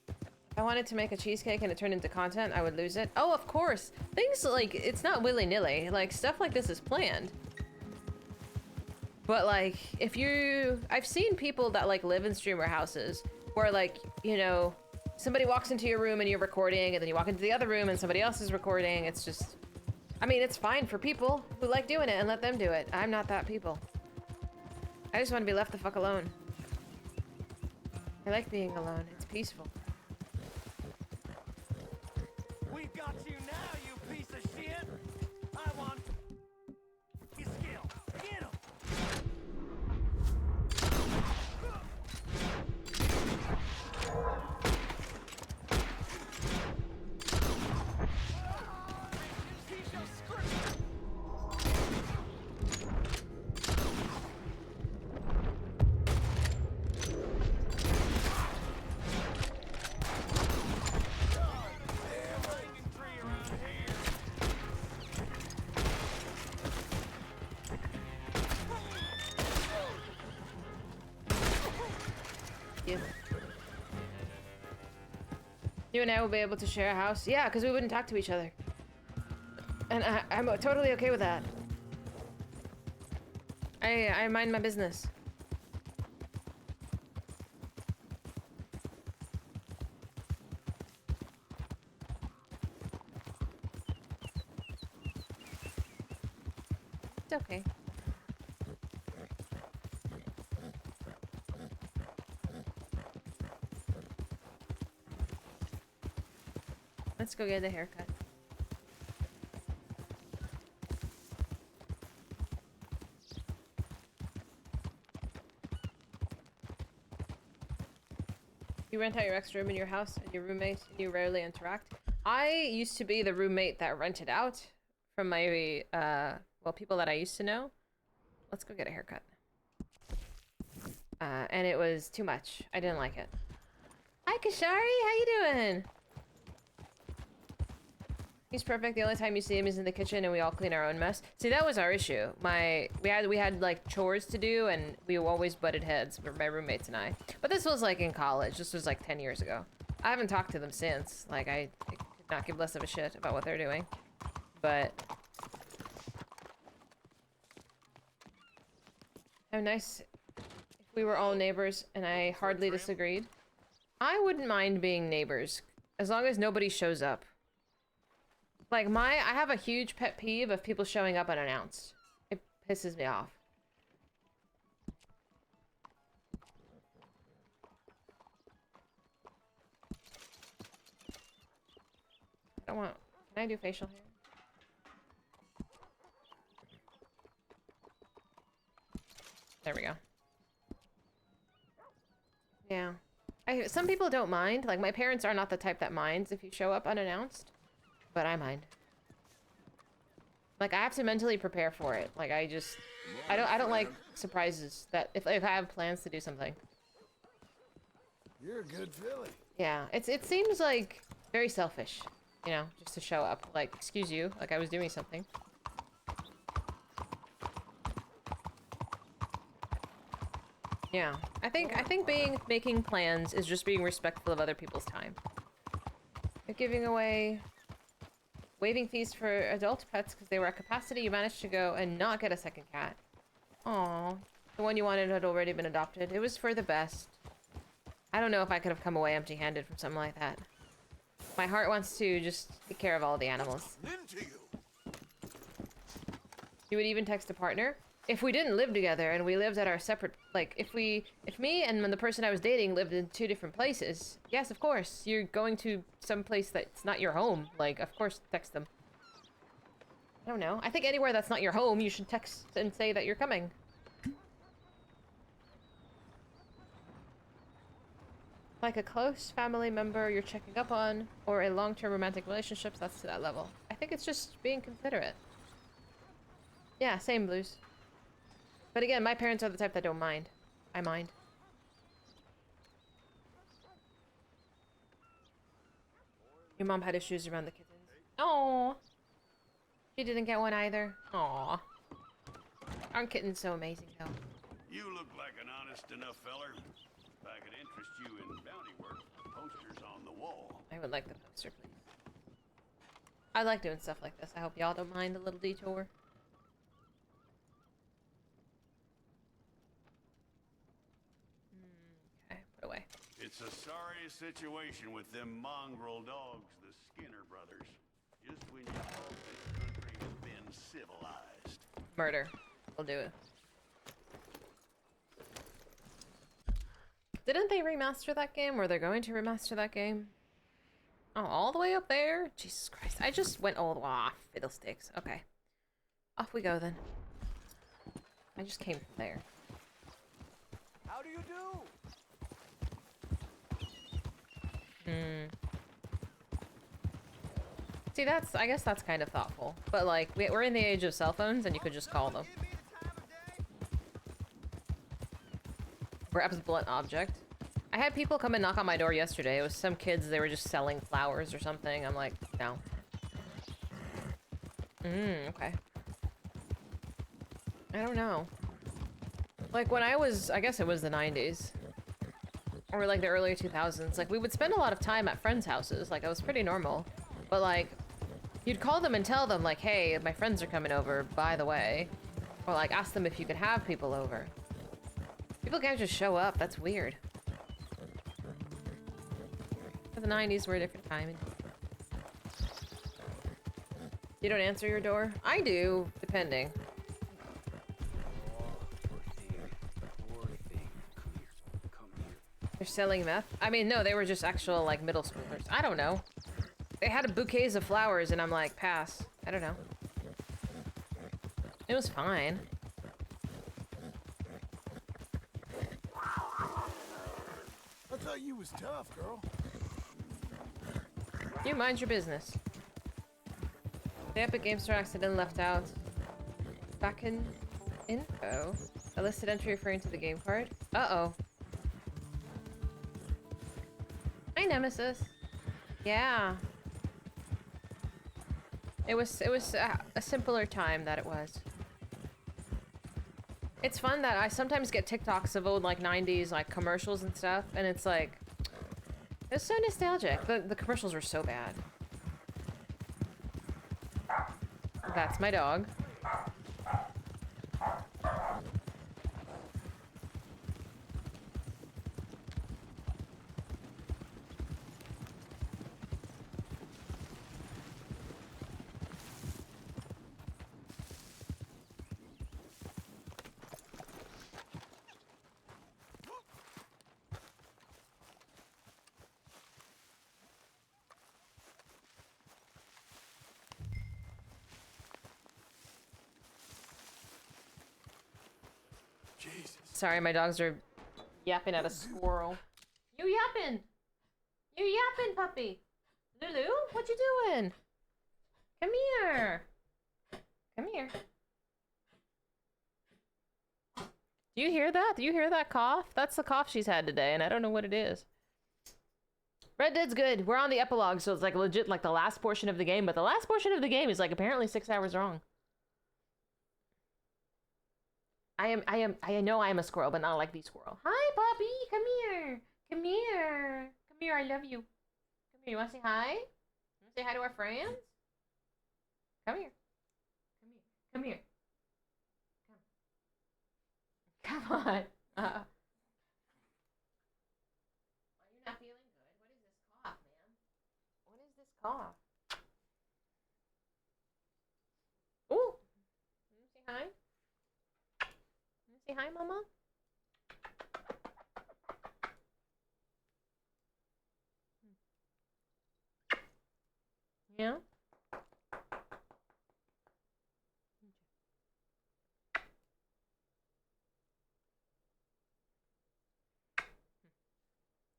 If I wanted to make a cheesecake and it turned into content, I would lose it. Oh, of course. Things like, it's not willy-nilly. Like, stuff like this is planned. But like, if you... I've seen people that like live in streamer houses where like, you know, somebody walks into your room and you're recording, and then you walk into the other room and somebody else is recording. It's just... I mean, it's fine for people who like doing it and let them do it. I'm not that people. I just want to be left the fuck alone. I like being alone. It's peaceful. We've got you now, you piece of shit! I want your skill. Get him! You and I will be able to share a house? Yeah, because we wouldn't talk to each other. And I'm totally okay with that. I mind my business. It's okay. Let's go get a haircut. You rent out your extra room in your house and your roommate and you rarely interact. I used to be the roommate that rented out from my, well, people that I used to know. Let's go get a haircut. And it was too much. I didn't like it. Hi, Kashari. How you doing? He's perfect. The only time you see him is in the kitchen and we all clean our own mess. See, that was our issue. We had like chores to do and we always butted heads, my roommates and I. But this was like in college. This was like 10 years ago. I haven't talked to them since. Like I could not give less of a shit about what they're doing. But how nice if we were all neighbors, and I hardly disagreed. I wouldn't mind being neighbors as long as nobody shows up. Like I have a huge pet peeve of people showing up unannounced. It pisses me off. I don't want, can I do facial hair? There we go. Yeah. Some people don't mind. Like my parents are not the type that minds if you show up unannounced. But I mind. Like I have to mentally prepare for it. Like I don't like surprises that if I have plans to do something. You're a good filly. Yeah, it seems like very selfish, you know, just to show up. Like, excuse you, like I was doing something. Yeah, I think making plans is just being respectful of other people's time. You're giving away waiving fees for adult pets because they were at capacity. You managed to go and not get a second cat. Aww. The one you wanted had already been adopted. It was for the best. I don't know if I could have come away empty-handed from something like that. My heart wants to just take care of all the animals. You would even text a partner? if we didn't live together and we lived at our separate, like, if me and the person I was dating lived in 2 different places, yes, of course, you're going to some place that's not your home. Like, of course, text them. I don't know. I think anywhere that's not your home, you should text and say that you're coming. Like a close family member you're checking up on, or a long-term romantic relationship, that's to that level. I think it's just being considerate. Yeah, same, Blues. But again, my parents are the type that don't mind. I mind. Your mom had issues around the kittens. Oh, she didn't get one either. Aw. Aren't kittens so amazing, though? You look like an honest enough feller. If I could interest you in bounty work, posters on the wall. I would like the poster, please. I like doing stuff like this. I hope y'all don't mind a little detour. Okay, put away. It's a sorry situation with them mongrel dogs, the Skinner brothers. Just when you thought this country has been civilized. Murder. We'll do it. Didn't they remaster that game? Or they're going to remaster that game? Oh, all the way up there? Jesus Christ. I just went all the way off. Fiddlesticks. Okay. Off we go then. I just came from there. How do you do? See, I guess that's kind of thoughtful. But like, we're in the age of cell phones and you could just call them. Perhaps blunt object. I had people come and knock on my door yesterday. It was some kids, they were just selling flowers or something. I'm like, no. Okay. I don't know. Like when I guess it was the 90s. Or like the early 2000s. Like we would spend a lot of time at friends' houses. Like it was pretty normal. But like, you'd call them and tell them like, hey, my friends are coming over, by the way. Or like ask them if you could have people over. People can't just show up. That's weird. For the 90s were a different time. You don't answer your door? I do, depending. They're selling meth? I mean, no, they were just actual, like, middle schoolers. I don't know. They had bouquets of flowers, and I'm like, pass. I don't know. It was fine. I thought you was tough, girl. You mind your business. The Epic Game Store accident left out. Back in info. A listed entry referring to the game card. Uh-oh. Hi, Nemesis. Yeah. It was a simpler time that it was. It's fun that I sometimes get TikToks of old like 90s like commercials and stuff, and it's like, it's so nostalgic. The commercials were so bad. That's my dog. Sorry, my dogs are yapping at a squirrel. You yapping? You yapping, puppy? Lulu, what you doing? Come here. Come here. Do you hear that? Do you hear that cough? That's the cough she's had today, and I don't know what it is. Red Dead's good. We're on the epilogue, so it's like legit like the last portion of the game, but the last portion of the game is like apparently 6 hours long. I know I am a squirrel, but not like the squirrel. Hi, puppy. Come here. Come here. Come here. I love you. Come here. You want to say hi? You want to say hi to our friends? Come here. Come here. Come. Come on. Are you not feeling good? What is this cough, man? What is this cough? Ooh. You want to say hi? Say hi, Mama. Yeah?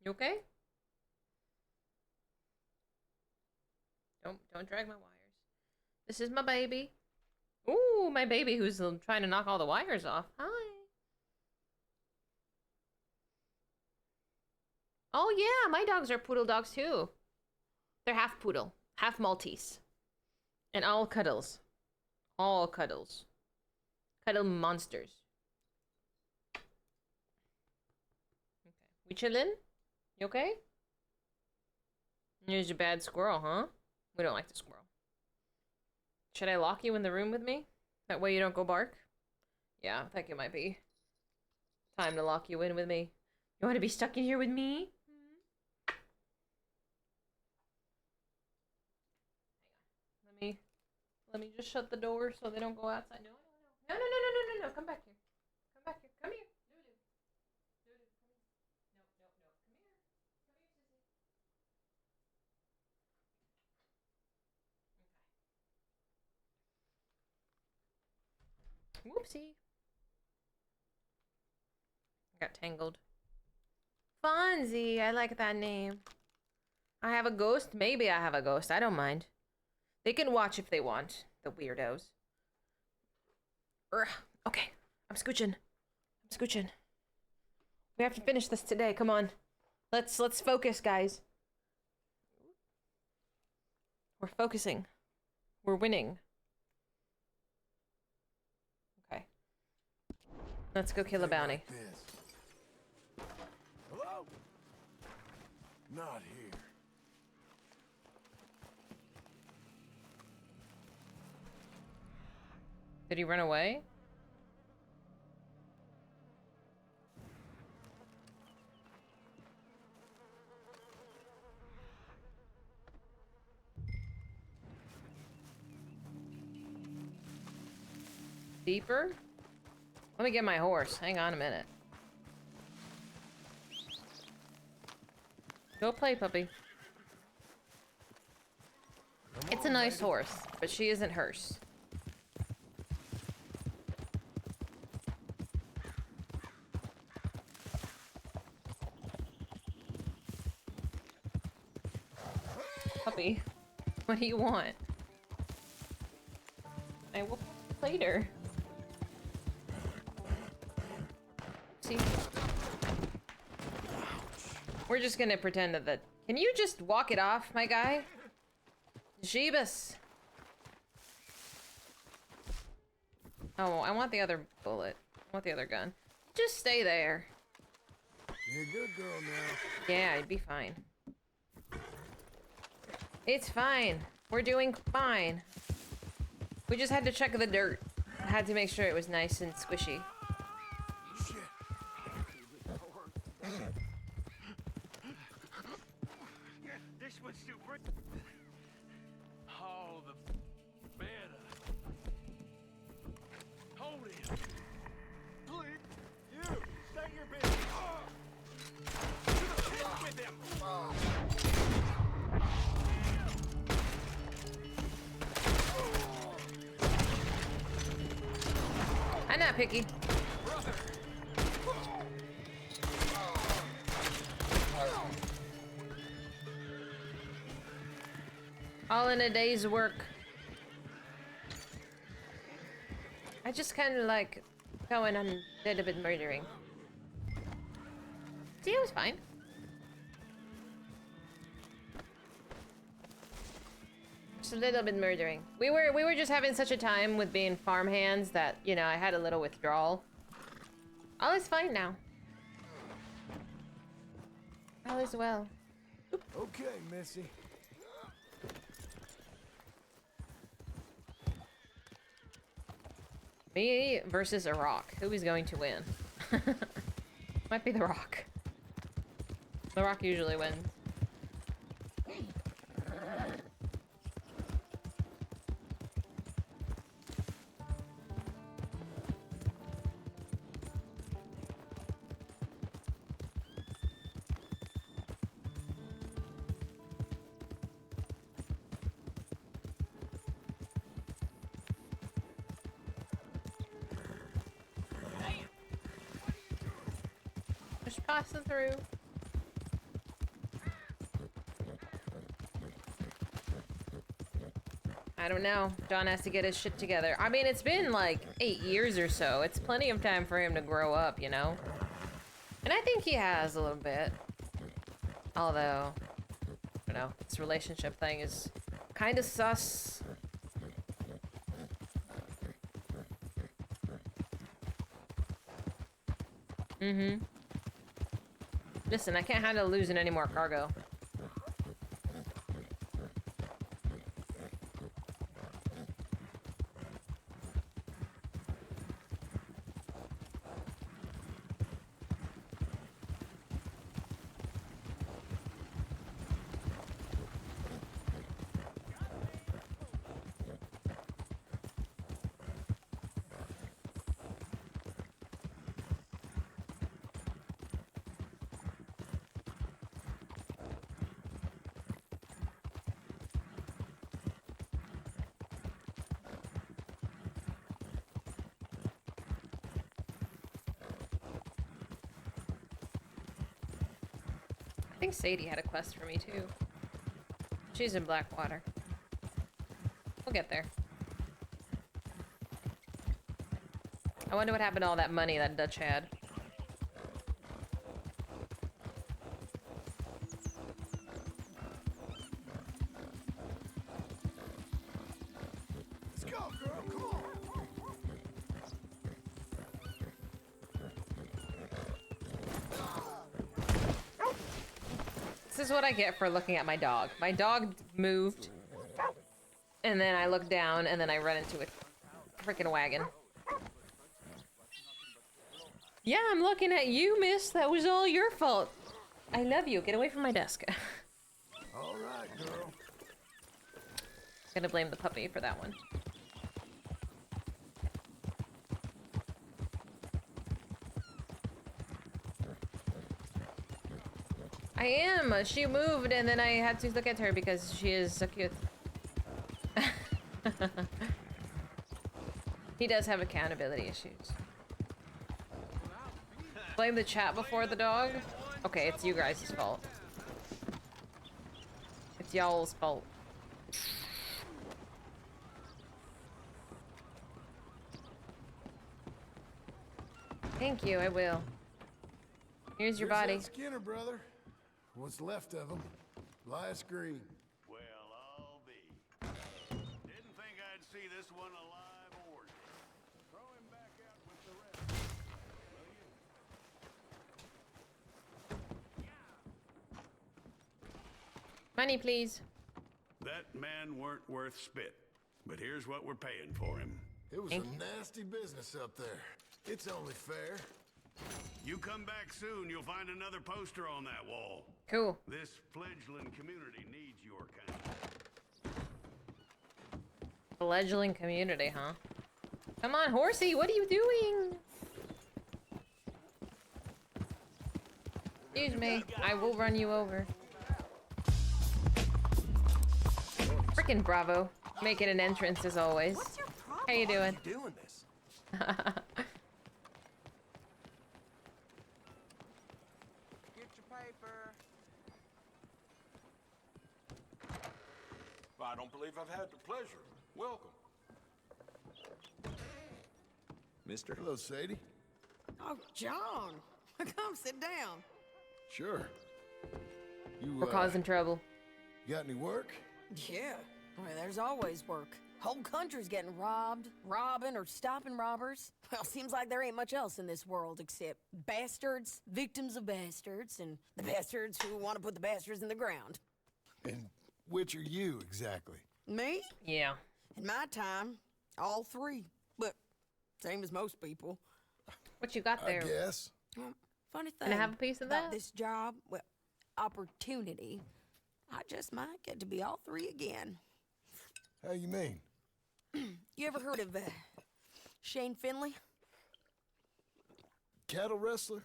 You okay? Don't drag my wires. This is my baby. Ooh, my baby who's trying to knock all the wires off. Hi. Oh yeah, my dogs are poodle dogs too. They're half poodle, half Maltese. And all cuddles. All cuddles. Cuddle monsters. Okay. We chillin'? You okay? Here's your bad squirrel, huh? We don't like the squirrel. Should I lock you in the room with me? That way you don't go bark? Yeah, I think it might be time to lock you in with me. You want to be stuck in here with me? Let me just shut the door so they don't go outside. No. Come back here. Come back here. Come here. Lulu. Lulu, come here. No. Come here. Come here, Sissy. Okay. Whoopsie. Got tangled. Fonzie, I like that name. I have a ghost? Maybe I have a ghost. I don't mind. They can watch if they want, the weirdos. Okay, I'm scooching. We have to finish this today. Come on. Let's focus, guys. We're focusing. We're winning. Okay. Let's go kill a bounty. Hello? Not here. Did he run away? Deeper? Let me get my horse. Hang on a minute. Go play, puppy. It's a nice horse, but she isn't hers. Puppy, what do you want? I will later. See? We're just gonna pretend that. Can you just walk it off, my guy? Jeebus. Oh, I want the other bullet. I want the other gun. Just stay there. You're a good girl now. Yeah, I'd be fine. It's fine. We're doing fine. We just had to check the dirt. I had to make sure it was nice and squishy. This one's too bright. Oh, the better. Hold him. Please, you stay your business. Hit with him. I'm not picky. All in a day's work. I just kind of like going on a little bit murdering. See, it was fine. Just a little bit murdering. We were just having such a time with being farmhands that, you know, I had a little withdrawal. All is fine now. All is well. Oop. Okay, Missy. Me versus a rock. Who is going to win? Might be the rock. The rock usually wins. Just passing through. I don't know. John has to get his shit together. I mean, it's been like 8 years or so. It's plenty of time for him to grow up, you know? And I think he has a little bit. Although, you know, this relationship thing is kind of sus. Mm-hmm. Listen, I can't handle losing any more cargo. I think Sadie had a quest for me too. She's in Blackwater. We'll get there. I wonder what happened to all that money that Dutch had. Let's go, girl. Come on. This is what I get for looking at my dog. My dog moved, and then I looked down, and then I run into a freaking wagon. Yeah, I'm looking at you, miss. That was all your fault. I love you. Get away from my desk. All right, girl. Gonna blame the puppy for that one. I am. She moved, and then I had to look at her because she is so cute. He does have accountability issues. Blame the chat before the dog? Okay, it's you guys' fault. It's y'all's fault. Thank you, I will. Here's your body. That Skinner, brother. What's left of him. Last green. Well, I'll be. Didn't think I'd see this one alive or dead. Throw him back out with the rest. Money, please. That man weren't worth spit, but here's what we're paying for him. It was a nasty business up there. It's only fair. You come back soon, you'll find another poster on that wall. Cool. This fledgling community needs your kind. Fledgling community, huh? Come on, horsey, what are you doing? Excuse me, I will run you over. Frickin' Bravo, making an entrance as always. How you doing? Why are you doing this? Get your paper. I don't believe I've had the pleasure. Welcome. Mister? Hello, Sadie. Oh, John. Come sit down. Sure. You, We're causing trouble. got any work? Yeah. Well, there's always work. Whole country's getting robbed, robbing, or stopping robbers. Well, seems like there ain't much else in this world except bastards, victims of bastards, and the bastards who want to put the bastards in the ground. And which are you, exactly? Me? Yeah. In my time, all three. But same as most people. What you got there? I guess. Well, funny thing. Can I have a piece of about that? this job, well, opportunity, I just might get to be all three again. How you mean? You ever heard of Shane Finley? Cattle wrestler?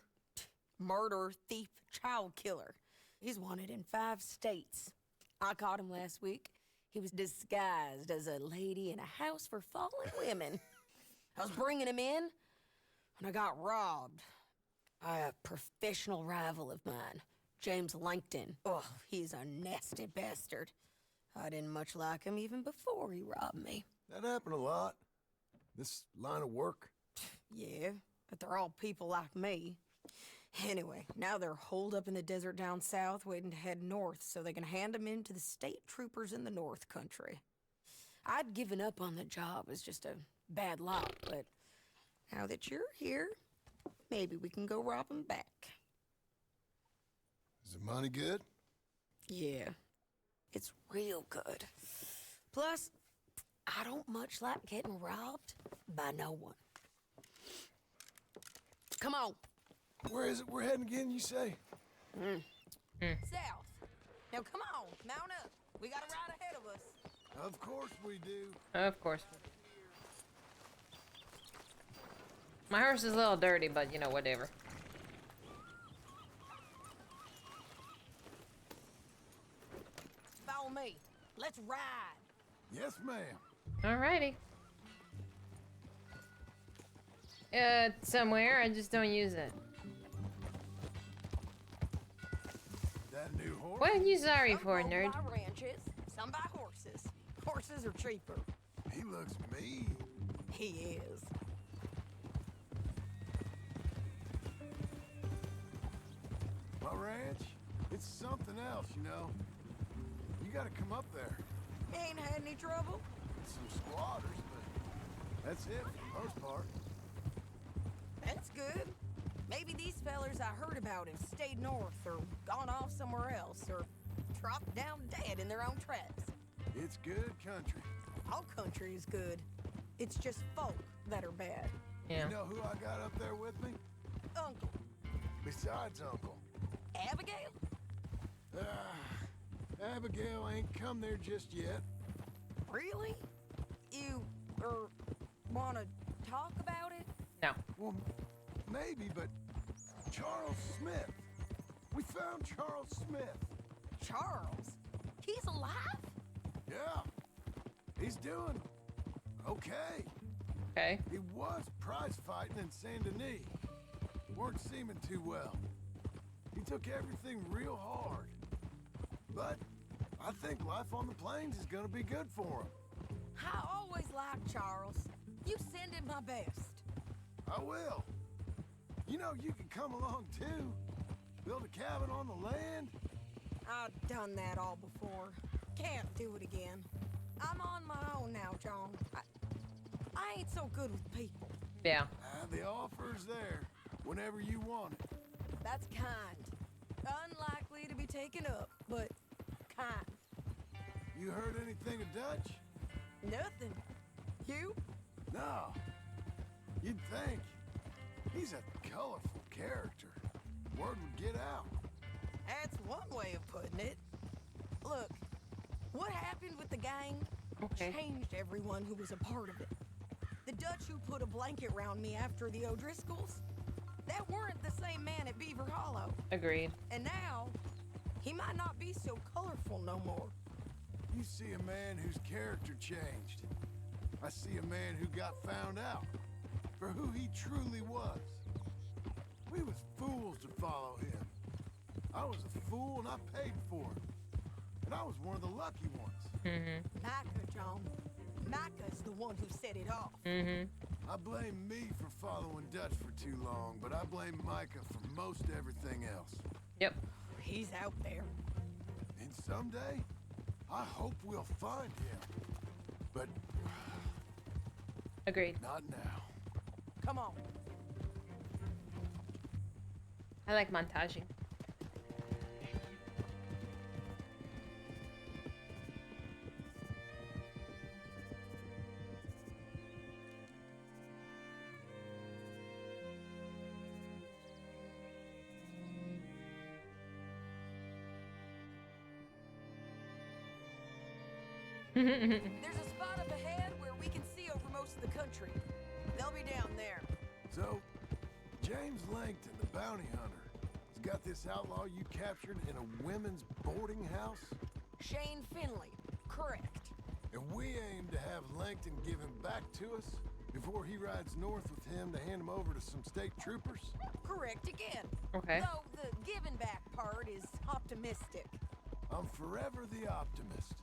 Murderer, thief, child killer. He's wanted in 5 states. I caught him last week. He was disguised as a lady in a house for fallen women. I was bringing him in, and I got robbed. A professional rival of mine, James Langton. Oh, he's a nasty bastard. I didn't much like him even before he robbed me. That happened a lot. This line of work. Yeah, but they're all people like me. Anyway, now they're holed up in the desert down south waiting to head north so they can hand them in to the state troopers in the north country. I'd given up on the job as just a bad lot, but now that you're here, maybe we can go rob them back. Is the money good? Yeah, it's real good. Plus, I don't much like getting robbed by no one. Come on. Where is it we're heading again, you say? South. Now come on, mount up. We got a ride ahead of us. Of course we do. Of course. My horse is a little dirty, but you know, whatever. Follow me. Let's ride. Yes, ma'am. Alrighty. Somewhere, I just don't use it. That new horse? What are you sorry for, Some nerd? buy ranches, some buy horses. Horses are cheaper. He looks mean. He is. My ranch, it's something else, you know. You gotta come up there. Ain't had any trouble? Some squatters, but that's it for the most part. That's good. Maybe these fellers I heard about have stayed north or gone off somewhere else or dropped down dead in their own tracks. It's good country. All country is good. It's just folk that are bad. Yeah. You know who I got up there with me? Uncle. Besides Uncle. Abigail? Abigail ain't come there just yet. Really? You, wanna talk about it? No. Well, maybe, but Charles Smith. We found Charles Smith. Charles? He's alive? Yeah. He's doing okay. Okay. He was prize fighting in Saint Denis. Weren't seeming too well. He took everything real hard. But I think life on the plains is gonna be good for him. I always liked Charles. You send him my best. I will. You know, you can come along too. Build a cabin on the land. I've done that all before. Can't do it again. I'm on my own now, John. I ain't so good with people. Yeah. The offer's there whenever you want it. That's kind. Unlikely to be taken up, but kind. You heard anything of Dutch? Nothing. You? No. You'd think. He's a colorful character. Word would get out. That's one way of putting it. Look, what happened with the gang changed everyone who was a part of it. The Dutch who put a blanket around me after the O'Driscolls, that weren't the same man at Beaver Hollow. Agreed. And now, he might not be so colorful no more. You see a man whose character changed. I see a man who got found out for who he truly was. We was fools to follow him. I was a fool and I paid for it. And I was one of the lucky ones. Micah, John. Micah's the one who set it off. I blame me for following Dutch for too long, but I blame Micah for most everything else. Yep. He's out there. And someday, I hope we'll find him. But Agreed. not now. Come on. I like montaging. There's a spot up ahead where we can see over most of the country. They'll be down there. So, James Langton, the bounty hunter, has got this outlaw you captured in a women's boarding house? Shane Finley, correct. And we aim to have Langton give him back to us Before he rides north with him to hand him over to some state troopers? Correct again. Okay. Though the giving back part is optimistic. I'm forever the optimist.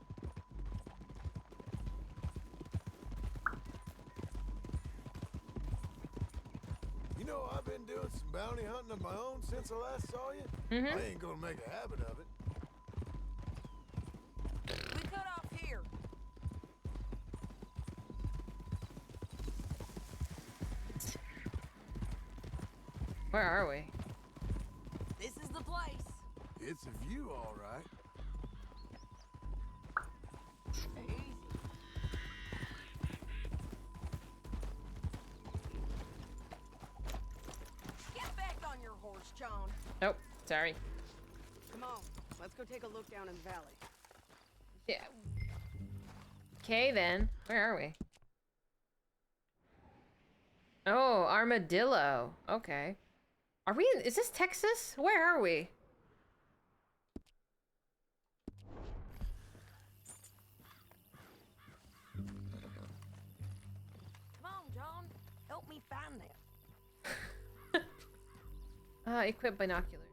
You know, I've been doing some bounty hunting of my own since I last saw you. I ain't gonna make a habit of it. We cut off here. Where are we? This is the place. It's a view, all right. Easy. Get back on your horse, John. Nope. Sorry. Come on, let's go take a look down in the valley. Yeah. Okay then. Where are we? Oh, Armadillo. Okay. Are we in, is this Texas? Where are we? Come on, John. Help me find them. Equip binoculars.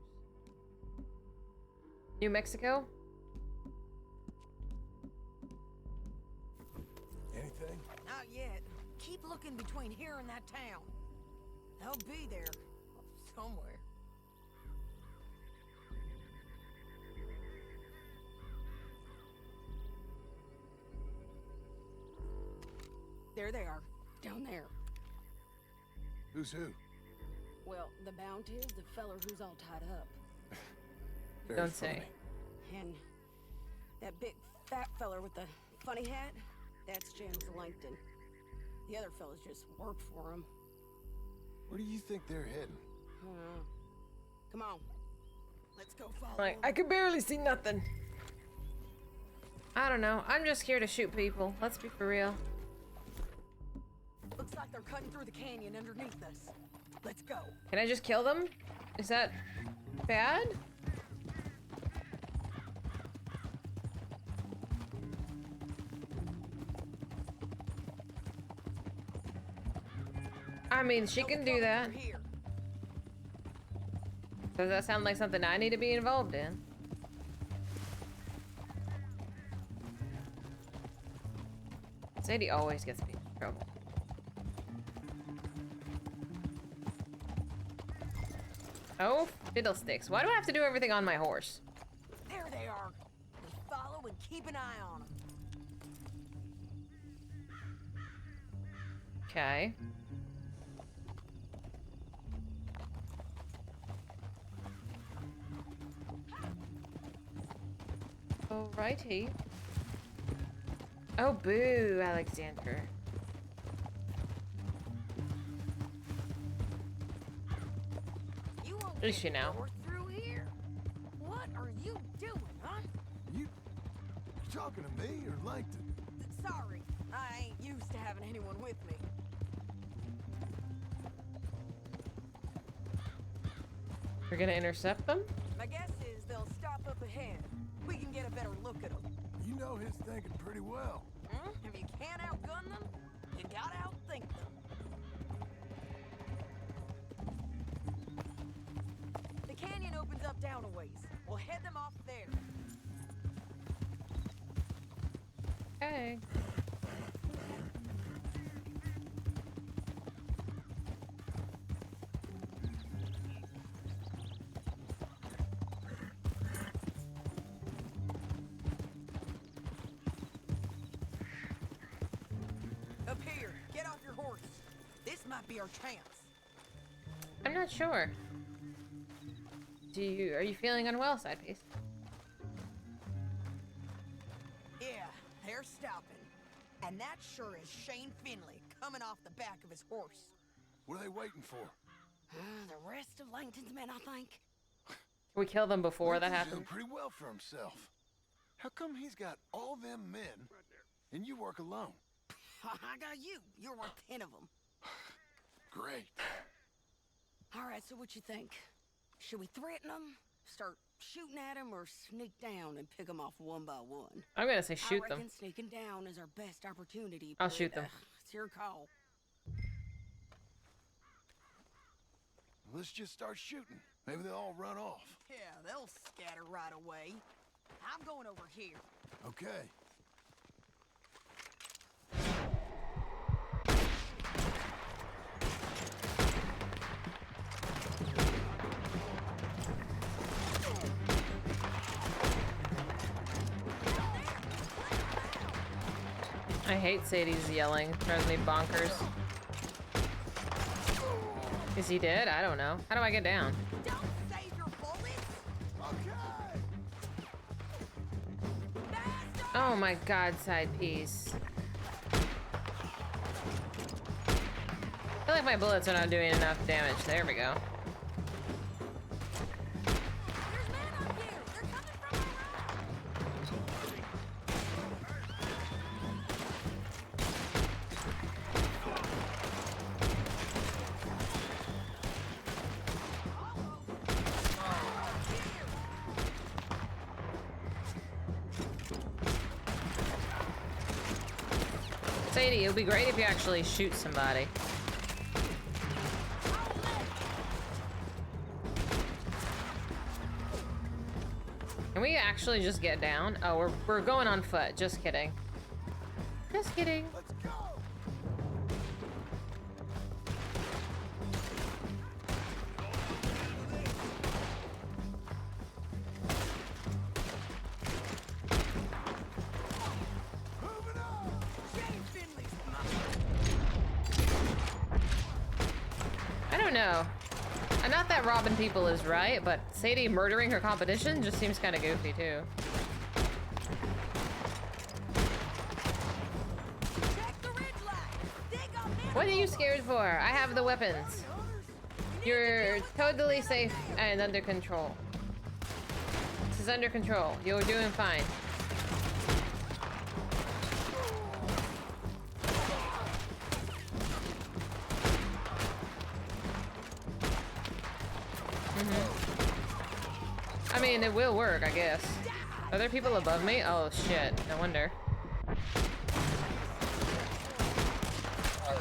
New Mexico? Anything? Not yet. Keep looking between here and that town. They'll be there. Somewhere. There they are. Down there. Who's who? Well, the bounty is the feller who's all tied up. Very Don't funny. say. And that big fat feller with the funny hat, that's James Langton. The other fellas just work for him. Where do you think they're heading? Come on. Let's go follow Like, them. I could barely see nothing. I don't know. I'm just here to shoot people. Let's be for real. Looks like they're cutting through the canyon underneath us. Let's go. Can I just kill them? Is that bad? I mean, she can do that. Here. Does that sound like something I need to be involved in? Sadie always gets me in trouble. Oh, fiddlesticks. Why do I have to do everything on my horse? There they are. Just follow and keep an eye on them. Okay. Alrighty. Oh, boo, Alexander. You won't Is she now? north through here. What are you doing, huh? You talking to me or Langton? Sorry, I ain't used to having anyone with me. We're gonna intercept them? My guess is they'll stop up ahead. We can get a better look at them. You know his thinking pretty well. If you can't outgun them, you gotta outthink them. The canyon opens up down a ways. We'll head them off there. Okay. Up here, get off your horse. This might be our chance. I'm not sure. Are you feeling unwell, side piece? Yeah, they're stopping. And that sure is Shane Finley coming off the back of his horse. What are they waiting for? The rest of Langton's men, I think. We killed them before that Langton's doing happened. pretty well for himself. How come he's got all them men and you work alone? I got you. You're worth 10 of them. Great. All right, so what you think? Should we threaten them, start shooting at them, or sneak down and pick them off one by one? I'm gonna say shoot I them. reckon sneaking down is our best opportunity. I'll but, shoot them. It's your call. let's just start shooting. Maybe they'll all run off. Yeah, they'll scatter right away. I'm going over here. Okay. I hate Sadie's yelling. Drives me bonkers. Is he dead? I don't know. How do I get down? Don't save your bullets. Okay. Oh my god, side piece. I feel like my bullets are not doing enough damage. There we go. Sadie, it would be great if you actually shoot somebody. Can we actually just get down? Oh, we're going on foot. Just kidding. Just kidding. Let's go. I don't know. Not that robbing people is right, but Sadie murdering her competition just seems kind of goofy too. What are you scared for? I have the weapons. You're totally safe and under control. This is under control. You're doing fine. I mean, it will work, I guess. Are there people above me? Oh, shit. No wonder.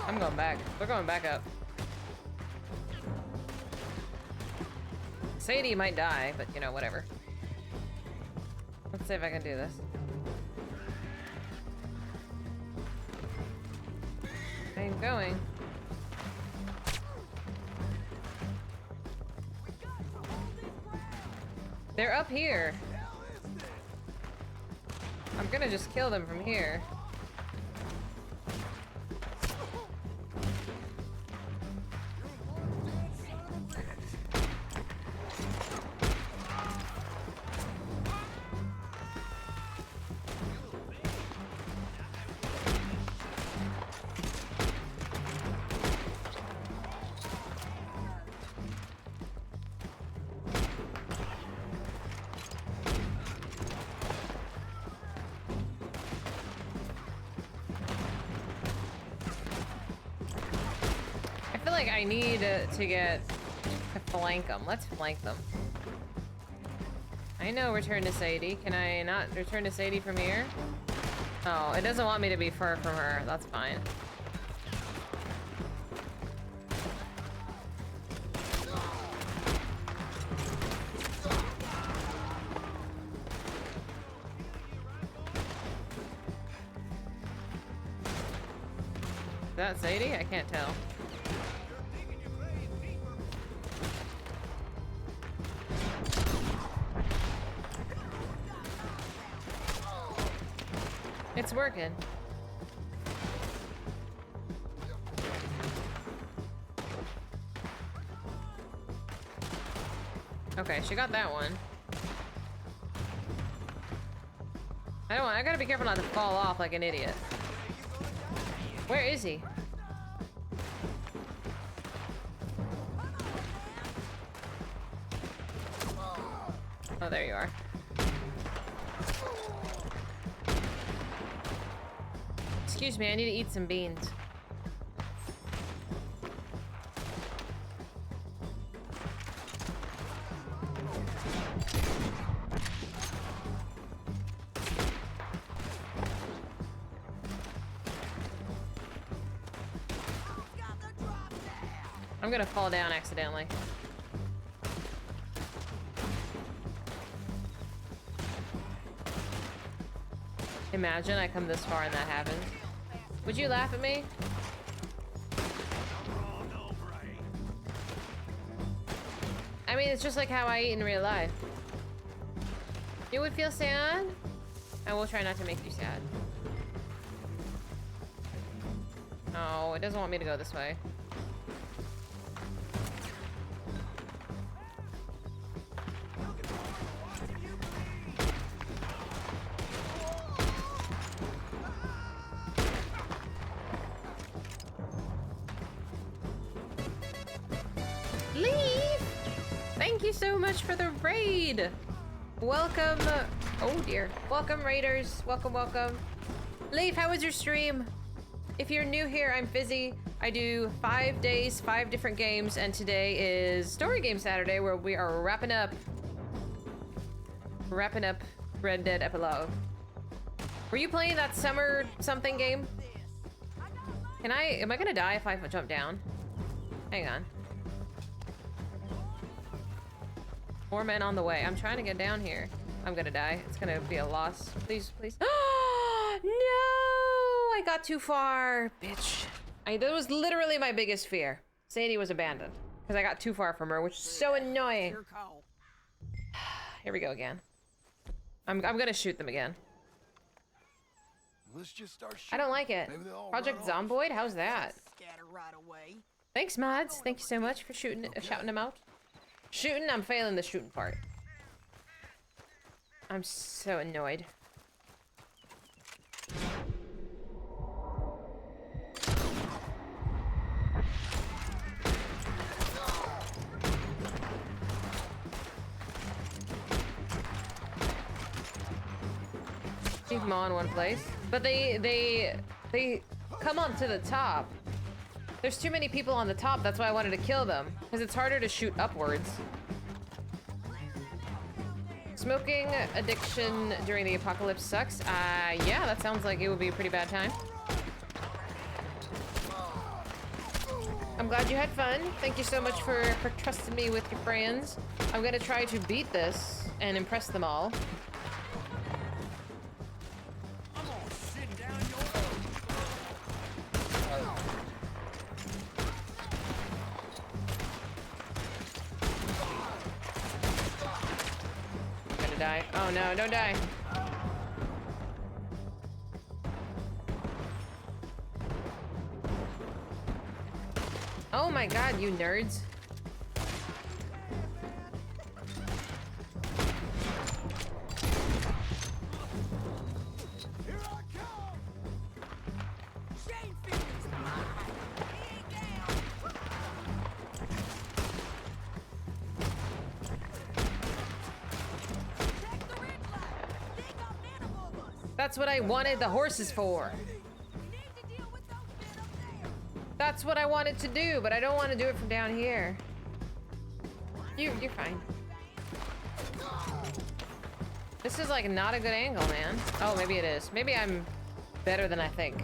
I'm going back. We're going back up. Sadie might die, but, you know, whatever. Let's see if I can do this. I'm going. They're up here. I'm gonna just kill them from here. I need to get to flank them. Let's flank them. I know return to Sadie. Can I not return to Sadie from here? Oh, it doesn't want me to be far from her. That's fine. Is that Sadie? I can't tell. It's working. Okay, she got that one. I gotta be careful not to fall off like an idiot. Where is he? Oh, there you are. Excuse me, I need to eat some beans. I'm gonna fall down accidentally. Imagine I come this far and that happens. Would you laugh at me? I mean, it's just like how I eat in real life. You would feel sad? I will try not to make you sad. Oh, it doesn't want me to go this way. Leave! Thank you so much for the raid! Welcome. Oh dear. Welcome, raiders. Welcome, welcome. Leaf, how was your stream? If you're new here, I'm Fizy. I do 5 days, 5 different games, and today is Story Game Saturday, where we are wrapping up Red Dead Epilogue. Were you playing that summer something game? Am I gonna die if I jump down? Hang on. More men on the way. I'm trying to get down here. I'm gonna die. It's gonna be a loss. Please, please. Oh, no! I got too far. Bitch. That was literally my biggest fear. Sadie was abandoned. Because I got too far from her, which is so annoying. Here we go again. I'm gonna shoot them again. Let's just start I don't like it. Project Zomboid? How's that? Scatter right away. Thanks, mods. Thank you so much for shooting, shouting them out. Shooting? I'm failing the shooting part. I'm so annoyed. Keep them all in one place. But they come onto the top. There's too many people on the top, that's why I wanted to kill them. Because it's harder to shoot upwards. Smoking addiction during the apocalypse sucks. Yeah, that sounds like it would be a pretty bad time. I'm glad you had fun. Thank you so much for trusting me with your friends. I'm gonna try to beat this and impress them all. Die. Oh no, don't die. Oh my god, you nerds. That's what I wanted the horses for. That's what I wanted to do, but I don't want to do it from down here. You're fine. This is like not a good angle, man. Oh, maybe it is. Maybe I'm better than I think.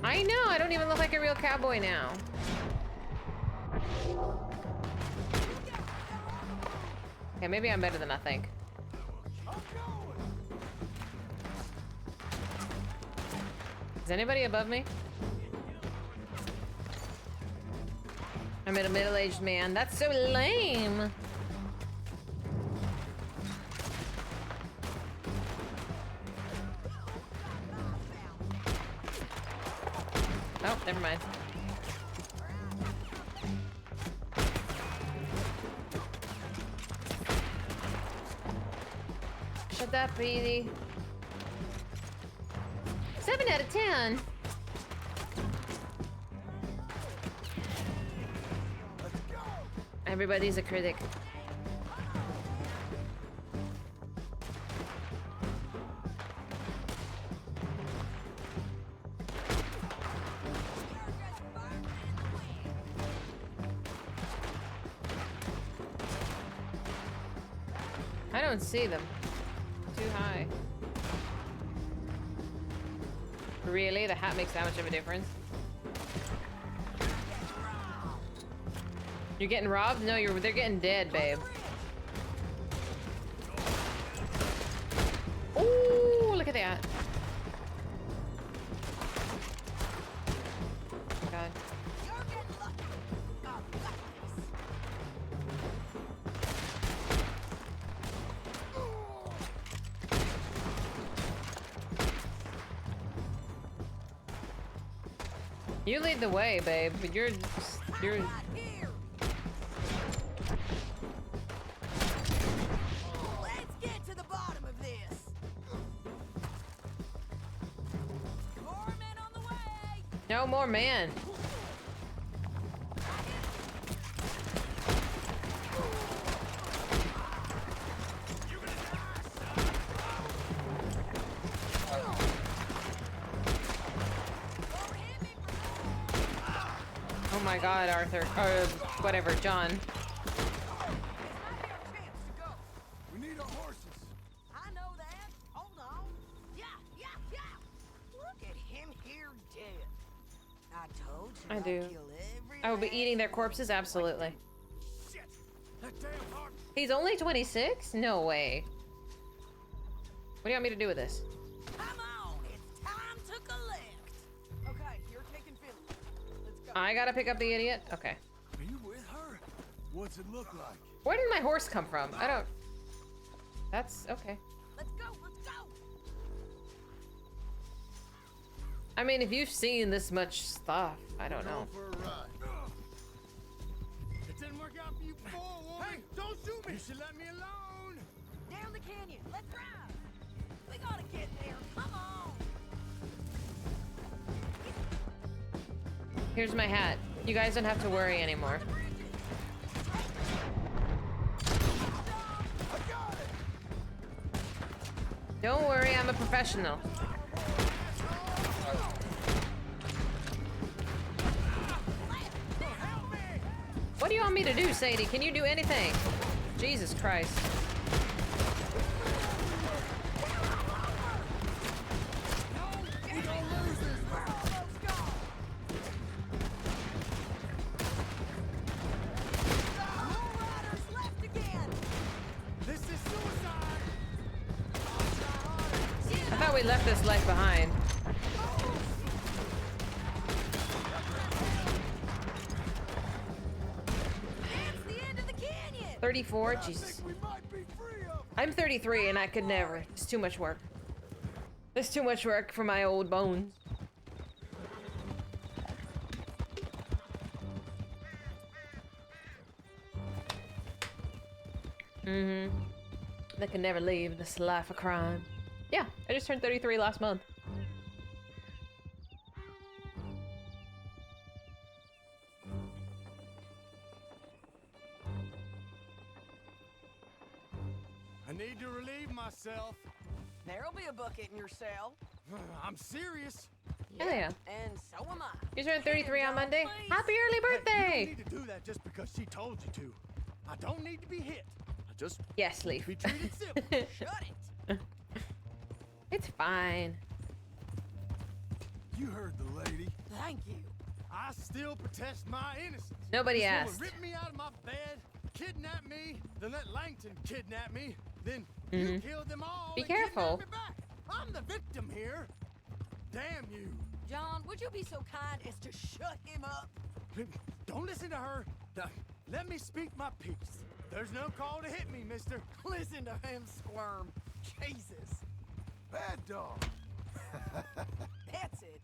I know, I don't even look like a real cowboy now. Okay, maybe I'm better than I think. Is anybody above me? I'm a middle-aged man. That's so lame. Oh, never mind. Shut up, Edie. 7 out of 10. Everybody's a critic. I don't see them. Too high. Really? The hat makes that much of a difference? You're getting robbed? No, they're getting dead, babe. Ooh, look at that. Oh, God. You lead the way, babe, but you're... Let's get to the bottom of this. More men on the way. No more man. Oh my God, Arthur. Or whatever, John. We need our horses. I know that. Hold on. Yeah. Look at him here dead. I told you. I I'd do. kill every I will be last eating their corpses, absolutely. Shit! That damn heart. He's only 26? No way. What do you want me to do with this? Come on, it's time to collect. Okay, you're taking Philly. Let's go. I gotta pick up the idiot? Okay. Are you with her? What's it look like? Where did my horse come from? I don't... That's... okay. Let's go. I mean, if you've seen this much stuff, I don't know. For a ride. It didn't work out for you before, woman. Hey, don't shoot me. You should let me alone. Down the canyon. Let's ride. We gotta get there. Come on. Here's my hat. You guys don't have to worry anymore. Don't worry, I'm a professional. What do you want me to do, Sadie? Can you do anything? Jesus Christ. This is suicide. I thought we left this life behind. It's the end of the canyon. 34? Jesus. I'm 33 and I could never. It's too much work. There's too much work for my old bones. Mm-hmm. They can never leave this life of crime. Yeah, I just turned 33 last month. I need to relieve myself. There'll be a bucket in your cell. I'm serious. Hell yeah. And so am I. You turned 33 on Monday? Please. Happy early Hey, you birthday! don't need to do that just because she told you to. I don't need to be hit. I just Yes, Leaf. be treated civil. Shut it. It's fine. You heard the lady. Thank you. I still protest my innocence. Nobody This woman asked. ripped me out of my bed, kidnapped me, then let Langton kidnap me, then Mhm. you killed them all. Be and kidnapped careful. me back. I'm the victim here. Damn you. John, would you be so kind as to shut him up? Don't listen to her. Now, let me speak my piece. There's no call to hit me, mister. Listen to him squirm. Jesus. Bad dog. That's it.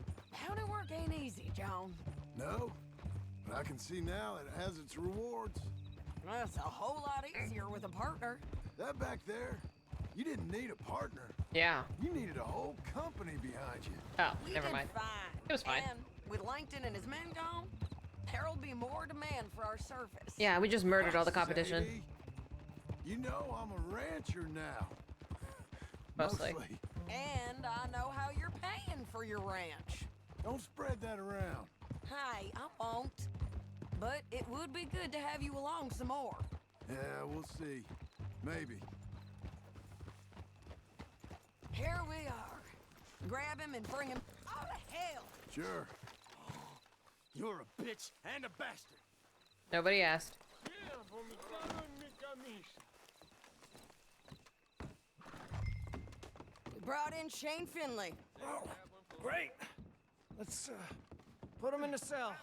Bounty work ain't easy, John. No, but I can see now it has its rewards. Well, it's a whole lot easier with a partner. That back there, you didn't need a partner. Yeah. You needed a whole company behind you. Oh, We never did mind. fine. It was fine. And with Langton and his men gone, there'll be more demand for our service. Yeah, we just murdered all the competition. Sadie, you know I'm a rancher now. Mostly. And I know how you're paying for your ranch. Don't spread that around. Hey, I won't. But it would be good to have you along some more. Yeah, we'll see. Maybe. Here we are. Grab him and bring him. Oh, hell? Sure. You're a bitch and a bastard. Nobody asked. We brought in Shane Finley. Oh, great. Let's put him in the cell.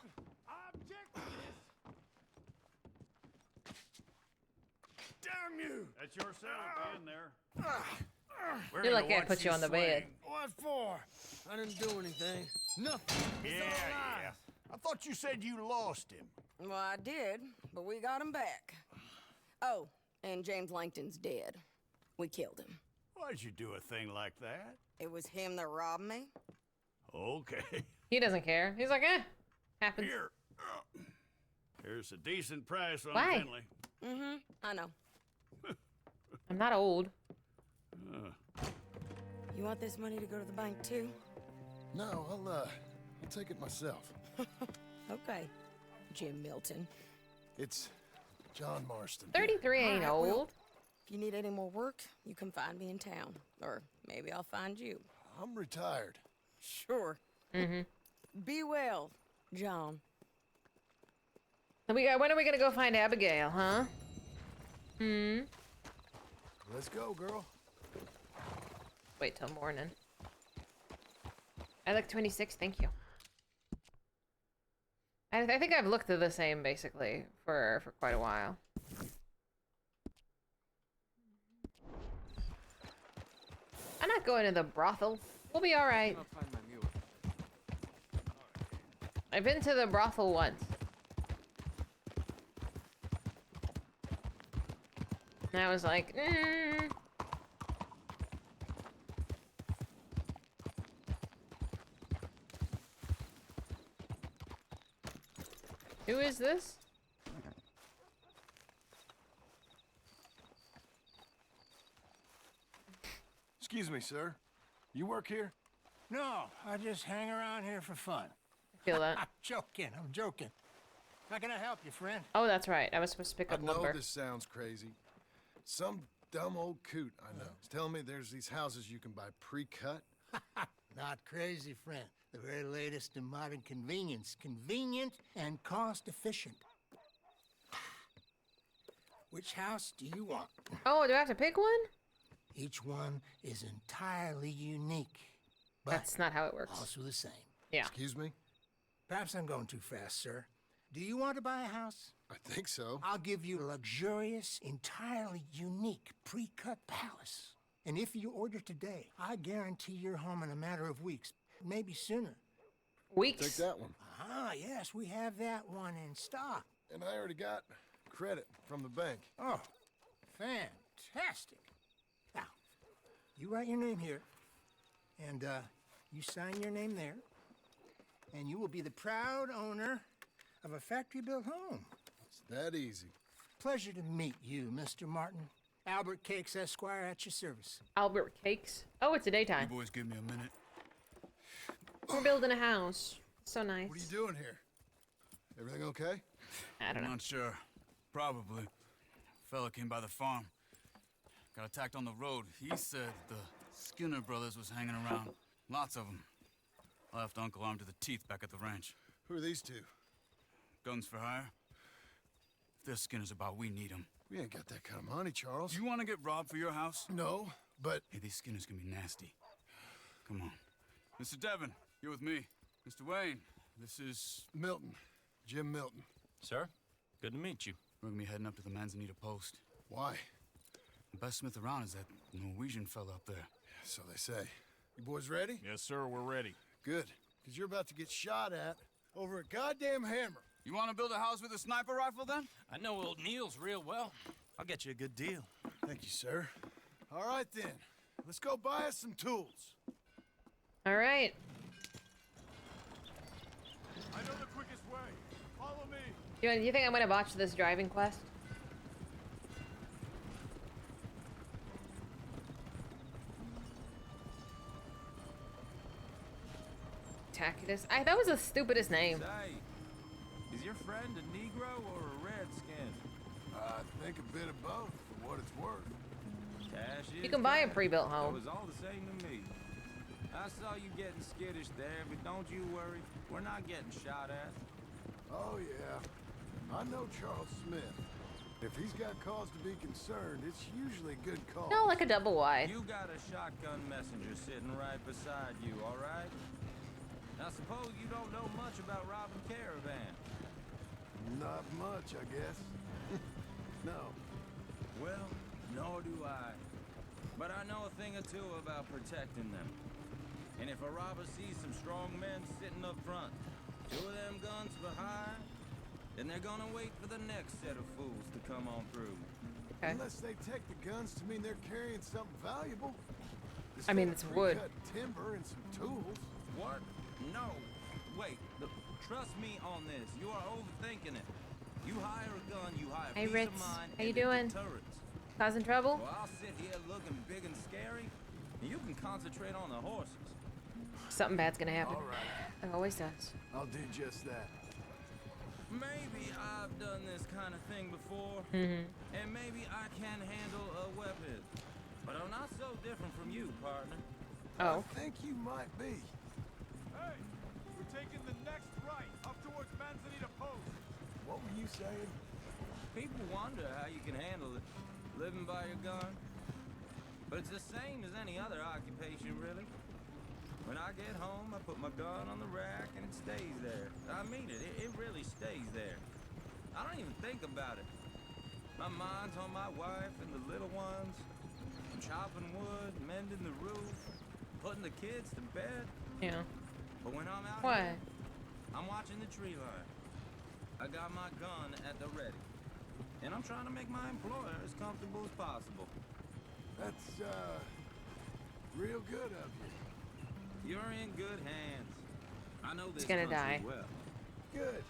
Damn you! That's your cell. In there. You're lucky I put you on the bed. What for? I didn't do anything. Nothing. Yeah. I thought you said you lost him. Well, I did, but we got him back. Oh, and James Langton's dead. We killed him. Why'd you do a thing like that? It was him that robbed me. Okay. He doesn't care. He's like, eh, happens. Here. Here's a decent price on Why? Finley. Mm-hmm, I know. I'm not old. You want this money to go to the bank, too? No, I'll take it myself. Okay, Jim Milton. It's John Marston. 33 ain't All right, well, old. if you need any more work, you can find me in town. Or maybe I'll find you. I'm retired. Sure. Mm-hmm. Be well, John. When are we gonna go find Abigail, huh? Hmm. Let's go, girl. Wait till morning. I look 26, thank you. I think I've looked the same basically for quite a while. I'm not going to the brothel. We'll be all right. I've been to the brothel once. And I was like, Who is this? Excuse me, sir. You work here? No, I just hang around here for fun. I feel that. I'm joking. How can I help you, friend? Oh, that's right. I was supposed to pick up I know lumber. this sounds crazy. Some dumb old coot I know is telling me there's these houses you can buy pre-cut. Not crazy, friend. The very latest in modern convenience. Convenient and cost-efficient. Which house do you want? Oh, do I have to pick one? Each one is entirely unique. But That's not how it works. also the same. Yeah. Excuse me? Perhaps I'm going too fast, sir. Do you want to buy a house? I think so. I'll give you a luxurious, entirely unique pre-cut palace. And if you order today, I guarantee you're home in a matter of weeks, maybe sooner. Weeks? Take that one. Ah, yes, we have that one in stock. And I already got credit from the bank. Oh, fantastic. Now, you write your name here, and you sign your name there, and you will be the proud owner of a factory-built home. It's that easy. Pleasure to meet you, Mr. Martin. Albert Cakes, Esquire, at your service. Albert Cakes? Oh, it's a daytime. You boys give me a minute. We're building a house. So nice. What are you doing here? Everything okay? I don't know. I'm not sure. Probably. Fella came by the farm. Got attacked on the road. He said the Skinner brothers was hanging around. Lots of them. I left Uncle armed to the teeth back at the ranch. Who are these two? Guns for hire. If they're Skinner's about, we need them. We ain't got that kind of money, Charles. You want to get robbed for your house? No, but... Hey, these Skinners can be nasty. Come on. Mr. Devon, you're with me. Mr. Wayne, this is... Milton. Jim Milton. Sir, good to meet you. We're gonna be heading up to the Manzanita post. Why? The best smith around is that Norwegian fella up there. So they say. You boys ready? Yes, sir, we're ready. Good. Because you're about to get shot at over a goddamn hammer. You want to build a house with a sniper rifle, then? I know old Neil's real well. I'll get you a good deal. Thank you, sir. All right, then. Let's go buy us some tools. All right. I know the quickest way. Follow me. You think I'm gonna botch this driving quest? Tacitus. That was the stupidest name. Say, is your friend a Negro or a Redskin? I think a bit of both, for what it's worth. Cash You is can buy a cash. pre-built It home. was all the same to me. I I saw you getting skittish there, but don't you worry. We're not getting shot at. Oh, yeah. I know Charles Smith. If he's got cause to be concerned, it's usually a good cause. No, like a double Y. You got a shotgun messenger sitting right beside you, all right? Now, suppose you don't know much about robbing caravans. Not much, I guess. No. Well, nor do I. But I know a thing or two about protecting them. And if a robber sees some strong men sitting up front, 2 of them guns behind, then they're gonna wait for the next set of fools to come on through. Okay. Unless they take the guns to mean they're carrying something valuable. I mean, it's wood. Cut timber and some tools. What? No. Wait. Trust me on this. You are overthinking it. You hire a gun, you hire Hey, peace Ritz. of mind, How you and then doing? deterrence. Causing trouble? Well, I'll sit here looking big and scary, and you can concentrate on the horses. Something bad's gonna happen. All right. It always does. I'll do just that. Maybe I've done this kind of thing before, and maybe I can handle a weapon. But I'm not so different from you, partner. Oh. I think you might be. Hey, we're taking the next right up towards Manzanita Post. What were you saying? People wonder how you can handle it, living by your gun. But it's the same as any other occupation, really. When I get home, I put my gun on the rack and it stays there. I mean it, it really stays there. I don't even think about it. My mind's on my wife and the little ones. I'm chopping wood, mending the roof, putting the kids to bed. Yeah. But when I'm out What? here, I'm watching the tree line. I got my gun at the ready. And I'm trying to make my employer as comfortable as possible. That's, real good of you. You're in good hands. I know this He's gonna country die. well. Good.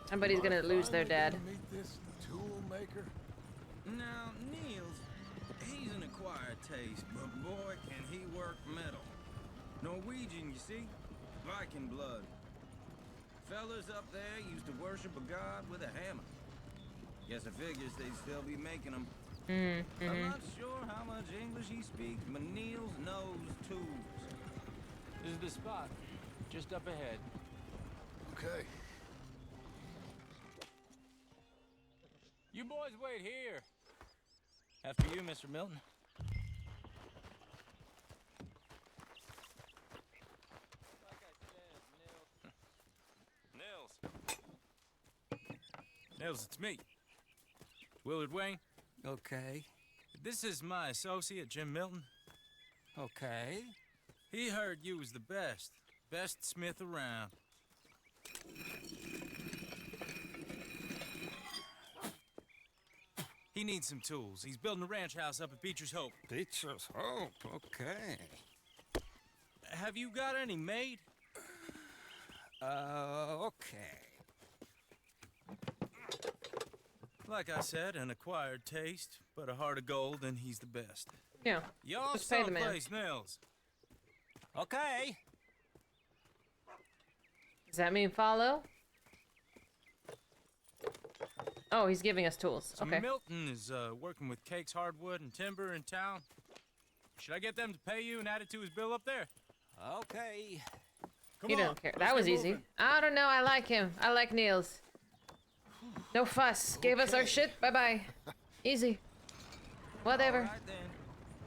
Somebody's gonna lose their dad. Meet this tool maker. Now, Niels, he's an acquired taste, but boy, can he work metal. Norwegian, you see? Viking blood. Fellas up there used to worship a god with a hammer. Guess I figures they'd still be making them. I'm not sure how much English he speaks, but Niels knows tools. This is the spot, just up ahead. Okay. You boys wait here. After you, Mr. Milton. Nils, it's me. Willard Wayne. Okay. This is my associate, Jim Milton. Okay. He heard you was the best. Best smith around. He needs some tools. He's building a ranch house up at Beecher's Hope. Beecher's Hope, okay. Have you got any made? Okay. Like I said, an acquired taste, but a heart of gold, and he's the best. Yeah. Y'all Just pay the man. someplace, Nils. Okay. Does that mean follow? Oh, he's giving us tools. So Okay. Milton is working with Cakes Hardwood and Timber in town. Should I get them to pay you and add it to his bill up there? Okay. Come You on, don't care. let's That was get easy. moving. I don't know. I like him. I like Niels. No fuss. Gave us our shit. Bye-bye. Easy. Whatever. All right then.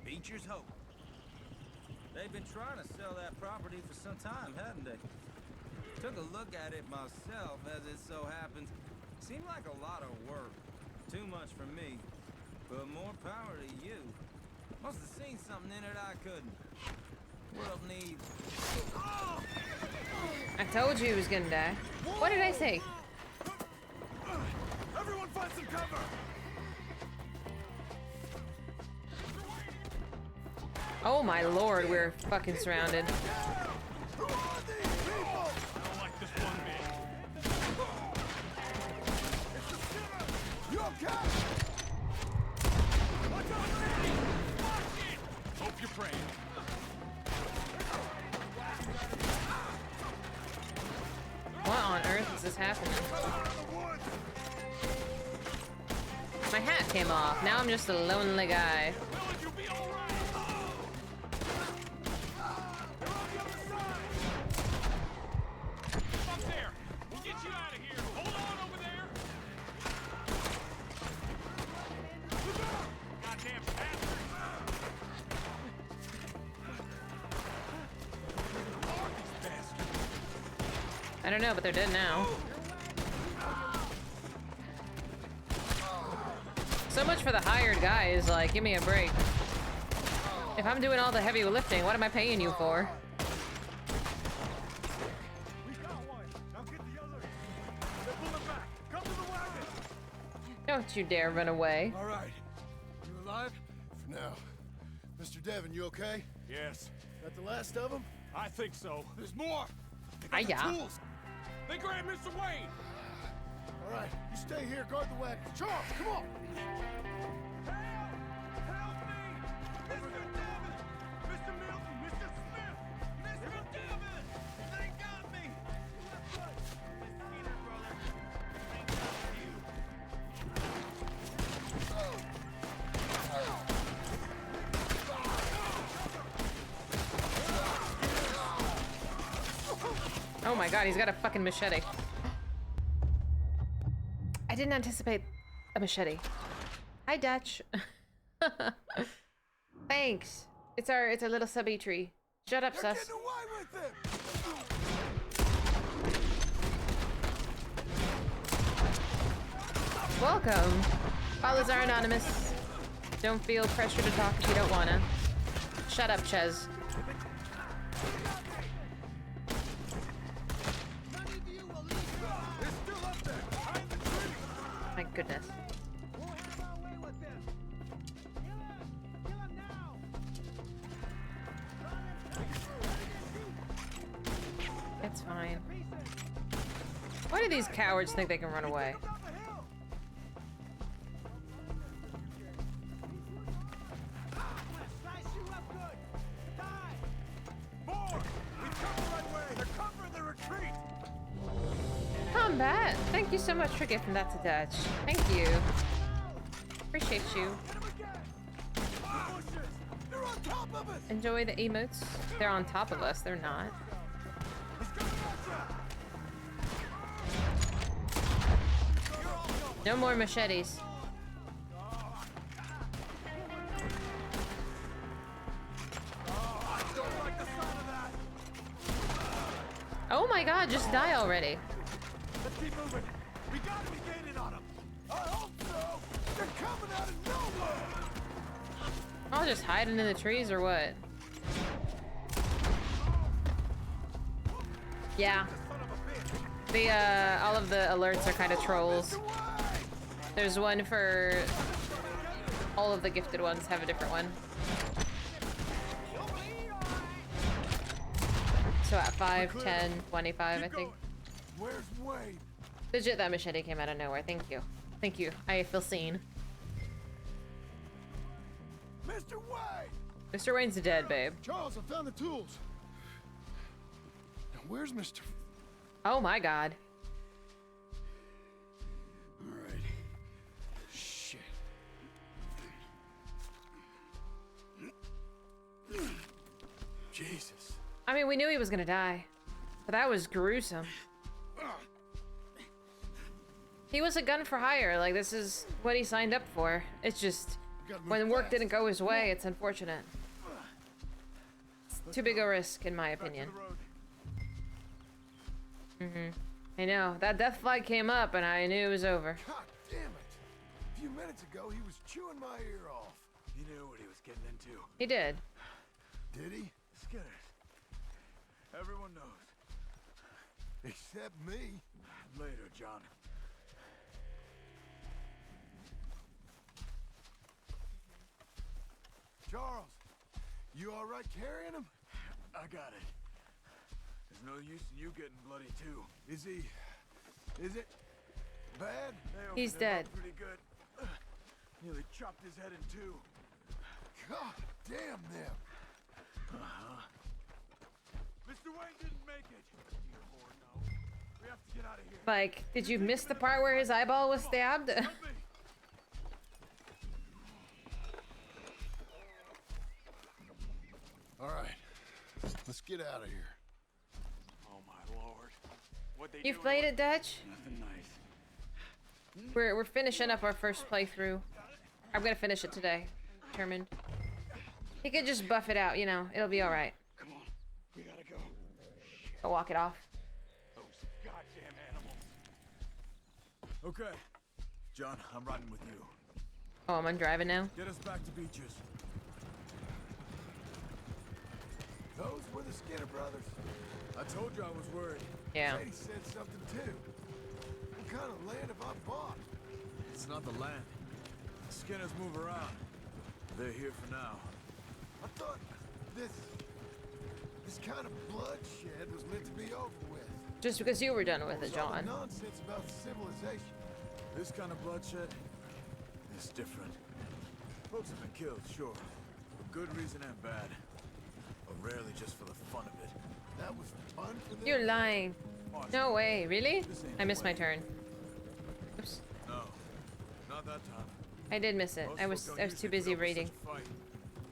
Beecher's Hope. They've been trying to sell that property for some time, haven't they? Took a look at it myself, as it so happens. Seemed like a lot of work. Too much for me. But more power to you. Must have seen something in it I couldn't. World needs... I told you he was gonna die. What did I say? Everyone find some cover! Oh my lord, we're fucking surrounded. Who are these people? I don't like this one bit. It's the sinner! You okay? Watch out, lady! Watch it! Hope you're praying. What on earth is this happening? My hat came off. Now I'm just a lonely guy. Will you be all right? I don't know, but they're dead now. So much for the hired guys, like, give me a break. If I'm doing all the heavy lifting, what am I paying you for? Don't you dare run away. All right. You alive? For now. Mr. Devon, you okay? Yes. That the last of them? I think so. There's more! They got Hiya. the tools! They grabbed Mr. Wayne! All right, you stay here, guard the wagon. Charles, come on! Mr. Milton! Mr. Smith! Mr. Devon! They got me! Oh my god, he's got a fucking machete. I didn't anticipate a machete. Hi, Dutch. Thanks. It's our little subby tree. Shut up, sus. Get away with it! Welcome. Follows are anonymous. Don't feel pressure to talk if you don't wanna. Shut up, Ches. My goodness. It's fine. Why do these cowards think they can run away? Combat! Thank you so much for gifting that to Dutch. Thank you. Appreciate you. Enjoy the emotes. They're on top of us, they're not. No more machetes. Oh my god, just die already. Let's keep moving. We gotta be gaining on them. I hope so! They're coming out of nowhere! I'll just hiding in the trees or what? Yeah. The all of the alerts are kind of trolls. There's one for all of the gifted ones have a different one. So at 5, 10, 25, I think. Where's Wayne? Legit, that machete came out of nowhere. Thank you. Thank you. I feel seen. Mr. Wayne! Mr. Wayne's dead, babe. Charles, I found the tools. Now, where's Mr. Oh my god. All right. Shit. Jesus. I mean, we knew he was gonna die, but that was gruesome. He was a gun for hire. Like, this is what he signed up for. It's just, when work didn't go his way, it's unfortunate. It's too big a risk, in my opinion. I know. That death flag came up, and I knew it was over. God damn it. A few minutes ago, he was chewing my ear off. He knew what he was getting into. He did. Did he? Skinners. Everyone knows. Except me. Later, John. Charles, you all right carrying him? I got it. There's no use in you getting bloody too. Is he? Is it bad? He's dead. Pretty good. Nearly chopped his head in two. God damn them. Mr. Wayne didn't make it. Dear Lord, no. We have to get out of here. Like, did you miss the part where his eyeball was stabbed? All right, let's get out of here. Oh my lord. What they You've played it, Dutch? Nothing nice. We're finishing up our first playthrough. I'm gonna finish it today. Determined. He could just buff it out, you know. It'll be alright. Come on. We gotta go. I'll walk it off. Those Okay. John, I'm riding with you. Oh, I'm driving now? Get us back to Beaches. Those were the Skinner brothers. I told you I was worried. Yeah. Sadie said something too. What kind of land have I bought? It's not the land. The Skinners move around. They're here for now. I thought this kind of bloodshed was meant to be over with. Just because you were done with it, What's all the John. nonsense about civilization. This kind of bloodshed is different. Folks have been killed, sure. For good reason and bad. But rarely just for the fun of it. That was fun for them? You're lying. No way. Really? I missed my turn. Oops. No, not that time. I did miss it. I was too busy reading.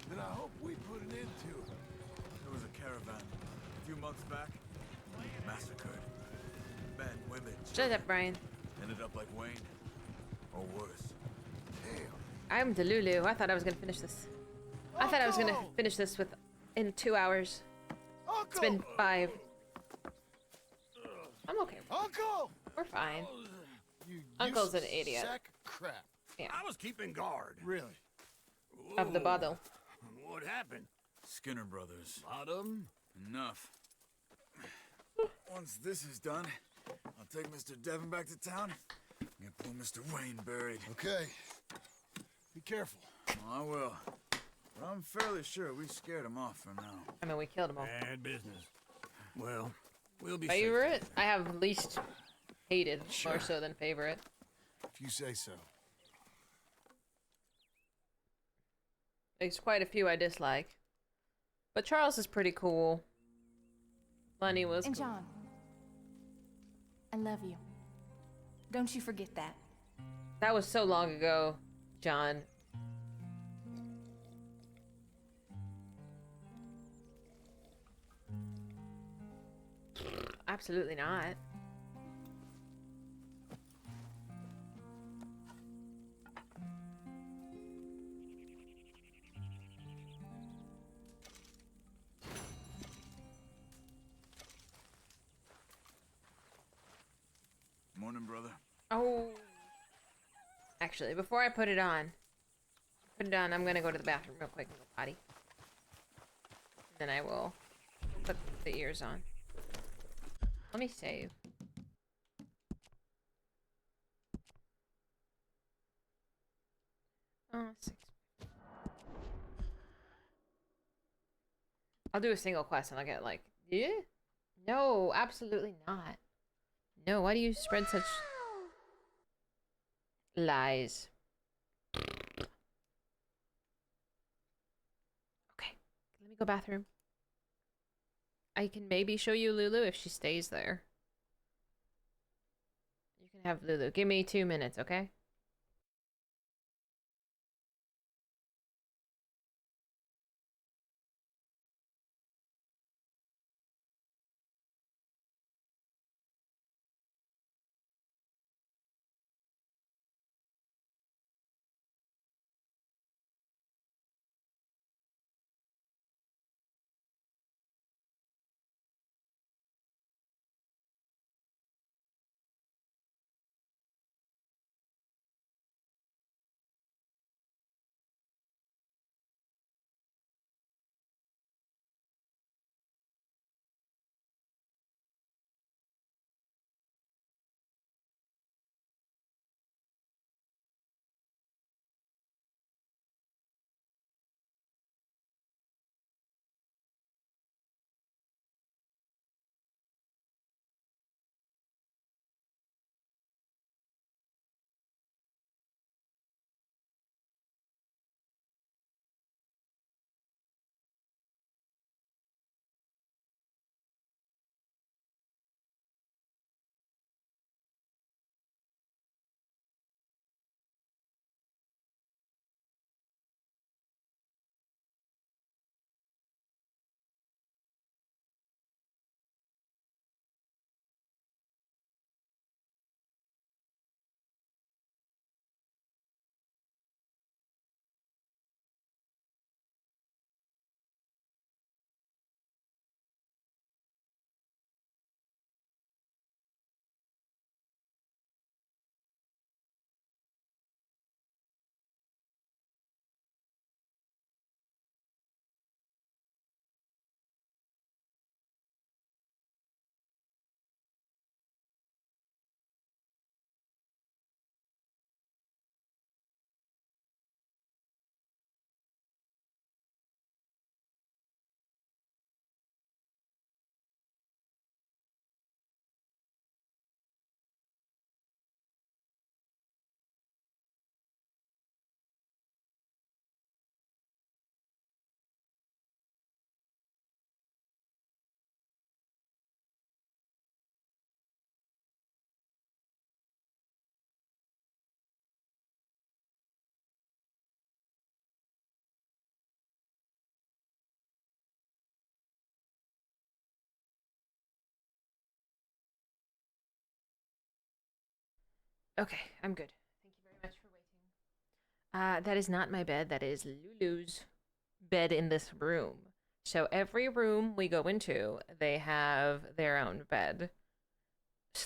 Then I hope we put an end to it. There was a caravan a few months back. Massacred. Men, women. Shut up, Brian. Ended up like Wayne. Or worse. I'm Delulu. I thought I was gonna finish this. I thought I was gonna finish this in 2 hours. It's been 5. I'm okay. Uncle! We're fine. You Uncle's an useless idiot. Sack of crap. Yeah. I was keeping guard. Really? Of the bottle. What happened? Skinner brothers. Bottom? Enough. Once this is done, I'll take Mr. Devon back to town and get poor Mr. Wayne buried. Okay. Be careful. I will. But I'm fairly sure we scared him off for now. I mean, we killed them all. Bad business. Well, we'll be Favorite? I have least hated Sure. more so than favorite. If you say so. There's quite a few I dislike. But Charles is pretty cool. Lenny was And cool. John, I love you. Don't you forget that. That was so long ago, John. Absolutely not. Morning, brother. Oh. Actually, before I put it on, I'm gonna go to the bathroom real quick and go potty. Then I will put the ears on. Let me save. Oh, 6. I'll do a single quest and I'll get like, yeah? No, absolutely not. No, why do you spread such lies? Okay, let me go bathroom. I can maybe show you Lulu if she stays there. You can have Lulu. Give me 2 minutes, okay? Okay, I'm good. Thank you very much for waiting. That is not my bed. That is Lulu's bed in this room. So every room we go into, they have their own bed.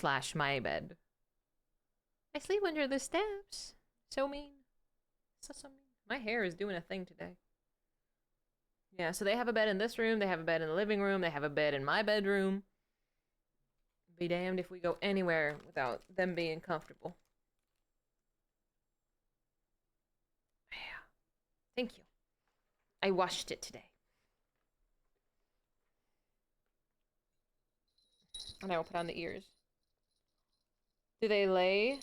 / my bed. I sleep under the steps. So mean. So mean. My hair is doing a thing today. Yeah, so they have a bed in this room, they have a bed in the living room, they have a bed in my bedroom. Be damned if we go anywhere without them being comfortable. Yeah. Thank you. I washed it today. And I will put on the ears. Do they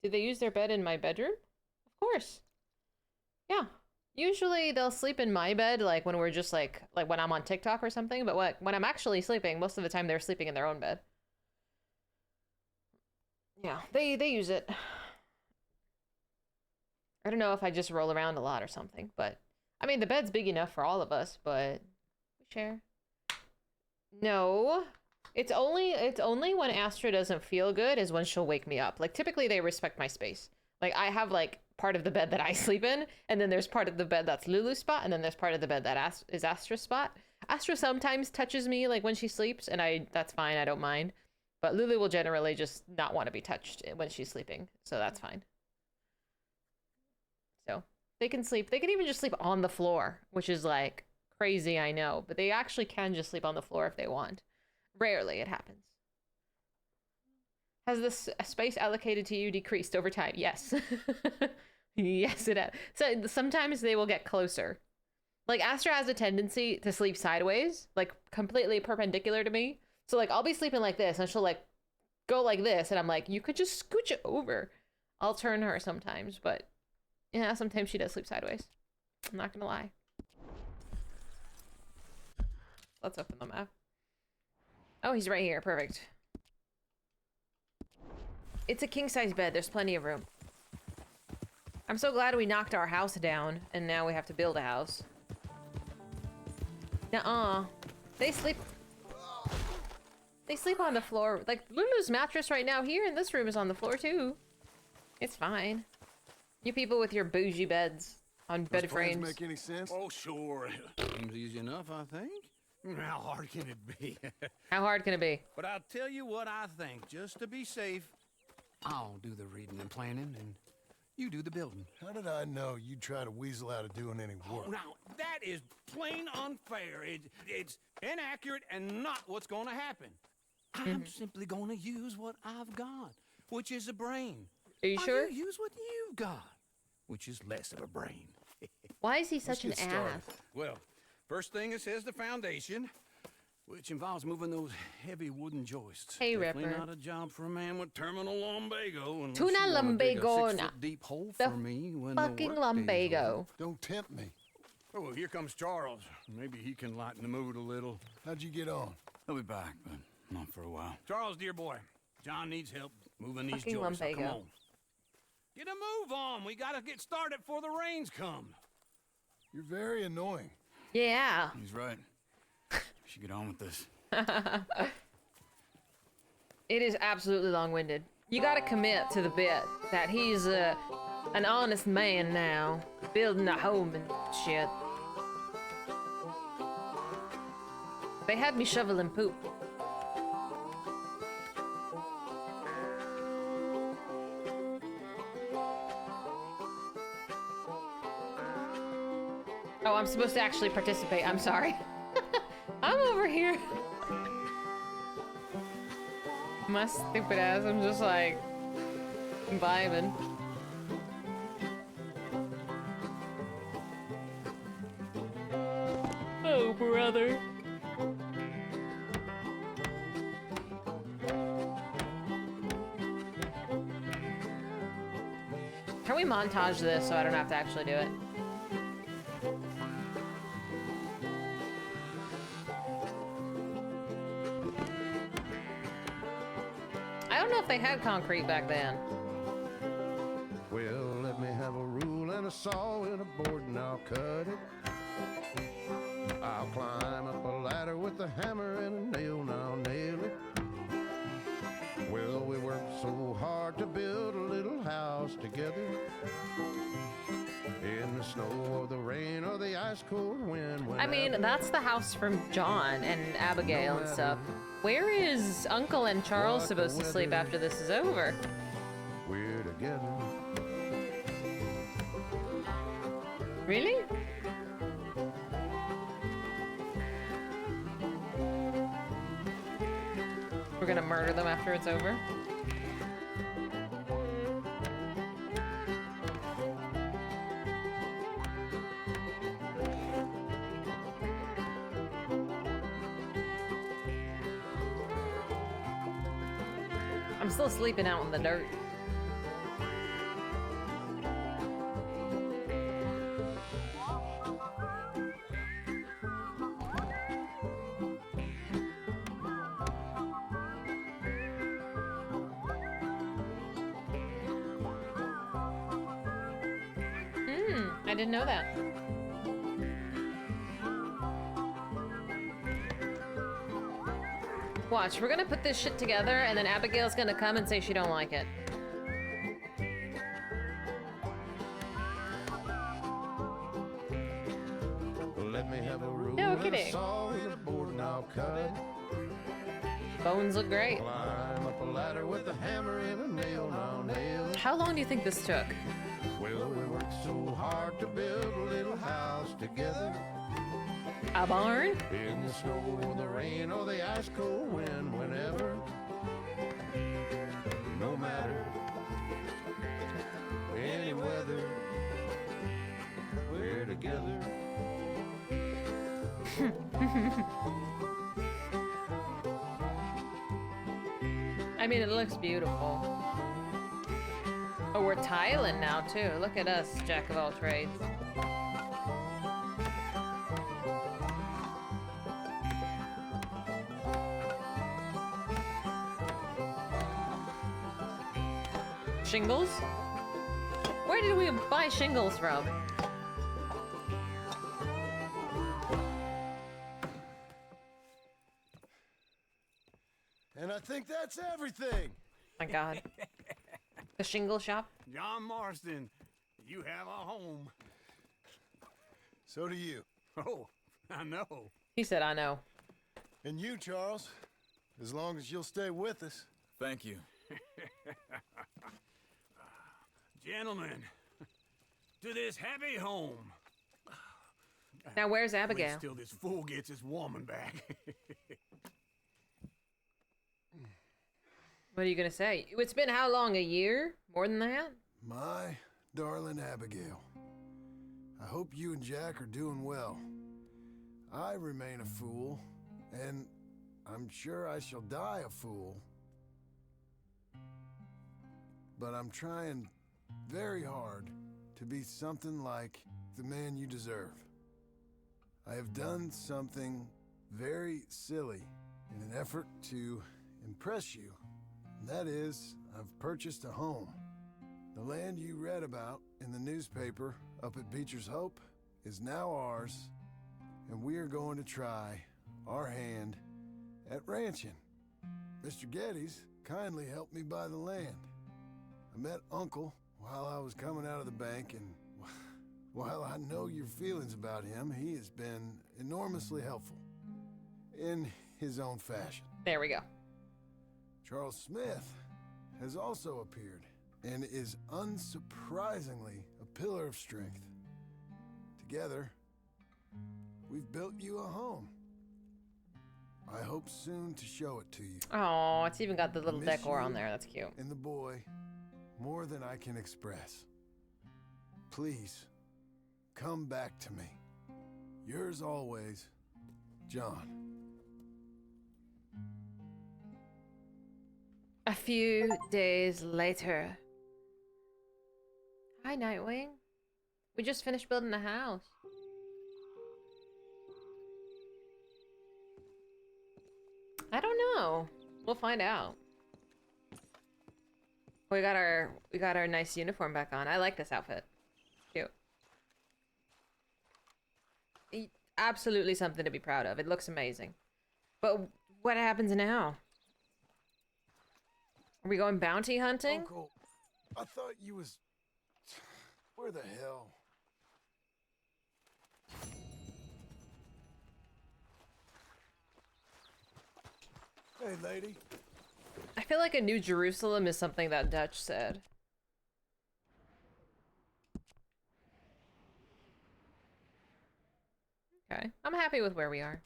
use their bed in my bedroom? Of course. Yeah. Usually they'll sleep in my bed, like when we're just like when I'm on TikTok or something, but when I'm actually sleeping, most of the time they're sleeping in their own bed. Yeah, they use it. I don't know if I just roll around a lot or something, but I mean the bed's big enough for all of us, but we share. No. It's only when Astra doesn't feel good is when she'll wake me up. Like typically they respect my space. Like I have like part of the bed that I sleep in, and then there's part of the bed that's Lulu's spot, and then there's part of the bed that is Astra's spot. Astra sometimes touches me like when she sleeps, and that's fine, I don't mind. But Lulu will generally just not want to be touched when she's sleeping, so that's fine. So they can sleep. They can even just sleep on the floor, which is like crazy, I know, but they actually can just sleep on the floor if they want. Rarely it happens. Has the space allocated to you decreased over time? Yes. Yes, it has. So sometimes they will get closer. Like Astra has a tendency to sleep sideways, like completely perpendicular to me. So like I'll be sleeping like this and she'll like go like this and I'm like, you could just scooch it over. I'll turn her sometimes, but yeah, sometimes she does sleep sideways. I'm not gonna lie. Let's open the map. Oh, he's right here. Perfect. It's a king-size bed. There's plenty of room. I'm so glad we knocked our house down, and now we have to build a house. Nuh-uh. They sleep on the floor. Like, Lulu's mattress right now here in this room is on the floor, too. It's fine. You people with your bougie beds on bed frames. Make any sense? Oh, sure. Seems easy enough, I think. How hard can it be? How hard can it be? But I'll tell you what I think. Just to be safe, I'll do the reading and planning, and you do the building. How did I know you'd try to weasel out of doing any work? Oh, now, that is plain unfair. It's inaccurate and not what's going to happen. I'm simply going to use what I've got, which is a brain. Are you sure? You use what you've got, which is less of a brain. Why is he such an ass? Well, first thing it says the foundation, which involves moving those heavy wooden joists. Hey, Definitely Ripper. not a job for a man with terminal lumbago. unless Tuna you wanna dig a lumbago, 6-foot deep hole the for me when the fucking work day's lumbago. over. Don't tempt me. Oh, well, here comes Charles. Maybe he can lighten the mood a little. How'd you get on? He'll be back, but not for a while. Charles, dear boy, John needs help moving these Fucking joists. Now, come lumbago. on. Get a move on. We gotta get started before the rains come. You're very annoying. Yeah. He's right. We should get on with this. It is absolutely long-winded. You gotta commit to the bit that he's an honest man now, building a home and shit. They had me shoveling poop. Oh, I'm supposed to actually participate. I'm sorry. I'm over here. My stupid ass, I'm just like vibing. Oh, brother. Can we montage this so I don't have to actually do it? I don't know if they had concrete back then. Well, let me have a rule and a saw and a board and I'll cut it. I'll climb up a ladder with a hammer and a nail and I'll nail it. Well, we worked so hard to build a little together. In the snow or the rain or the ice cold wind. I mean, that's the house from John and Abigail and stuff. Where is Uncle and Charles supposed to sleep after this is over? We're together. Really? We're gonna murder them after it's over? I'm still sleeping out in the dirt. I didn't know that. Watch, we're gonna put this shit together and then Abigail's gonna come and say she don't like it. Let me have a rule No and a kidding. saw and a board and I'll cut it. Bones look great. Climb up a ladder with a hammer and a nail, now nail it. How long do you think this took? Well, we worked so hard to build a little house together. A barn? In the snow or the rain or the ice cold wind, whenever. No matter any weather, we're together. I mean, it looks beautiful. Oh, we're tiling now, too. Look at us, jack of all trades. Shingles? Where did we buy shingles from? And I think that's everything. My God. The shingle shop? John Marston, you have a home. So do you. Oh, I know. He said, I know. And you, Charles, as long as you'll stay with us. Thank you. Gentlemen, to this happy home. Now, where's Abigail? Wait till this fool gets his woman back. What are you gonna say? It's been how long? A year? More than that? My darling Abigail, I hope you and Jack are doing well. I remain a fool, and I'm sure I shall die a fool. But I'm trying very hard to be something like the man you deserve. I have done something very silly in an effort to impress you. And that is, I've purchased a home. The land you read about in the newspaper up at Beecher's Hope is now ours, and we are going to try our hand at ranching. Mr. Geddes kindly helped me buy the land. I met Uncle while I was coming out of the bank, and while I know your feelings about him, he has been enormously helpful in his own fashion. There we go. Charles Smith has also appeared and is unsurprisingly a pillar of strength. Together, we've built you a home. I hope soon to show it to you. Oh, it's even got the little I miss decor you on there. That's cute. And the boy more than I can express. Please, come back to me. Yours always, John. A few days later. Hi, Nightwing. We just finished building a house. I don't know. We'll find out. We got our nice uniform back on. I like this outfit. Cute. Absolutely something to be proud of. It looks amazing. But what happens now? Are we going bounty hunting? Uncle, I thought you was Where the hell? Hey, lady. I feel like a New Jerusalem is something that Dutch said. Okay, I'm happy with where we are.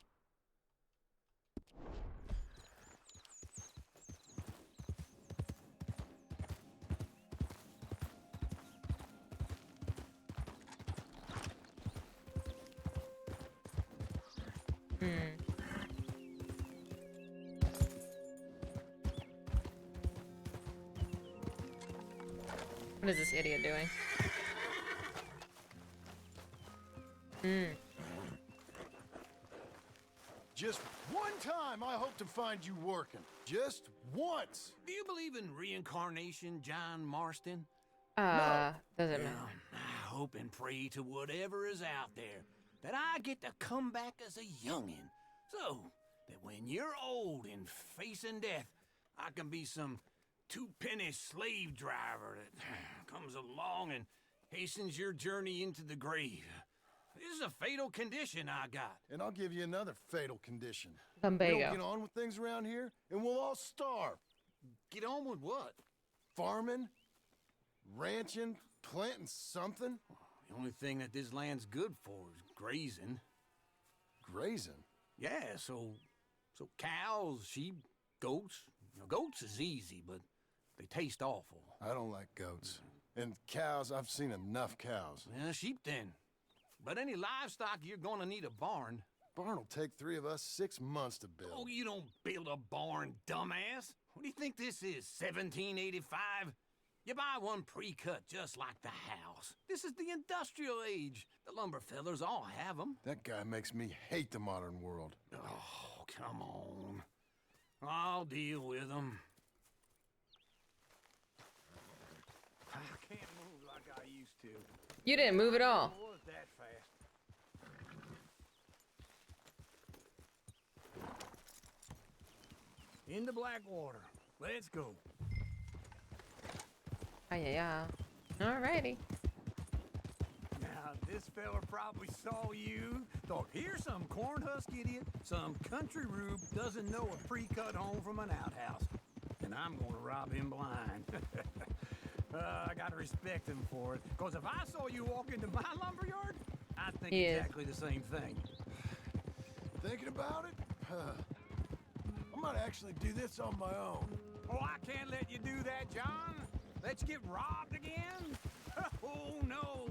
What is this idiot doing? Just one time I hope to find you working. Just once. Do you believe in reincarnation, John Marston? Doesn't matter. I hope and pray to whatever is out there that I get to come back as a youngin', so that when you're old and facing death, I can be some two-penny slave driver that comes along and hastens your journey into the grave. This is a fatal condition I got. And I'll give you another fatal condition. Lumbago. We don't get on with things around here, and we'll all starve. Get on with what? Farming, ranching, planting something. The only thing that this land's good for is grazing. Grazing? Yeah, so cows, sheep, goats. Now, goats is easy, but they taste awful. I don't like goats. And cows, I've seen enough cows. Yeah, sheep then. But any livestock, you're gonna need a barn. Barn will take 3 of us 6 months to build. Oh, you don't build a barn, dumbass. What do you think this is, 1785? You buy one pre-cut just like the house. This is the industrial age. The lumber fellers all have them. That guy makes me hate the modern world. Oh, come on. I'll deal with them. I can't move like I used to. You didn't move at all. It was that fast. Into Blackwater. Let's go. Yeah. Alrighty. Now, this fella probably saw you, thought, here's some cornhusk idiot, some country rube doesn't know a pre-cut home from an outhouse. And I'm gonna rob him blind. I gotta respect him for it, because if I saw you walk into my lumberyard, I'd think exactly the same thing. Thinking about it? I might actually do this on my own. Oh, I can't let you do that, John. Let's get robbed again? Oh, no.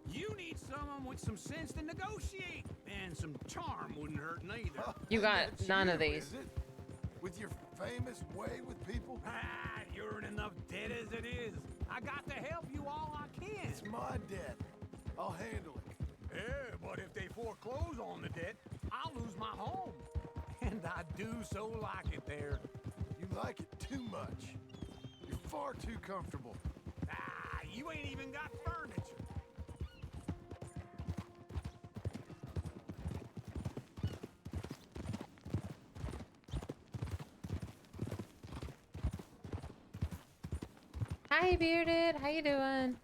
You need someone with some sense to negotiate. And some charm wouldn't hurt neither. You got none of these. Is it? With your famous way with people? Ah, you're in enough debt as it is. I got to help you all I can. It's my debt. I'll handle it. Yeah, but if they foreclose on the debt, I'll lose my home. And I do so like it there. You like it too much. You're far too comfortable. Ah, you ain't even got furniture. Hi, Bearded. How you doing?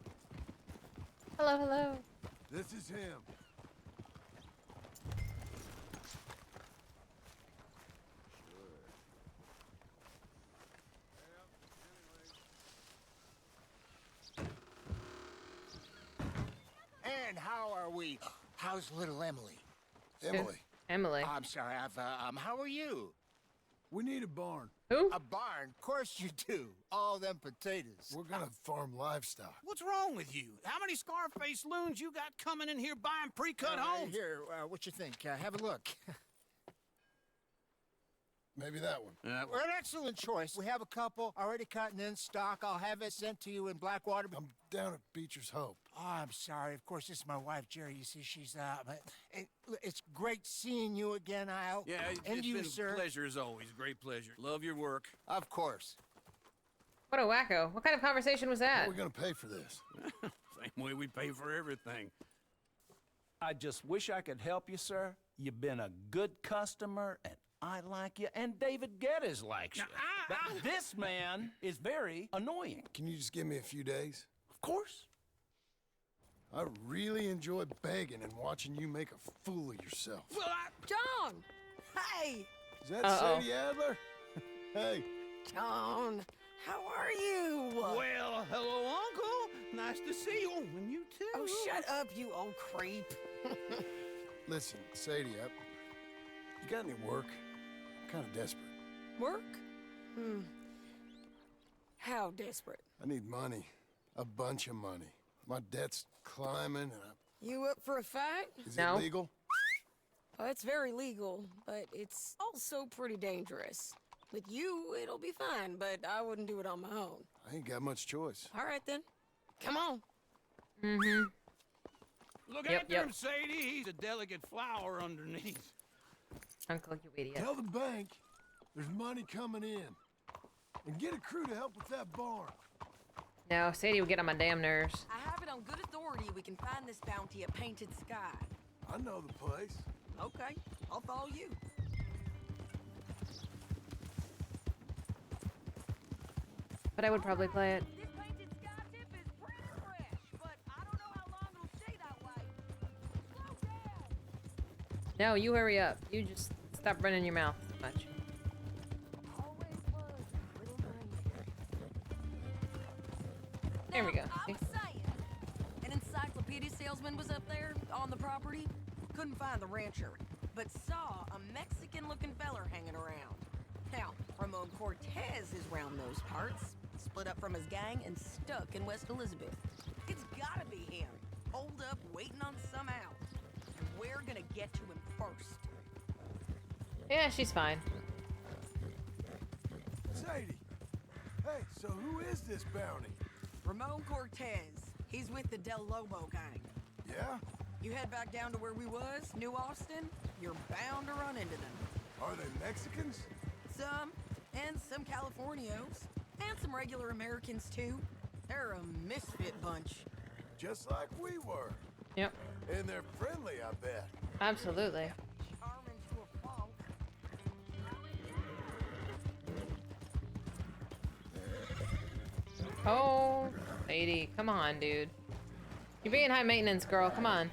Hello, hello. This is him. And how are we? How's little Emily? Emily. Emily. I'm sorry, how are you? We need a barn. Who? A barn? Of course you do. All them potatoes. We're gonna farm livestock. What's wrong with you? How many Scarface loons you got coming in here buying pre-cut homes? Here, what you think? Have a look. Maybe that one. Well, an excellent choice. We have a couple already cut and in stock. I'll have it sent to you in Blackwater. I'm down at Beecher's Hope. Oh, I'm sorry. Of course, this is my wife, Jerry. You see, she's but it's great seeing you again, Al. Yeah, and it's you, been sir. a pleasure as always. Great pleasure. Love your work. Of course. What a wacko. What kind of conversation was How that? are we gonna pay for this? Same way we pay for everything. I just wish I could help you, sir. You've been a good customer, and I like you, and David Geddes likes you. But this man is very annoying. Can you just give me a few days? Of course. I really enjoy begging and watching you make a fool of yourself. Well, John! Hey! Is that Sadie Adler? Hey. John, how are you? Well, hello, Uncle. Nice to see you. And you too. Oh, shut up, you old creep. Listen, Sadie, you got any work? I'm kind of desperate. Work? How desperate? I need money. A bunch of money. My debt's climbing and You up for a fight? Is it legal? Well, it's very legal, but it's also pretty dangerous. With you, it'll be fine, but I wouldn't do it on my own. I ain't got much choice. All right, then. Come on. Mm-hmm. Look after him, Sadie. He's a delicate flower underneath. Uncle, you idiot. Tell the bank there's money coming in. And get a crew to help with that barn. No, Sadie would get on my damn nerves. I have it on good authority we can find this bounty at Painted Sky. I know the place. Okay, I'll follow you. But I would probably play it. This Painted Sky tip is pretty fresh, but I don't know how long it'll stay that way. Slow down. No, you hurry up. You just stop running your mouth so much. There we go. I was saying, an encyclopedia salesman was up there on the property. Couldn't find the rancher, but saw a Mexican-looking feller hanging around. Now, Ramon Cortez is round those parts, split up from his gang and stuck in West Elizabeth. It's gotta be him, holed up, waiting on some out. And we're gonna get to him first. Yeah, she's fine. Sadie, hey, so who is this bounty? Ramon Cortez. He's with the Del Lobo gang. Yeah? You head back down to where we was, New Austin, you're bound to run into them. Are they Mexicans? Some, and some Californios, and some regular Americans too. They're a misfit bunch. Just like we were. Yep. And they're friendly, I bet. Absolutely. Charming to a fault. Oh, Sadie, come on, dude. You're being high maintenance, girl. Come on.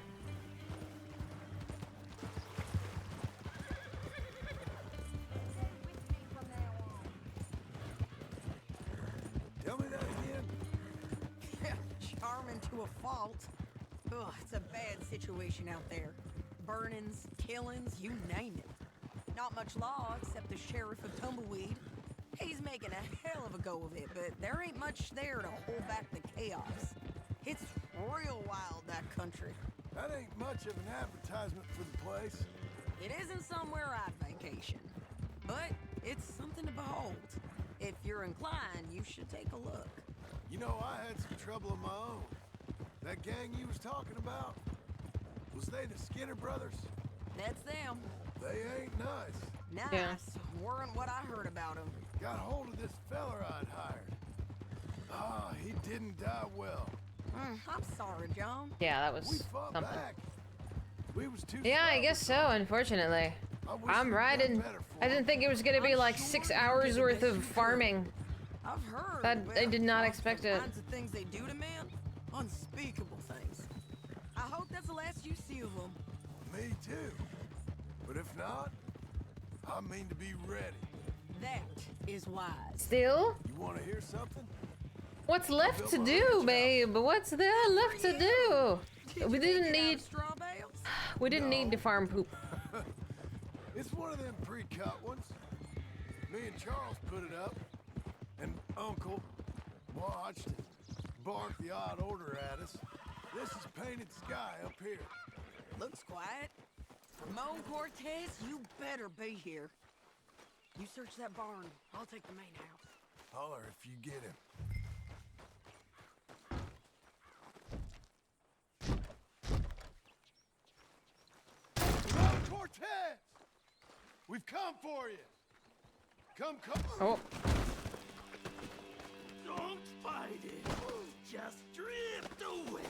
Tell me that again. Charming to a fault. Ugh, it's a bad situation out there. Burnings, killings, you name it. Not much law except the sheriff of Tumbleweed. He's making a hell of a go of it, but there ain't much there to hold back the chaos. It's real wild, that country. That ain't much of an advertisement for the place. It isn't somewhere I'd vacation, but it's something to behold. If you're inclined, you should take a look. You know, I had some trouble of my own. That gang you was talking about, was they the Skinner brothers? That's them. They ain't nice. Nice. Yeah. Weren't what I heard about them. Got hold of this feller I'd hired. Ah, he didn't die well. I'm sorry, John. Yeah, that was We fought something. back. We was too Yeah, I slow. guess so, unfortunately. I wish I'm we'd right, done and better for I didn't him. think it was gonna be like I'm 6 sure you hours did the worth best of you could. farming. I've heard. That I did not well, expect the it. kinds of things they do to men, unspeakable things. I hope that's the last you see of them. Me too. But if not, I mean to be ready. That is wise. Still? You want to hear something? What's left to do, babe? What's there left to do? We didn't need. Straw bales? We didn't need to farm poop. It's one of them pre-cut ones. Me and Charles put it up, and Uncle watched and barked the odd order at us. This is Painted Sky up here. Looks quiet. Ramon Cortez, you better be here. You search that barn. I'll take the main house. Holler if you get him. Ramon Cortez! We've come for you. Come. Oh. Don't fight it. Just drift away.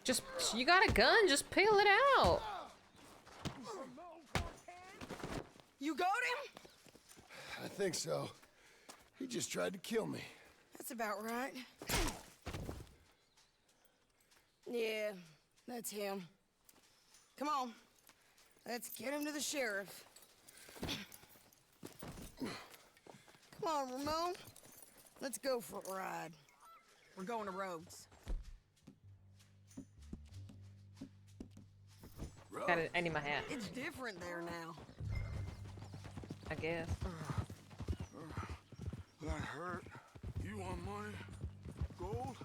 Just, you got a gun, just peel it out. You got him? I think so. He just tried to kill me. That's about right. Yeah, that's him. Come on. Let's get him to the sheriff. Come on, Ramon. Let's go for a ride. We're going to Rhodes. I need my hat. It's different there now. I guess. That hurt. You want money? Gold?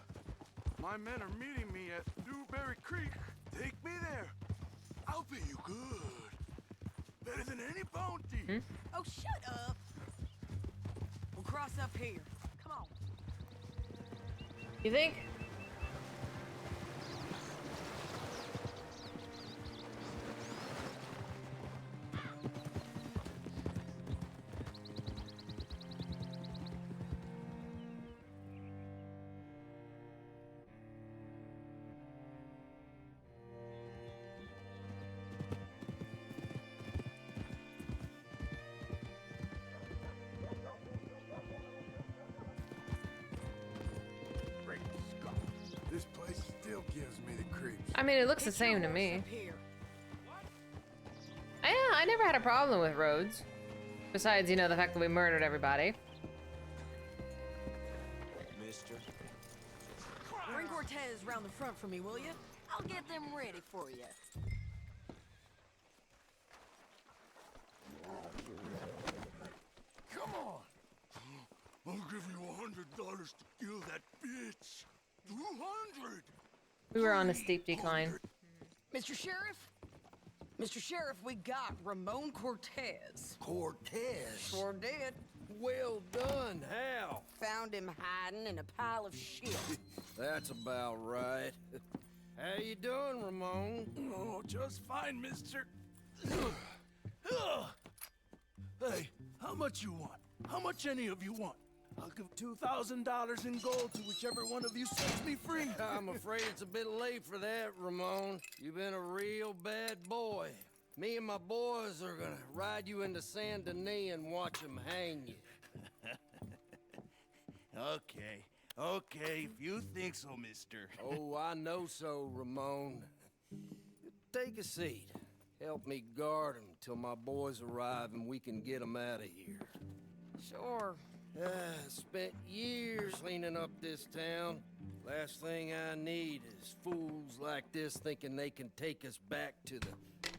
My men are meeting me at Newberry Creek. Take me there. I'll pay you good. Better than any bounty. Oh, shut up. We'll cross up here. Come on. You think? This place still gives me the creeps. I mean, it looks the same to me. Yeah, I never had a problem with Rhodes. Besides, you know, the fact that we murdered everybody. Mister. Bring Cortez round the front for me, will you? I'll get them ready for you. Come on. I'll give you $100 to kill that bitch. 200. We were on a steep decline. Mr. Sheriff? Mr. Sheriff, we got Ramon Cortez. Cortez? Sure did. Well done. How? Found him hiding in a pile of shit. That's about right. How you doing, Ramon? Oh, just fine, mister. Hey, how much you want? How much any of you want? I'll give $2,000 in gold to whichever one of you sets me free. I'm afraid it's a bit late for that, Ramon. You've been a real bad boy. Me and my boys are gonna ride you into Saint Denis and watch them hang you. Okay, if you think so, mister. Oh, I know so, Ramon. Take a seat. Help me guard them till my boys arrive and we can get them out of here. Sure. Spent years cleaning up this town. Last thing I need is fools like this thinking they can take us back to the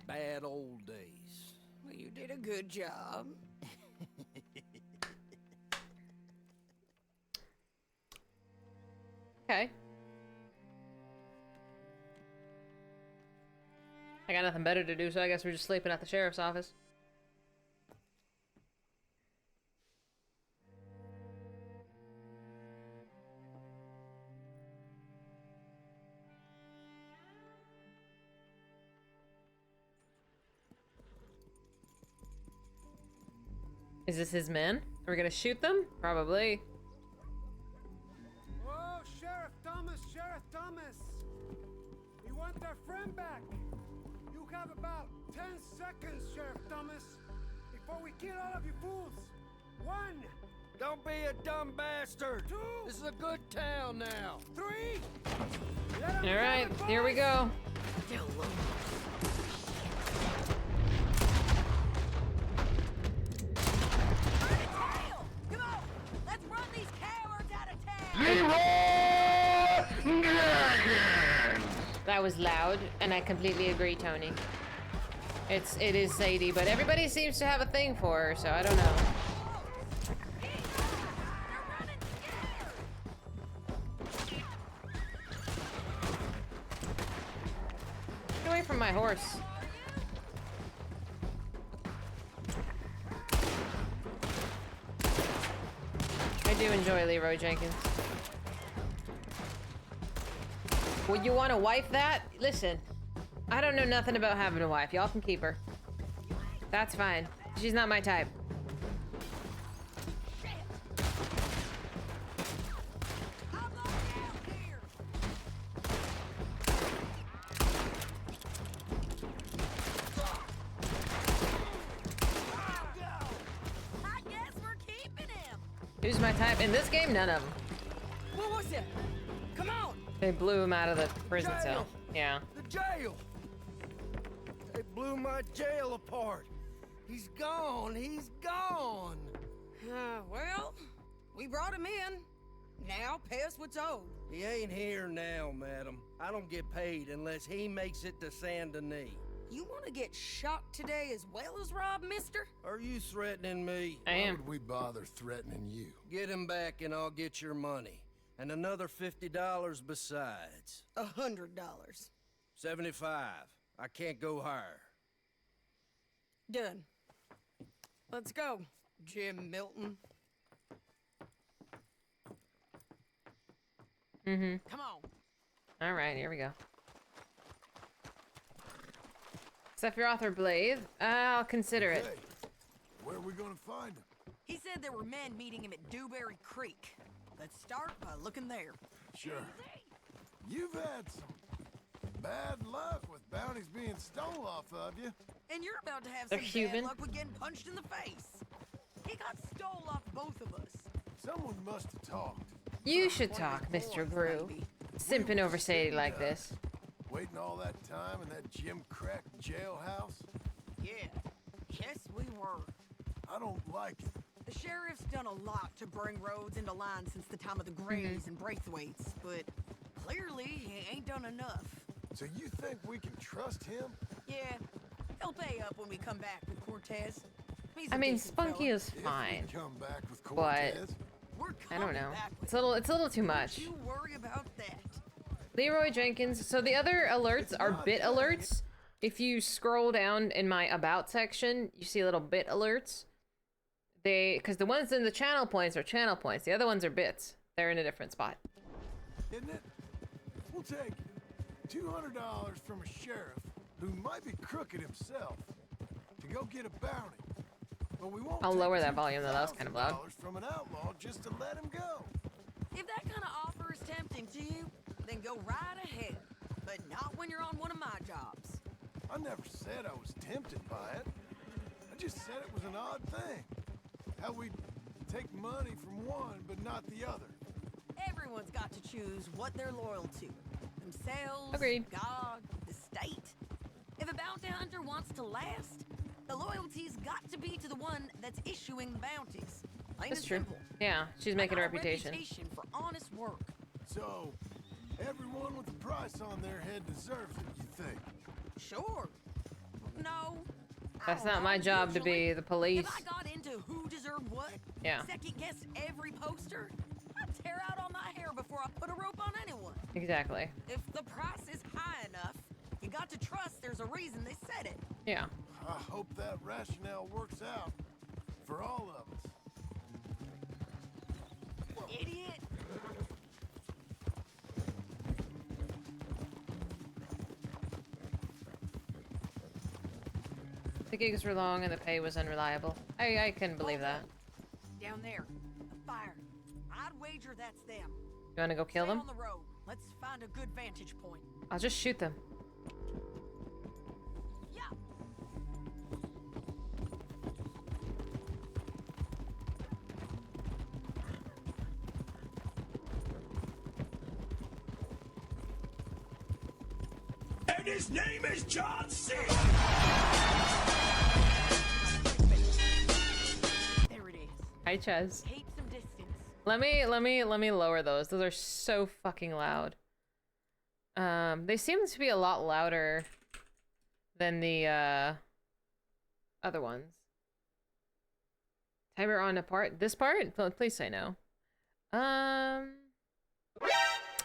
bad old days. Well, you did a good job. Okay. I got nothing better to do, so I guess we're just sleeping at the sheriff's office. Is this his men? Are we gonna shoot them? Probably. Oh, Sheriff Thomas! We want our friend back. You have about 10 seconds, Sheriff Thomas, before we kill all of you fools. 1. Don't be a dumb bastard. 2. This is a good town now. 3. All right, here we go. Come on, let's run these cowards out of town. That was loud, and I completely agree, Tony. It is Sadie, but everybody seems to have a thing for her, so I don't know. Get away from my horse. I do enjoy Leroy Jenkins. Would you want to wife that? Listen, I don't know nothing about having a wife. Y'all can keep her. That's fine. She's not my type. I guess we're keeping him. Who's my type? In this game, none of them. What was it? Come on, They blew him out of the prison cell. Yeah. The jail! They blew my jail apart. He's gone. He's gone. Well, we brought him in. Now pay us what's owed. He ain't here now, madam. I don't get paid unless he makes it to Saint Denis. You want to get shot today as well as Rob, mister? Are you threatening me? I am. Why would we bother threatening you? Get him back and I'll get your money. And another $50 besides. $100. 75. I can't go higher. Done. Let's go, Jim Milton. Mm-hmm. Come on. All right, here we go. Except for Author Blade, I'll consider it. Hey, where are we gonna find him? He said there were men meeting him at Dewberry Creek. Let's start by looking there. Sure. You've had some bad luck with bounties being stole off of you. And you're about to have They're some human. bad luck with getting punched in the face. He got stole off both of us. Someone must have talked. You should talk, Mr. Gru. Simping over Sadie like this. Waiting all that time in that Jim Crack jailhouse? Yeah. Yes, we were. I don't like it. The sheriff's done a lot to bring roads into line since the time of the Grays and Braithwaites, but clearly he ain't done enough. So you think we can trust him? Yeah, he'll pay up when we come back with Cortez. He's I a mean, decent Spunky fella. is fine, Come back with but Cortez. We're I don't coming know. back with It's a little too much. Don't you worry about that. Leroy Jenkins. So the other alerts are bit alerts. If you scroll down in my about section, you see little bit alerts. Because the ones in the channel points are channel points. The other ones are bits. They're in a different spot. Isn't it? We'll take $200 from a sheriff who might be crooked himself to go get a bounty. But we won't I'll take lower that volume though. That was kind of loud. $2,000 from an outlaw just to let him go. If that kind of offer is tempting to you, then go right ahead. But not when you're on one of my jobs. I never said I was tempted by it. I just said it was an odd thing. How we take money from one but not the other. Everyone's got to choose what they're loyal to. Themselves, Agreed. God, the state. If a bounty hunter wants to last, the loyalty's got to be to the one that's issuing the bounties. Plain That's and true. simple. Yeah, she's making a I got reputation. For honest work. So, everyone with a price on their head deserves it, you think? Sure. No. That's not my job to be the police. If I got into who deserved what, Yeah. second guess every poster, I'd tear out all my hair before I put a rope on anyone. Exactly. If the price is high enough, you got to trust there's a reason they said it. Yeah. I hope that rationale works out for all of us. Idiot. The gigs were long and the pay was unreliable. I can believe that. Down there, the fire. I'd wager that's them. You wanna go kill Stay them? on the road. Let's find a good vantage point. I'll just shoot them. Yeah. And his name is John C. There it is. Hi, Ches. Keep some distance. Let me lower those. Those are so fucking loud. They seem to be a lot louder than the other ones. Timer on a part. This part? Please say no.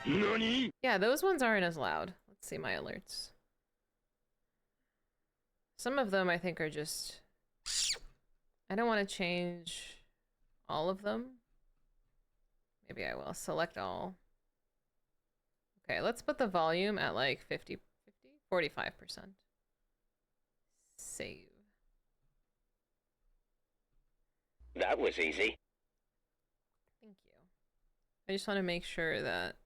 Nani? Yeah, those ones aren't as loud. Let's see my alerts. Some of them I think are just... I don't want to change all of them. Maybe I will. Select all. Okay, let's put the volume at like 45%. Save. That was easy. Thank you. I just want to make sure that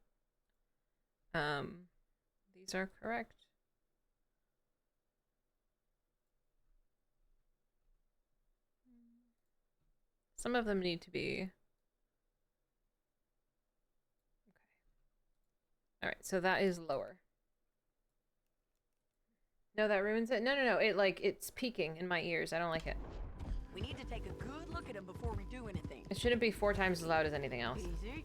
these are correct. Some of them need to be... All right, so that is lower. No, that ruins it. No, no, no. It's peaking in my ears. I don't like it. We need to take a good look at him before we do anything. It shouldn't be 4 times as loud as anything else. Easy.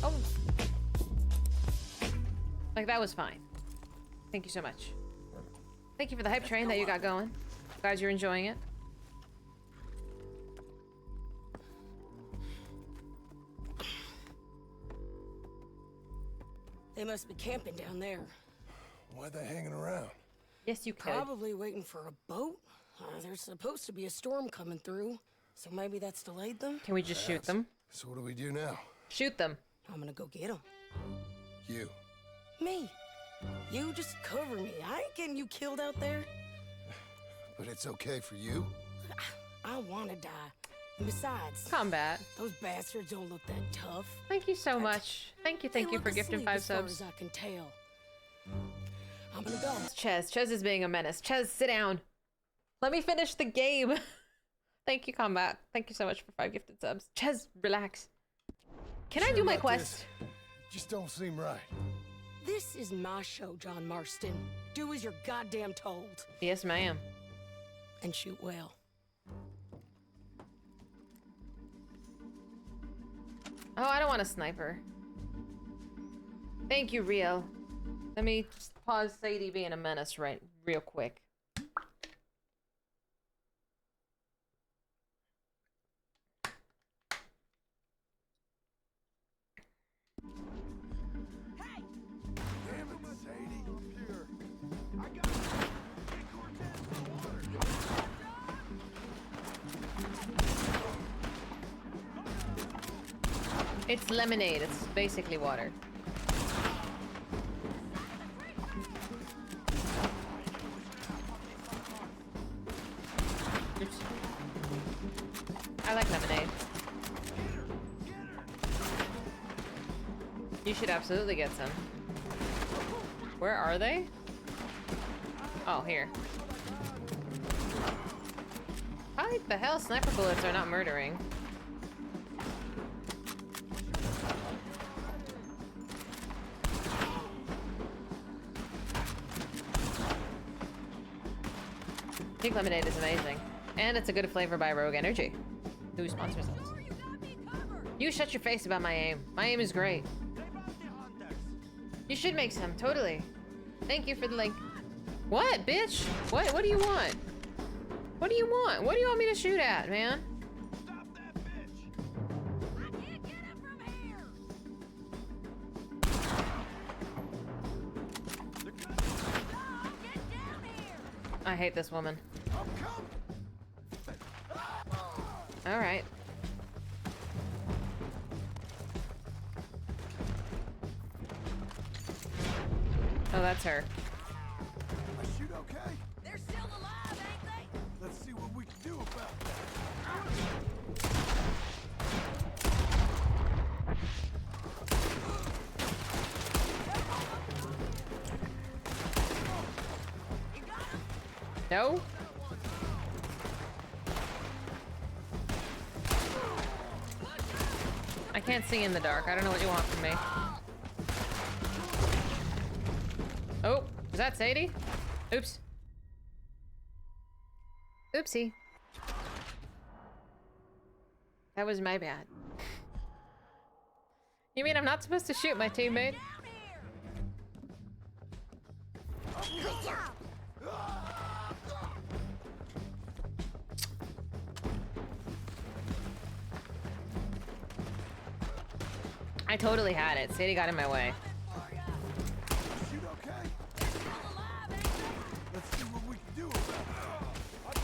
Oh. Like, that was fine. Thank you so much. Thank you for the hype train that you got going. Glad you're enjoying it. They must be camping down there. Why are they hanging around? Yes, you could. Probably waiting for a boat. There's supposed to be a storm coming through, so maybe that's delayed them. Can we just shoot them? So what do we do now? Shoot them. I'm gonna go get them. You. Me. You just cover me. I ain't getting you killed out there. But it's okay for you? I wanna die. And besides, combat. Those bastards don't look that tough. Thank you so much. Thank you for gifting 5 subs. As far as I can tell. I'm gonna go. Ches is being a menace. Ches, sit down. Let me finish the game. Thank you, combat. Thank you so much for 5 gifted subs. Ches, relax. Can I do my quest? Just don't seem right. This is my show, John Marston. Do as you're goddamn told. Yes, ma'am. And shoot well. Oh, I don't want a sniper. Thank you, Rio. Let me just pause Sadie being a menace real quick. It's lemonade. It's basically water. Oops. I like lemonade. You should absolutely get some. Where are they? Oh, here. Why the hell sniper bullets are not murdering? Pink lemonade is amazing. And it's a good flavor by Rogue Energy, who sponsors us. You shut your face about my aim. My aim is great. You should make some, totally. Thank you for the link. What, bitch? What do you want? What do you want? What do you want me to shoot at, man? I hate this woman. Alright. Oh, that's her. I shoot okay? They're still alive, ain't they? Let's see what we can do about that. No? I can't see in the dark. I don't know what you want from me. Oh, is that Sadie? Oops. Oopsie. That was my bad. You mean I'm not supposed to shoot my teammate? Good job. I totally had it. Sadie got in my way. Shoot okay? Let's see what we can do about it.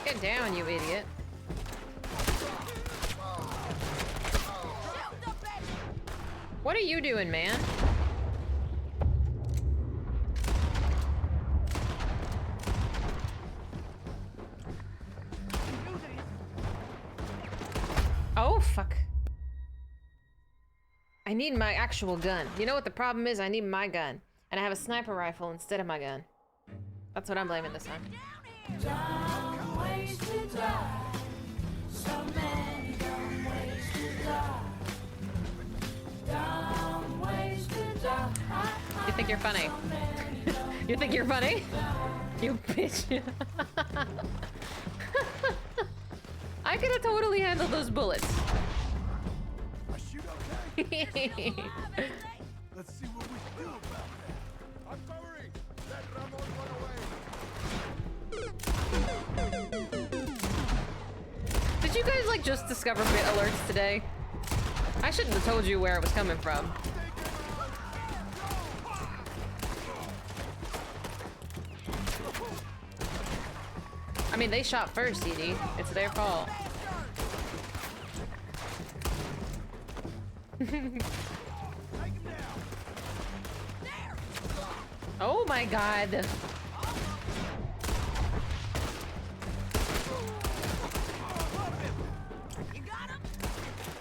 Get down, you idiot. What are you doing, man? Oh, fuck. I need my actual gun. You know what the problem is? I need my gun. And I have a sniper rifle instead of my gun. That's what I'm blaming this on. Ways to die. So many don't You think you're funny? You think you're funny? You bitch. I could have totally handled those bullets. I shoot okay? Let's see what we can do about that. I'm covering. Let Ramon run away. Did you guys like just discover bit alerts today? I shouldn't have told you where it was coming from. I mean, they shot first, Edie. It's their fault. Oh my god.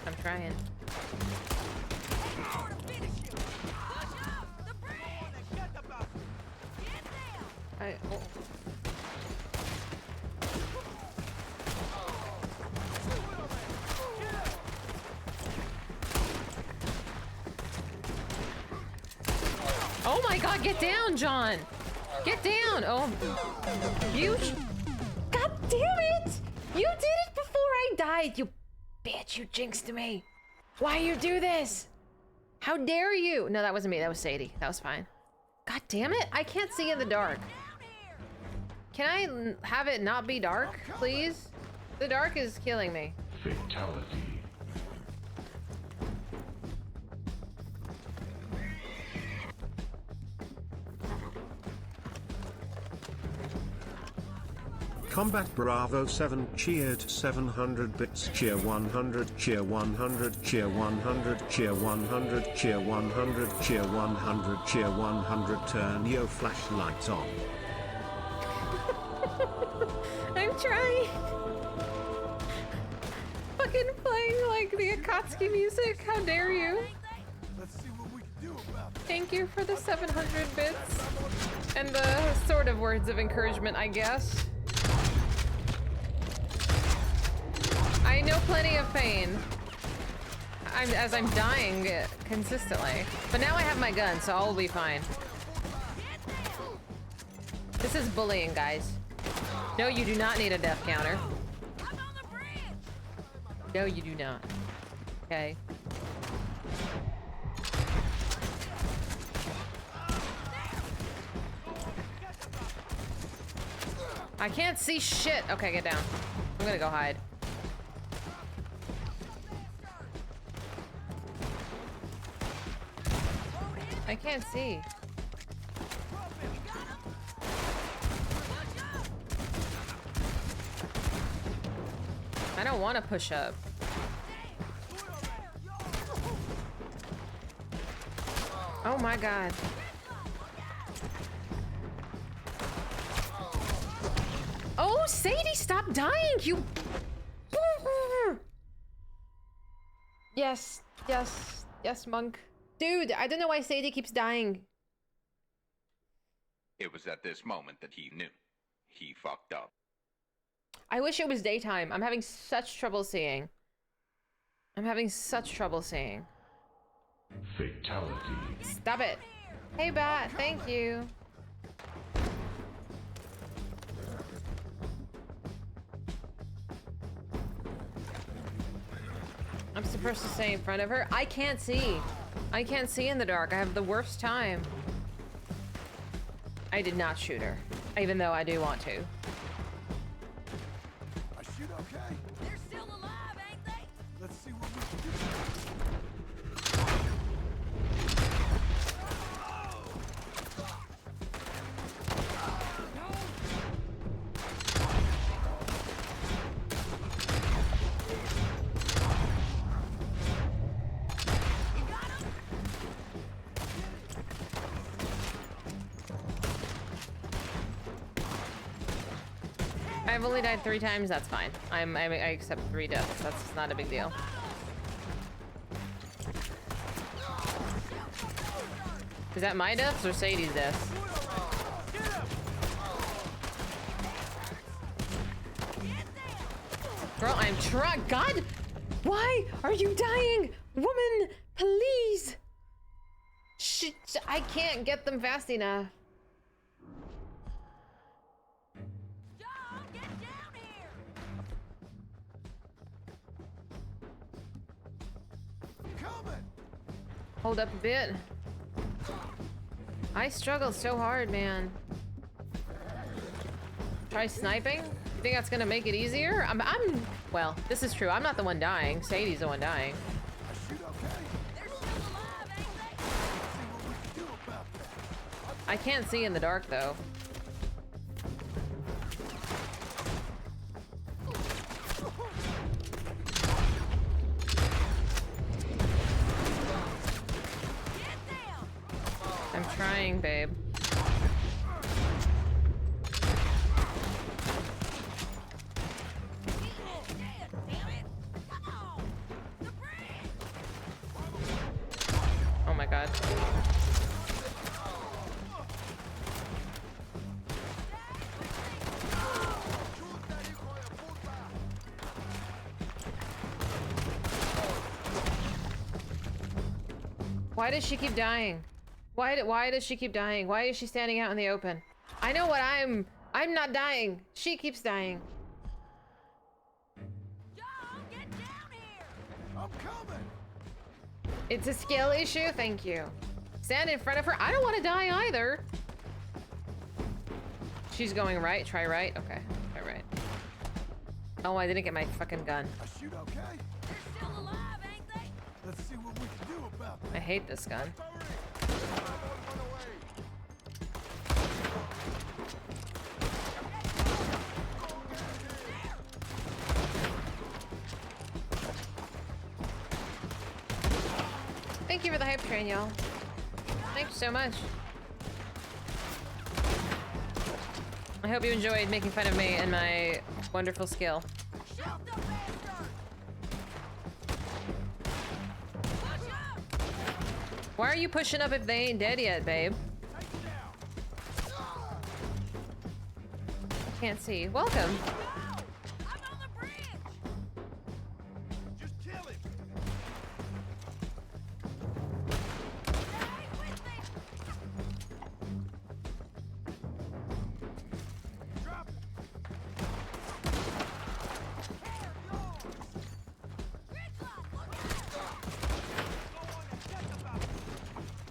I'm trying. Oh. Oh my god, get down, John! Get down! Oh. You God damn it! You did it before I died, you bitch! You jinxed me! Why you do this? How dare you? No, that wasn't me, that was Sadie. That was fine. God damn it! I can't see in the dark. Can I have it not be dark, please? The dark is killing me. Fatality. Combat Bravo 7 cheered 700 bits, cheer 100, cheer 100, cheer 100, cheer 100, cheer 100, cheer 100, cheer 100, turn your flashlights on. I'm trying. Fucking playing like the Akatsuki music, how dare you? Let's see what we can do about it. Thank you for the 700 bits. And the sort of words of encouragement, I guess. I know plenty of pain. As I'm dying consistently. But now I have my gun, so I'll be fine. This is bullying, guys. No, you do not need a death counter. No, you do not. Okay. I can't see shit. Okay, get down. I'm gonna go hide. I can't see. I don't want to push up. Oh my god. Oh, Sadie, stop dying, you... Yes, yes, yes, monk. Dude, I don't know why Sadie keeps dying. It was at this moment that he knew. He fucked up. I wish it was daytime. I'm having such trouble seeing. I'm having such trouble seeing. Fatality. Stop it. Hey, Bat, thank you. I'm supposed to stay in front of her. I can't see. I can't see in the dark. I have the worst time. I did not shoot her, even though I do want to. I shoot okay? They're still alive, ain't they? Let's see what we can do. I've only died 3 times, that's fine. I accept 3 deaths, that's not a big deal. Is that my deaths or Sadie's deaths? Girl, I'm trying. God! Why are you dying? Woman! Please! I can't get them fast enough. John, get down here! Coming! Hold up a bit. I struggled so hard, man. Try sniping? You think that's gonna make it easier? Well, this is true. I'm not the one dying. Sadie's the one dying. I can't see in the dark, though. I'm trying, babe. Oh my god. Why does she keep dying? Why does she keep dying? Why is she standing out in the open? I know what I'm not dying. She keeps dying. John, get down here! I'm coming! It's a skill issue? Thank you. Stand in front of her. I don't want to die either. She's going right. Try right. Okay. Try right. Oh, I didn't get my fucking gun. I shoot okay? They're still alive, ain't they? Let's see what we can do about that. I hate this gun. Thank you for the hype train, y'all. Thanks so much. I hope you enjoyed making fun of me and my wonderful skill. Why are you pushing up if they ain't dead yet, babe? Can't see. Welcome.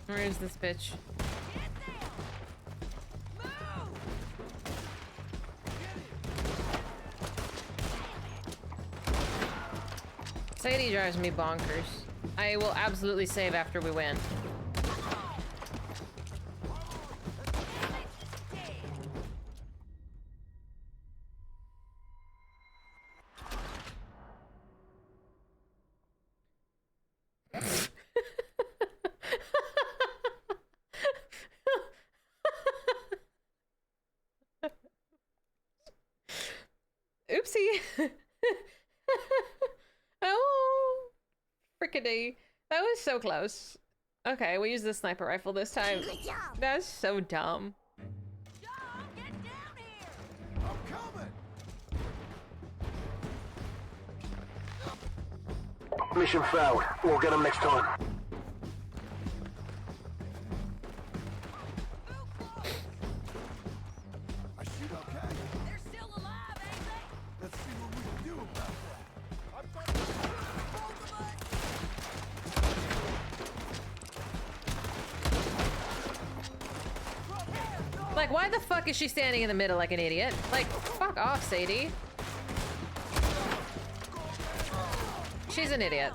Where is this bitch? Sadie drives me bonkers. I will absolutely save after we win. Oopsie. Oh, frickaday. That was so close. Okay, we use the sniper rifle this time. That's so dumb. I'm coming! Mission failed. We'll get them next time. I shoot okay? They're still alive, ain't they? Let's see what we can do about that. I've got both of us! Like, why the fuck is she standing in the middle like an idiot? Like, fuck off, Sadie. She's an idiot.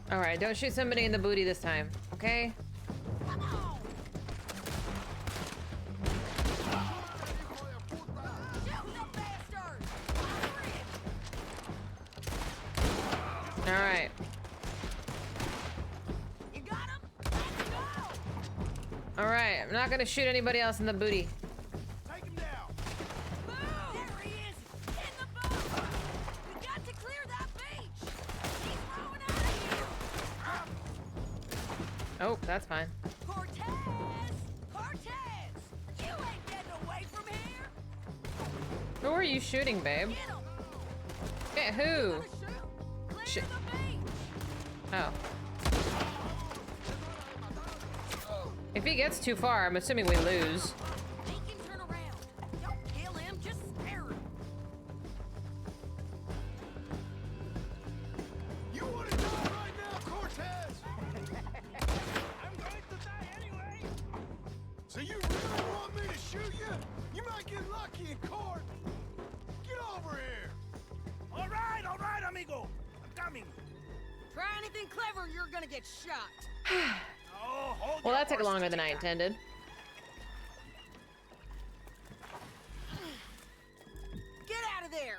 Alright, don't shoot somebody in the booty this time, okay? Alright. Alright, I'm not gonna shoot anybody else in the booty. Oh, that's fine. Cortez! Cortez! You ain't getting away from here! Who are you shooting, babe? Get who? Sh oh. If he gets too far, I'm assuming we lose. Make him turn around. Don't kill him, just spare him. You want to die right now, Cortez? I'm going to die anyway! So you really want me to shoot you? You might get lucky in court. Get over here. All right, amigo. I'm coming. Try anything clever and you're gonna get shot. Oh, hold Well, your that took horses longer than I together. intended. Get out of there!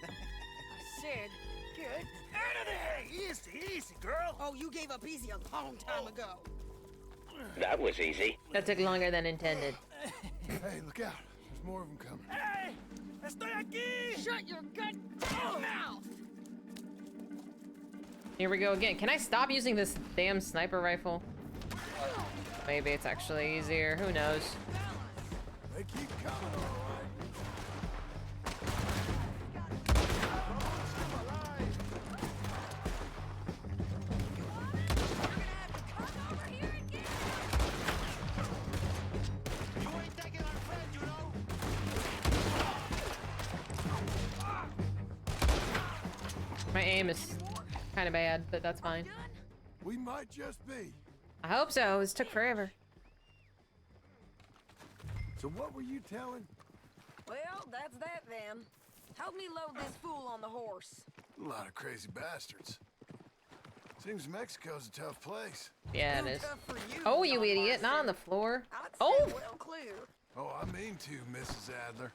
I said, get Out of there! Easy, easy, girl. Oh, you gave up easy a long time ago. That was easy. That took longer than intended. Hey, look out. There's more of them coming. Hey! Estoy aquí! Shut your goddamn mouth! Here we go again. Can I stop using this damn sniper rifle? Maybe it's actually easier. Who knows? They keep coming, all right. You ain't taking our friend, you know? My aim is kind of bad, but that's fine. We might just be. I hope so. This took forever. So what were you telling? Well, that's that then. Help me load this fool on the horse. A lot of crazy bastards. Seems Mexico's a tough place. Yeah, it is. Tough for you, Oh, you John idiot. Not on Marston. the floor. I'd say Oh! well clear. Oh, I mean to, Mrs. Adler.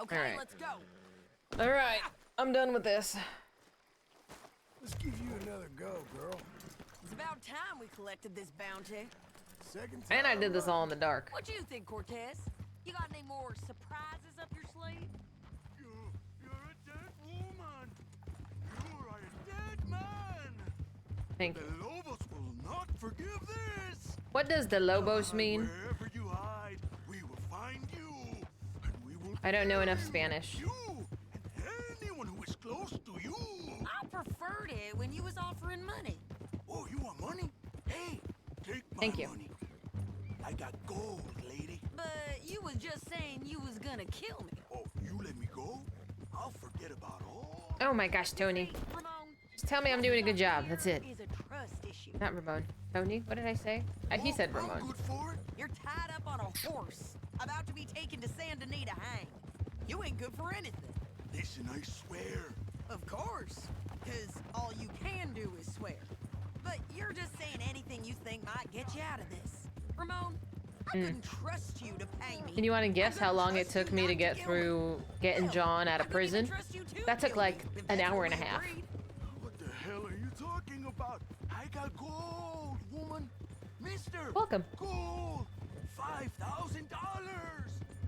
Okay, All right. let's go. All right. I'm done with this. Let's give you another go, girl. It's about time we collected this bounty. Second time. And I did this all in the dark. What do you think, Cortez? You got any more surprises up your sleeve? You're a dead woman. You're a dead man. Thank you. The Lobos will not forgive this. What does the Lobos mean? Wherever you hide, we will find you. And we will I don't know enough Spanish. you and anyone who is close to you. I preferred it when you was offering money. Oh, you want money? Hey, take my Thank you. money. I got gold, lady. But you was just saying you was gonna kill me. Oh, you let me go? I'll forget about all. Oh my gosh, Tony. Ramon, Just tell me I'm doing a good job. That's it. is a trust issue. Not Ramon. Tony? What did I say? He said I'm Ramon. good for it. You're tied up on a horse, about to be taken to San Denis to hang. You ain't good for anything. Listen, I swear. Of course, because all you can do is swear. But you're just saying anything you think might get you out of this. Ramon, I couldn't trust you to pay me. And you want to guess how long it took me to get through getting John out of prison? That took like an hour and a half. What the hell are you talking about? I got gold, woman. Mister. Welcome. Gold. $5,000.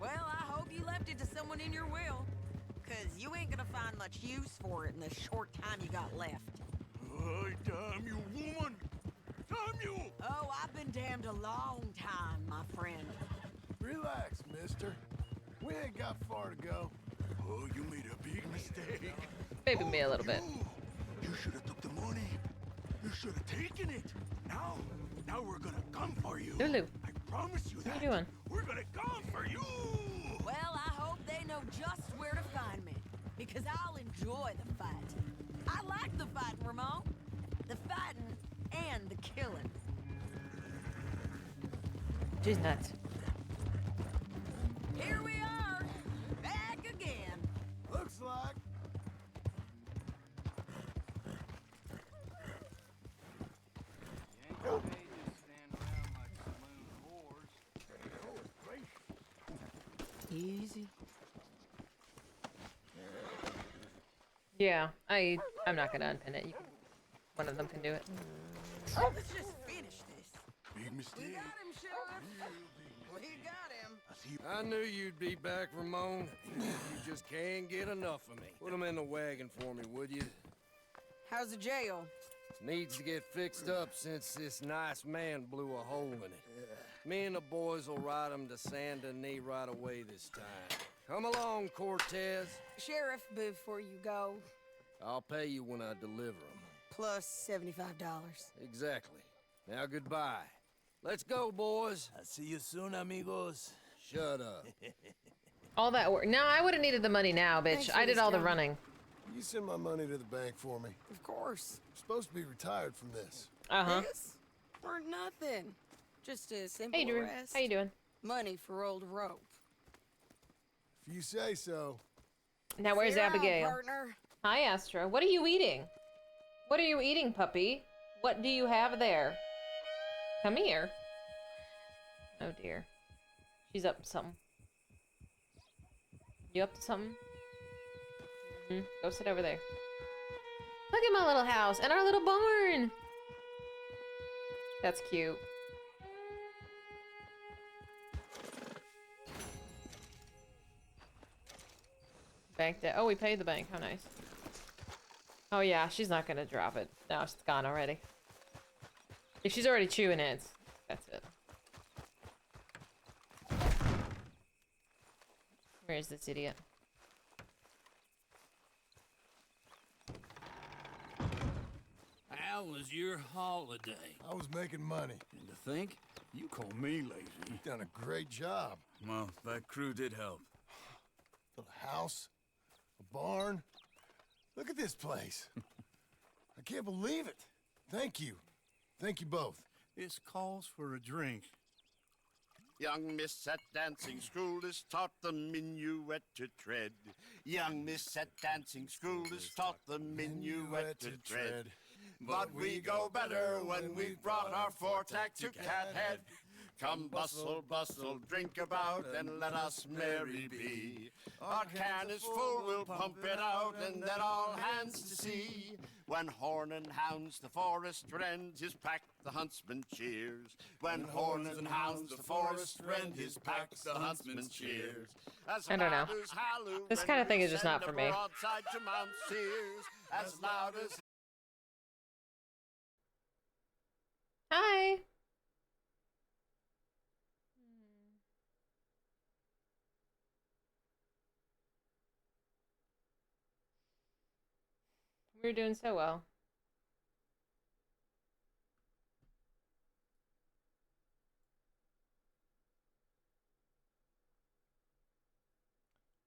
Well, I hope you left it to someone in your will. Because you ain't gonna find much use for it in the short time you got left. Oh, damn you, woman. Damn you. Oh, I've been damned a long time, my friend. Relax, mister. We ain't got far to go. Oh, you made a big mistake. Maybe me a little bit. You should have took the money. You should have taken it. Now we're gonna come for you. Lulu. I promise you that. What are you doing? We're gonna come for you. Well, I hope they know just where to find me. Because I'll enjoy the fight. I like the fighting, Ramon. The fighting and the killing. She's nuts. Here we are, back again. Looks like. Easy. Yeah, I'm not gonna unpin it. One of them can do it. Let's just finish this. Big mistake. We got him, Sheriff. We got him. Así I knew you'd be back, Ramon. You just can't get enough of me. Put him in the wagon for me, would you? How's the jail? Needs to get fixed up since this nice man blew a hole in it. Me and the boys will ride him to Saint Denis right away this time. Come along, Cortez. Sheriff, before you go, I'll pay you when I deliver him. plus $75. Exactly. Now goodbye. Let's go, boys. I'll see you soon, amigos. Shut up. All that work. No, I would have needed the money now, bitch. Thanks for I did this, all the Johnny. running. You send my money to the bank for me. Of course. I'm supposed to be retired from this. Uh-huh. This? For nothing. Just a simple Hey, Drew. arrest. How you doing? Money for old rope. If you say so. Now where's See you around, Abigail? partner. Hi, Astra. What are you eating? What are you eating, puppy? What do you have there? Come here. Oh, dear. She's up to something. You up to something? Go sit over there. Look at my little house and our little barn. That's cute. Bank debt. Oh, we paid the bank. How nice. Oh, yeah. She's not going to drop it. No, it's gone already. If she's already chewing it, that's it. Where is this idiot? How was your holiday? I was making money. And to think, you call me lazy. You've done a great job. Well, that crew did help. Built a house, a barn. Look at this place. I can't believe it. Thank you. Thank you both. This calls for a drink. Young miss at dancing school is taught the minuet to tread. Young miss at dancing school is taught the minuet to tread. But we go better when we've brought our four-tack to Cathead. Come bustle, bustle, drink about, and let us merry be. Our can is full, we'll pump it out, and then all hands to sea. When horn and hounds the forest rend, his pack the huntsman cheers. When horn and hounds the forest rend, his pack the huntsman cheers. As I don't know. loud as halloo, This when kind of we thing is just send not a for me. broadside to Mount Sears, as loud as Hi. We're doing so well.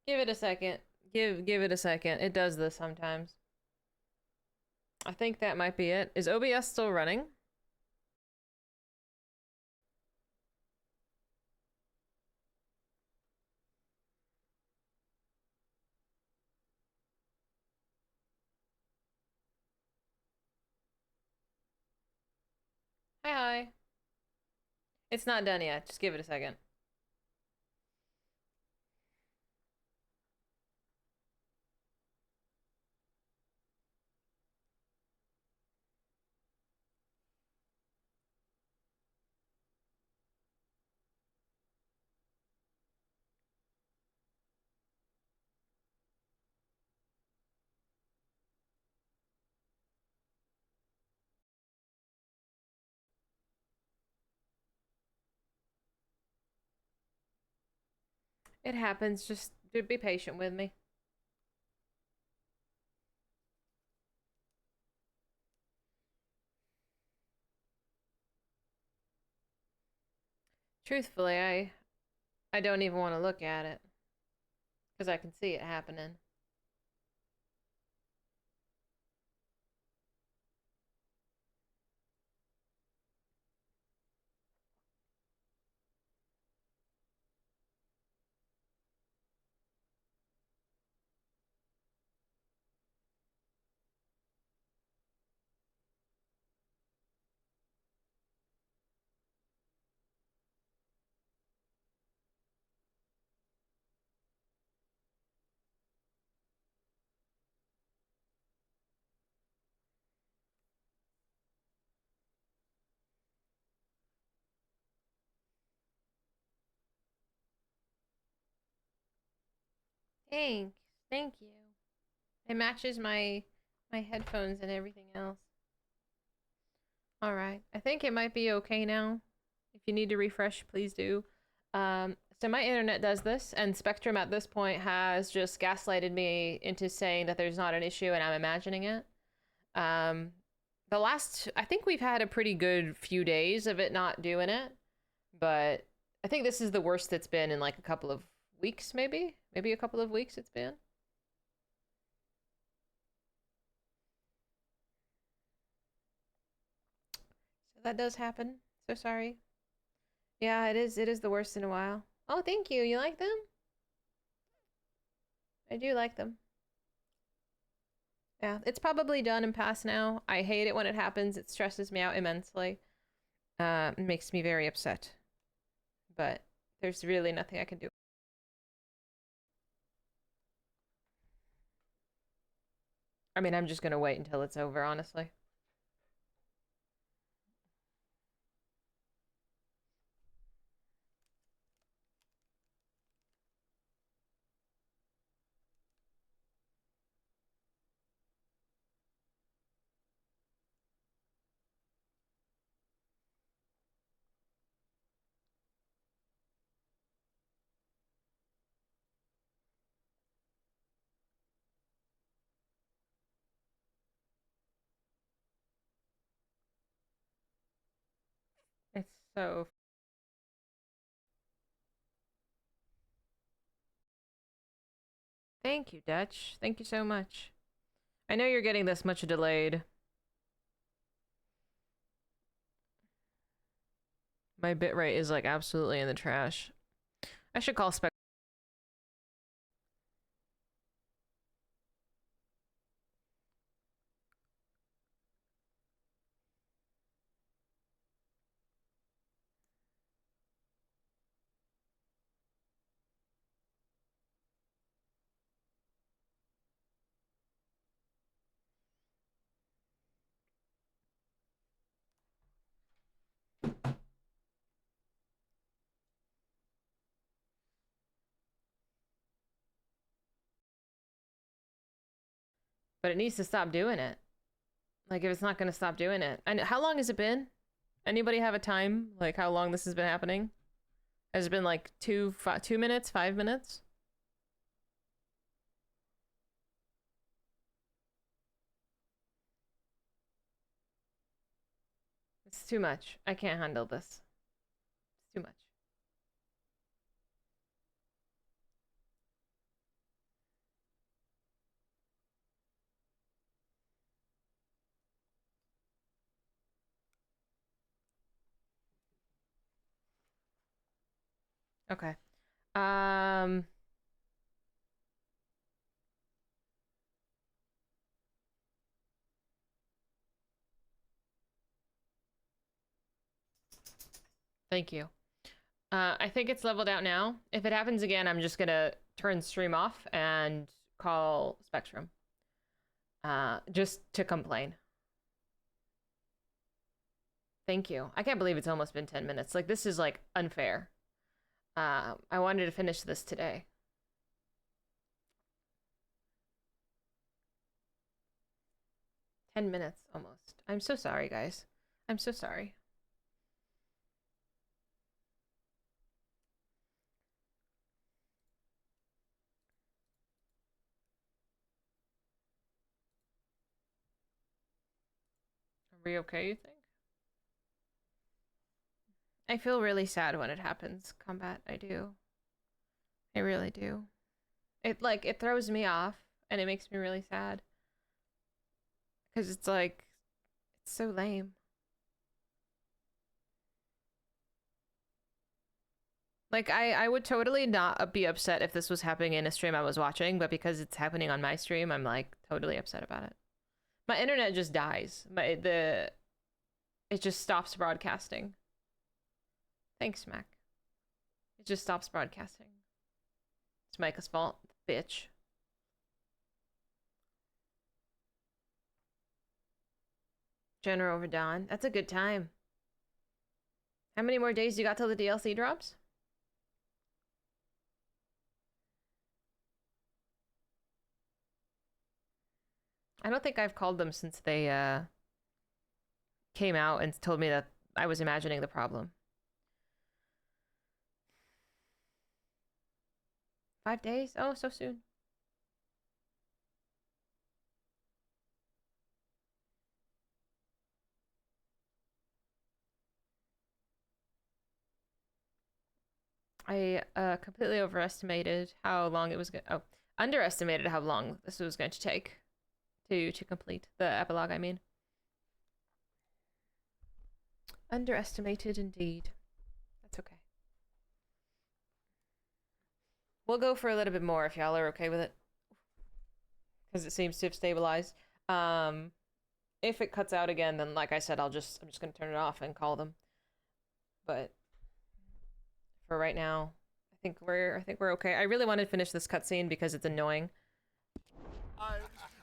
Give it a second. Give it a second. It does this sometimes. I think that might be it. Is OBS still running? Hi, hi. It's not done yet. Just give it a second. It happens. Just be patient with me. Truthfully, I don't even want to look at it because I can see it happening. Thanks. Thank you. It matches my headphones and everything else. All right. I think it might be okay now. If you need to refresh, please do. So my internet does this, and Spectrum at this point has just gaslighted me into saying that there's not an issue and I'm imagining it. I think we've had a pretty good few days of it not doing it, but I think this is the worst it's been in like a couple of weeks, maybe a couple of weeks it's been. So that does happen. So sorry. Yeah, it is the worst in a while. Oh, thank you. You like them? I do like them. Yeah, it's probably done and past now. I hate it when it happens. It stresses me out immensely. It makes me very upset. But there's really nothing I can do. I mean, I'm just gonna wait until it's over, honestly. It's so... Thank you, Dutch. Thank you so much. I know you're getting this much delayed. My bitrate is like absolutely in the trash. I should call Spec. But it needs to stop doing it. Like, if it's not gonna stop doing it. And how long has it been? Anybody have a time? Like, how long this has been happening? Has it been like 2 minutes, 5 minutes? It's too much. I can't handle this. It's too much. Okay. Um... Thank you. I think it's leveled out now. If it happens again, I'm just gonna turn stream off and call Spectrum. Just to complain. Thank you. I can't believe it's almost been 10 minutes. Like, this is, like, unfair. I wanted to finish this today. $10 almost. I'm so sorry, guys. I'm so sorry. Are we okay, you think? I feel really sad when it happens, Combat. I do. I really do. It throws me off, and it makes me really sad. Because it's like, it's so lame. Like, I would totally not be upset if this was happening in a stream I was watching, but because it's happening on my stream, I'm, like, totally upset about it. My internet just dies. It just stops broadcasting. Thanks, Mac. It just stops broadcasting. It's Micah's fault, bitch. General over Dawn. That's a good time. How many more days you got till the DLC drops? I don't think I've called them since they came out and told me that I was imagining the problem. 5 days? Oh, so soon. I completely overestimated how long it was going. Oh, underestimated how long this was going to take to complete the epilogue. I mean, underestimated indeed. That's okay. We'll go for a little bit more if y'all are okay with it, because it seems to have stabilized. If it cuts out again, then like I said, I'm just gonna turn it off and call them. But for right now, I think we're okay. I really wanted to finish this cutscene because it's annoying.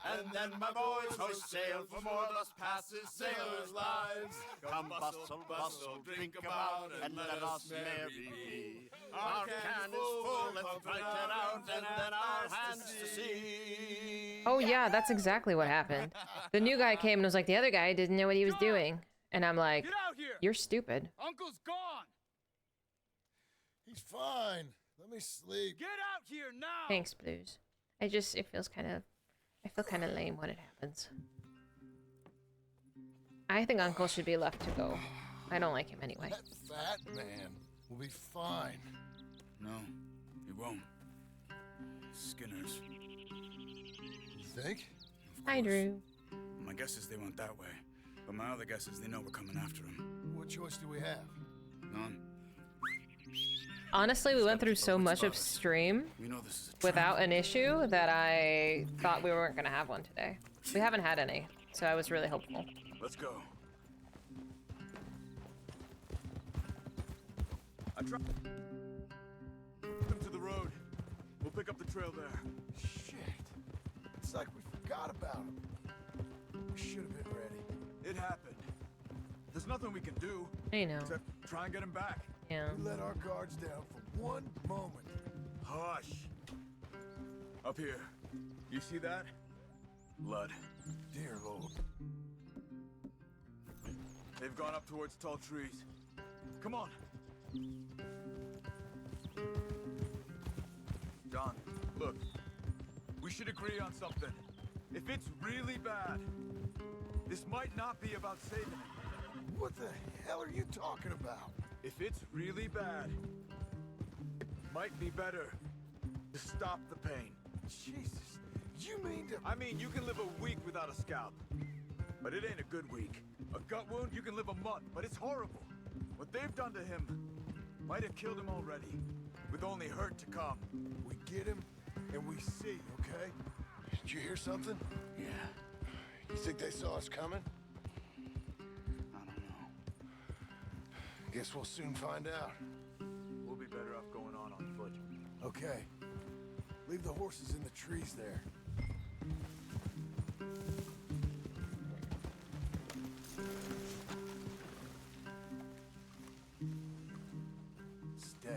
And then my boys hoist sail for more thus passes sailors' lives. Come bustle, bustle, drink about, and let us merry be. Our can is full, let's drink it out, and then our hands to sea. Oh yeah, that's exactly what happened. The new guy came and was like, the other guy didn't know what he was doing. And I'm like, Get out here! You're stupid. Uncle's gone! He's fine. Let me sleep. Get out here now! Thanks, Blues. I feel kind of lame when it happens. I think Uncle should be left to go. I don't like him anyway. That fat man will be fine. No, he won't. Skinner's. You think? Hi, Drew. My guess is they went that way, but my other guess is they know we're coming after him. What choice do we have? None. Honestly, we went through so much of stream without an issue that I thought we weren't gonna have one today. We haven't had any, so I was really hopeful. Let's go. Come to the road. We'll pick up the trail there. Shit. It's like we forgot about him. We should have been ready. It happened. There's nothing we can do. I know. Except try and get him back. Yeah. We let our guards down for one moment. Hush. Up here. You see that? Blood. Dear Lord. They've gone up towards tall trees. Come on. John, look. We should agree on something. If it's really bad, this might not be about saving him. What the hell are you talking about? If it's really bad, it might be better to stop the pain. Jesus, you mean to... I mean, you can live a week without a scalp, but it ain't a good week. A gut wound, you can live a month, but it's horrible. What they've done to him might have killed him already, with only hurt to come. We get him, and we see, okay? Did you hear something? Yeah. You think they saw us coming? I don't know. Guess we'll soon find out. We'll be better off going on foot. Okay. Leave the horses in the trees there. Stay.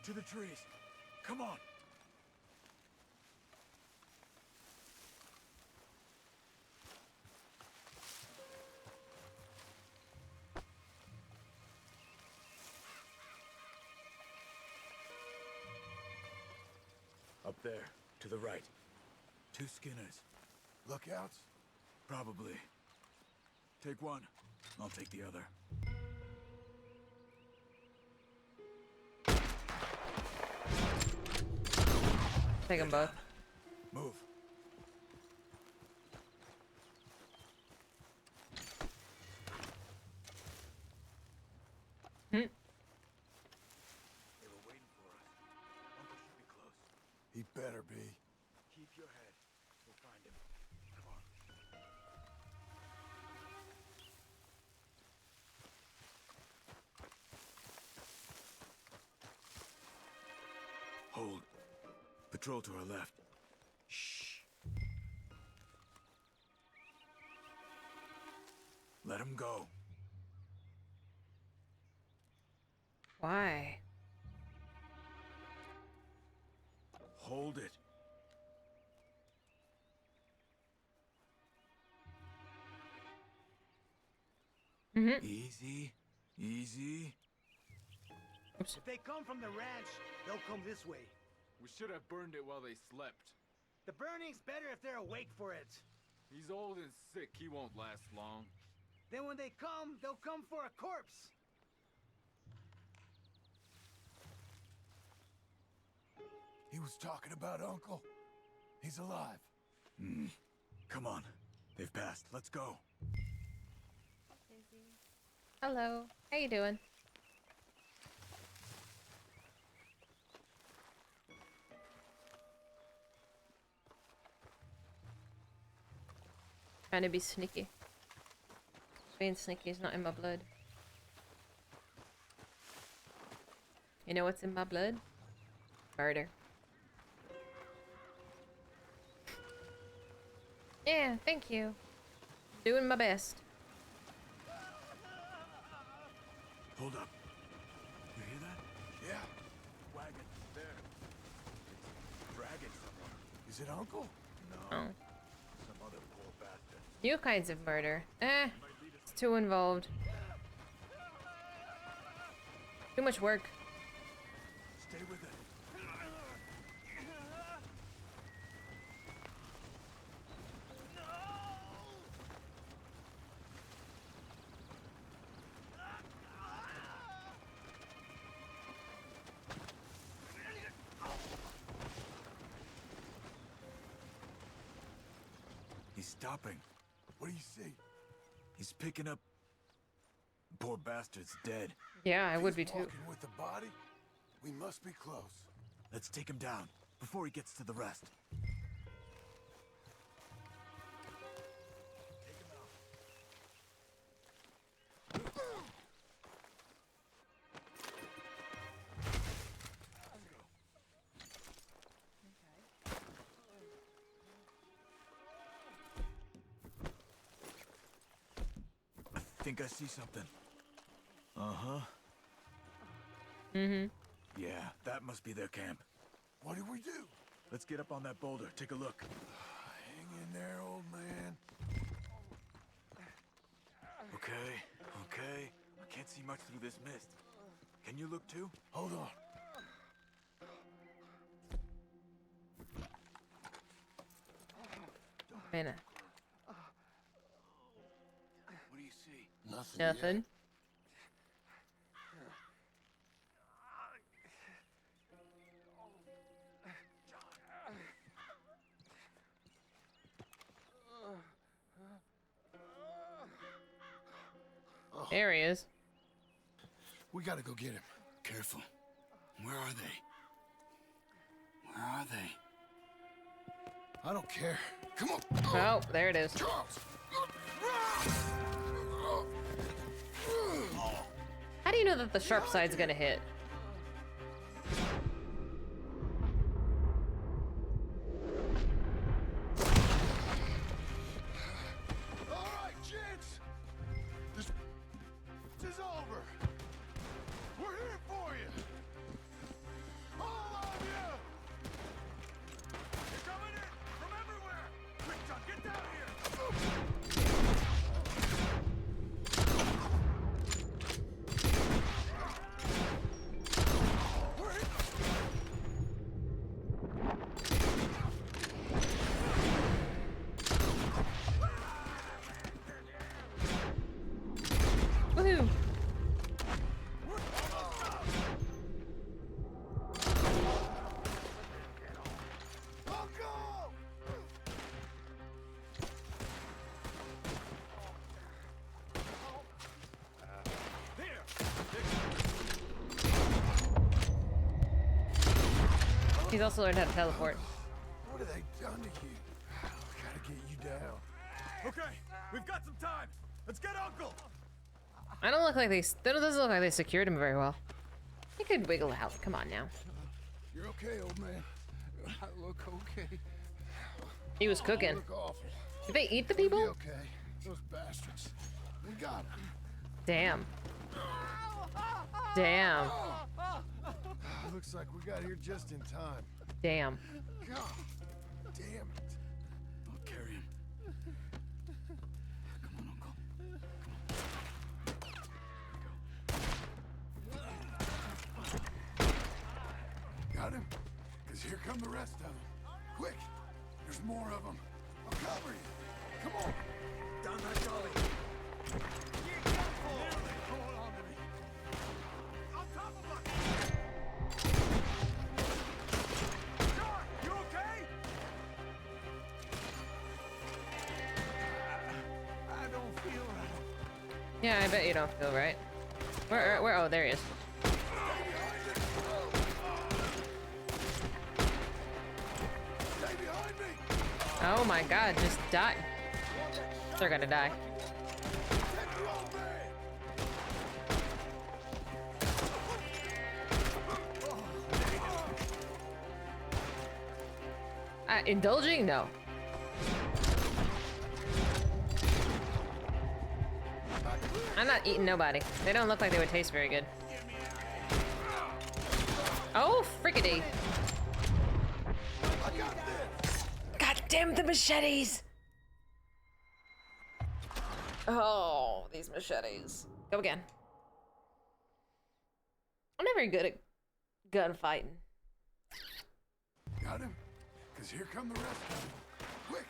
To the trees. Come on. Up there, to the right. 2 Skinners. Lookouts? Probably. Take one. I'll take the other. Take them both. Move. Hmm. They were waiting for us. Uncle should be close. He better be. Keep your head. We'll find him. Come on. Hold. Patrol to our left. Shh. Let him go. Why? Hold it. Easy, easy. If they come from the ranch, they'll come this way. We should have burned it while they slept. The burning's better if they're awake for it. He's old and sick. He won't last long. Then when they come, they'll come for a corpse. He was talking about Uncle. He's alive. Come on. They've passed. Let's go. Hello. How you doing? Trying to be sneaky. Being sneaky is not in my blood. You know what's in my blood? Murder. Yeah, thank you. Doing my best. Hold up. You hear that? Yeah. Wagon there. It's dragging someone. Is it Uncle? No. Oh. Some other poor bastard. New kinds of murder. It's too involved. Too much work. Stay with it. He's stopping. What do you see? He's picking up. Poor bastard's dead. Yeah, I would be He's too. walking with the body? We must be close. Let's take him down before he gets to the rest. I think I see something. Uh-huh. Mm-hmm. Yeah, that must be their camp. What do we do? Let's get up on that boulder. Take a look. Hang in there, old man. Okay, okay. I can't see much through this mist. Can you look too? Hold on. Man, What do you see? Nothing. nothing. Oh, There he is. we gotta go get him. Careful. Where are they? Where are they? I don't care. Come on. Oh, there it is. Charles. How do you know that the sharp side's gonna hit? All right, gents. This is over. We're here for you. All of you. They're coming in from everywhere. Quick, John, get down here. Woohoo! He's also learned how to teleport. What have they done to you? Gotta get you down. Okay, we've got some time. Let's get Uncle. I don't look like they. That doesn't look like they secured him very well. He could wiggle out. Come on now. You're okay, old man. I look okay. He was cooking. I look awful. Did they eat the We'll be people? okay. Those bastards. We got them. Damn. Damn. Looks like we got here just in time. Damn. God damn it. I'll carry him. Come on, Uncle. come the rest of them. Quick! There's more of them. I'll cover you. Come on. Down that gully. Hold on to me. On top of us. John, you okay? I don't feel right. Yeah, I bet you don't feel right. Where? Oh, there he is. Oh my god, just die. They're gonna die. Indulging? No. I'm not eating nobody. They don't look like they would taste very good. Oh, frickety. God damn the machetes! Oh, these machetes. Go again. I'm not very good at gunfighting. Got him? Because here come the rest of them. Quick!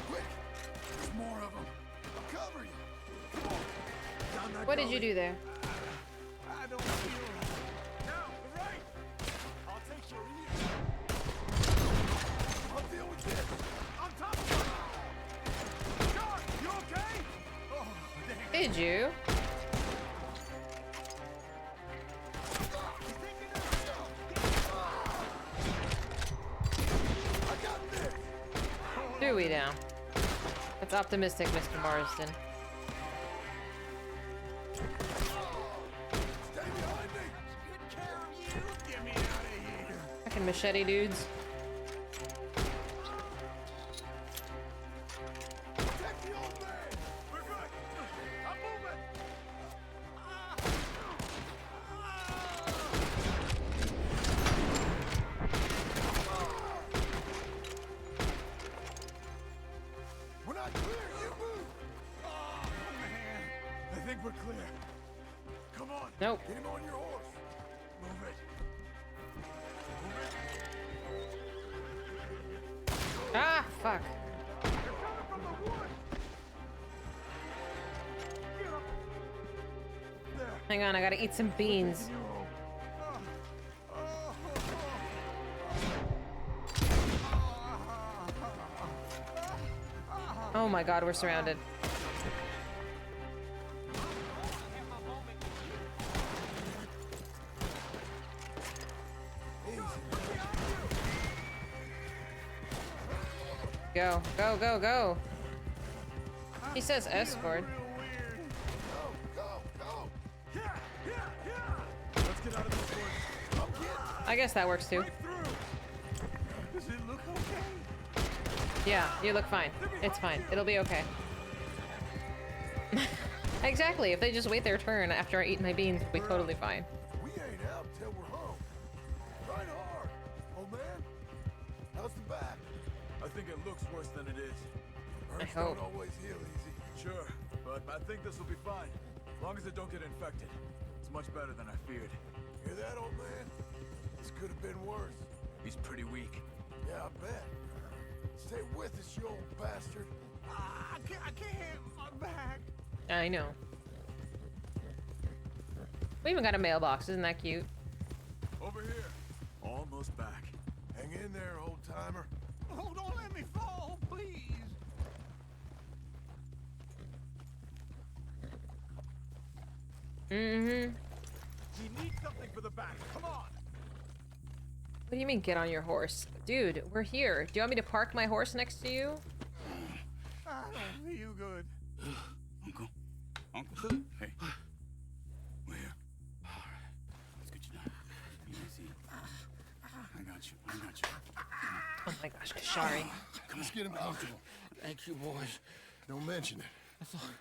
Quick! There's more of them. I'll cover you. Come on. Down that What did gully. you do there? I don't feel right. Now, the right! I'll take your ear. I'll deal with this. On top of you. John, you okay? Oh, damn. Did you? Threw we down. That's optimistic, Mr. Marsden. Fucking machete dudes. We're not clear. You move. Oh, man. I think we're clear. Come on. Nope. Get him on your horse. Move it. Ah, fuck. Hang on, I gotta eat some beans. Oh my god, we're surrounded. Go, go, go, go. He says escort. Let's get out of this one. I guess that works too. Does it look okay? Yeah, you look fine. It's fine. It'll be okay. Exactly. If they just wait their turn after I eat my beans, we'll be totally fine. We ain't out till we're home. Right hard. Old man, how's the back? I think it looks worse than it is. Burns hope. don't always heal easy. Sure, but I think this will be fine. As long as it don't get infected. It's much better than I feared. Hear that, old man? This could have been worse. He's pretty weak. Yeah, I bet. Stay with us, you old bastard. I can't. My back. I know. We even got a mailbox. Isn't that cute? Over here. Almost back. Hang in there, old timer. Oh, don't let me fall, please. Mm-hmm. We need something for the back. Come on. What do you mean, get on your horse? Dude, we're here. Do you want me to park my horse next to you? I don't feel good. Uncle? Uncle? Hey. We're here. All right. Let's get you down. Easy. I got you. I got you. Oh my gosh, Kashari. Let's get him comfortable. Thank you, boys. Don't mention it. I thought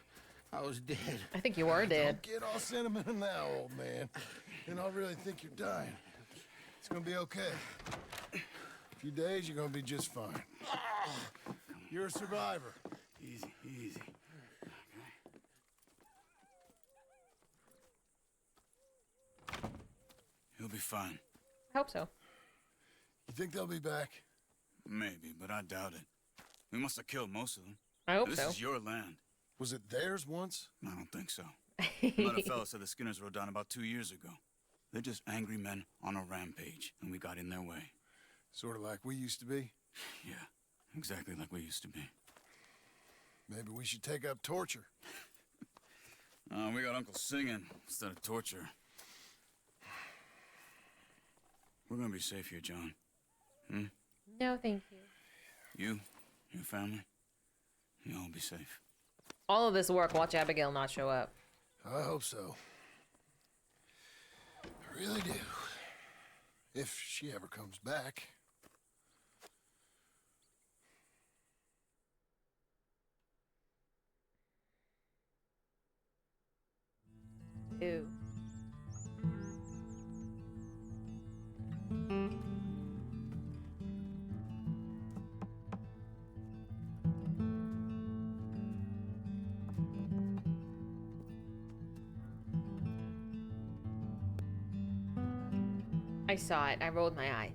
I was dead. I think you are dead. Don't get all sentimental now, old man. Then I'll really think you're dying. It's gonna be okay. A few days, you're gonna be just fine. You're a survivor. Easy, easy. be fine. I hope so. You think they'll be back? Maybe, but I doubt it. We must have killed most of them. I hope this so. This is your land. Was it theirs once? I don't think so. Another fellow said the Skinners rode down about 2 years ago. They're just angry men on a rampage, and we got in their way. Sort of like we used to be? Yeah, exactly like we used to be. Maybe we should take up torture. We got Uncle singing instead of torture. We're gonna be safe here, John. Hmm? No, thank you. You, your family, you'll all be safe. All of this work, watch Abigail not show up. I hope so. I really do. If she ever comes back. Ew. I saw it. I rolled my eyes.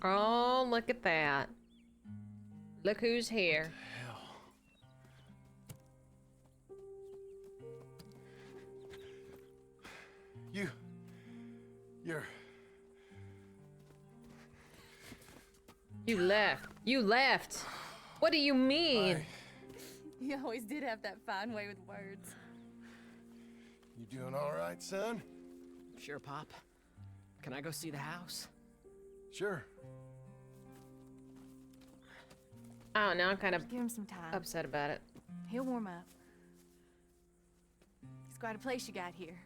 Oh, look at that. Look who's here. You left. You left. What do you mean? You always did have that fine way with words. You doing all right, son? Sure, Pop. Can I go see the house? Sure. I don't know. I'm kind of give him some time. Upset about it. He'll warm up. It's quite a place you got here.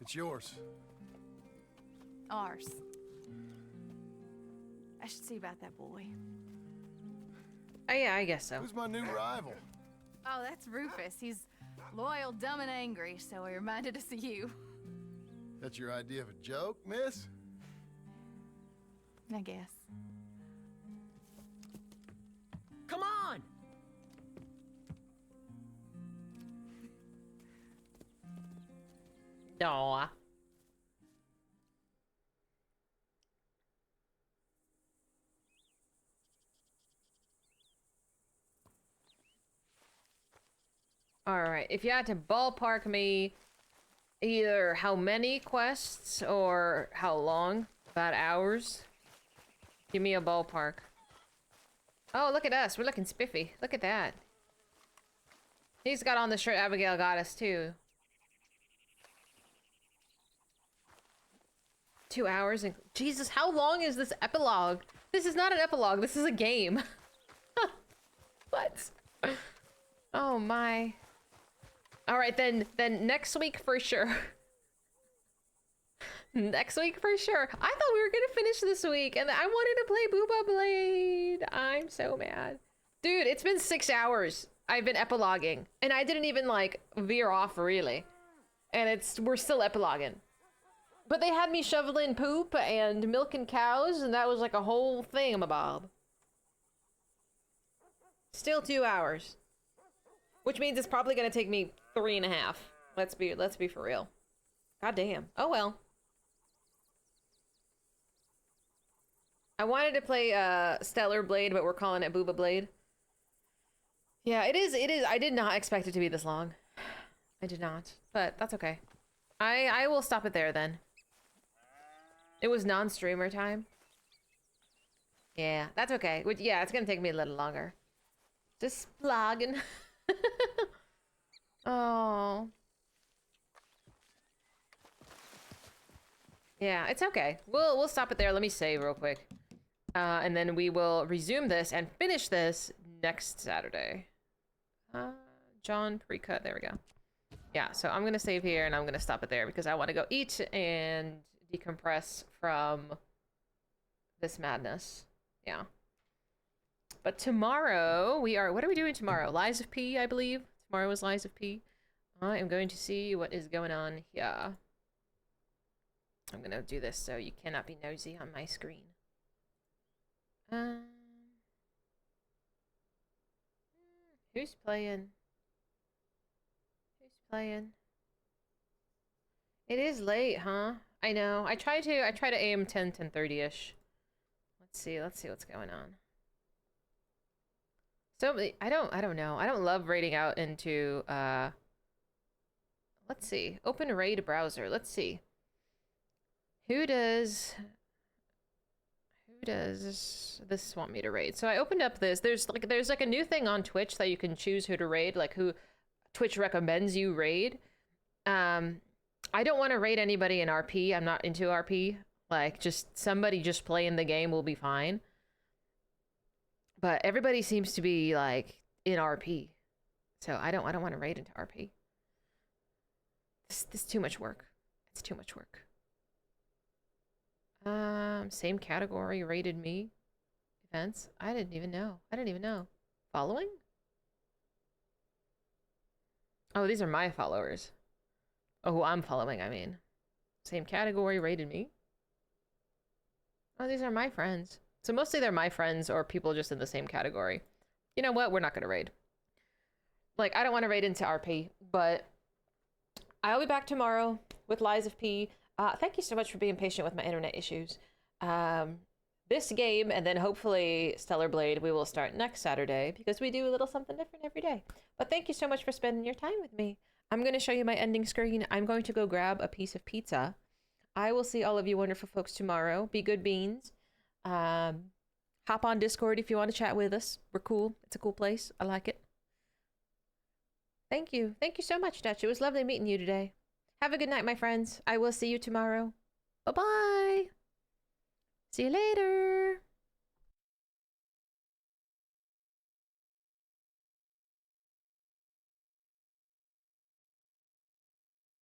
It's yours. Ours. I should see about that boy. Oh yeah, I guess so. Who's my new rival? Oh, that's Rufus. He's loyal, dumb, and angry, so he reminded us of you. That's your idea of a joke, miss? I guess. Come on! Aw. Alright, if you had to ballpark me either how many quests or how long, about hours, give me a ballpark. Oh, look at us. We're looking spiffy. Look at that. He's got on the shirt Abigail got us, too. 2 hours and... Jesus, how long is this epilogue? This is not an epilogue. This is a game. What? Oh, my... Alright, then next week for sure. Next week for sure. I thought we were gonna finish this week, and I wanted to play Booba Blade. I'm so mad. Dude, it's been 6 hours. I've been epiloguing, and I didn't even, like, veer off, really. And we're still epiloguing. But they had me shoveling poop and milking cows, and that was like a whole thingamabob. Still 2 hours. Which means it's probably gonna take me 3.5. Let's be for real. God damn. Oh well. I wanted to play Stellar Blade, but we're calling it Booba Blade. Yeah, it is. I did not expect it to be this long. I did not. But that's okay. I will stop it there then. It was non-streamer time. Yeah, that's okay. Yeah, it's gonna take me a little longer. Just plugging. Oh. Yeah, it's okay. We'll stop it there. Let me save real quick. And then we will resume this and finish this next Saturday. John pre-cut. There we go. Yeah, so I'm gonna save here and I'm gonna stop it there because I want to go eat and decompress from this madness. Yeah. But tomorrow we are. What are we doing tomorrow? Lies of P, I believe. Tomorrow is Lies of P. I am going to see what is going on here. I'm gonna do this so you cannot be nosy on my screen. Who's playing? Who's playing? It is late, huh? I know. I try to aim 10:30ish. Let's see what's going on. So I don't know. I don't love raiding out into let's see. Open raid browser. Let's see. Who does this want me to raid? So I opened up this. There's like a new thing on Twitch that you can choose who to raid, like who Twitch recommends you raid. I don't want to raid anybody in RP. I'm not into RP. Like, just somebody just playing the game will be fine. But everybody seems to be like in RP. So I don't want to raid into RP. This is too much work. It's too much work. Same category rated me. Events. I didn't even know. Following? Oh, these are my followers. Oh, who I'm following, I mean. Same category rated me. Oh, these are my friends. So mostly they're my friends or people just in the same category. You know what? We're not gonna raid. Like, I don't want to raid into RP, but I'll be back tomorrow with Lies of P. Thank you so much for being patient with my internet issues. This game, and then hopefully Stellar Blade, we will start next Saturday, because we do a little something different every day. But thank you so much for spending your time with me. I'm going to show you my ending screen. I'm going to go grab a piece of pizza. I will see all of you wonderful folks tomorrow. Be good beans. Hop on Discord if you want to chat with us. We're cool. It's a cool place. I like it. Thank you. Thank you so much, Dutch. It was lovely meeting you today. Have a good night, my friends. I will see you tomorrow. Bye-bye. See you later.